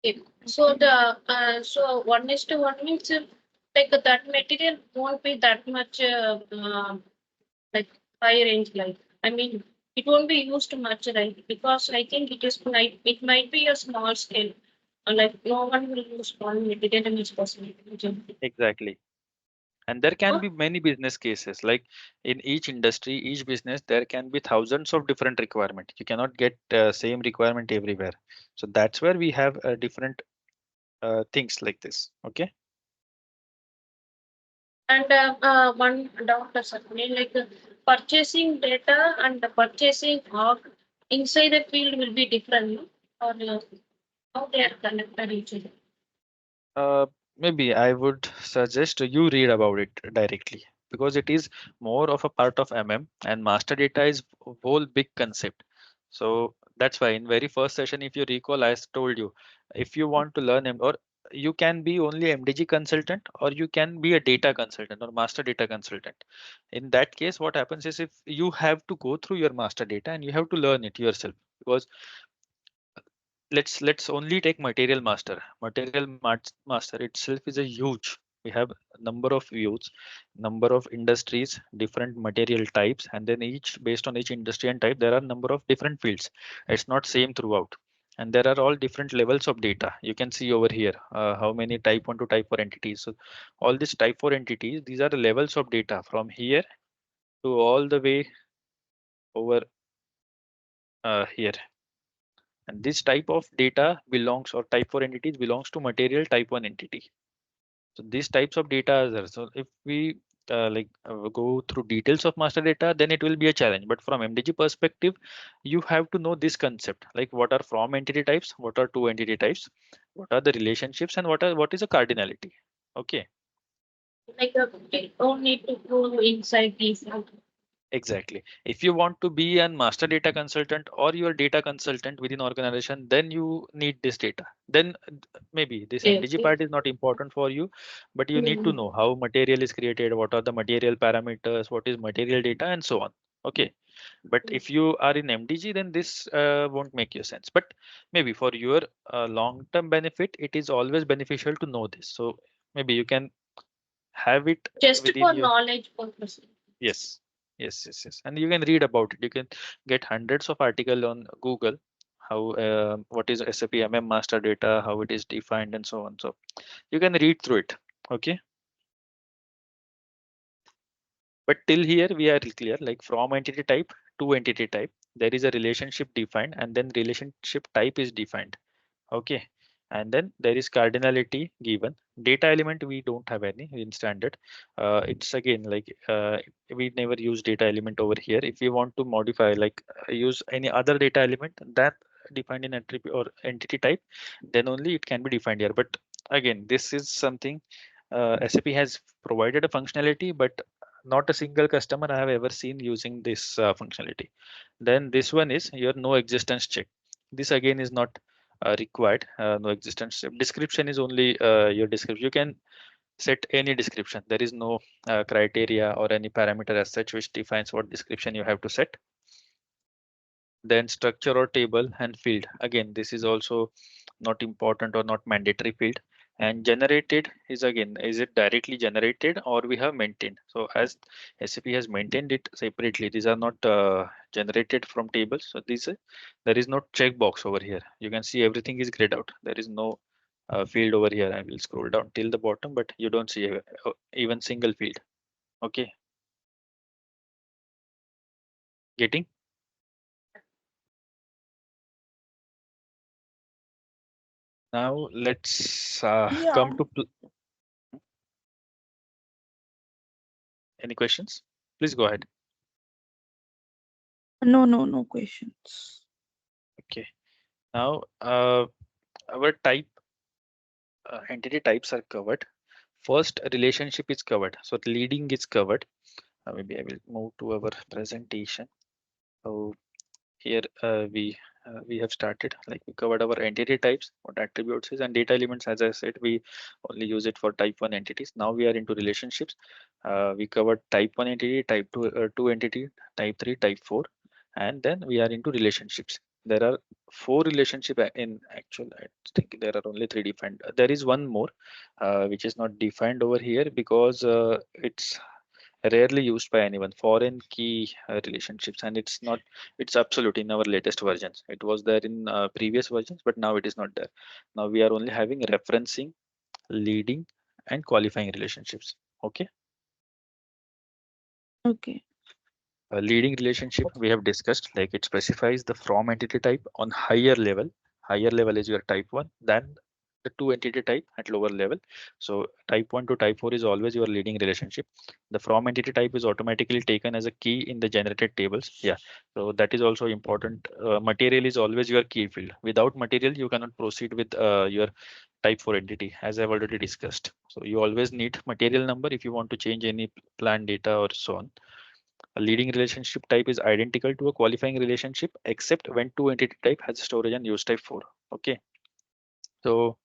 Okay. So Okay. so 1:1 means like that material won't be that much like high range. Like I mean, it won't be used much, right? Because I think it might be a small scale. Like no one will use one material in its possibility. Exactly. And there can Huh? be many business cases. Like in each industry, each business, there can be thousands of different requirement. You cannot get same requirement everywhere. So that's where we have different things like this. Okay. And one doubt, certainly, like purchasing data and the purchasing org inside the field will be different, no? Or how they are connected each other. Uh, Maybe I would suggest you read about it directly, because it is more of a part of MM, and master data is a whole big concept. So that's why in very first session, if you recall, I told you, if you want to learn or you can be only MDG consultant, or you can be a data consultant or master data consultant. In that case, what happens is, if you have to go through your master data and you have to learn it yourself, because let's only take master itself is a huge. We have a number of views, number of industries, different material types, and then each based on each industry and type there are number of different fields. It's not same throughout, and there are all different levels of data. You can see over here how many type 1 to type 4 entities. So all these type 4 entities, these are the levels of data from here to all the way over here. And this type of data belongs, or type 4 entities belongs to material type 1 entity. So these types of data are there. So if we go through details of master data, then it will be a challenge. But from MDG perspective, you have to know this concept, like what are from entity types, what are two entity types, what are the relationships, and what is a cardinality. Okay. Like we don't need to go inside these. Exactly. If you want to be a master data consultant or your data consultant within organization, then you need this data. Then maybe this Okay, MDG okay. part is not important for you, but you need to Mm. know how material is created, what are the material parameters, what is material data, and so on. Okay. But if you are in MDG, then this won't make you sense. But maybe for your long-term benefit, it is always beneficial to know this. So maybe you can have it Just within for your. knowledge purpose. Yes, yes. And you can read about it. You can get hundreds of article on Google, how what is SAP MM master data, how it is defined, and so on. So you can read through it. Okay. But till here we are clear. Like from entity type to entity type, there is a relationship defined, and then relationship type is defined. Okay. And then there is cardinality given. Data element we don't have any in standard. It's again like we never use data element over here. If we want to modify, like use any other data element that defined in attribute or entity type, then only it can be defined here. But again, this is something SAP has provided a functionality, but not a single customer I have ever seen using this functionality. Then this one is your no existence check. This again is not required. No existence check. Description is only your description. You can set any description. There is no criteria or any parameter as such which defines what description you have to set. Then structure or table and field. Again, this is also not important or not mandatory field. And generated is again, is it directly generated or we have maintained? So as SAP has maintained it separately, these are not generated from tables. So these there is no checkbox over here. You can see everything is grayed out. There is no field over here. I will scroll down till the bottom, but you don't see even single field. Okay, getting? Now let's Yeah. come to any questions? Please go ahead. No questions. Okay. Now our type entity types are covered. First relationship is covered. So the leading is covered. Maybe I will move to our presentation. So here we have started, like we covered our entity types, what attributes is, and data elements. As I said, we only use it for type 1 entities. Now we are into relationships. We covered type 1 entity, type 2 entity, type 3, type 4, and then we are into relationships. There are four relationship in actual. I think there are only three defined. There is one more which is not defined over here because it's rarely used by anyone, foreign key relationships, and it's absolute in our latest versions. It was there in previous versions, but now it is not there. Now we are only having referencing, leading, and qualifying relationships. Okay. Okay. A leading relationship we have discussed, like it specifies the from entity type on higher level. Higher level is your type 1, then the two entity type at lower level. So type 1 to type 4 is always your leading relationship. The from entity type is automatically taken as a key in the generated tables. Yeah, so that is also important. Material is always your key field. Without material you cannot proceed with your type 4 entity, as I've already discussed. So you always need material number if you want to change any plan data or so on. A leading relationship type is identical to a qualifying relationship except when two entity type has storage and use type 4. Okay. So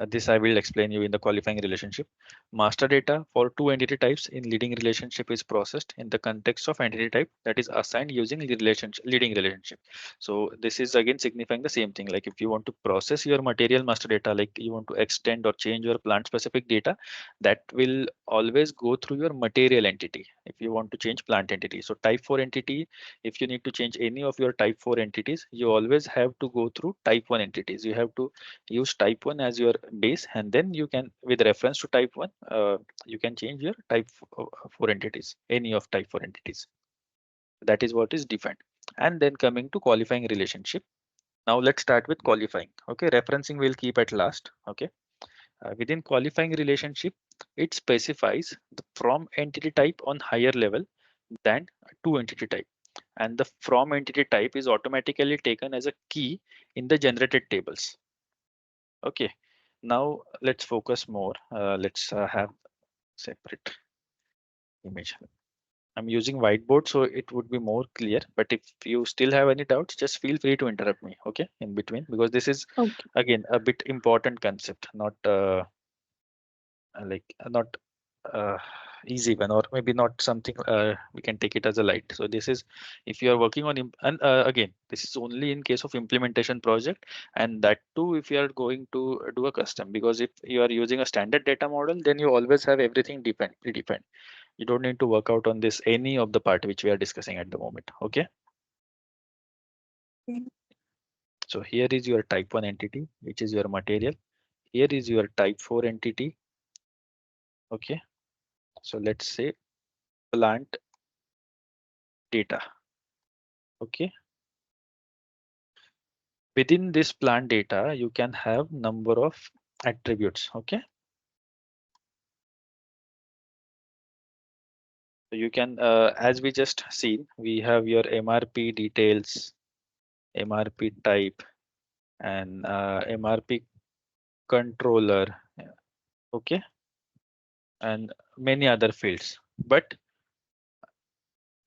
this I will explain you in the qualifying relationship. Master data for two entity types in leading relationship is processed in the context of entity type that is assigned using leading relationship. So this is again signifying the same thing. Like if you want to process your material master data, like you want to extend or change your plant specific data, that will always go through your material entity. If you want to change plant entity, so type 4 entity, if you need to change any of your type 4 entities, you always have to go through type 1 entities. You have to use type 1 as your base, and then you can, with reference to type 1, you can change your type 4 entities, any of type 4 entities. That is what is defined. And then coming to qualifying relationship. Now let's start with qualifying. Okay, referencing we'll keep at last. Okay. Within qualifying relationship, it specifies the from entity type on higher level than to entity type, and the from entity type is automatically taken as a key in the generated tables. Okay, now let's focus more. Let's have separate image. I'm using whiteboard, so it would be more clear. But if you still have any doubts, just feel free to interrupt me. Okay, in between, because this is Okay. again a bit important concept, not like not uh, easy one, or maybe not something we can take it as a light. So this is if you are working on and again, this is only in case of implementation project, and that too if you are going to do a custom, because if you are using a standard data model, then you always have everything predefined. You don't need to work out on this any of the part which we are discussing at the moment. Okay, Okay. so here is your type 1 entity, which is your material. Here is your type 4 entity. Okay, so let's say plant data. Okay, Within this plant data, you can have number of attributes. Okay. So you can, as we just seen, we have your MRP details, MRP type, and MRP controller. Yeah, okay, and many other fields. But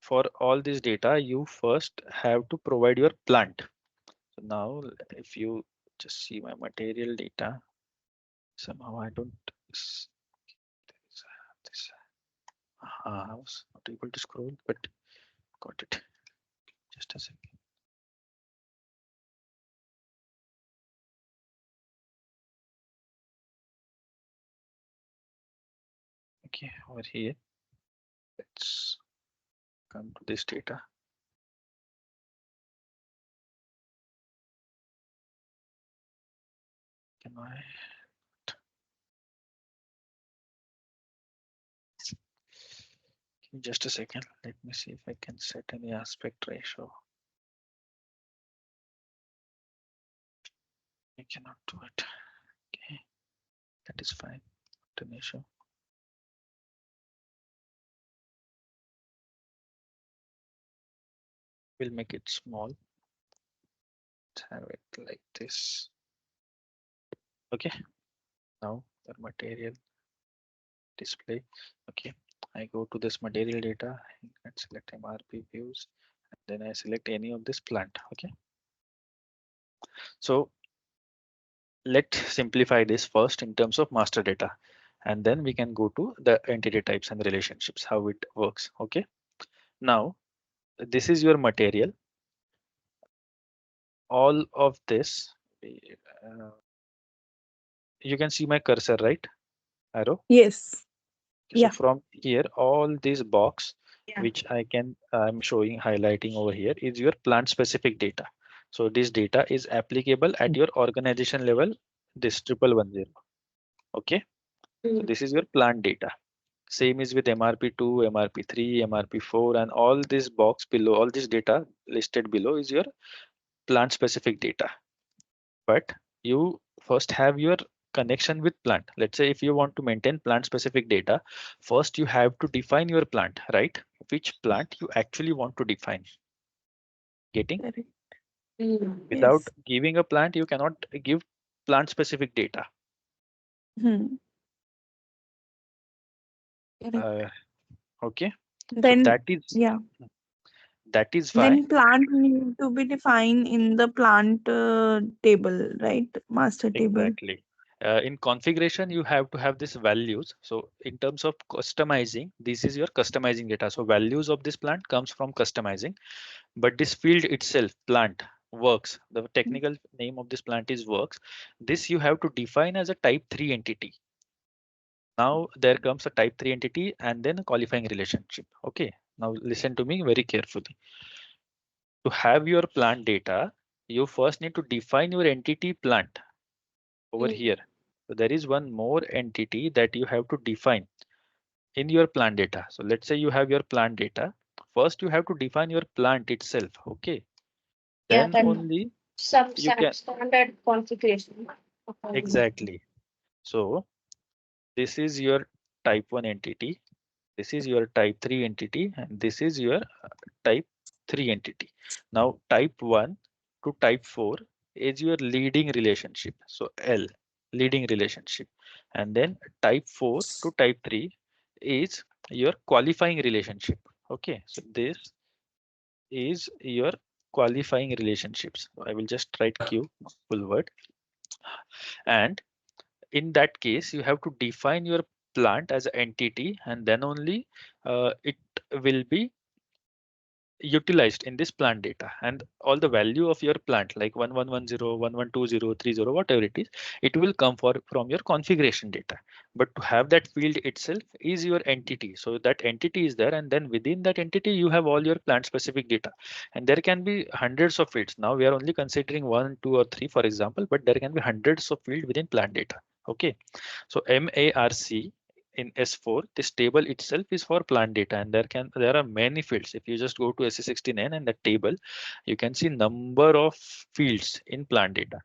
for all this data, you first have to provide your plant. So now, if you just see my material data, somehow I don't. This, I was not able to scroll, but got it. Just a second. Okay, over here, let's come to this data. Can I? Give me just a second. Let me see if I can set any aspect ratio. I cannot do it. Okay, that is fine. Not an issue. We'll make it small. Let's have it like this. Okay. Now the material display. Okay. I go to this material data and select MRP views. And then I select any of this plant. Okay. So let's simplify this first in terms of master data. And then we can go to the entity types and relationships, how it works. Okay. Now, this is your material. All of this, you can see my cursor, right? Arrow. Yes. So Yeah. from here, all these box, which I'm showing highlighting over here, is your plant specific data. So this data is applicable at your organization level, this 1110. Okay. So this is your plant data. Same is with MRP2, MRP3, MRP4, and all this box below, all this data listed below is your plant specific data. But you first have your connection with plant. Let's say if you want to maintain plant specific data, first you have to define your plant, right? Which plant you actually want to define. Getting? Correct. Without Yes. giving a plant, you cannot give plant specific data. Hmm. Correct. Okay. So Then yeah. that is why Then plant need to be defined in the plant table, right? Master table. exactly. In configuration, you have to have these values. So in terms of customizing, this is your customizing data. So values of this plant comes from customizing, but this field itself, plant works. The technical name of this plant is works. This you have to define as a type 3 entity. Now there comes a type 3 entity and then a qualifying relationship. Okay. Now listen to me very carefully. To have your plant data, you first need to define your entity plant over here. So there is one more entity that you have to define in your plant data. So let's say you have your plant data. First, you have to define your plant itself. Okay. Yeah, Then that only some you can standard configuration. exactly. So this is your type 1 entity. This is your type 3 entity, and this is your type 3 entity. Now type 1 to type 4 is your leading relationship. So L, leading relationship. And then type 4 to type 3 is your qualifying relationship. Okay, so this is your qualifying relationships. I will just write Q, full word. And in that case, you have to define your plant as an entity, and then only it will be utilized in this plant data, and all the value of your plant like 1110, 1120, 30, whatever it is, it will come from your configuration data. But to have that field itself is your entity. So that entity is there, and then within that entity you have all your plant specific data, and there can be hundreds of fields. Now we are only considering 1, 2, or 3 for example, but there can be hundreds of fields within plant data. Okay. So MARC in S4, this table itself is for plant data, and there are many fields. If you just go to SC69 and that table, you can see number of fields in plant data,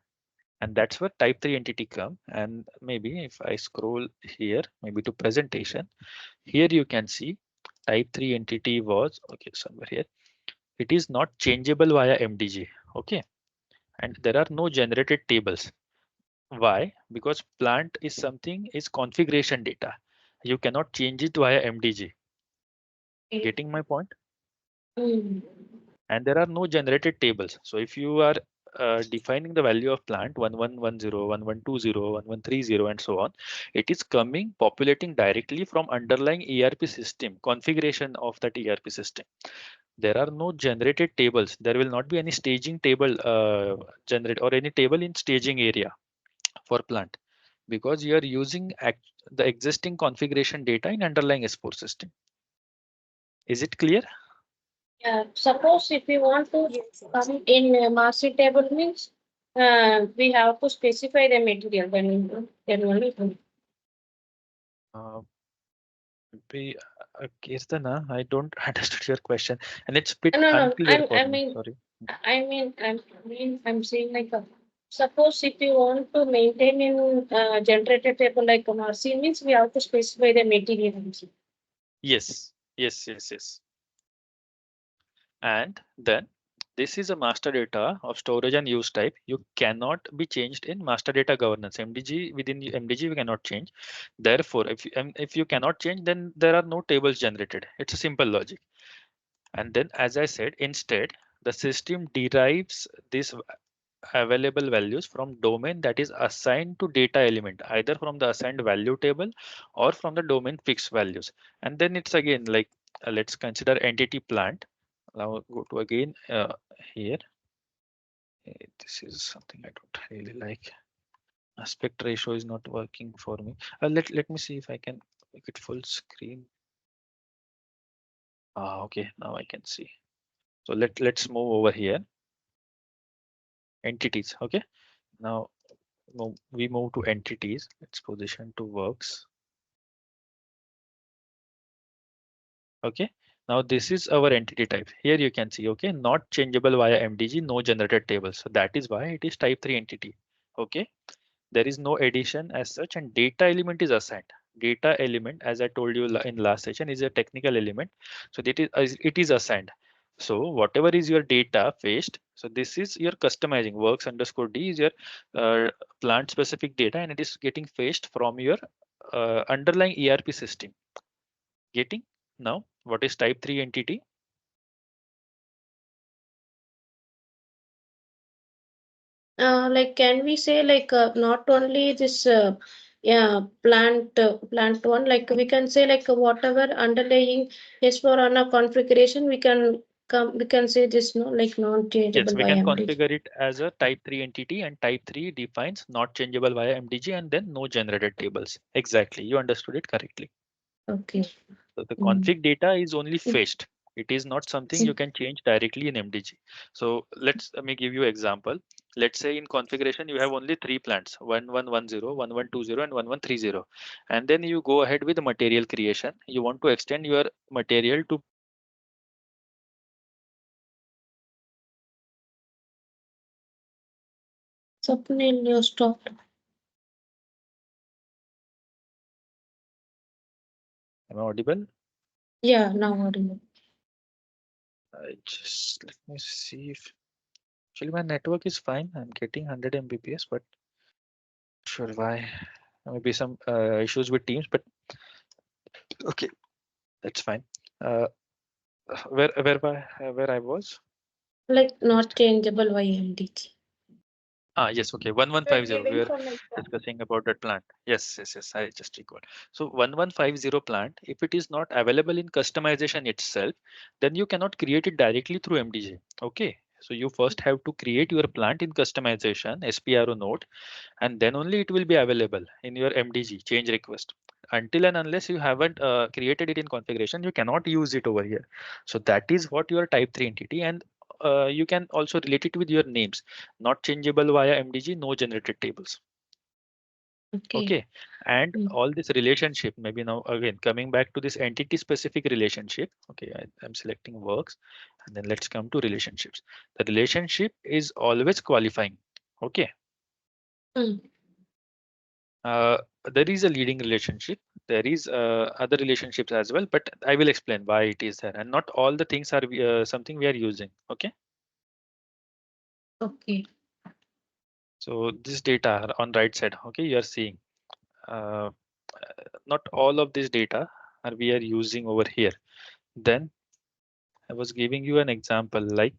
and that's where type 3 entity come. And maybe if I scroll here, maybe to presentation, here you can see type 3 entity was okay somewhere here. It is not changeable via MDG. Okay, and there are no generated tables. Why? Because plant is something is configuration data. You cannot change it via MDG. Getting my point? Mm. And there are no generated tables. So if you are defining the value of plant 1110, 1120, 1130, and so on, it is coming populating directly from underlying ERP system configuration of that ERP system. There are no generated tables. There will not be any staging table generate or any table in staging area for plant, because you are using the existing configuration data in underlying S4 system. Is it clear? Yeah, suppose if we want to Yes, yes. come in master table means we have to specify the material, then only. Uh, Kirtana, I don't understood your question, and it's a bit No, no, unclear for I me. mean, Sorry. I'm saying like, suppose if you want to maintain in generator table like MRC means we have to specify the material also. Yes, yes, yes, yes. And then this is a master data of storage and use type. You cannot be changed in master data governance. MDG, within MDG we cannot change. Therefore, if you cannot change, then there are no tables generated. It's a simple logic. And then, as I said, instead the system derives this available values from domain that is assigned to data element, either from the assigned value table or from the domain fixed values. And then it's again like, let's consider entity plant. Now go to again here. This is something I don't really like. Aspect ratio is not working for me. Let me see if I can make it full screen. Okay, now I can see. So let's move over here. Entities. Okay, now we move to entities. Let's position to works. Okay, now this is our entity type. Here you can see, okay, not changeable via MDG, no generated table. So that is why it is type 3 entity. Okay, there is no addition as such, and data element is assigned. Data element, as I told you in last session, is a technical element. So it is assigned. So whatever is your data fetched, so this is your customizing works underscore D is your plant specific data, and it is getting fetched from your underlying ERP system. Getting now what is type 3 entity? Like, can we say like not only this yeah plant one, like we can say like whatever underlying is for on a configuration we can say this no like Yes, non-changeable we by can MD. configure it as a type 3 entity, and type 3 defines not changeable via MDG and then no generated tables. Exactly, you understood it correctly. Okay. So the Mm. config data is only fetched. It is not something you can change directly in MDG. So let me give you example. Let's say in configuration you have only three plants, 1110, 1120, and 1130. And then you go ahead with material creation. You want to extend your material to Swapnil, you stopped. am I audible? Yeah, now audible. Just let me see if actually my network is fine. I'm getting 100 Mbps, but sure why. Maybe some issues with Teams, but okay, that's fine. Uh, where I was? Like not Just changeable by MD. yes, okay, You're 1150. We giving were some example. discussing about that plant. Yes, yes, yes. I just recalled. So 1150 plant, if it is not available in customization itself, then you cannot create it directly through MDG. Okay. So you first have to create your plant in customization SPRO node, and then only it will be available in your MDG change request. Until and unless you haven't created it in configuration, you cannot use it over here. So that is what your type 3 entity, and you can also relate it with your names, not changeable via MDG, no generated tables. Okay, and Mm. all this relationship, maybe now again coming back to this entity specific relationship. Okay, I'm selecting works, and then let's come to relationships. The relationship is always qualifying. Okay, Mm. uh, there is a leading relationship. There is other relationships as well, but I will explain why it is there, and not all the things are something we are using. Okay, Okay. so this data on right side. Okay, you are seeing. Uh, Not all of this data are we are using over here. Then I was giving you an example like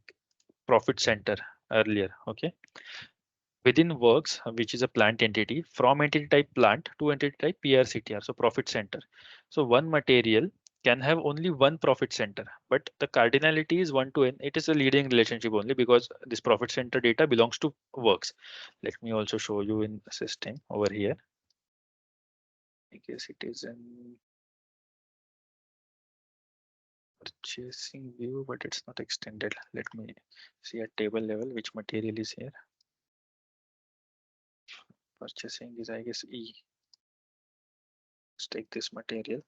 profit center earlier. Okay, within works, which is a plant entity, from entity type plant to entity type PRCTR, so profit center. So one material can have only one profit center, but the cardinality is 1 to n. It is a leading relationship only because this profit center data belongs to works. Let me also show you in the system over here. I guess it is in purchasing view, but it's not extended. Let me see at table level which material is here. Purchasing is, I guess, E. Let's take this material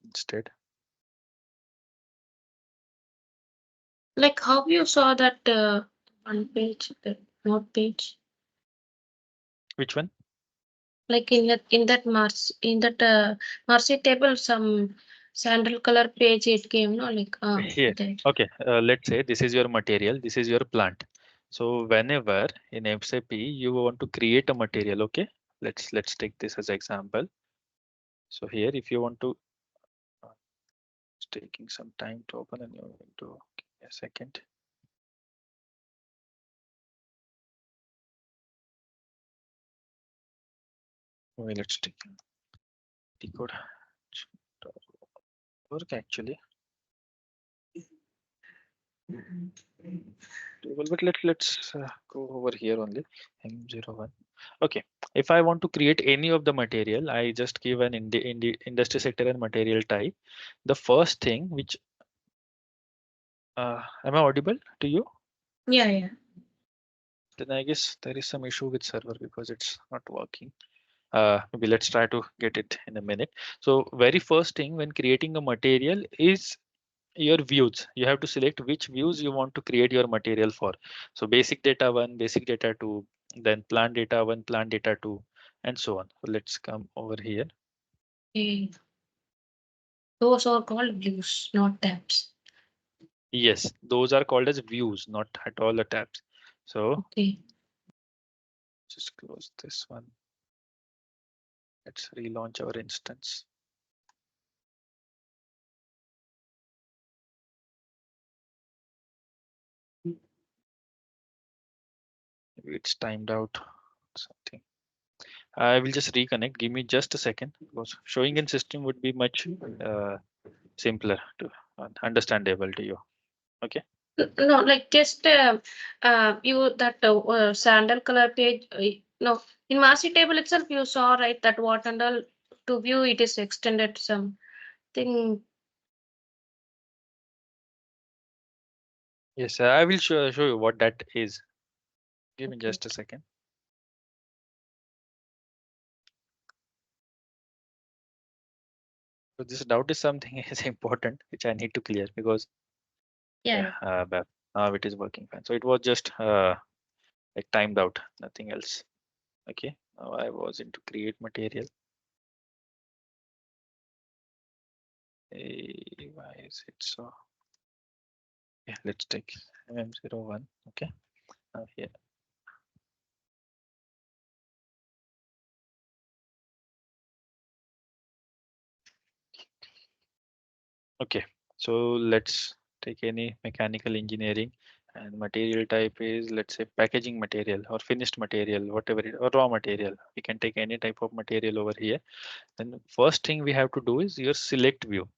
instead. Like how you saw that one page, the note page, Which one? like in that Marcy table, some sandal color page it came, no, like Here. there. Okay, let's say this is your material, this is your plant. So whenever in SAP you want to create a material, okay, let's take this as example. So here, if you want to, it's taking some time to open a new window. Give me a second. Okay, let's take decode. Work actually. But let's go over here only. M01. Okay, if I want to create any of the material, I just give an industry sector and material type. The first thing which am I audible to you? Yeah, yeah. Then I guess there is some issue with server because it's not working. Maybe let's try to get it in a minute. So very first thing when creating a material is your views. You have to select which views you want to create your material for. So basic data one, basic data two, then plant data one, plant data two, and so on. So let's come over here. Okay. Those are called views, not tabs. Yes, those are called as views, not at all the tabs. So Okay. just close this one. Let's relaunch our instance. Maybe it's timed out something. I will just reconnect. Give me just a second because showing in system would be much simpler to understandable to you. Okay. No, like just you that sandal color page. No, in Marcy table itself, you saw right that what and all to view it is extended something. Yes, I will show you what that is. Give me Okay. just a second. So this doubt is something is important which I need to clear because Yeah, yeah, yeah. but now it is working fine. So it was just like timed out, nothing else. Okay. Now I was into create material. Why is it so? Yeah, let's take MM01. Okay. Now here. Okay. So let's take any mechanical engineering and material type is let's say packaging material or finished material, whatever it or raw material. We can take any type of material over here. Then first thing we have to do is your select view.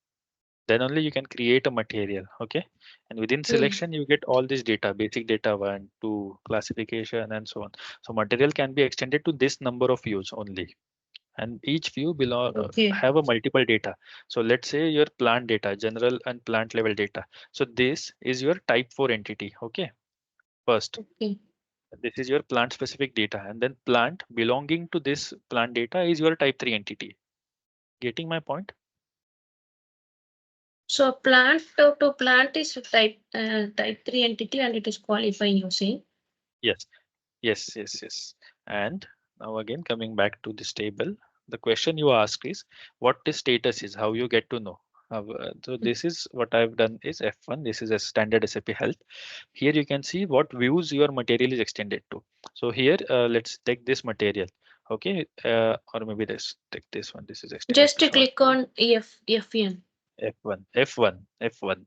Then only you can create a material. Okay. And within Mm. selection, you get all this data, basic data one, two, classification, and so on. So material can be extended to this number of views only. And each view belong Okay. have a multiple data. So let's say your plant data, general and plant level data. So this is your type 4 entity. Okay. First. Okay. This is your plant specific data, and then plant belonging to this plant data is your type 3 entity. Getting my point? So plant to plant is type 3 entity and it is qualifying, you see. Yes, yes, yes, yes. And now again coming back to this table, the question you ask is what the status is, how you get to know. So this is what I've done is F1. This is a standard SAP Health. Here you can see what views your material is extended to. So here let's take this material. Okay, or maybe this take this one. This is extended Just to to short click on FN. F1, F1, F1.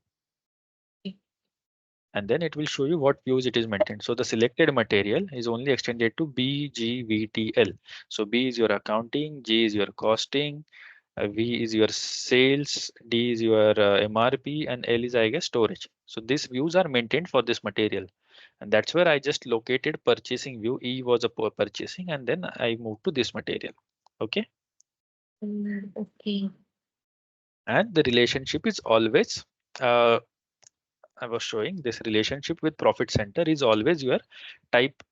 And then it will show you what views it is maintained. So the selected material is only extended to BGVTL. So B is your accounting, G is your costing, V is your sales, D is your MRP, and L is, I guess, storage. So these views are maintained for this material. And that's where I just located purchasing view. E was a purchasing, and then I moved to this material. Okay. Okay. And the relationship is always, I was showing this relationship with profit center is always your type,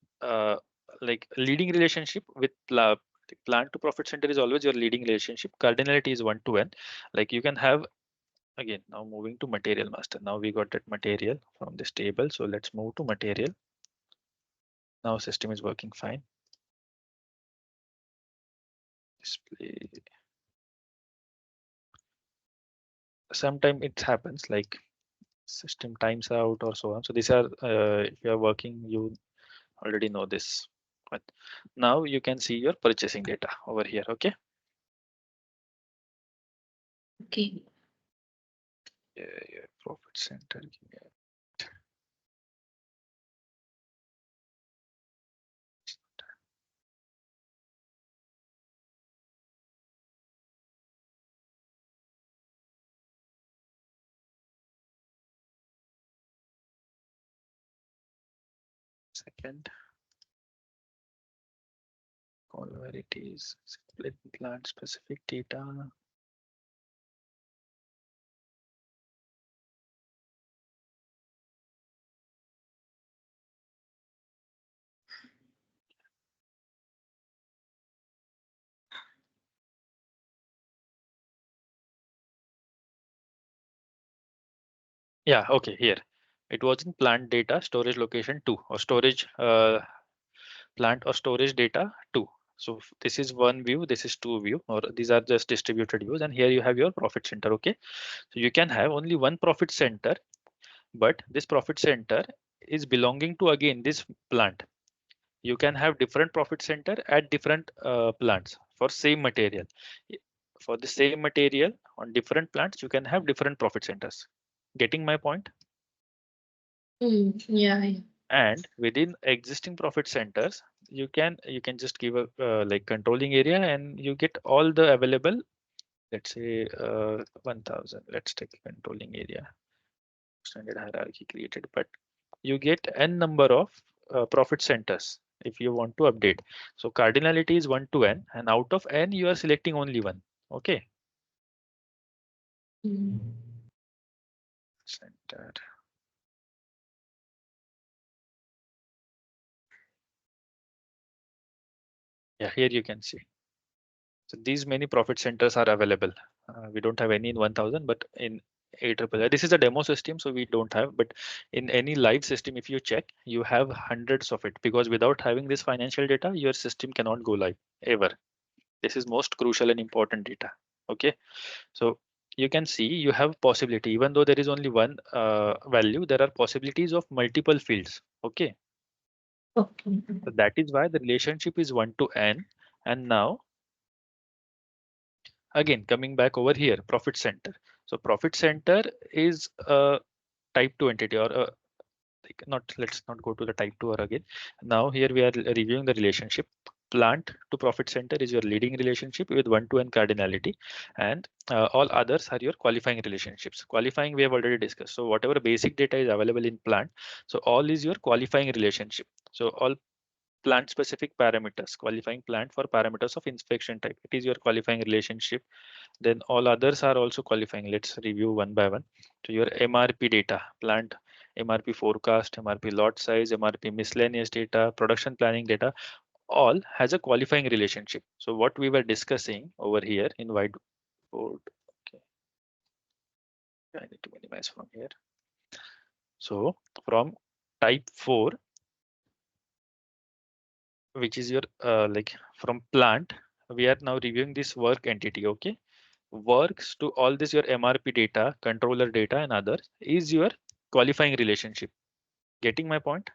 like leading relationship with plant to profit center is always your leading relationship. Cardinality is 1 to n. Like you can have, again, now moving to material master. Now we got that material from this table. So let's move to material. Now system is working fine. Display. Sometimes it happens like system times out or so on. So these are, if you are working, you already know this. But now you can see your purchasing data over here. Okay. Okay. Yeah, profit center. Give me a second. Call varieties, split plant specific data. Yeah, okay, here. It was in plant data storage location 2 or storage plant or storage data 2. So this is one view, this is two view, or these are just distributed views, and here you have your profit center. Okay, so you can have only one profit center, but this profit center is belonging to again this plant. You can have different profit center at different plants for same material. For the same material on different plants, you can have different profit centers. Getting my point? Yeah. And within existing profit centers, you can just give a like controlling area, and you get all the available. Let's say 1000. Let's take controlling area. Standard hierarchy created, but you get n number of profit centers if you want to update. So cardinality is 1 to n, and out of n you are selecting only one. Okay. Center. Yeah, here you can see. So these many profit centers are available. We don't have any in 1000, but in AAA, this is a demo system, so we don't have. But in any live system, if you check, you have hundreds of it, because without having this financial data, your system cannot go live ever. This is most crucial and important data. Okay, so you can see you have possibility, even though there is only one value, there are possibilities of multiple fields. Okay, Okay. so that is why the relationship is 1 to n. And now again coming back over here, profit center. So profit center is a type 2 entity, or like not, let's not go to the type 2 or again. Now here we are reviewing the relationship. Plant to profit center is your leading relationship with 1 to n cardinality, and all others are your qualifying relationships. Qualifying we have already discussed. So whatever basic data is available in plant, so all is your qualifying relationship. So all plant specific parameters, qualifying plant for parameters of inspection type, it is your qualifying relationship. Then all others are also qualifying. Let's review one by one. So your MRP data, plant MRP forecast, MRP lot size, MRP miscellaneous data, production planning data, all has a qualifying relationship. So what we were discussing over here in whiteboard, okay, I need to minimize from here. So from type 4, which is your like from plant, we are now reviewing this work entity. Okay, works to all this your MRP data, controller data, and others is your qualifying relationship. Getting my point?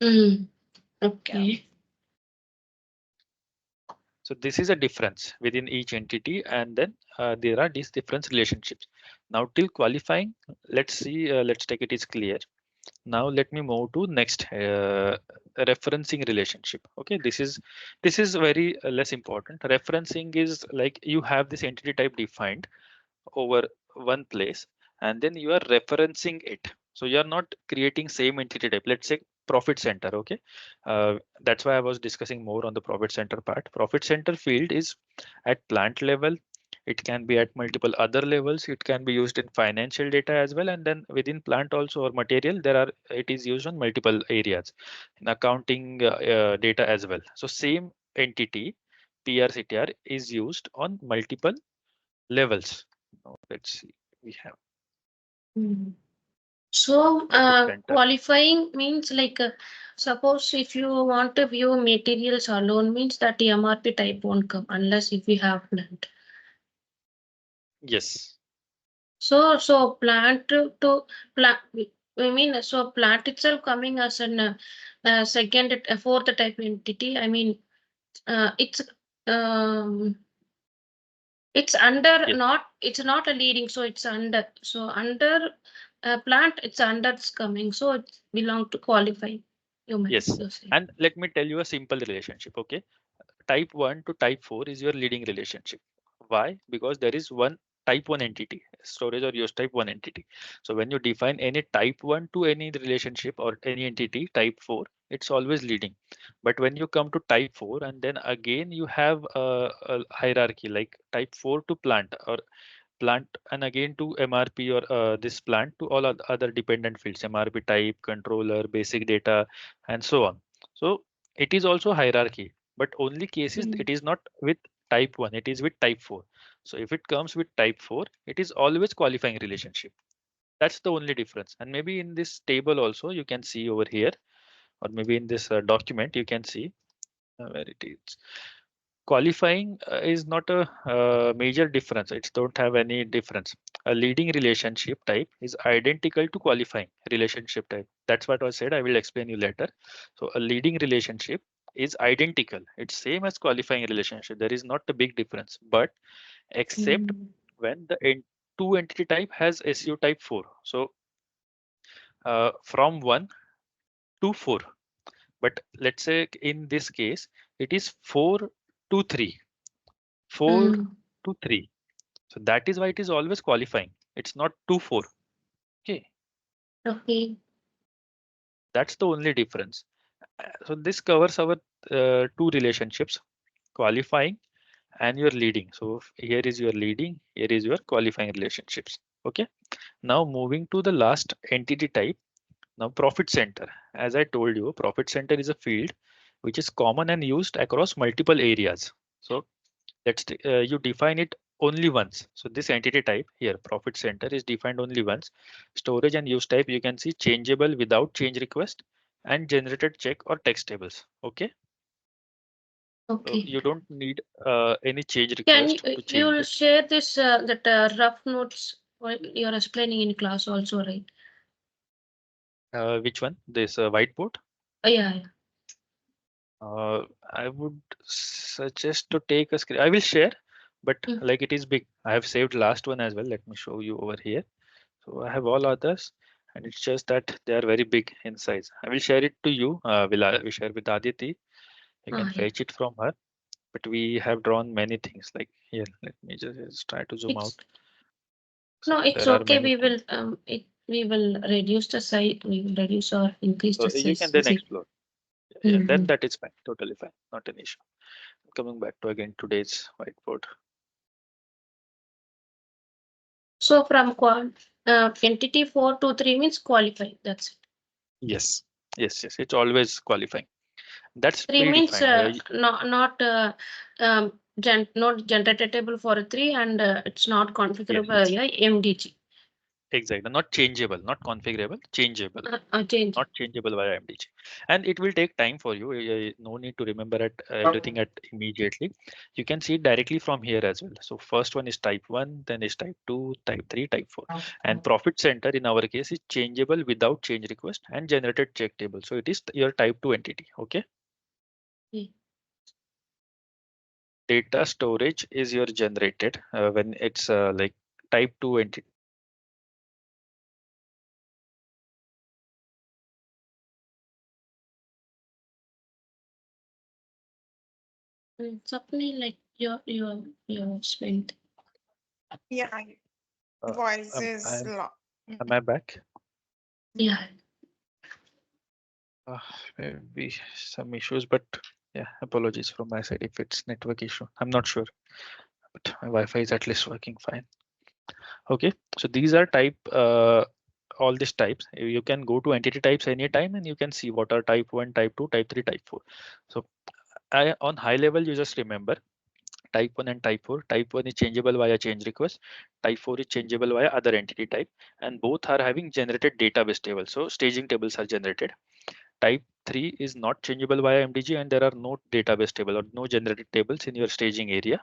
Mm. Yeah. Okay. So this is a difference within each entity, and then there are these different relationships. Now till qualifying, let's see. Let's take it is clear. Now let me move to next referencing relationship. Okay, this is very less important. Referencing is like you have this entity type defined over one place, and then you are referencing it. So you are not creating same entity type. Let's say profit center. Okay, that's why I was discussing more on the profit center part. Profit center field is at plant level. It can be at multiple other levels. It can be used in financial data as well, and then within plant also or material there are, it is used on multiple areas in accounting data as well. So same entity PRCTR is used on multiple levels. Now let's see, we have Mm. So, profit center. qualifying means like, suppose if you want to view materials alone, means that the MRP type won't come unless if we have plant. Yes, So plant to plant. I mean, so plant itself coming as an second, fourth type entity. I mean, it's um it's under yes, not, it's not a leading, so it's under, so under plant it's under, it's coming, so it belong to qualify, you meant yes. you're saying. And let me tell you a simple relationship. Okay, type 1 to type 4 is your leading relationship. Why? Because there is one type 1 entity, storage or use type 1 entity. So when you define any type 1 to any relationship or any entity type 4, it's always leading. But when you come to type 4, and then again you have a hierarchy like type 4 to plant, or plant and again to MRP, or this plant to all other dependent fields, MRP type, controller, basic data, and so on. So it is also hierarchy, but only cases Mm. it is not with type 1, it is with type 4. So if it comes with type 4, it is always qualifying relationship. That's the only difference. And maybe in this table also you can see over here, or maybe in this document you can see where it is. Qualifying is not a major difference. It don't have any difference. A leading relationship type is identical to qualifying relationship type. That's what I said. I will explain you later. So a leading relationship is identical. It's same as qualifying relationship. There is not a big difference, but except Mm. when the two entity type has SU type 4. So from 1 to 4. But let's say in this case, it is 4 to 3. 4 Mm. to 3. So that is why it is always qualifying. It's not 2 4. Okay, Okay. that's the only difference. So this covers our two relationships, qualifying and your leading. So here is your leading, here is your qualifying relationships. Okay, now moving to the last entity type. Now profit center. As I told you, profit center is a field which is common and used across multiple areas. So you define it only once. So this entity type here, profit center, is defined only once. Storage and use type, you can see changeable without change request, and generated check or text tables. Okay, so Okay. you don't need any change Can you request to change you'll it. share this that rough notes while you're explaining in class also, right? Which one? This whiteboard. Yeah, yeah. I would suggest to take a screen. I will share, but Mm. like it is big. I have saved last one as well. Let me show you over here. So I have all others, and it's just that they are very big in size. I will share it to you. We share with Aditi. You can Yeah. fetch it from her. But we have drawn many things. Like here, let me just try to zoom out. It's no, So it's there are okay. many We things. will we will reduce the size. We will reduce or increase So the you can size. then See. explore. Yeah, then Mm-hmm. that is fine. Totally fine. Not an issue. Coming back to again today's whiteboard. So from entity 4 to 3 means qualify. That's it. Yes, yes, yes. It's always qualifying. That's 3 means predefined. not generated table for 3, and it's not Yes, configurable by yes. MDG. Exactly. Not changeable, not configurable, changeable. Change. Not changeable via MDG. And it will take time for you. No need to remember everything at immediately. You can see it directly from here as well. So first one is type 1, then is type 2, type 3, type 4. And profit center in our case is changeable without change request and generated check table. So it is your type 2 entity. Okay. Okay. Data storage is your generated when it's like type 2 entity. Something like your spent. Yeah, Uh, voice am, is am, low. am I back? Yeah. Uh, Maybe some issues, but yeah, apologies from my side if it's network issue. I'm not sure, but my Wi-Fi is at least working fine. Okay, so these are all these types. You can go to entity types anytime and you can see what are type 1, type 2, type 3, type 4. So on high level, you just remember type 1 and type 4. Type 1 is changeable via change request. Type 4 is changeable via other entity type, and both are having generated database table. So staging tables are generated. Type 3 is not changeable via MDG, and there are no database table or no generated tables in your staging area.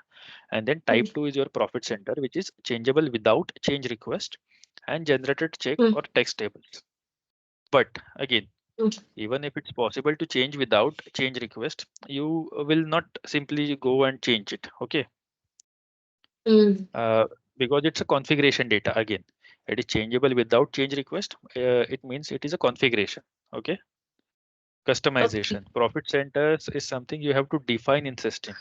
And then type 2 is your profit center, which is changeable without change request and generated check Mm. or text tables. But again, Mm. even if it's possible to change without change request, you will not simply go and change it. Okay. Mm. Uh, because it's a configuration data again. It is changeable without change request. It means it is a configuration. Okay. Okay. Customization. Profit centers is something you have to define in system.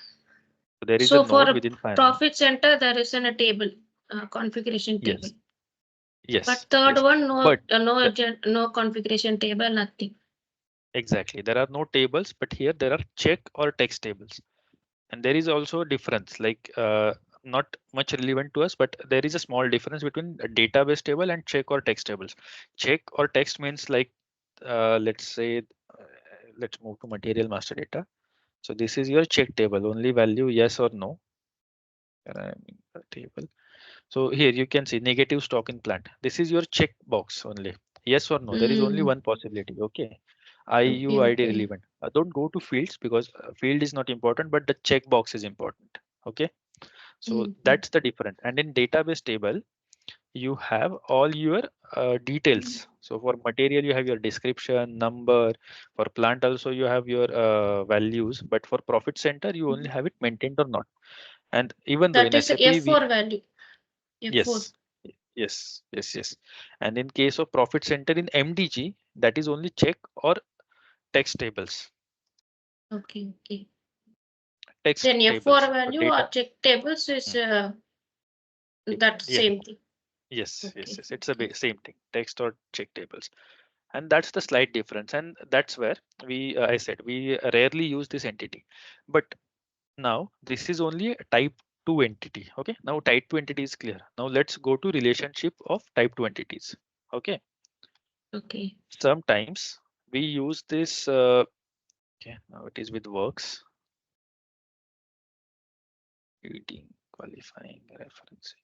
So there is a So for node a within finance. profit center, there is a table, configuration table. Yes, yes, But third yes. one, But the- no configuration table, nothing. exactly, there are no tables, but here there are check or text tables. And there is also a difference, like not much relevant to us, but there is a small difference between a database table and check or text tables. Check or text means like, let's say, let's move to material master data. So this is your check table, only value yes or no. And I'm in the table. So here you can see negative stock in plant. This is your check box only. Yes or no. There is only Mm. one possibility. Okay. IU Okay, ID okay. relevant. Don't go to fields because field is not important, but the check box is important. Okay. So Mm. that's the difference. And in database table, you have all your details. So for material, you have your description, number. For plant also, you have your values. But for profit center, you only have it maintained or not. And even though That in is SAP, we F4 value. F4. yes, yes, yes, yes. And in case of profit center in MDG, that is only check or text tables. Okay, okay. Text Then F4 tables. So value data. or check tables is Hmm. that Yeah. same thing. Yes, yes, Okay, yes. It's a okay. same thing. Text or check tables. And that's the slight difference. And that's where I said, we rarely use this entity. But now this is only a type 2 entity. Okay. Now type 2 entity is clear. Now let's go to relationship of type 2 entities. Okay. Okay. Sometimes we use this. Okay, now it is with works, reading, qualifying, referencing.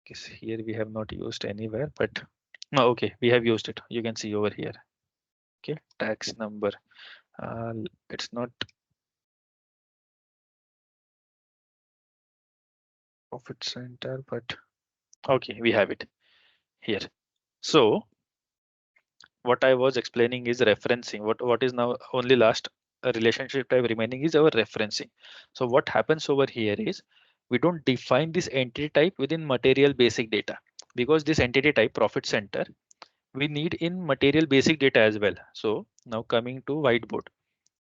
Guess here we have not used anywhere, but no, okay, we have used it. You can see over here. Okay, tax number. It's not profit center, but okay, we have it here. So what I was explaining is referencing. What is now only last relationship type remaining is our referencing. So what happens over here is we don't define this entity type within material basic data because this entity type profit center we need in material basic data as well. So now coming to whiteboard,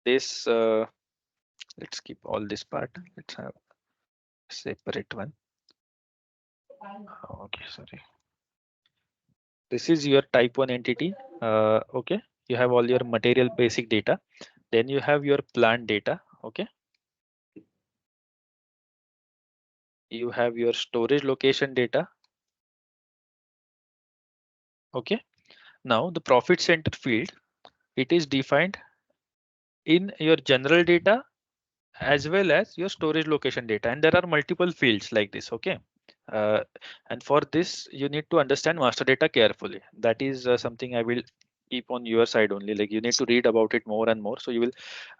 this let's keep all this part. Let's have separate one. Okay, sorry. This is your type 1 entity. Okay, you have all your material basic data. Then you have your plant data. Okay, you have your storage location data. Okay. Now the profit center field, it is defined in your general data as well as your storage location data, and there are multiple fields like this. Okay. uh, and for this you need to understand master data carefully. That is something I will keep on your side only, like you need to read about it more and more so you will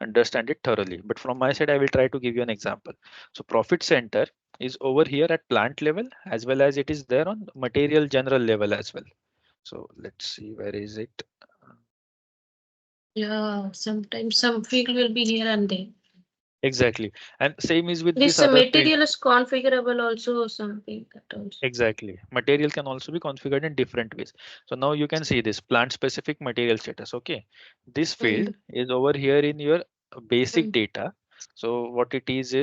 understand it thoroughly, but from my side I will try to give you an example. So profit center is over here at plant level as well as it is there on material general level as well. So let's see, where is it? Yeah, sometimes some field will be here and there. Exactly, and same is with this This other field. material is configurable also, something that also. Exactly. Material can also be configured in different ways. So now you can see this plant specific material status. Okay. This field Mm, is over here in your basic mm. data. So what it is,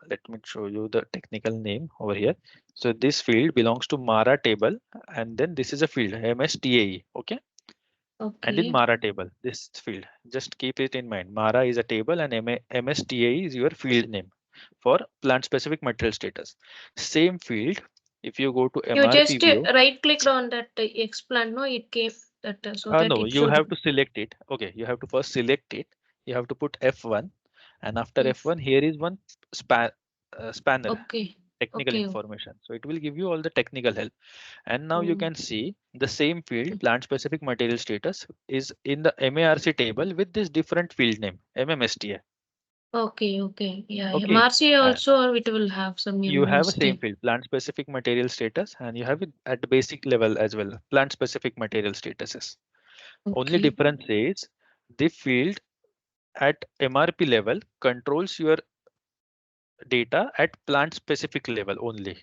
let me show you the technical name over here. So this field belongs to Mara table, and then this is a field MSTAE. Okay. And in Okay, Mara table, this field, just keep it in mind. Mara is a table and MSTAE is your field name for plant specific material status. Same field, if you go to you MRP just view, right clicked on that explant, no, it came that so that no, it you should. have to select it. Okay, you have to first select it. You have to put F1, and after Mm, F1, here is one spanner, okay, technical okay. information. So it will give you all the technical help. And now you Mm, can see the same field, plant specific material status, is in the MARC table with this different field name, MMSTA. okay, okay. Yeah, yeah. Okay. Marcy also it will have some You have a same MMSD. field, plant specific material status, and you have it at the basic level as well, plant specific material statuses. Only Okay. difference is the field at MRP level controls your data at plant specific level only.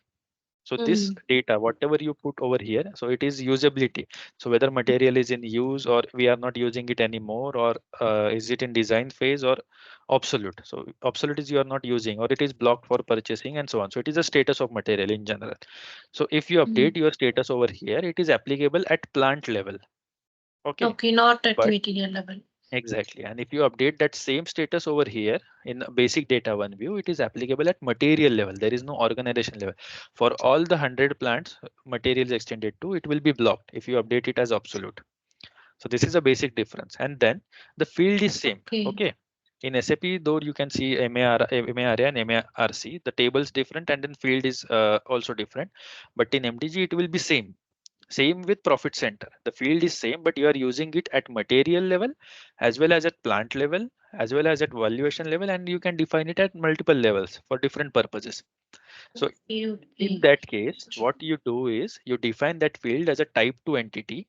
So this Mm, data, whatever you put over here, so it is usability. So whether material is in use or we are not using it anymore, or is it in design phase or obsolete. So obsolete is you are not using, or it is blocked for purchasing and so on. So it is a status of material in general. So if you mm. update your status over here, it is applicable at plant level. Okay. Okay, not at But material level. exactly. And if you update that same status over here in basic data one view, it is applicable at material level. There is no organization level. For all the 100 plants material is extended to, it will be blocked if you update it as absolute. So this is a basic difference. And then the field is same. Okay. Okay. In SAP, though you can see MARA and MARC, the table is different and then field is also different. But in MDG, it will be same with profit center. The field is same, but you are using it at material level as well as at plant level as well as at valuation level, and you can define it at multiple levels for different purposes. So Okay, in okay. that case, what you do is you define that field as a type 2 entity,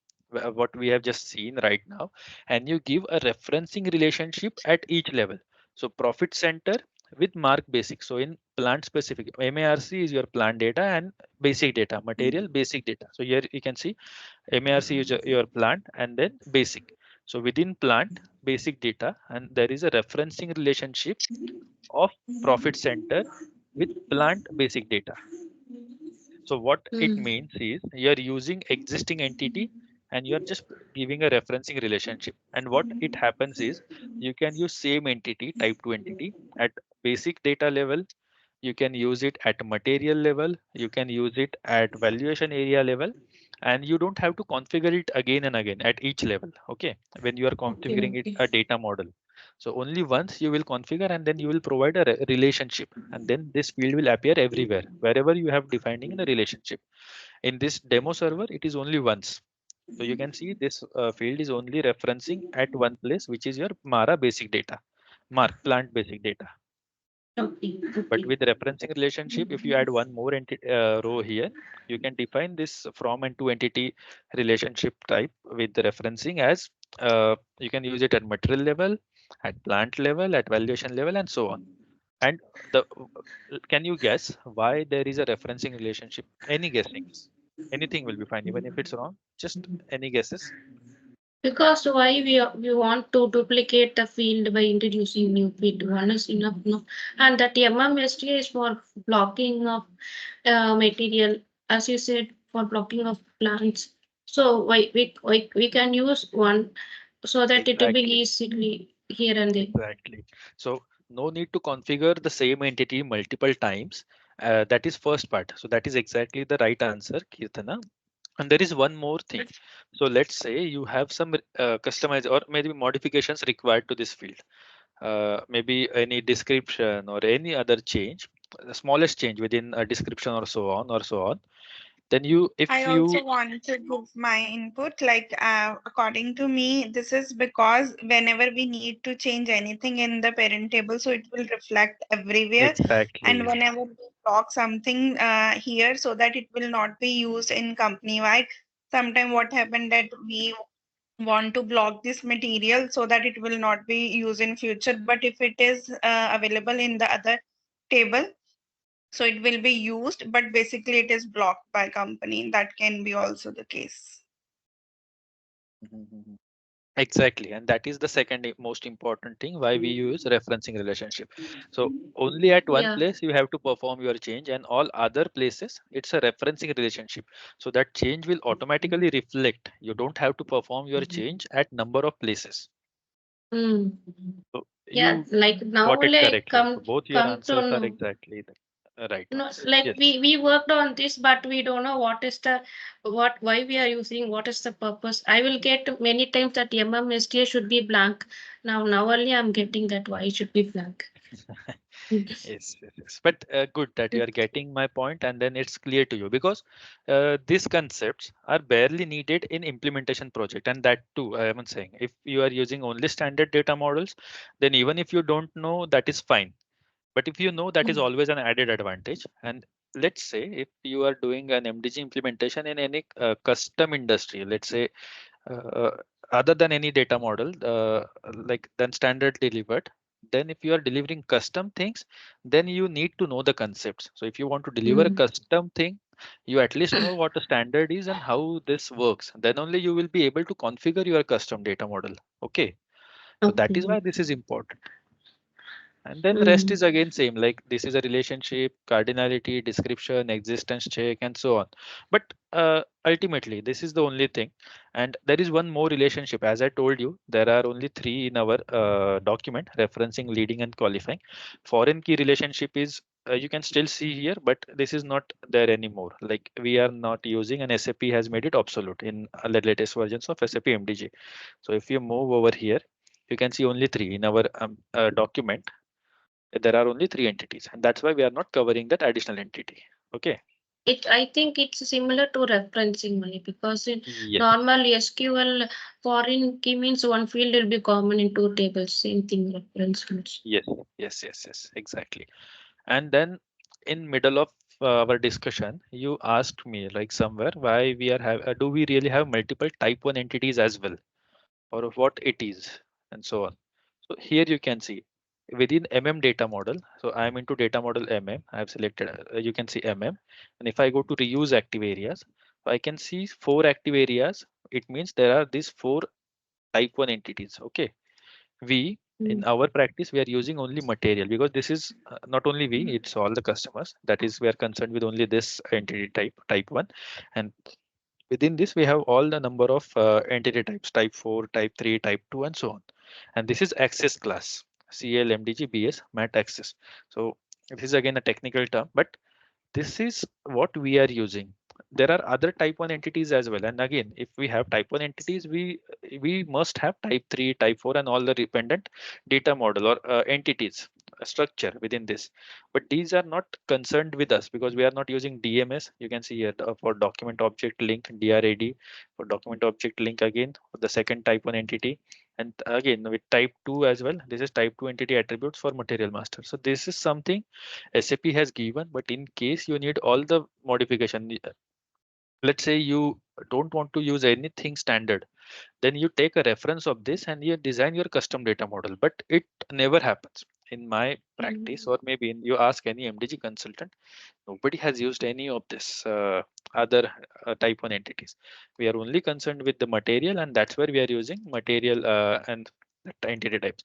what we have just seen right now, and you give a referencing relationship at each level. So profit center with mark basic. So in plant specific, MARC is your plant data and basic data, material basic data. So here you can see MARC is your plant and then basic. So within plant basic data, and there is a referencing relationship of profit center with plant basic data. So what it Mm, means is you're using existing entity and you're just giving a referencing relationship. And what it happens is you can use same entity, type 2 entity at basic data level. You can use it at material level. You can use it at valuation area level. And you don't have to configure it again and again at each level. Okay. When you are okay, configuring it okay. a data model. So only once you will configure and then you will provide a relationship, and then this field will appear everywhere wherever you have defining in a relationship. In this demo server, it is only once. So you can see this field is only referencing at one place, which is your Mara basic data, Mark plant basic data. Okay, But okay. with referencing relationship, if you add one more row here, you can define this from and to entity relationship type with the referencing as you can use it at material level, at plant level, at valuation level, and so on. And the can you guess why there is a referencing relationship? Any guessing? Anything will be fine, even if it's wrong. Just any guesses? Because why we want to duplicate the field by introducing new field? One is enough, no? And that MMSD is for blocking of material, as you said, for blocking of plants. So we can use one so that it will be Exactly. easily here and there. Exactly. So no need to configure the same entity multiple times. That is first part. So that is exactly the right answer, Kirtana. And there is one more thing. So let's say you have some customize or maybe modifications required to this field. Maybe any description or any other change, the smallest change within a description or so on or so on. Then you, I if you also want to give my input. Like, according to me, this is because whenever we need to change anything in the parent table, so it will reflect everywhere. And exactly, whenever we block something here, so that it will not be used in company wide. Sometime what happened that we want to block this material so that it will not be used in future. But if it is available in the other table, so it will be used, but basically it is blocked by company. That can be also the case. Mhm. Exactly, and that is the second most important thing why we use referencing relationship. So only at one Yeah. place you have to perform your change, and all other places it's a referencing relationship. So that change will automatically reflect. You don't have to perform your change at number of places. Mm. So Yeah, you like now got it only correctly. So come both your come to answers are know. exactly the right No, ones. like Yes. we worked on this, but we don't know what is the what why we are using, what is the purpose. I will get many times that MMSTA should be blank. Now only I'm getting that why it should be blank. Yes, yes, yes. But good that you are getting my point, and then it's clear to you because these concepts are barely needed in implementation project, and that too, I am saying, if you are using only standard data models, then even if you don't know, that is fine. But if you know, that is always an added advantage. And let's say if you are doing an MDG implementation in any custom industry, let's say uh, other than any data model like than standard delivered, then if you are delivering custom things, then you need to know the concepts. So if you want to deliver a Mm. custom thing, you at least know what the standard is and how this works, then only you will be able to configure your custom data model. Okay, so that is Okay. why this is important. And then rest Mm. is again same, like this is a relationship, cardinality, description, existence check, and so on. But ultimately, this is the only thing. And there is one more relationship. As I told you, there are only three in our document: referencing, leading, and qualifying. Foreign key relationship is you can still see here, but this is not there anymore. Like we are not using, and SAP has made it obsolete in the latest versions of SAP MDG. So if you move over here, you can see only three in our document. There are only three entities, and that's why we are not covering that additional entity. Okay. I think it's similar to referencing only because in Yes, normal SQL foreign key means one field will be common in two tables. Same thing reference fields. yes, yes, yes, yes, exactly. And then in middle of our discussion, you asked me like somewhere why we are do we really have multiple type 1 entities as well, or of what it is, and so on. So here you can see within data model. So I am into data model I have selected, you can see and if I go to reuse active areas, so I can see four active areas. It means there are these four type 1 entities. Okay, we in Mm. our practice we are using only material because this is not only we, it's all the customers, that is we are concerned with only this entity type 1. And within this we have all the number of entity types: type 4, type 3, type 2, and so on. And this is access class: CL, MDG, BS, mat access. So this is again a technical term, but this is what we are using. There are other type 1 entities as well, and again if we have type 1 entities, we must have type 3, type 4, and all the dependent data model or entities structure within this. But these are not concerned with us because we are not using DMS. You can see here for document object link, DRAD for document object link, again for the second type 1 entity. And again with type 2 as well, this is type 2 entity attributes for material master. So this is something SAP has given, but in case you need all the modification, let's say you don't want to use anything standard, then you take a reference of this and you design your custom data model. But it never happens in my practice, Mm. or maybe you ask any MDG consultant, nobody has used any of this other type 1 entities. We are only concerned with the material, and that's where we are using material and the entity types.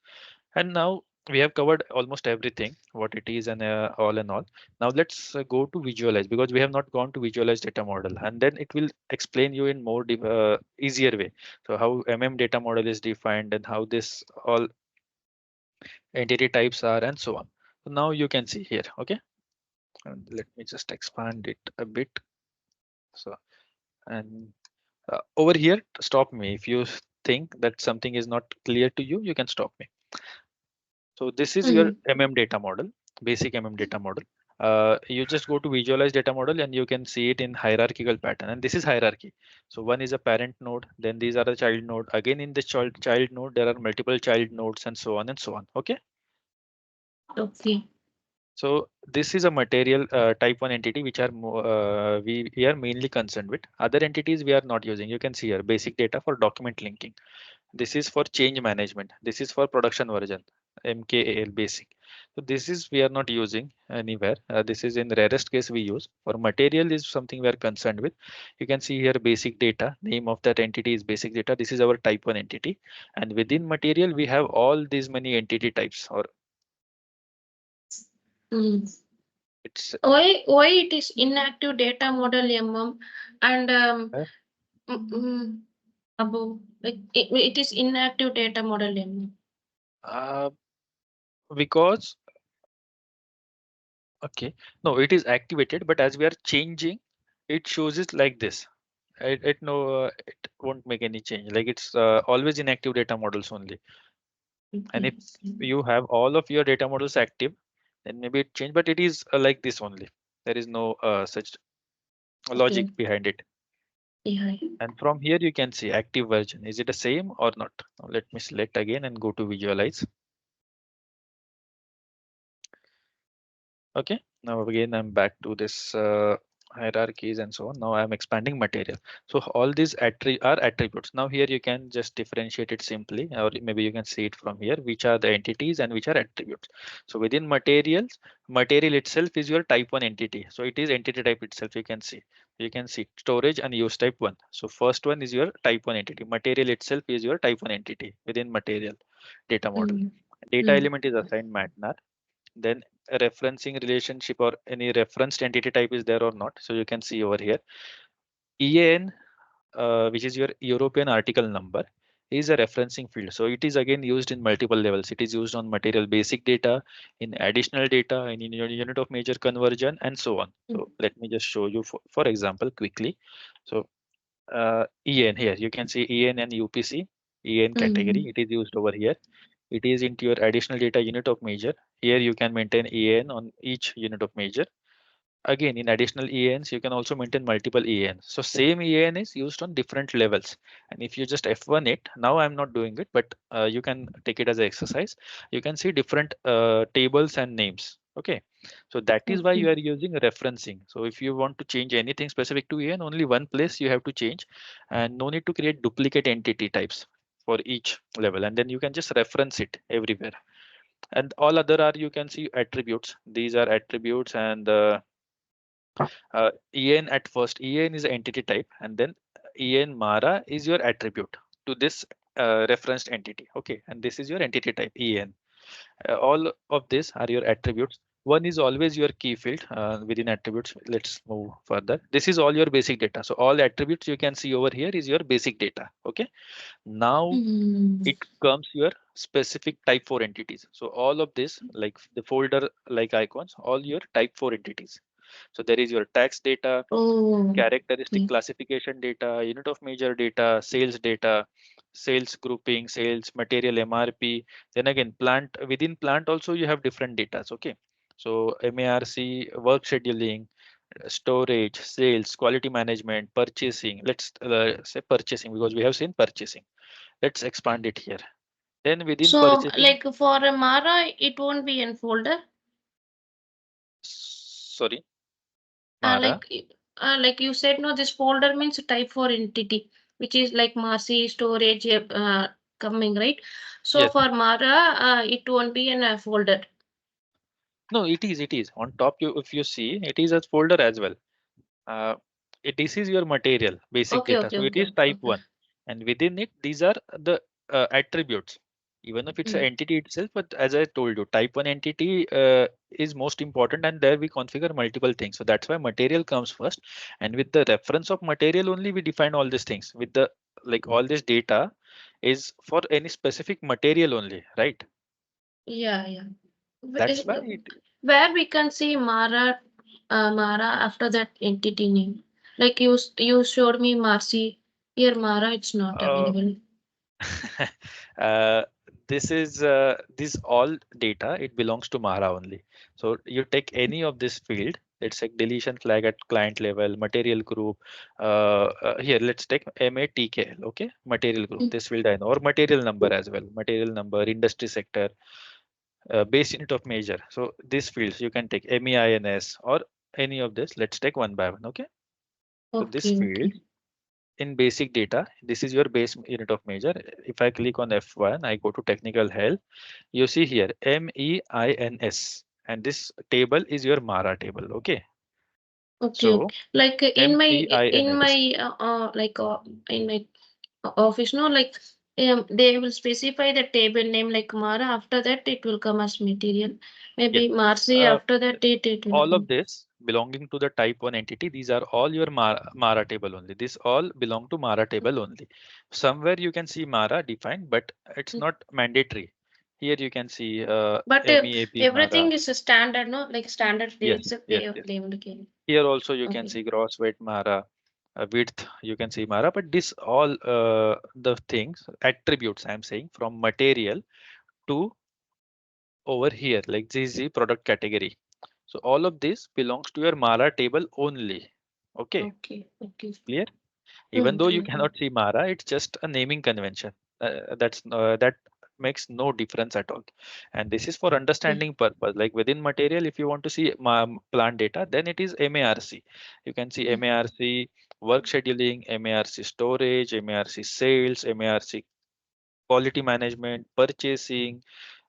And now we have covered almost everything, what it is and all and all. Now let's go to visualize, because we have not gone to visualize data model, and then it will explain you in more easier way. So how data model is defined and how this all entity types are and so on. So now you can see here. Okay. And let me just expand it a bit. So And over here, stop me if you think that something is not clear to you. You can stop me. So this is your Mm. data model, basic data model. You just go to visualize data model and you can see it in hierarchical pattern. And this is hierarchy. So one is a parent node, then these are the child node. Again, in the child node, there are multiple child nodes and so on and so on. Okay. Okay. So this is a material type 1 entity which are we are mainly concerned with. Other entities we are not using. You can see here basic data for document linking. This is for change management. This is for production version, MKAL basic. So this is we are not using anywhere. This is in rarest case we use. For material is something we are concerned with. You can see here basic data. Name of that entity is basic data. This is our type 1 entity. And within material we have all these many entity types, or Mm. it's Why it is inactive data model and uh, mm, above, like it is inactive data model uh, because okay, no, it is activated, but as we are changing, it shows it like this. It won't make any change. Like it's always in active data models only. And if Okay. you have all of your data models active, then maybe it change, but it is like this only. There is no such Okay. logic behind it. Yeah. And from here you can see active version. Is it the same or not? Now let me select again and go to visualize. Okay, now again I'm back to this hierarchies and so on. Now I'm expanding material. So all these are attributes. Now here you can just differentiate it simply, or maybe you can see it from here, which are the entities and which are attributes. So within materials, material itself is your type 1 entity. So it is entity type itself. You can see storage and use type 1. So first one is your type 1 entity. Material itself is your type 1 entity within material data model. Mm. Data Mm. element is assigned matnar, then a referencing relationship or any referenced entity type is there or not. So you can see over here EAN, which is your European article number, is a referencing field. So it is again used in multiple levels. It is used on material basic data, in additional data, in your unit of measure conversion, and so on. So let me just show you for example quickly. So EN here, you can see EN and UPC, EN category. Mm. It is used over here. It is into your additional data unit of measure. Here you can maintain EN on each unit of measure. Again, in additional EANs, you can also maintain multiple EANs. So same EAN is used on different levels. And if you just F1 it, now I'm not doing it, but you can take it as an exercise. You can see different tables and names. Okay. So that is why you Okay. are using referencing. So if you want to change anything specific to EAN, only one place you have to change, and no need to create duplicate entity types for each level. And then you can just reference it everywhere. And all other are, you can see attributes. These are attributes, and EN at first. EN is entity type, and then EN Mara is your attribute to this referenced entity. Okay, and this is your entity type EN. All of these are your attributes. One is always your key field within attributes. Let's move further. This is all your basic data. So all attributes you can see over here is your basic data. Okay. Now Mm. it comes your specific type 4 entities. So all of this, like the folder like icons, all your type 4 entities. So there is your tax data, Oh. characteristic Okay. classification data, unit of measure data, sales grouping, sales material MRP. Then again, plant within plant also you have different data. Okay. So MARC, work scheduling, storage, sales, quality management, purchasing. Let's say purchasing because we have seen purchasing. Let's expand it here. Then within So, purchasing, like for a Mara, it won't be in folder. sorry, Uh, Mara. like like you said, no, this folder means type for entity, which is like Marcy storage coming, right? So Yes. for Mara, it won't be in a folder. No, it is. It is on top. You if you see, it is a folder as well. Uh, this is your material basic Okay, data. okay, So it okay, is type okay. 1, and within it these are the attributes. Even if it's an Mm. entity itself, but as I told you, type 1 entity is most important, and there we configure multiple things. So that's why material comes first, and with the reference of material only we define all these things. With the like all this data is for any specific material only, right? Yeah, yeah. That's why it Where we can see Mara, Mara after that entity name. Like you showed me Marcy. Here Mara, it's not Uh, available. uh, this all data, it belongs to Mahara only. So you take any of this field, let's take deletion flag at client level, material group. Here, let's take MATKL, okay? Material group, Mm. this field I know, or material number as well, material number, industry sector, base unit of measure. So these fields you can take MEINS or any of this. Let's take one by one, okay? So this Okay, field okay. in basic data, this is your base unit of measure. If I click on F1, I go to technical help. You see here MEINS, and this table is your Mara table. Okay, Okay, so okay. Like MEINS. in my office, no, like they will specify the table name like Mara. After that, it will come as material. Yes, Maybe Marcy. uh, After that, it will all of come. this belonging to the type 1 entity. These are all your Mara table only. This all belong to Mara table only. Somewhere you can see Mara defined, but it's Mm. not mandatory. Here you can see But MEAP Mara. everything is a standard, no? Like standard Yes, dates yes, they yes. they will give. Here also you can Okay. see gross weight Mara, width you can see Mara, but this all the things, attributes I'm saying from material to over here, like this is the product category. So all of this belongs to your Mara table only. Okay, Okay. Okay. clear? Even though you Mm-hmm. cannot see Mara, it's just a naming convention. That makes no difference at all. And this is for Okay. understanding purpose. Like within material, if you want to see plant data, then it is MARC. You can see Mm. MARC work scheduling, MARC storage, MARC sales, MARC quality management, purchasing,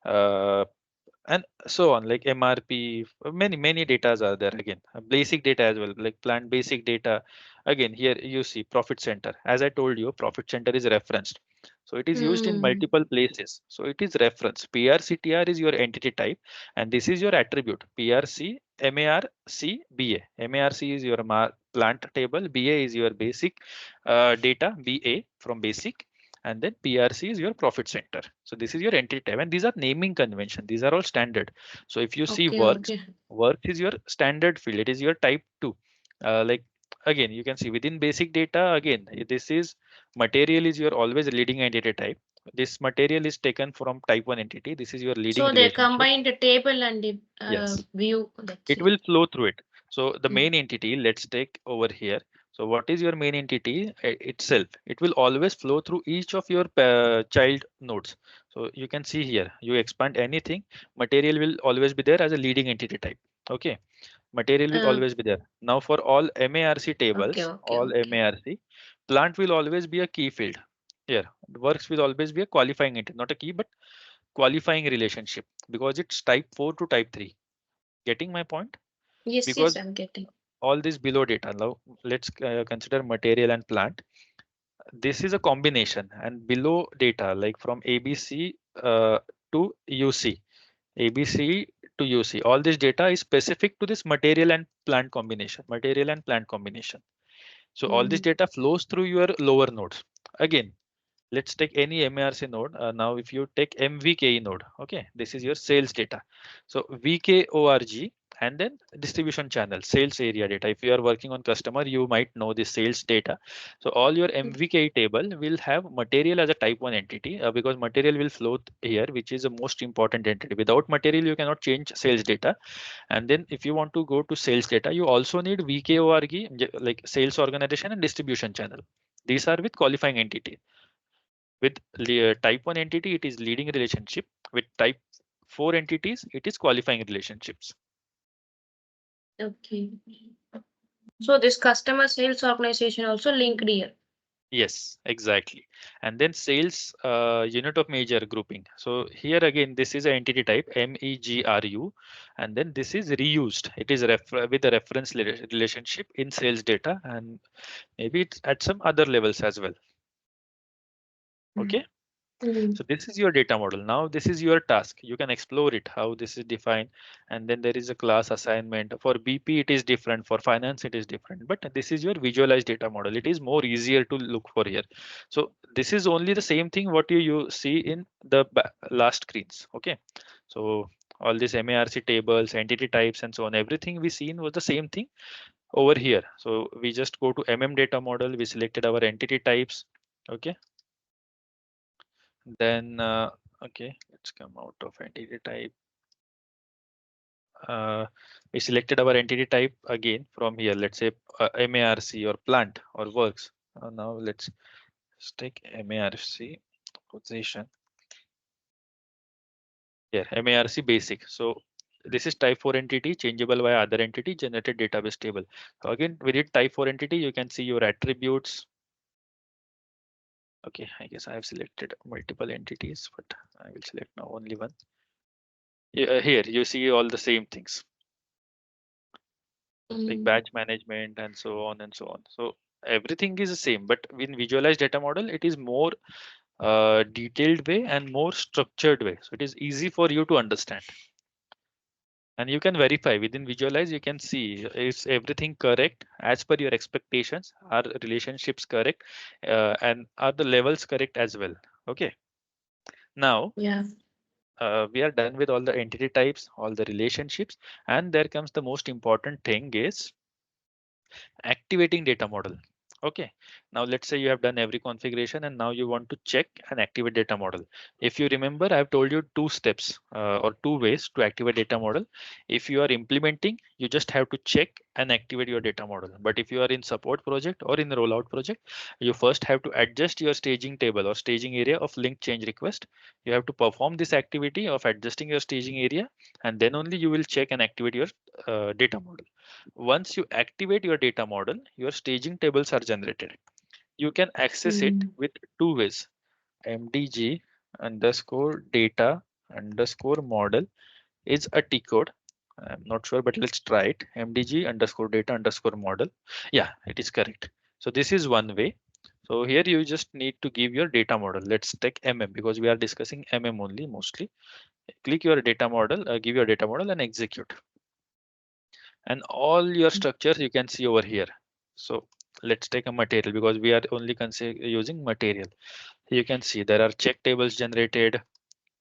uh, and so on, like MRP. Many datas are there. Again, basic data as well, like plant basic data. Again, here you see profit center. As I told you, profit center is referenced, so it is used in Mm. multiple places. So it is referenced. PRCTR is your entity type, and this is your attribute. PRC MARC BA. MARC is your plant table, BA is your basic data, BA from basic, and then PRC is your profit center. So this is your entity type, and these are naming convention. These are all standard. So if you see Okay. works, Okay. works is your standard field. It is your type two. Like again, you can see within basic data. Again, this is material is your always leading entity type. This material is taken from type one entity. This is your leading So they relationship. combine the table and the Yes, view. That's it it. will flow through it. So the Mm. main entity, let's take over here. So what is your main entity itself? It will always flow through each of your child nodes. So you can see here, you expand anything, material will always be there as a leading entity type. Okay, material will Uh, always be there. Now for all MARC okay. tables, Okay. all Okay. MARC, plant will always be a key field. Here, works will always be a qualifying entity, not a key, but qualifying relationship, because it's type 4 to type 3. Getting my point? Yes. Yes. Because I'm getting. all this below data, now let's consider material and plant. This is a combination, and below data, like from ABC to UC, ABC to UC, all this data is specific to this material and plant combination, material and plant combination. So all this Mm. data flows through your lower nodes. Again, let's take any MARC node. Now, if you take MVKE node, okay, this is your sales data. So VKORG and then distribution channel, sales area data. If you are working on customer, you might know this sales data. So all your MVKE table will have material as a type 1 entity because material will flow here, which is the most important entity. Without material, you cannot change sales data. And then if you want to go to sales data, you also need VKORG, like sales organization and distribution channel. These are with qualifying entity. With type 1 entity, it is leading relationship. With type 4 entities, it is qualifying relationships. Okay. So this customer sales organization also linked here. Yes, exactly. And then sales unit of measure grouping. So here again, this is an entity type MEGRU, and then this is reused. It is with a reference relationship in sales data, and maybe it's at some other levels as well. Okay. Mm. So this is your data model. Now this is your task. You can explore it, how this is defined. And then there is a class assignment. For BP, it is different. For finance, it is different. But this is your visualized data model. It is more easier to look for here. So this is only the same thing what you see in the last screens. Okay. So all these MARC tables, entity types, and so on, everything we seen was the same thing. over here. So we just go to data model. We selected our entity types. Okay. Then okay, let's come out of entity type. We selected our entity type again from here. Let's say MARC or plant or works. Now let's take MARC position. Here, MARC basic. So this is type 4 entity, changeable by other entity, generated database table. So again, we did type 4 entity. You can see your attributes. Okay, I guess I have selected multiple entities, but I will select now only one. Here you see all the same things like batch management and so on and so on. So everything is the same, but in visualized data model, it is more detailed way and more structured way. So it is easy for you to understand. And you can verify within visualize, you can see is everything correct as per your expectations, are relationships correct, and are the levels correct as well. Okay. Now, Yeah. we are done with all the entity types, all the relationships, and there comes the most important thing is activating data model. Okay, now let's say you have done every configuration and now you want to check and activate data model. If you remember, I've told you two steps or two ways to activate data model. If you are implementing, you just have to check and activate your data model. But if you are in support project or in the rollout project, you first have to adjust your staging table or staging area of link change request. You have to perform this activity of adjusting your staging area, and then only you will check and activate your data model. Once you activate your data model, your staging tables are generated. You can access it with two ways. MDG underscore data underscore model is a T code. I'm not sure, but let's try it. MDG underscore data underscore model. Yeah, it is correct. So this is one way. So here you just need to give your data model. Let's take MM because we are discussing MM only mostly. Click your data model, give your data model and execute. And all your structures you can see over here. So let's take a material because we are only using material. You can see there are check tables generated,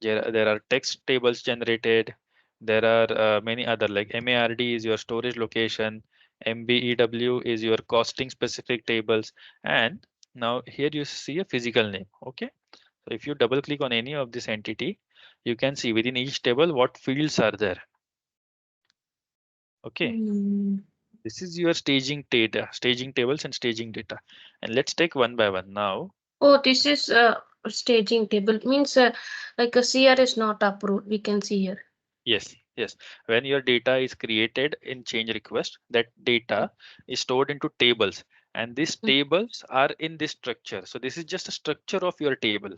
there are text tables generated, there are many other like MARD is your storage location, MBEW is your costing specific tables, and now here you see a physical name. Okay, so if you double click on any of this entity, you can see within each table what fields are there. Okay, this is your staging data, staging tables and staging data. And let's take one by one now. Oh, this is staging table. Means like a CR is not approved. We can see here. Yes, yes. When your data is created in change request, that data is stored into tables. And these tables are in this structure. So this is just a structure of your table.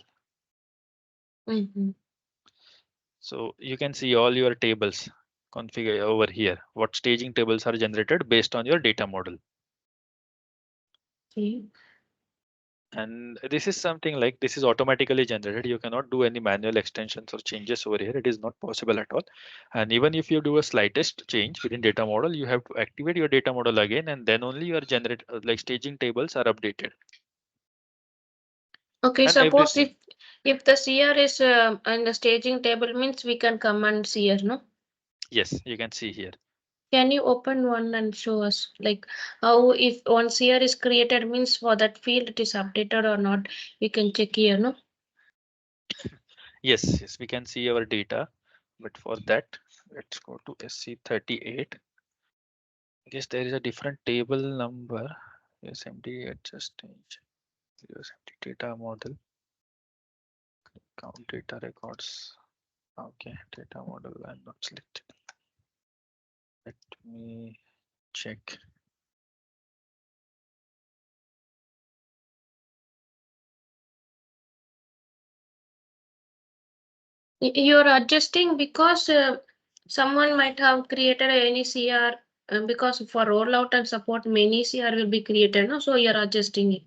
So you can see all your tables configure over here. What staging tables are generated based on your data model. Okay. And this is something like this is automatically generated. You cannot do any manual extensions or changes over here. It is not possible at all. And even if you do a slightest change within data model, you have to activate your data model again, and then only your generate like staging tables are updated. Okay, And suppose everything. if the CR is in the staging table means we can command CR, no? Yes, you can see here. Can you open one and show us like how if one CR is created means for that field it is updated or not? We can check here, no? Yes, yes, we can see our data. But for that, let's go to SC38. I guess there is a different table number. SMD adjust change. SMD data model. Count data records. Okay, data model I'm not selected. Let me check. You're adjusting because someone might have created any CR because for rollout and support many CR will be created, no? So you're adjusting it.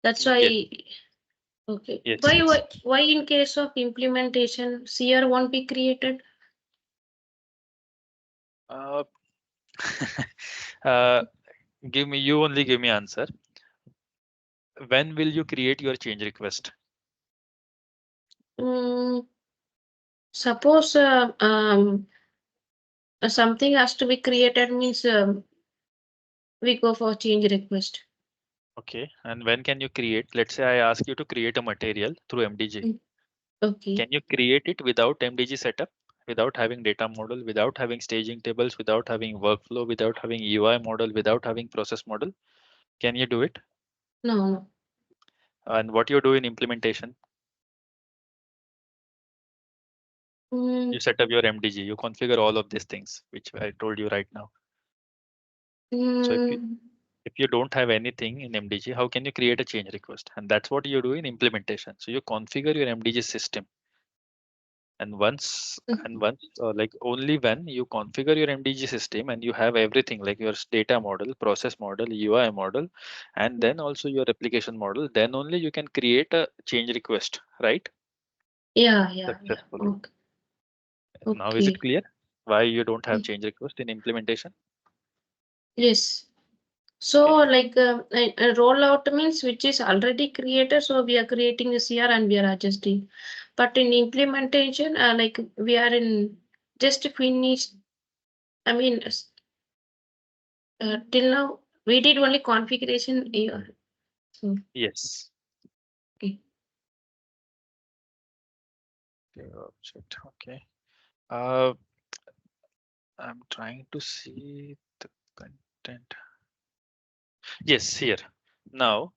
That's Yes, why. Okay. yes, Why yes. why why in case of implementation CR won't be created? Uh, uh, you only give me answer. When will you create your change request? Mm, suppose something has to be created means we go for change request. Okay. And when can you create? Let's say I ask you to create a material through MDG. Mm, okay. Can you create it without MDG setup? Without having data model, without having staging tables, without having workflow, without having UI model, without having process model? Can you do it? No, no. And what you do in implementation? Mm, You set up your MDG, you configure all of these things, which I told you right now. So mm, if you don't have anything in MDG, how can you create a change request? And that's what you do in implementation. So you configure your MDG system. And once mm, like only when you configure your MDG system and you have everything like your data model, process model, UI model, and mm. then also your application model, then only you can create a change request, right? Yeah, yeah, yeah. Successfully. Okay. Now is it Okay. clear why you don't have Mm, change request in implementation? yes. So, Okay. like a rollout means which is already created. So we are creating a CR and we are adjusting. But in implementation, like we are in just finished. I mean, till now we did only configuration. Yeah. So Yes. okay. Object. Okay. Uh, I'm trying to see the content. Yes, here. Now,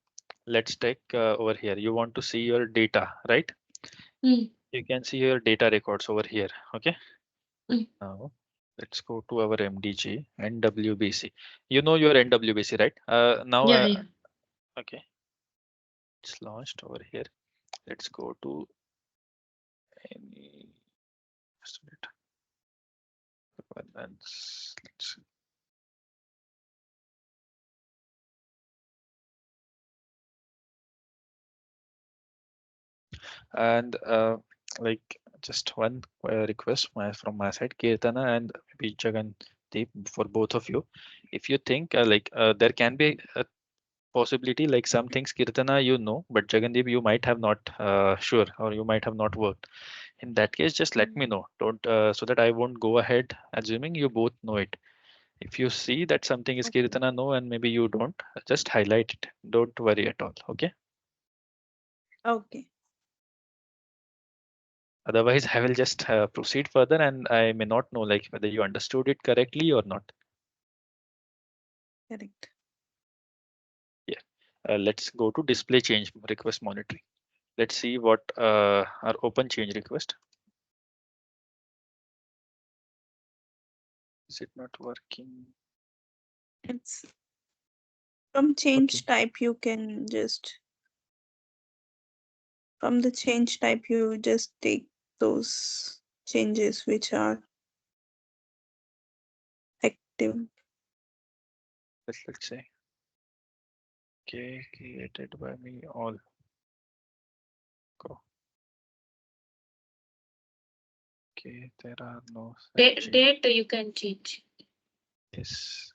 let's take over here. You want to see your data, right? Mm, You can see your data records over here. Okay. mm. Now, let's go to our MDG NWBC. You know your NWBC, right? Now, Yeah, yeah. okay, it's launched over here. Let's go to any governance. And like just one request from my side, Kirtana and maybe Jagandeep, for both of you. If you think there can be a possibility like some things Kirtana you know, but Jagandeep you might have not sure or you might have not worked. In that case, just let me know. Don't so that I won't go ahead assuming you both know it. If you see that something is Okay. Kirtana know and maybe you don't, just highlight it. Don't worry at all. Okay. Okay. Otherwise, I will just proceed further and I may not know like whether you understood it correctly or not. Correct. Yeah. Let's go to display change request monitoring. Let's see what our open change request. Is it not working? It's from Okay. change type you can just from the change type you just take those changes which are active. Let's say. Okay, created by me all. Go. Okay, there are no such change. Date you can change. Yes.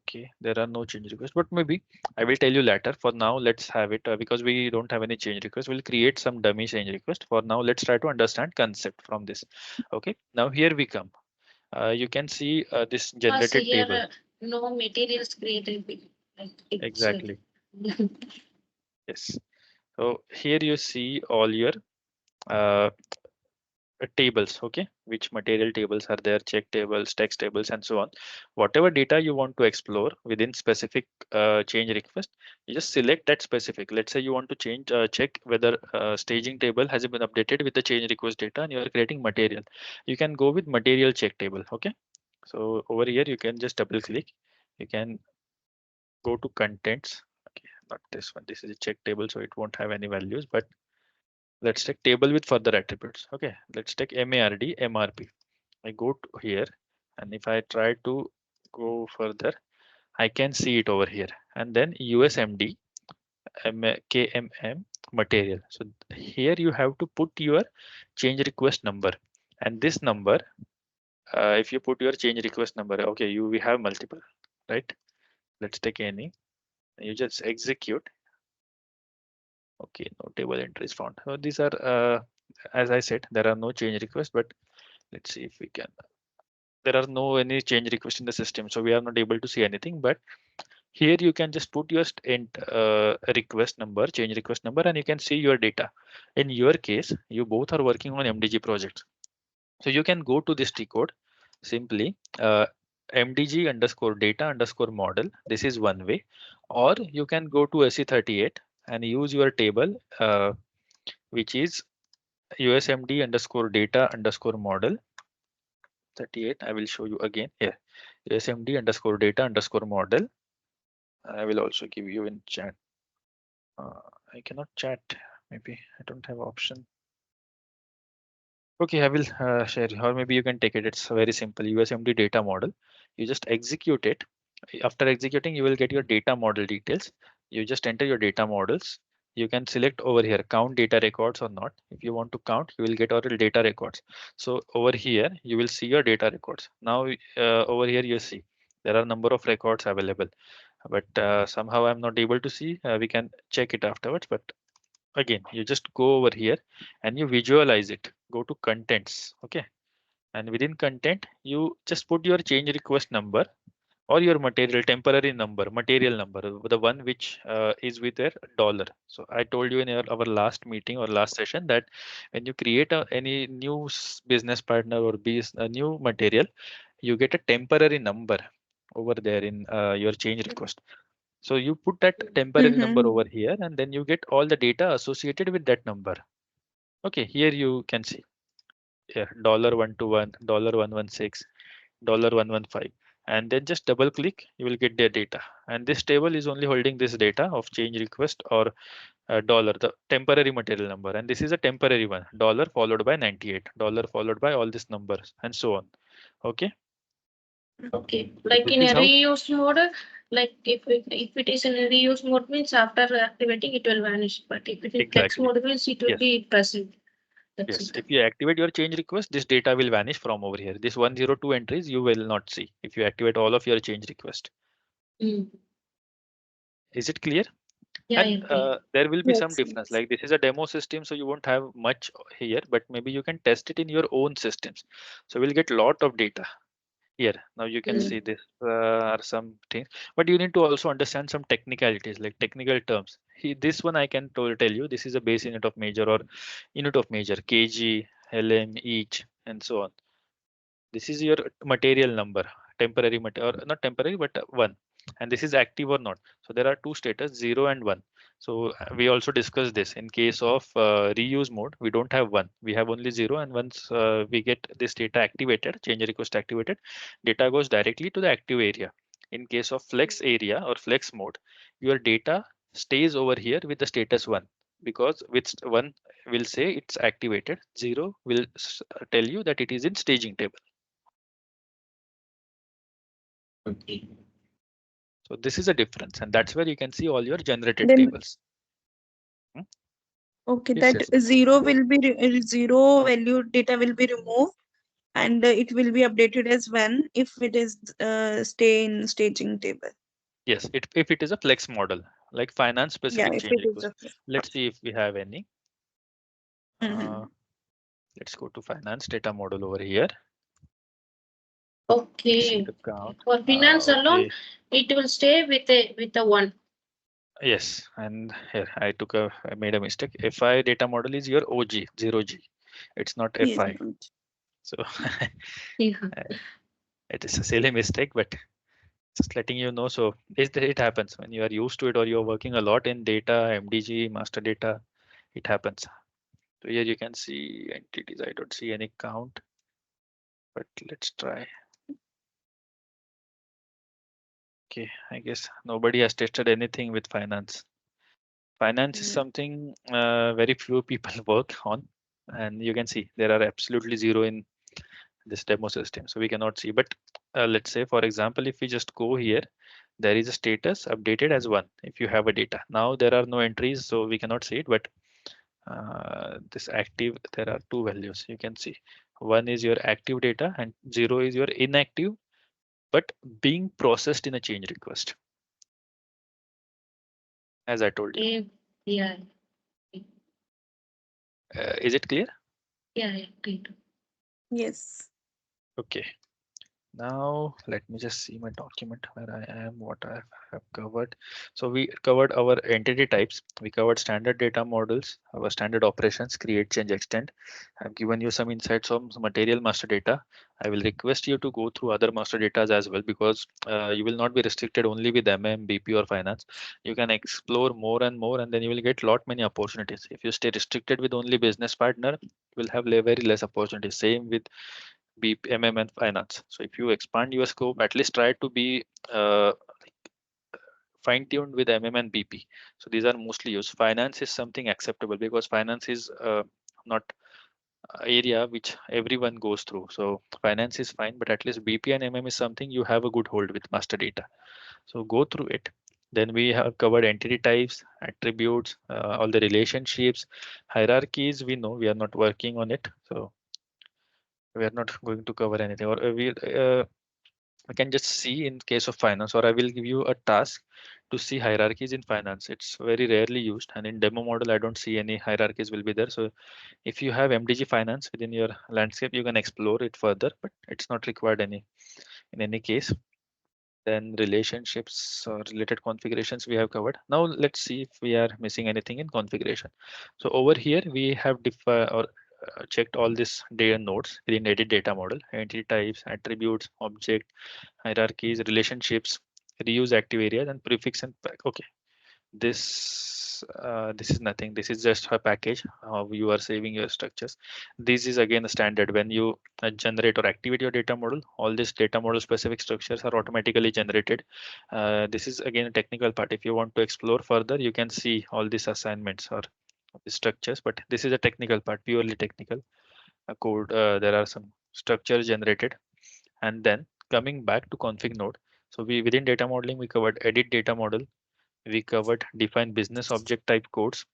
Okay, there are no change requests, but maybe I will tell you later. For now, let's have it because we don't have any change request. We'll create some dummy change request. For now, let's try to understand concept from this. Okay, now here we come. You can see this So generated here table. no materials created. Like it's Exactly. Yes. So here you see all your uh, tables, okay, which material tables are there, check tables, text tables, and so on. Whatever data you want to explore within specific change request, you just select that specific. Let's say you want to change check whether staging table has been updated with the change request data and you are creating material. You can go with material check table. Okay, so over here you can just double click. You can go to contents. Okay, not this one, this is a check table, so it won't have any values, but let's take table with further attributes. Okay, let's take MARD, MRP. I go to here, and if I try to go further, I can see it over here. And then USMD, KMM material. So here you have to put your change request number. And this number, if you put your change request number, okay, we have multiple, right? Let's take any. You just execute. Okay, no table entries found. So these are, as I said, there are no change requests, but let's see if we can. there are no any change request in the system, so we are not able to see anything. But here you can just put your request number, change request number, and you can see your data. In your case, you both are working on MDG projects, so you can go to this T code simply, MDG underscore data underscore model. This is one way, or you can go to SE38 and use your table, which is USMD underscore data underscore model 38. I will show you again here. USMD underscore data underscore model. I will also give you in chat. I cannot chat. Maybe I don't have option. Okay, I will share, or maybe you can take it. It's very simple. USMD data model. You just execute it. After executing, you will get your data model details. You just enter your data models. You can select over here count data records or not. If you want to count, you will get all data records. So over here, you will see your data records. Now over here, you see there are number of records available, but somehow I'm not able to see. We can check it afterwards, but again, you just go over here and you visualize it. Go to contents. Okay, and within content, you just put your change request number or your material temporary number, material number, the one which is with a dollar. So I told you in our last meeting or last session that when you create any new business partner or a new material, you get a temporary number over there in your change request. So you put that temporary number Mm-hmm. over here, and then you get all the data associated with that number. Okay, here you can see here $121, $116, $115, and then just double click, you will get their data. And this table is only holding this data of change request or dollar, the temporary material number. And this is a temporary one, dollar followed by 98, dollar followed by all these numbers, and so on. Okay. Okay, So like this in is a how. reuse mode, like if it is in a reuse mode means after activating it will vanish, but if it is flex Exactly. mode means it will Yes. be present. That's Yes, it. if you activate your change request, this data will vanish from over here. This 102 entries you will not see if you activate all of your change request. Mm. Is it clear? Yeah, And yeah, okay. there will be some Yes, difference. yes. Like this is a demo system, so you won't have much here, but maybe you can test it in your own systems. So we'll get lot of data here. Now you can see Mm. this are some things, but you need to also understand some technicalities, like technical terms. This one I can tell you, this is a base unit of measure or unit of measure, kg, lm, each, and so on. This is your material number, temporary material, or not temporary, but one. And this is active or not. So there are two status, 0 and 1. So we also discussed this. In case of reuse mode, we don't have 1. We have only 0. And once we get this data activated, change request activated, data goes directly to the active area. In case of flex area or flex mode, your data stays over here with the status 1, because with 1 will say it's activated, 0 will tell you that it is in staging table. Okay. So this is a difference, and that's where you can see all your generated Then tables. Hmm? okay, Yes, that yes. zero will be zero value data will be removed, and it will be updated as when if it is stay in staging table. Yes, if it is a flex model, like finance Yeah, specific if change it is request. a flex Let's see if we have any. Uh, model. let's go to finance data model over here. Let's see Okay. the count. For finance alone, Okay. it will stay with a one. Yes, and here I made a mistake. FI data model is your OG, 0G. It's not Yes. FI. So Yeah. it is a silly mistake, but just letting you know. So it happens when you are used to it or you're working a lot in data, MDG, master data, it happens. So here you can see entities. I don't see any count, but let's try. Okay, I guess nobody has tested anything with finance. Finance is Mm. something very few people work on, and you can see there are absolutely zero in this demo system. So we cannot see, but let's say, for example, if we just go here, there is a status updated as 1 if you have a data. Now there are no entries, so we cannot see it, but this active, there are two values you can see. 1 is your active data and 0 is your inactive, but being processed in a change request, as I told you. Okay. Yeah. Is it clear? Yeah, yeah, great. Yes. Okay. Now let me just see my document where I am, what I have covered. So we covered our entity types, we covered standard data models, our standard operations, create, change, extend. I've given you some insights on some material master data. I will request you to go through other master data as well, because you will not be restricted only with MM, BP or finance. You can explore more and more, and then you will get lot many opportunities. If you stay restricted with only business partner, you will have very less opportunities. Same with MM and finance. So if you expand your scope, at least try to be fine tuned with MM and BP. So these are mostly used. Finance is something acceptable because finance is not a area which everyone goes through. So finance is fine, but at least BP and MM is something you have a good hold with master data. So go through it. Then we have covered entity types, attributes, all the relationships, hierarchies. We know we are not working on it. So we are not going to cover anything, or I can just see in case of finance, or I will give you a task to see hierarchies in finance. It's very rarely used, and in demo model, I don't see any hierarchies will be there. So if you have MDG finance within your landscape, you can explore it further, but it's not required any in any case. Then relationships or related configurations we have covered. Now let's see if we are missing anything in configuration. So over here we have checked all these data nodes within edit data model, entity types, attributes, object, hierarchies, relationships, reuse active areas, and prefix and pack. Okay, this is nothing. This is just a package how you are saving your structures. This is again a standard. When you generate or activate your data model, all these data model specific structures are automatically generated. This is again a technical part. If you want to explore further, you can see all these assignments or the structures, but this is a technical part, purely technical code. There are some structures generated. And then coming back to config node, so we within data modeling we covered edit data model, we covered define business object type codes.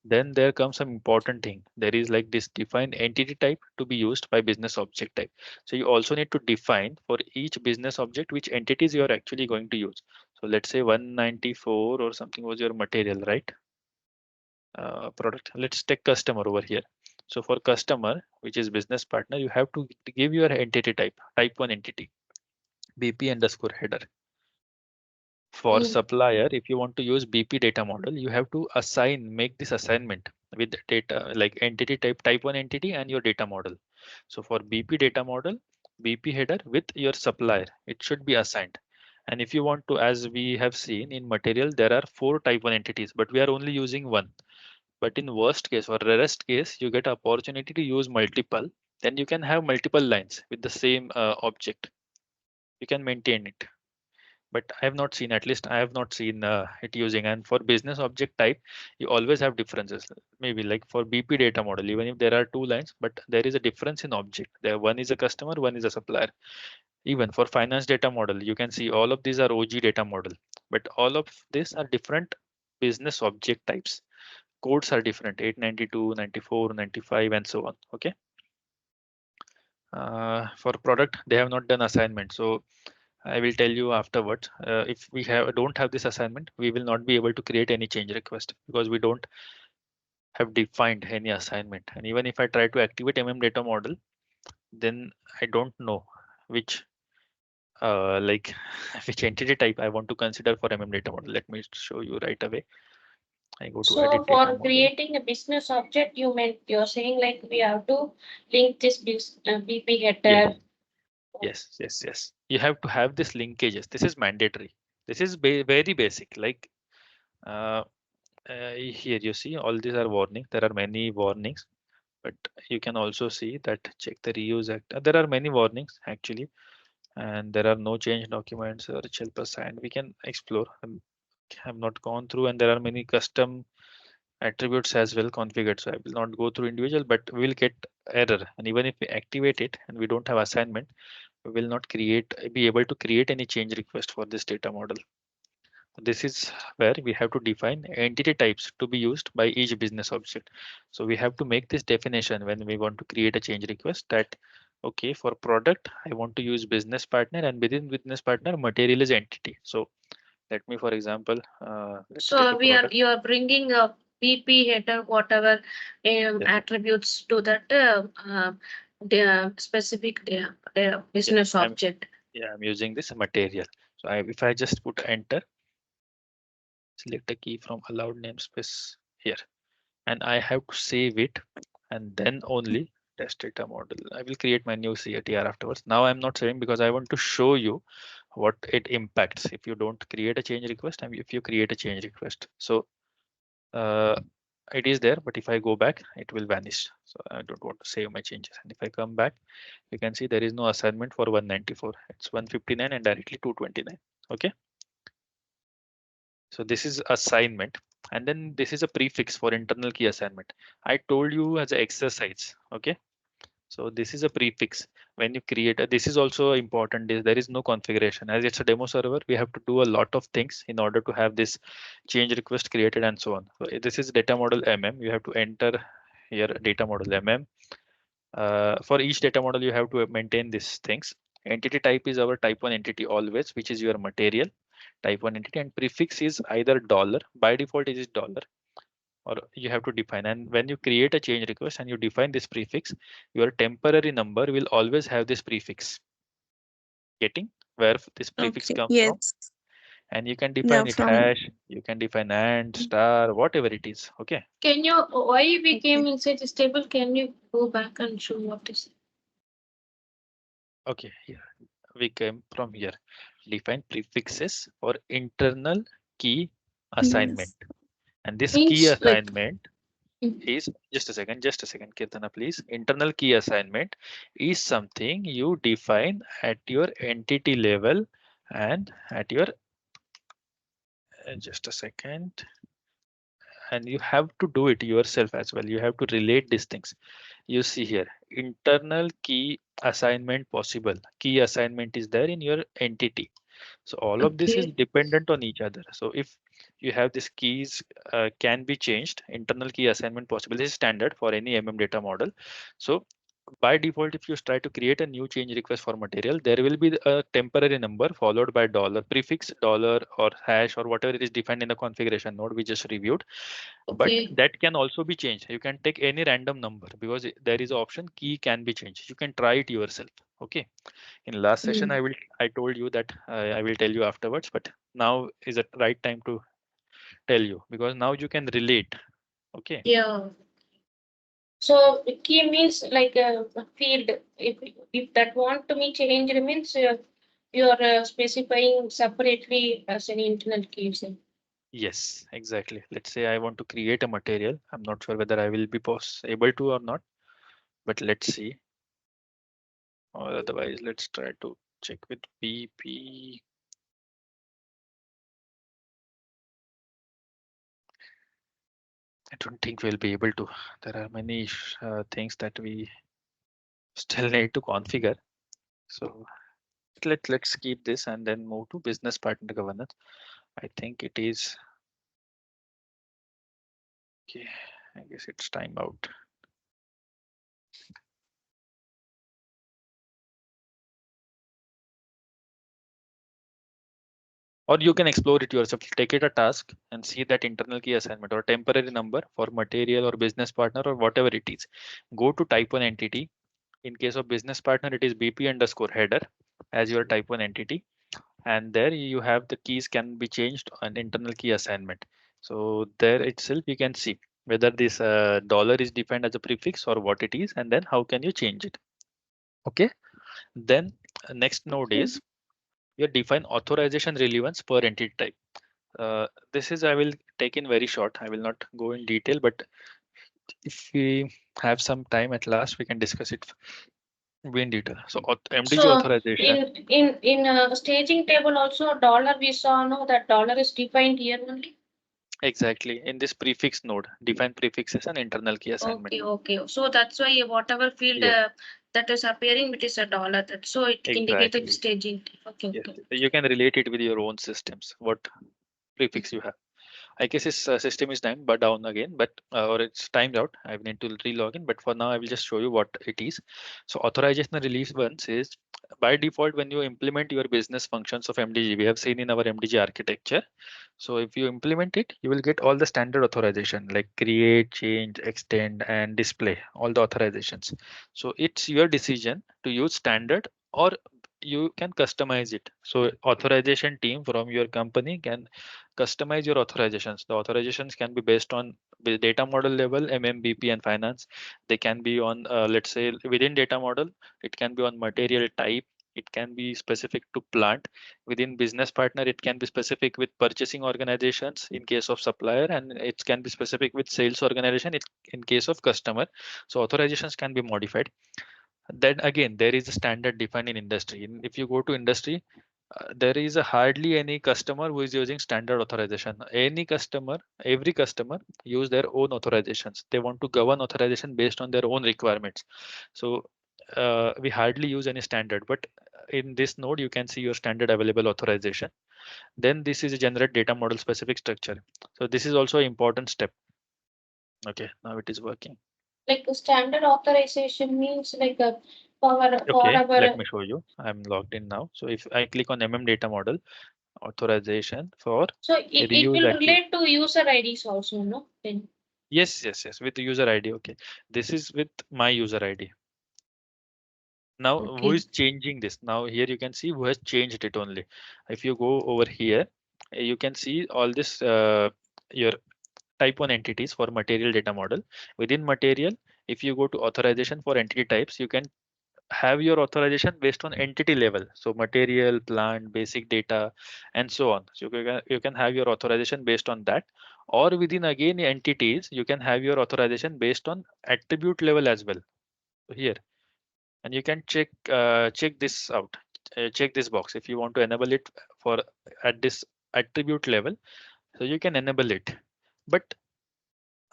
Then there comes some important thing. There is like this define entity type to be used by business object type. So you also need to define for each business object which entities you are actually going to use. So let's say 194 or something was your material, right? Product. Let's take customer over here. So for customer, which is business partner, you have to give your entity type 1 entity, BP underscore header. For Mm. supplier, if you want to use BP data model, you have to make this assignment with data like entity type 1 entity and your data model. So for BP data model, BP header with your supplier, it should be assigned. And if you want to, as we have seen in material, there are 4 type 1 entities, but we are only using one. But in worst case or rarest case, you get opportunity to use multiple. Then you can have multiple lines with the same object. You can maintain it, but I have not seen, at least I have not seen it using. And for business object type, you always have differences. Maybe like for BP data model, even if there are 2 lines, but there is a difference in object. There one is a customer, one is a supplier. Even for finance data model, you can see all of these are OG data model, but all of these are different business object types. Codes are different, 892, 94, 95, and so on. Okay. For product, they have not done assignment. So I will tell you afterwards. If we don't have this assignment, we will not be able to create any change request because we don't have defined any assignment. And even if I try to activate data model, then I don't know which like which entity type I want to consider for data model. Let me show you right away. I go to So edit data for model. creating a business object, you're saying like we have to link this BP Yes, header. yes. You have to have this linkages. This is mandatory. This is very basic. Like uh, here you see all these are warnings. There are many warnings, but you can also see that check the reuse act. There are many warnings actually, and there are no change documents or help us sign. We can explore. Have not gone through, and there are many custom attributes as well configured. So I will not go through individual, but we will get error. And even if we activate it and we don't have assignment, we will not be able to create any change request for this data model. This is where we have to define entity types to be used by each business object. So we have to make this definition when we want to create a change request that, okay, for product, I want to use business partner, and within business partner, material is entity. So let me, for example, let's take a So product. you are bringing a BP header, whatever Yes, attributes to that the specific business I'm object. Yeah, I'm using this material. So if I just put enter, select a key from allowed namespace here, and I have to save it, and then only test data model. I will create my new CATR afterwards. Now I'm not saving because I want to show you what it impacts if you don't create a change request and if you create a change request. So uh, it is there, but if I go back, it will vanish. So I don't want to save my changes. And if I come back, you can see there is no assignment for 194. It's 159 and directly 229. Okay. So this is assignment. And then this is a prefix for internal key assignment. I told you as an exercise. Okay. So this is a prefix. When you create this is also important is there is no configuration as it's a demo server. We have to do a lot of things in order to have this change request created and so on. So this is data model You have to enter here data model for each data model, you have to maintain these things. Entity type is our type 1 entity always, which is your material type 1 entity, and prefix is either dollar. By default, it is dollar, or you have to define. And when you create a change request and you define this prefix, your temporary number will always have this prefix. Getting where this prefix Okay. comes from, Yes. and you can Yeah. define it From. hash, you can define and star, whatever it is. Okay. Can you, why we came Okay. inside this table? Can you go back and show what is it? Okay. Here we came from here. Define prefixes for internal key assignment. Yes. And this key Means like, assignment is just a second, Kirtana, please. Internal key assignment is something you define at your entity level and at your just a second, and you have to do it yourself as well. You have to relate these things. You see here, internal key assignment possible. Key assignment is there in your entity. So all of this is okay, dependent on each other. So if you have these keys can be changed, internal key assignment possible. This is standard for any data model. So by default, if you try to create a new change request for material, there will be a temporary number followed by dollar prefix, dollar or hash or whatever it is defined in the configuration node we just reviewed. But okay, that can also be changed. You can take any random number because there is option key can be changed. You can try it yourself. Okay. In last session, mm, I told you that I will tell you afterwards, but now is the right time to tell you because now you can relate. Okay. yeah. So the key means like a field. If that want to be changed means you are specifying separately as an internal key. Yes, exactly. Let's say I want to create a material. I'm not sure whether I will be able to or not, but let's see. Or otherwise, let's try to check with PP. I don't think we'll be able to. There are many things that we still need to configure. So let's keep this and then move to business partner governance. I think it is okay. I guess it's time out. Or you can explore it yourself. Take it a task and see that internal key assignment or temporary number for material or business partner or whatever it is. Go to type 1 entity. In case of business partner, it is BP underscore header as your type 1 entity. And there you have the keys can be changed on internal key assignment. So there itself you can see whether this dollar is defined as a prefix or what it is, and then how can you change it. Okay. Then next node Okay. is your define authorization relevance per entity type. This is I will take in very short. I will not go in detail, but if we have some time at last, we can discuss it in detail. So MDG So authorization, in staging table also dollar we saw no that dollar is defined here only. exactly in this prefix node, define prefixes and internal key assignment. Okay, okay. So that's why whatever field Yes, that is appearing, it is a dollar. That so it indicates the exactly. staging. Okay, Yes, okay. you can relate it with your own systems. What prefix you have. I guess his system is down, but down again, but or it's timed out. I need to re-log in, but for now I will just show you what it is. So authorization release once is by default when you implement your business functions of MDG. We have seen in our MDG architecture. So if you implement it, you will get all the standard authorization like create, change, extend, and display all the authorizations. So it's your decision to use standard or you can customize it. So authorization team from your company can customize your authorizations. The authorizations can be based on the data model level, MMBP and finance. They can be on, let's say within data model, it can be on material type. It can be specific to plant. Within business partner, it can be specific with purchasing organizations in case of supplier, and it can be specific with sales organization in case of customer. So authorizations can be modified. Then again, there is a standard defined in industry. If you go to industry, there is a hardly any customer who is using standard authorization. Any customer, every customer use their own authorizations. They want to govern authorization based on their own requirements. So we hardly use any standard, but in this node you can see your standard available authorization. Then this is a generate data model specific structure. So this is also an important step. Okay, now it is working. Like a standard authorization means like a for Okay, let our. me show you. I'm logged in now. So if I click on data model, authorization for So it reuse will active. relate to user IDs also, no? Then Yes, with the user ID. Okay, this is with my user ID. Now, who okay. is changing this? Now here you can see who has changed it only. If you go over here, you can see all this your type 1 entities for material data model. Within material, if you go to authorization for entity types, you can have your authorization based on entity level. So material, plant, basic data, and so on. So you can have your authorization based on that. Or within again entities, you can have your authorization based on attribute level as well. So here, and you can check this out. Check this box if you want to enable it for at this attribute level. So you can enable it. But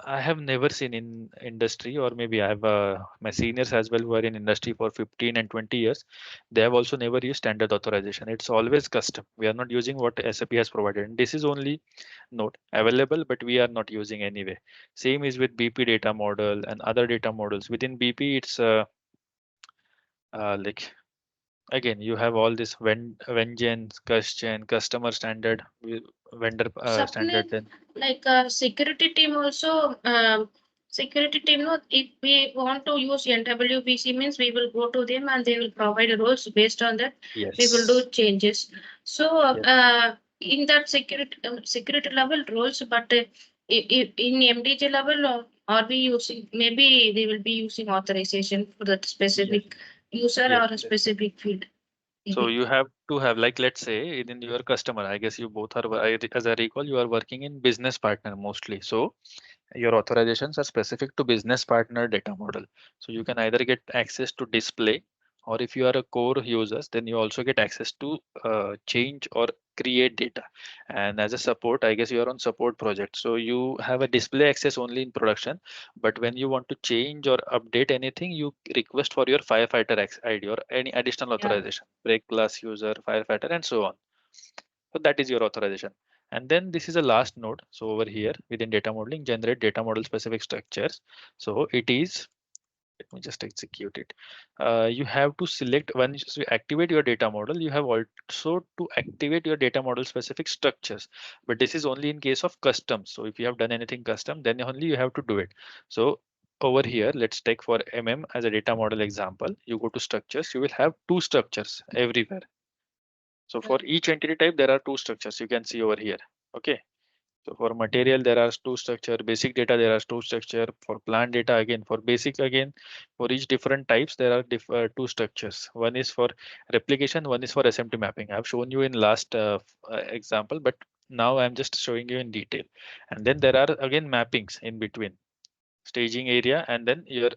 I have never seen in industry, or maybe I have my seniors as well who are in industry for 15 and 20 years. They have also never used standard authorization. It's always custom. We are not using what SAP has provided. And this is only not available, but we are not using anyway. Same is with BP data model and other data models. Within BP, it's like again you have all this vengeance, customer standard, vendor standard. Supply Then like security team also. Security team, no, if we want to use NWBC means we will go to them and they will provide rules based on that. We will do yes, changes. So yes, in that security level rules, but in MDG level, are we using? Maybe they will be using authorization for that yes, specific user yes. or a specific field. So Maybe you have to have, like, let's say in your customer, I guess you both are, as I recall, you are working in business partner mostly. So your authorizations are specific to business partner data model. So you can either get access to display, or if you are a core users, then you also get access to change or create data. And as a support, I guess you are on support project. So you have a display access only in production. But when you want to change or update anything, you request for your firefighter ID or any additional yeah. authorization, break plus user, firefighter, and so on. So that is your authorization. And then this is a last node. So over here within data modeling, generate data model specific structures. So it is, let me just execute it. You have to select, once you activate your data model, you have also to activate your data model specific structures. But this is only in case of custom. So if you have done anything custom, then only you have to do it. So over here, let's take for as a data model example. You go to structures, you will have two structures everywhere. So for each entity type, there are two structures you can see over here. Okay. So for material, there are two structure. Basic data, there are two structure. For plant data, again, for basic, again, for each different types, there are two structures. One is for replication, one is for SMT mapping. I've shown you in last example, but now I'm just showing you in detail. And then there are again mappings in between, staging area, and then your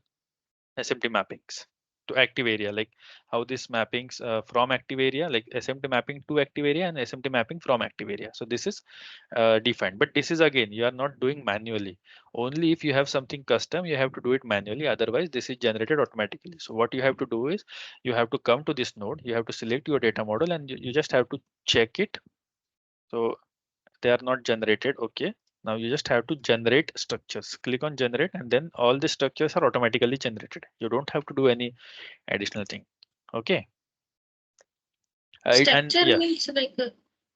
SMT mappings to active area, like how this mappings from active area, like SMT mapping to active area and SMT mapping from active area. So this is defined, but this is again, you are not doing manually. Only if you have something custom, you have to do it manually. Otherwise, this is generated automatically. So what you have to do is you have to come to this node, you have to select your data model, and you just have to check it. So they are not generated. Okay. Now you just have to generate structures. Click on generate, and then all the structures are automatically generated. You don't have to do any additional thing. Okay. And Structure yeah, means like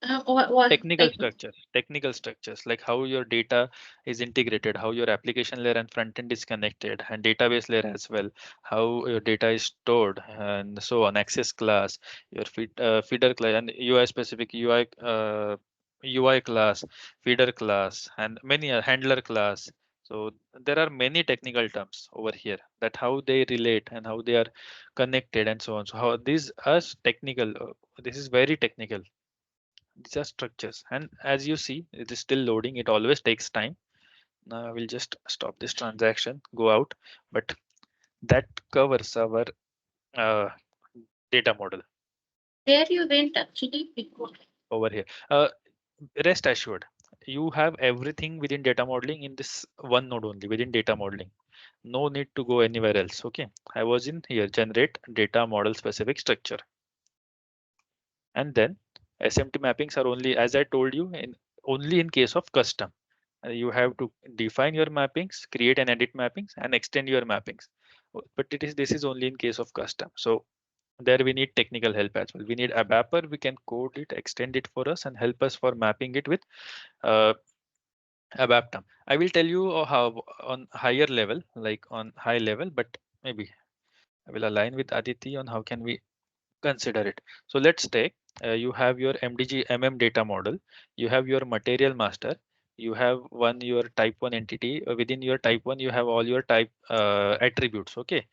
Technical like structures, technical structures like how your data is integrated, how your application layer and front end is connected, and database layer as well, how your data is stored, and so on. Access class, your feeder class, and UI specific UI class, feeder class, and many handler class. So there are many technical terms over here that how they relate and how they are connected and so on. So how these are technical. This is very technical. These are structures, and as you see it is still loading. It always takes time. Now I will just stop this transaction, go out, but that covers our uh, data model where you went actually before. over here. Rest assured, you have everything within data modeling in this one node only. Within data modeling, no need to go anywhere else. Okay, I was in here, generate data model specific structure, and then SMT mappings are only, as I told you, in only in case of custom. You have to define your mappings, create and edit mappings, and extend your mappings. But this is only in case of custom. So there we need technical help as well. We need a mapper. We can code it, extend it for us, and help us for mapping it with uh, ABAP. I will tell you how on higher level, like on high level, but maybe I will align with Aditi on how can we consider it. So let's take you have your MDG data model, you have your material master, you have one your type 1 entity. Within your type 1 you have all your type attributes. Okay,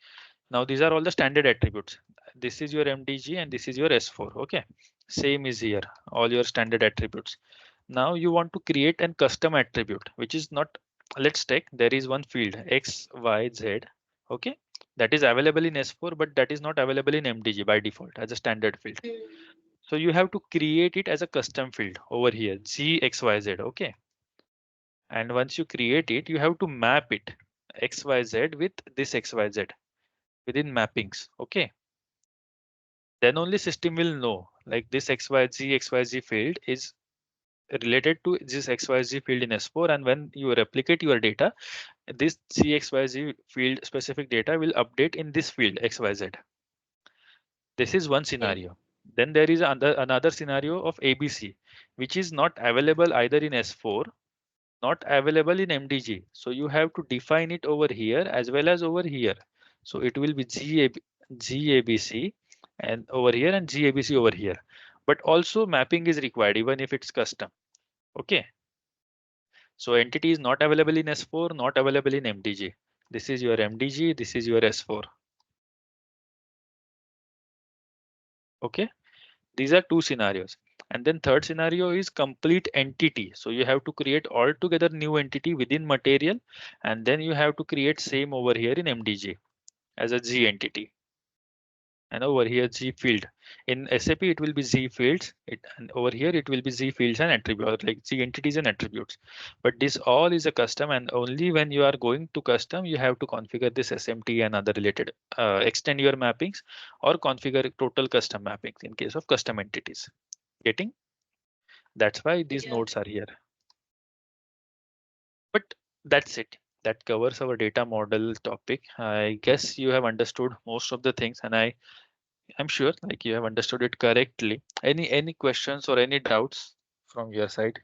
now these are all the standard attributes. This is your MDG and this is your S4. Okay, same is here, all your standard attributes. Now you want to create an custom attribute which is not, let's take there is one field XYZ. Okay, that is available in S4 but that is not available in MDG by default as a standard field. So you have to create it as a custom field over here, GXYZ. Okay, and once you create it, you have to map it XYZ with this XYZ within mappings. Okay, then only system will know like this XYZ field is related to this XYZ field in S4, and when you replicate your data, this CXYZ field specific data will update in this field XYZ. This is one scenario. Then there is another scenario of ABC, which is not available either in S4, not available in MDG. So you have to define it over here as well as over here. So it will be GABC and over here and GABC over here. But also mapping is required even if it's custom. Okay. So entity is not available in S4, not available in MDG. This is your MDG, this is your S4. Okay. These are two scenarios. And then third scenario is complete entity. So you have to create altogether new entity within material, and then you have to create same over here in MDG as a G entity. And over here G field. In SAP it will be Z fields. And over here it will be Z fields and attributes, like Z entities and attributes. But this all is a custom, and only when you are going to custom you have to configure this SMT and other related extend your mappings or configure total custom mappings in case of custom entities. Getting? That's why these Yeah. nodes are here. But that's it. That covers our data model topic. I guess you have understood most of the things, and I'm sure like you have understood it correctly. Any questions or any doubts from your side?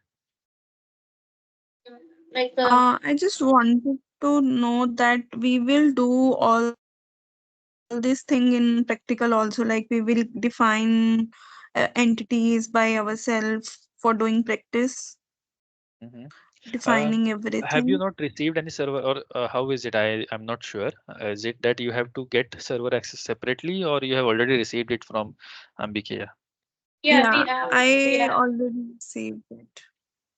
Like I just wanted to know that we will do all this thing in practical also, like we will define entities by ourselves for doing practice, Mhm. Uh, defining have everything. you not received any server, or how is it? I'm not sure. Is it that you have to get server access separately, or you have already received it from Ambikeya? yeah, Yeah, I already saved it.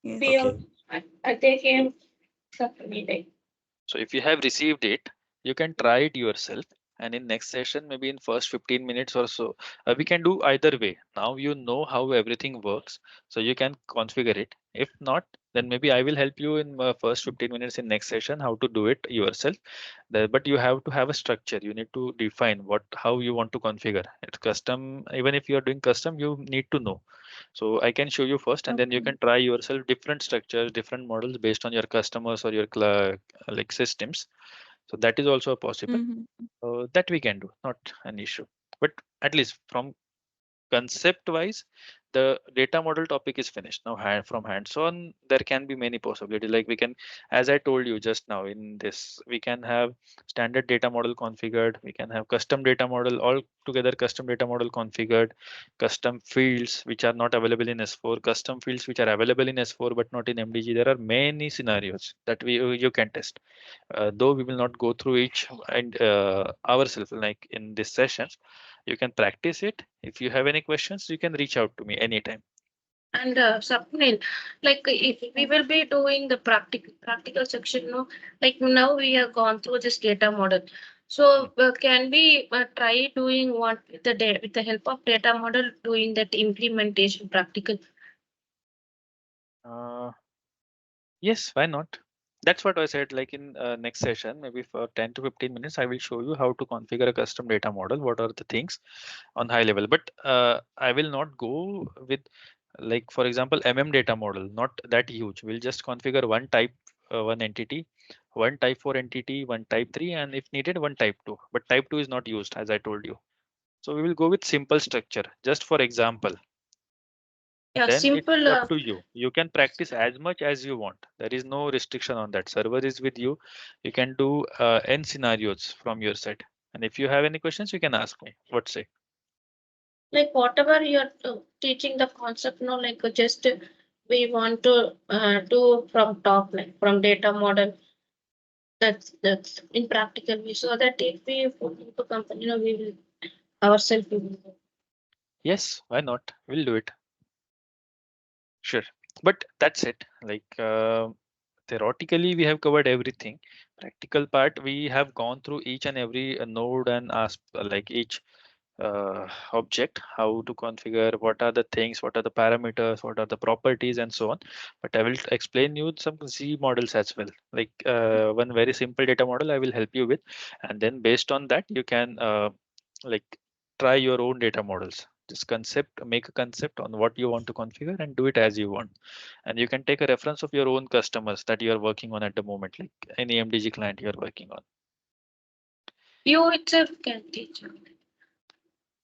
Yes. Okay. they came like So if you have received it, you can try it yourself. And in next session, maybe in first 15 minutes or so, we can do either way. Now you know how everything works, so you can configure it. If not, then maybe I will help you in first 15 minutes in next session how to do it yourself. But you have to have a structure. You need to define what how you want to configure. It's custom. Even if you are doing custom, you need to know. So I can show you first, and then you Okay. can try yourself different structures, different models based on your customers or your like systems. So that is also possible. Mm-hmm. That we can do, not an issue. But at least from concept wise, the data model topic is finished. Now from hands on, there can be many possibilities. Like we can, as I told you just now in this, we can have standard data model configured, we can have custom data model, all together custom data model configured, custom fields which are not available in S4, custom fields which are available in S4 but not in MDG. There are many scenarios that you can test. Though we will not go through each and ourselves like in this session, you can practice it. If you have any questions, you can reach out to me anytime. And Sapnil, like if we will be doing the practical section, no, like now we have gone through this data model. So can we try doing what with with the help of data model doing that implementation practical? Uh, yes, why not? That's what I said. Like in next session, maybe for 10 to 15 minutes, I will show you how to configure a custom data model. What are the things on high level? But I will not go with, like for example, data model. Not that huge. We'll just configure one type, one entity, one type 4 entity, one type 3, and if needed, one type 2. But type 2 is not used, as I told you. So we will go with simple structure. Just for example. Yeah, Then it's simple. up to you. You can practice as much as you want. There is no restriction on that. Server is with you. You can do n scenarios from your side. And if you have any questions, you can ask me. What say? Like whatever you're teaching the concept, no, like just we want to do from top, like from data model. That's in practical way, so that if we put into company, you know, we will ourselves we will. Yes, why not? We'll do it. Sure. But that's it. Like theoretically, we have covered everything. Practical part, we have gone through each and every node and asked like each object, how to configure, what are the things, what are the parameters, what are the properties, and so on. But I will explain you some Z models as well. Like one very simple data model I will help you with, and then based on that you can like try your own data models. Just concept, make a concept on what you want to configure and do it as you want. And you can take a reference of your own customers that you are working on at the moment, like any MDG client you are working on. You itself can teach you.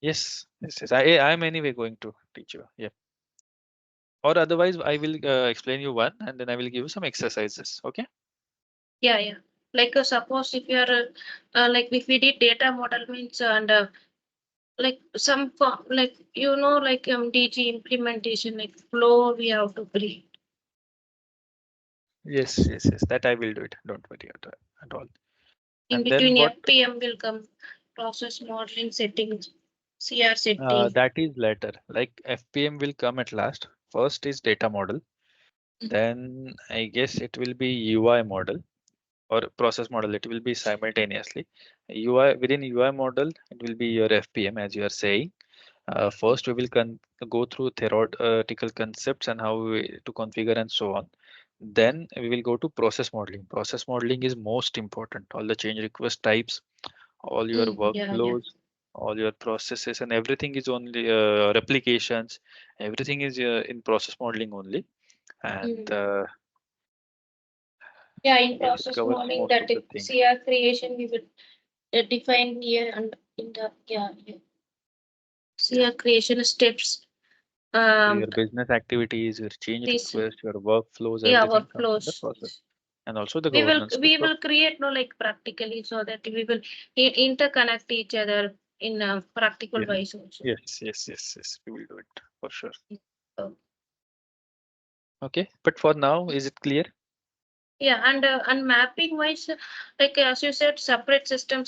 Yes, yes, yes. I'm anyway going to teach you. Yeah. Or otherwise, I will explain you one and then I will give you some exercises. Okay. Yeah, yeah. Like suppose if you are like if we did data model means and like some like you know like MDG implementation like flow we have to create. Yes, yes, yes. That I will do it. Don't worry at all. In And then between what? FPM will come process modeling settings, CR setting. That is later. Like FPM will come at last. First is data model. Then I guess it will be UI model or process model. It will be simultaneously. UI within UI model, it will be your FPM as you are saying. First, we will go through theoretical concepts and how to configure and so on. Then we will go to process modeling. Process modeling is most important. All the change request types, all your Yeah, yeah. workflows, all your processes, and everything is only replications. Everything is in process modeling only. And Mm. Yeah, in yeah, it process covers modeling most that of the things. CR creation we will define here and in the yeah, yeah. Yeah. CR creation steps. So your Um, business activities, your change this request, your workflows, yeah everything comes in the workflows. process. And also the We will governance we structure. will create no like practically so that we will interconnect each other in a practical Yeah. wise also. Yes, yes, yes, yes. We will do it for sure. So, Okay. But for now, is it clear? yeah, and mapping wise, like as you said, separate system,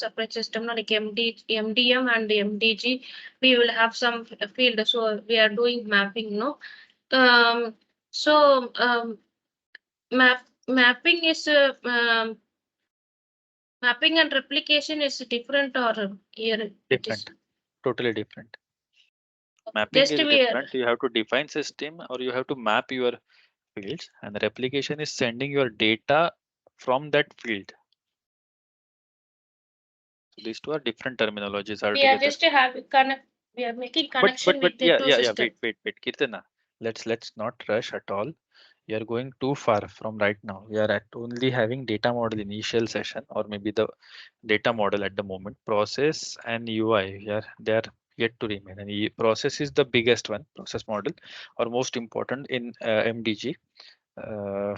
no, like MDM and MDG, we will have some field. So we are doing mapping, no. So mapping is mapping and replication is different or here it is Different. Totally different. Mapping just is we are different. You have to define system or you have to map your fields, and replication is sending your data from that field. So these two are different terminologies altogether. just have connect we are making connection But with the yeah, two yeah, yeah. systems. Wait, Kirtana. Let's not rush at all. You are going too far from right now. We are at only having data model initial session or maybe the data model at the moment. Process and UI. Yeah, they are yet to remain. And process is the biggest one, process model, or most important in MDG. Uh,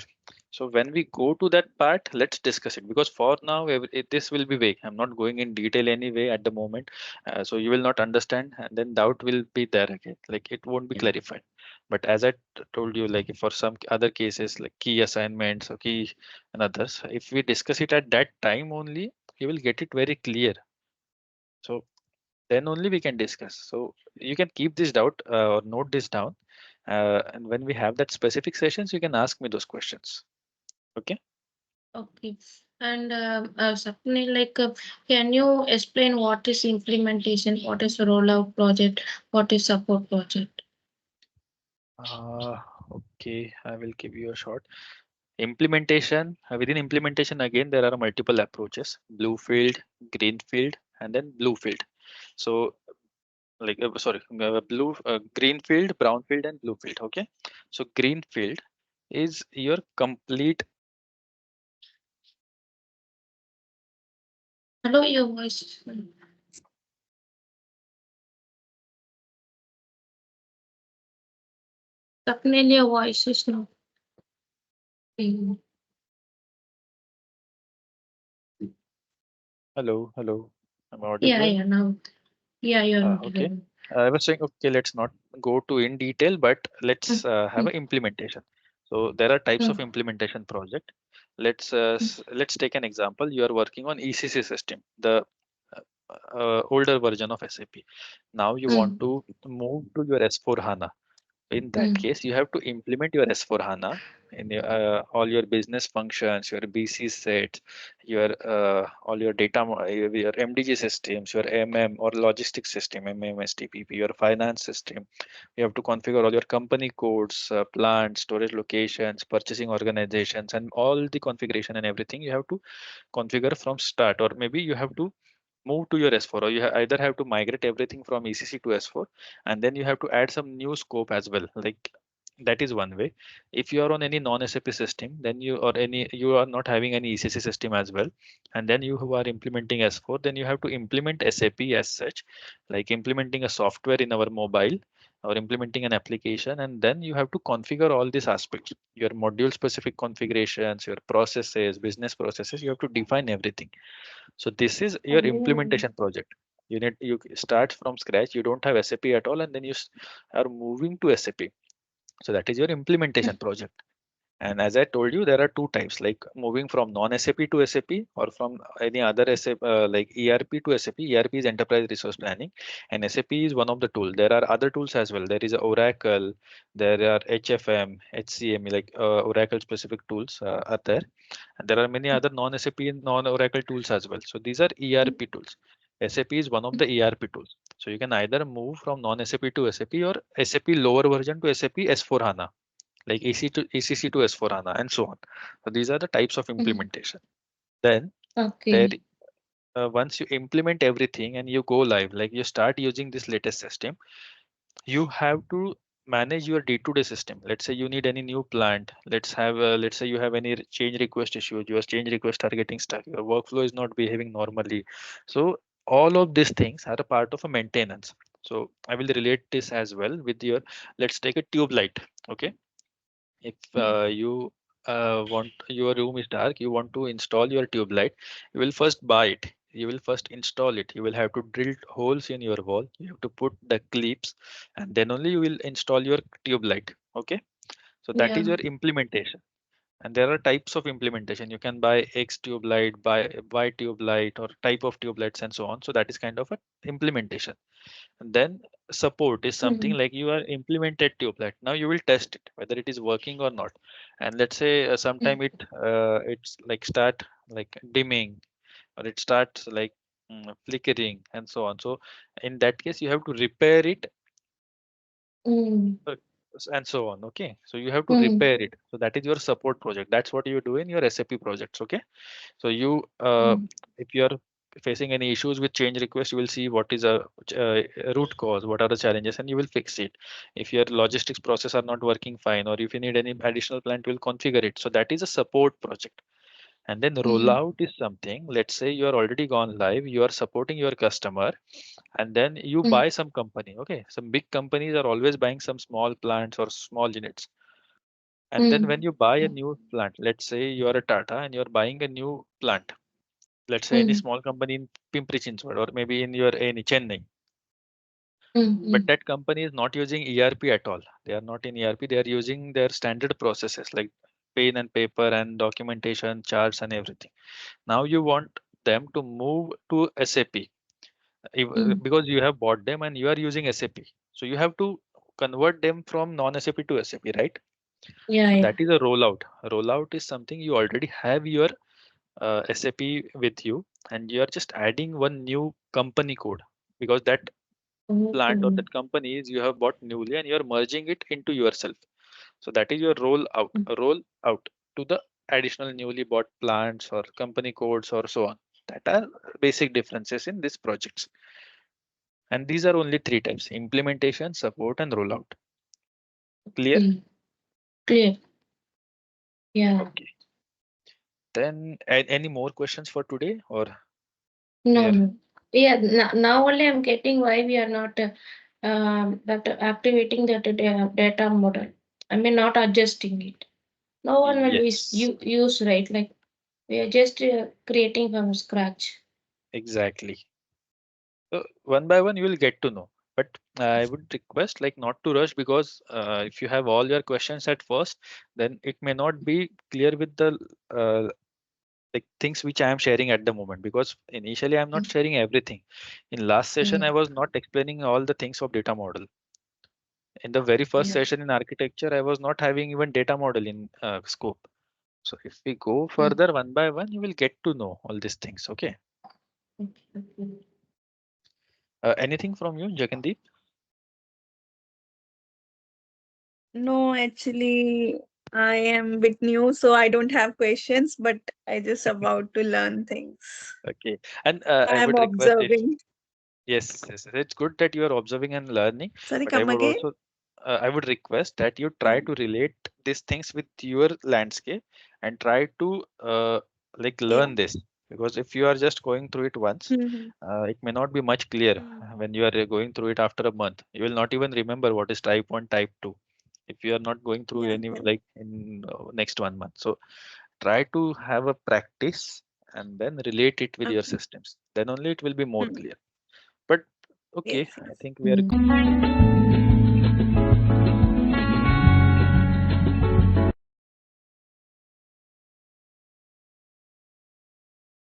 so when we go to that part, let's discuss it, because for now this will be vague. I'm not going in detail anyway at the moment, so you will not understand, and then doubt will be there again. Like it won't be clarified. But as I told you, like for some other cases like key assignments or key and others, if we discuss it at that time only, you will get it very clear. So then only we can discuss. So you can keep this doubt or note this down, and when we have that specific sessions, you can ask me those questions. Okay. Okay. And Sapni, like, can you explain what is implementation, what is a rollout project, what is support project? Uh, okay, I will give you a short implementation. Within implementation, again, there are multiple approaches: blue field, green field, and then blue field. So, like, sorry, green field, brown field, and blue field. Okay. So, green field is your complete. Hello, your voice. Sapni, your voice is not. Hello, hello. I'm Yeah, audible. yeah, now. Yeah, you're Okay. audible. I was saying, okay, let's not go to in detail, but let's Mm, have mm, an implementation. So there are types of mm, implementation project. mm, Let's take an example. You are working on ECC system, the older version of SAP. Now you want mm, to move to your S4 HANA. In that mm, case, you have to implement your S4 HANA in all your business functions, your BC sets, your all your your MDG systems, your MM or logistics system, MMSTPP, your finance system. You have to configure all your company codes, plant, storage locations, purchasing organizations, and all the configuration and everything you have to configure from start. Or maybe you have to move to your S4, or you either have to migrate everything from ECC to S4, and then you have to add some new scope as well. Like that is one way. If you are on any non-SAP system, then you are not having any ECC system as well, and then you who are implementing S4, then you have to implement SAP as such, like implementing a software in our mobile or implementing an application, and then you have to configure all these aspects, your module specific configurations, your processes, business processes. You have to define everything. So this is your mm, implementation project. You start from scratch. You don't have SAP at all, and then are moving to SAP. So that is your implementation project. And as I told you, there are two types, like moving from non-SAP to SAP, or from any other SAP, like ERP to SAP. ERP is Enterprise Resource Planning, and SAP is one of the tools. There are other tools as well. There is Oracle, there are HFM, HCM, like Oracle specific tools are there. And there are many other non-SAP and non-Oracle tools as well. So these are ERP tools. SAP is one of the ERP tools. So you can either move from non-SAP to SAP, or SAP lower version to SAP S4 HANA, like ECC to S4 HANA, and so on. So these are the types of mm. implementation. Then there, Okay. once you implement everything and you go live, like you start using this latest system, you have to manage your day-to-day system. Let's say you need any new plant. Let's say you have any change request issues. Your change requests are getting stuck. Your workflow is not behaving normally. So all of these things are a part of a maintenance. So I will relate this as well with your. Let's take a tube light. Okay, if you want your room is dark, you want to install your tube light, you will first buy it, you will first install it, you will have to drill holes in your wall, you have to put the clips, and then only you will install your tube light. Okay, so that is Yeah. your implementation. And there are types of implementation. You can buy X tube light, buy Y tube light, or type of tube lights, and so on. So that is kind of a implementation. And then support is something Mm, like you are implemented tubelet. Now you will test it whether it is working or not. And let's say sometime mm, it's like start like dimming, or it starts like flickering and so on. So in that case you have to repair it, mm, uh, and so on. Okay, so you have to mm, repair it. So that is your support project. That's what you do in your SAP projects. Okay, so mm, if you are facing any issues with change request, you will see what is a root cause, what are the challenges, and you will fix it. If your logistics process are not working fine, or if you need any additional plant, you will configure it. So that is a support project. And then Mm-hmm. rollout is something, let's say you are already gone live, you are supporting your customer, and then you Mm-hmm. buy some company. Okay, some big companies are always buying some small plants or small units. And then when you buy a new plant, let's say you are a Tata and you're buying a new plant, let's say any Mm-hmm. small company in Pimpri Chinchwad or maybe in your any Chennai, but Mm-hmm. that company is not using ERP at all. They are not in ERP. They are using their standard processes like pen and paper and documentation, charts and everything. Now you want them to move to SAP because you have bought them and you are using SAP. So you have to convert them from non-SAP to SAP, right? Yeah, So yeah. that is a rollout. A rollout is something you already have your SAP with you, and you are just adding one new company code because that plant or Mm-hmm. that company is you have bought newly and you are merging it into yourself. So that is your roll out to the additional newly bought plants or company codes or so on. That are basic differences in these projects. And these are only three types: implementation, support, and rollout. Clear? Mm. Clear. Yeah. Okay. Then any more questions for today or we No, are no. Yeah, now only I'm getting why we are not that activating that data model. I mean, not adjusting it. No one will yes, use, right? Like we are just creating from scratch. exactly. So one by one you will get to know. But I would request like not to rush because if you have all your questions at first, then it may not be clear with the like things which I am sharing at the moment because initially I'm not Mm. sharing everything. In last session, I Mm. was not explaining all the things of data model. In the very first Yeah. session in architecture, I was not having even data model in scope. So if we go Mm. further one by one, you will get to know all these things. Okay. Okay, okay. Anything from you, Jagandeep? No, actually, I am a bit new, so I don't have questions, but I just about to learn things. Okay. And I I am would request if observing. yes, yes, it's good that you are observing and learning, Sorry, but I come would again? also I would request that you try Yeah. to relate these things with your landscape and try to like Yeah. learn this because if you are just going through it once, Mm-hmm. it may not be much clear when you are going through it after a month. You will not even remember what is type 1, type 2 if you are not going through Yeah, any correct. like in next 1 month. So try to have a practice and then relate it with your Okay. systems. Then only it will be more Mm. clear. But Yes, okay, I yes. think we are Mm.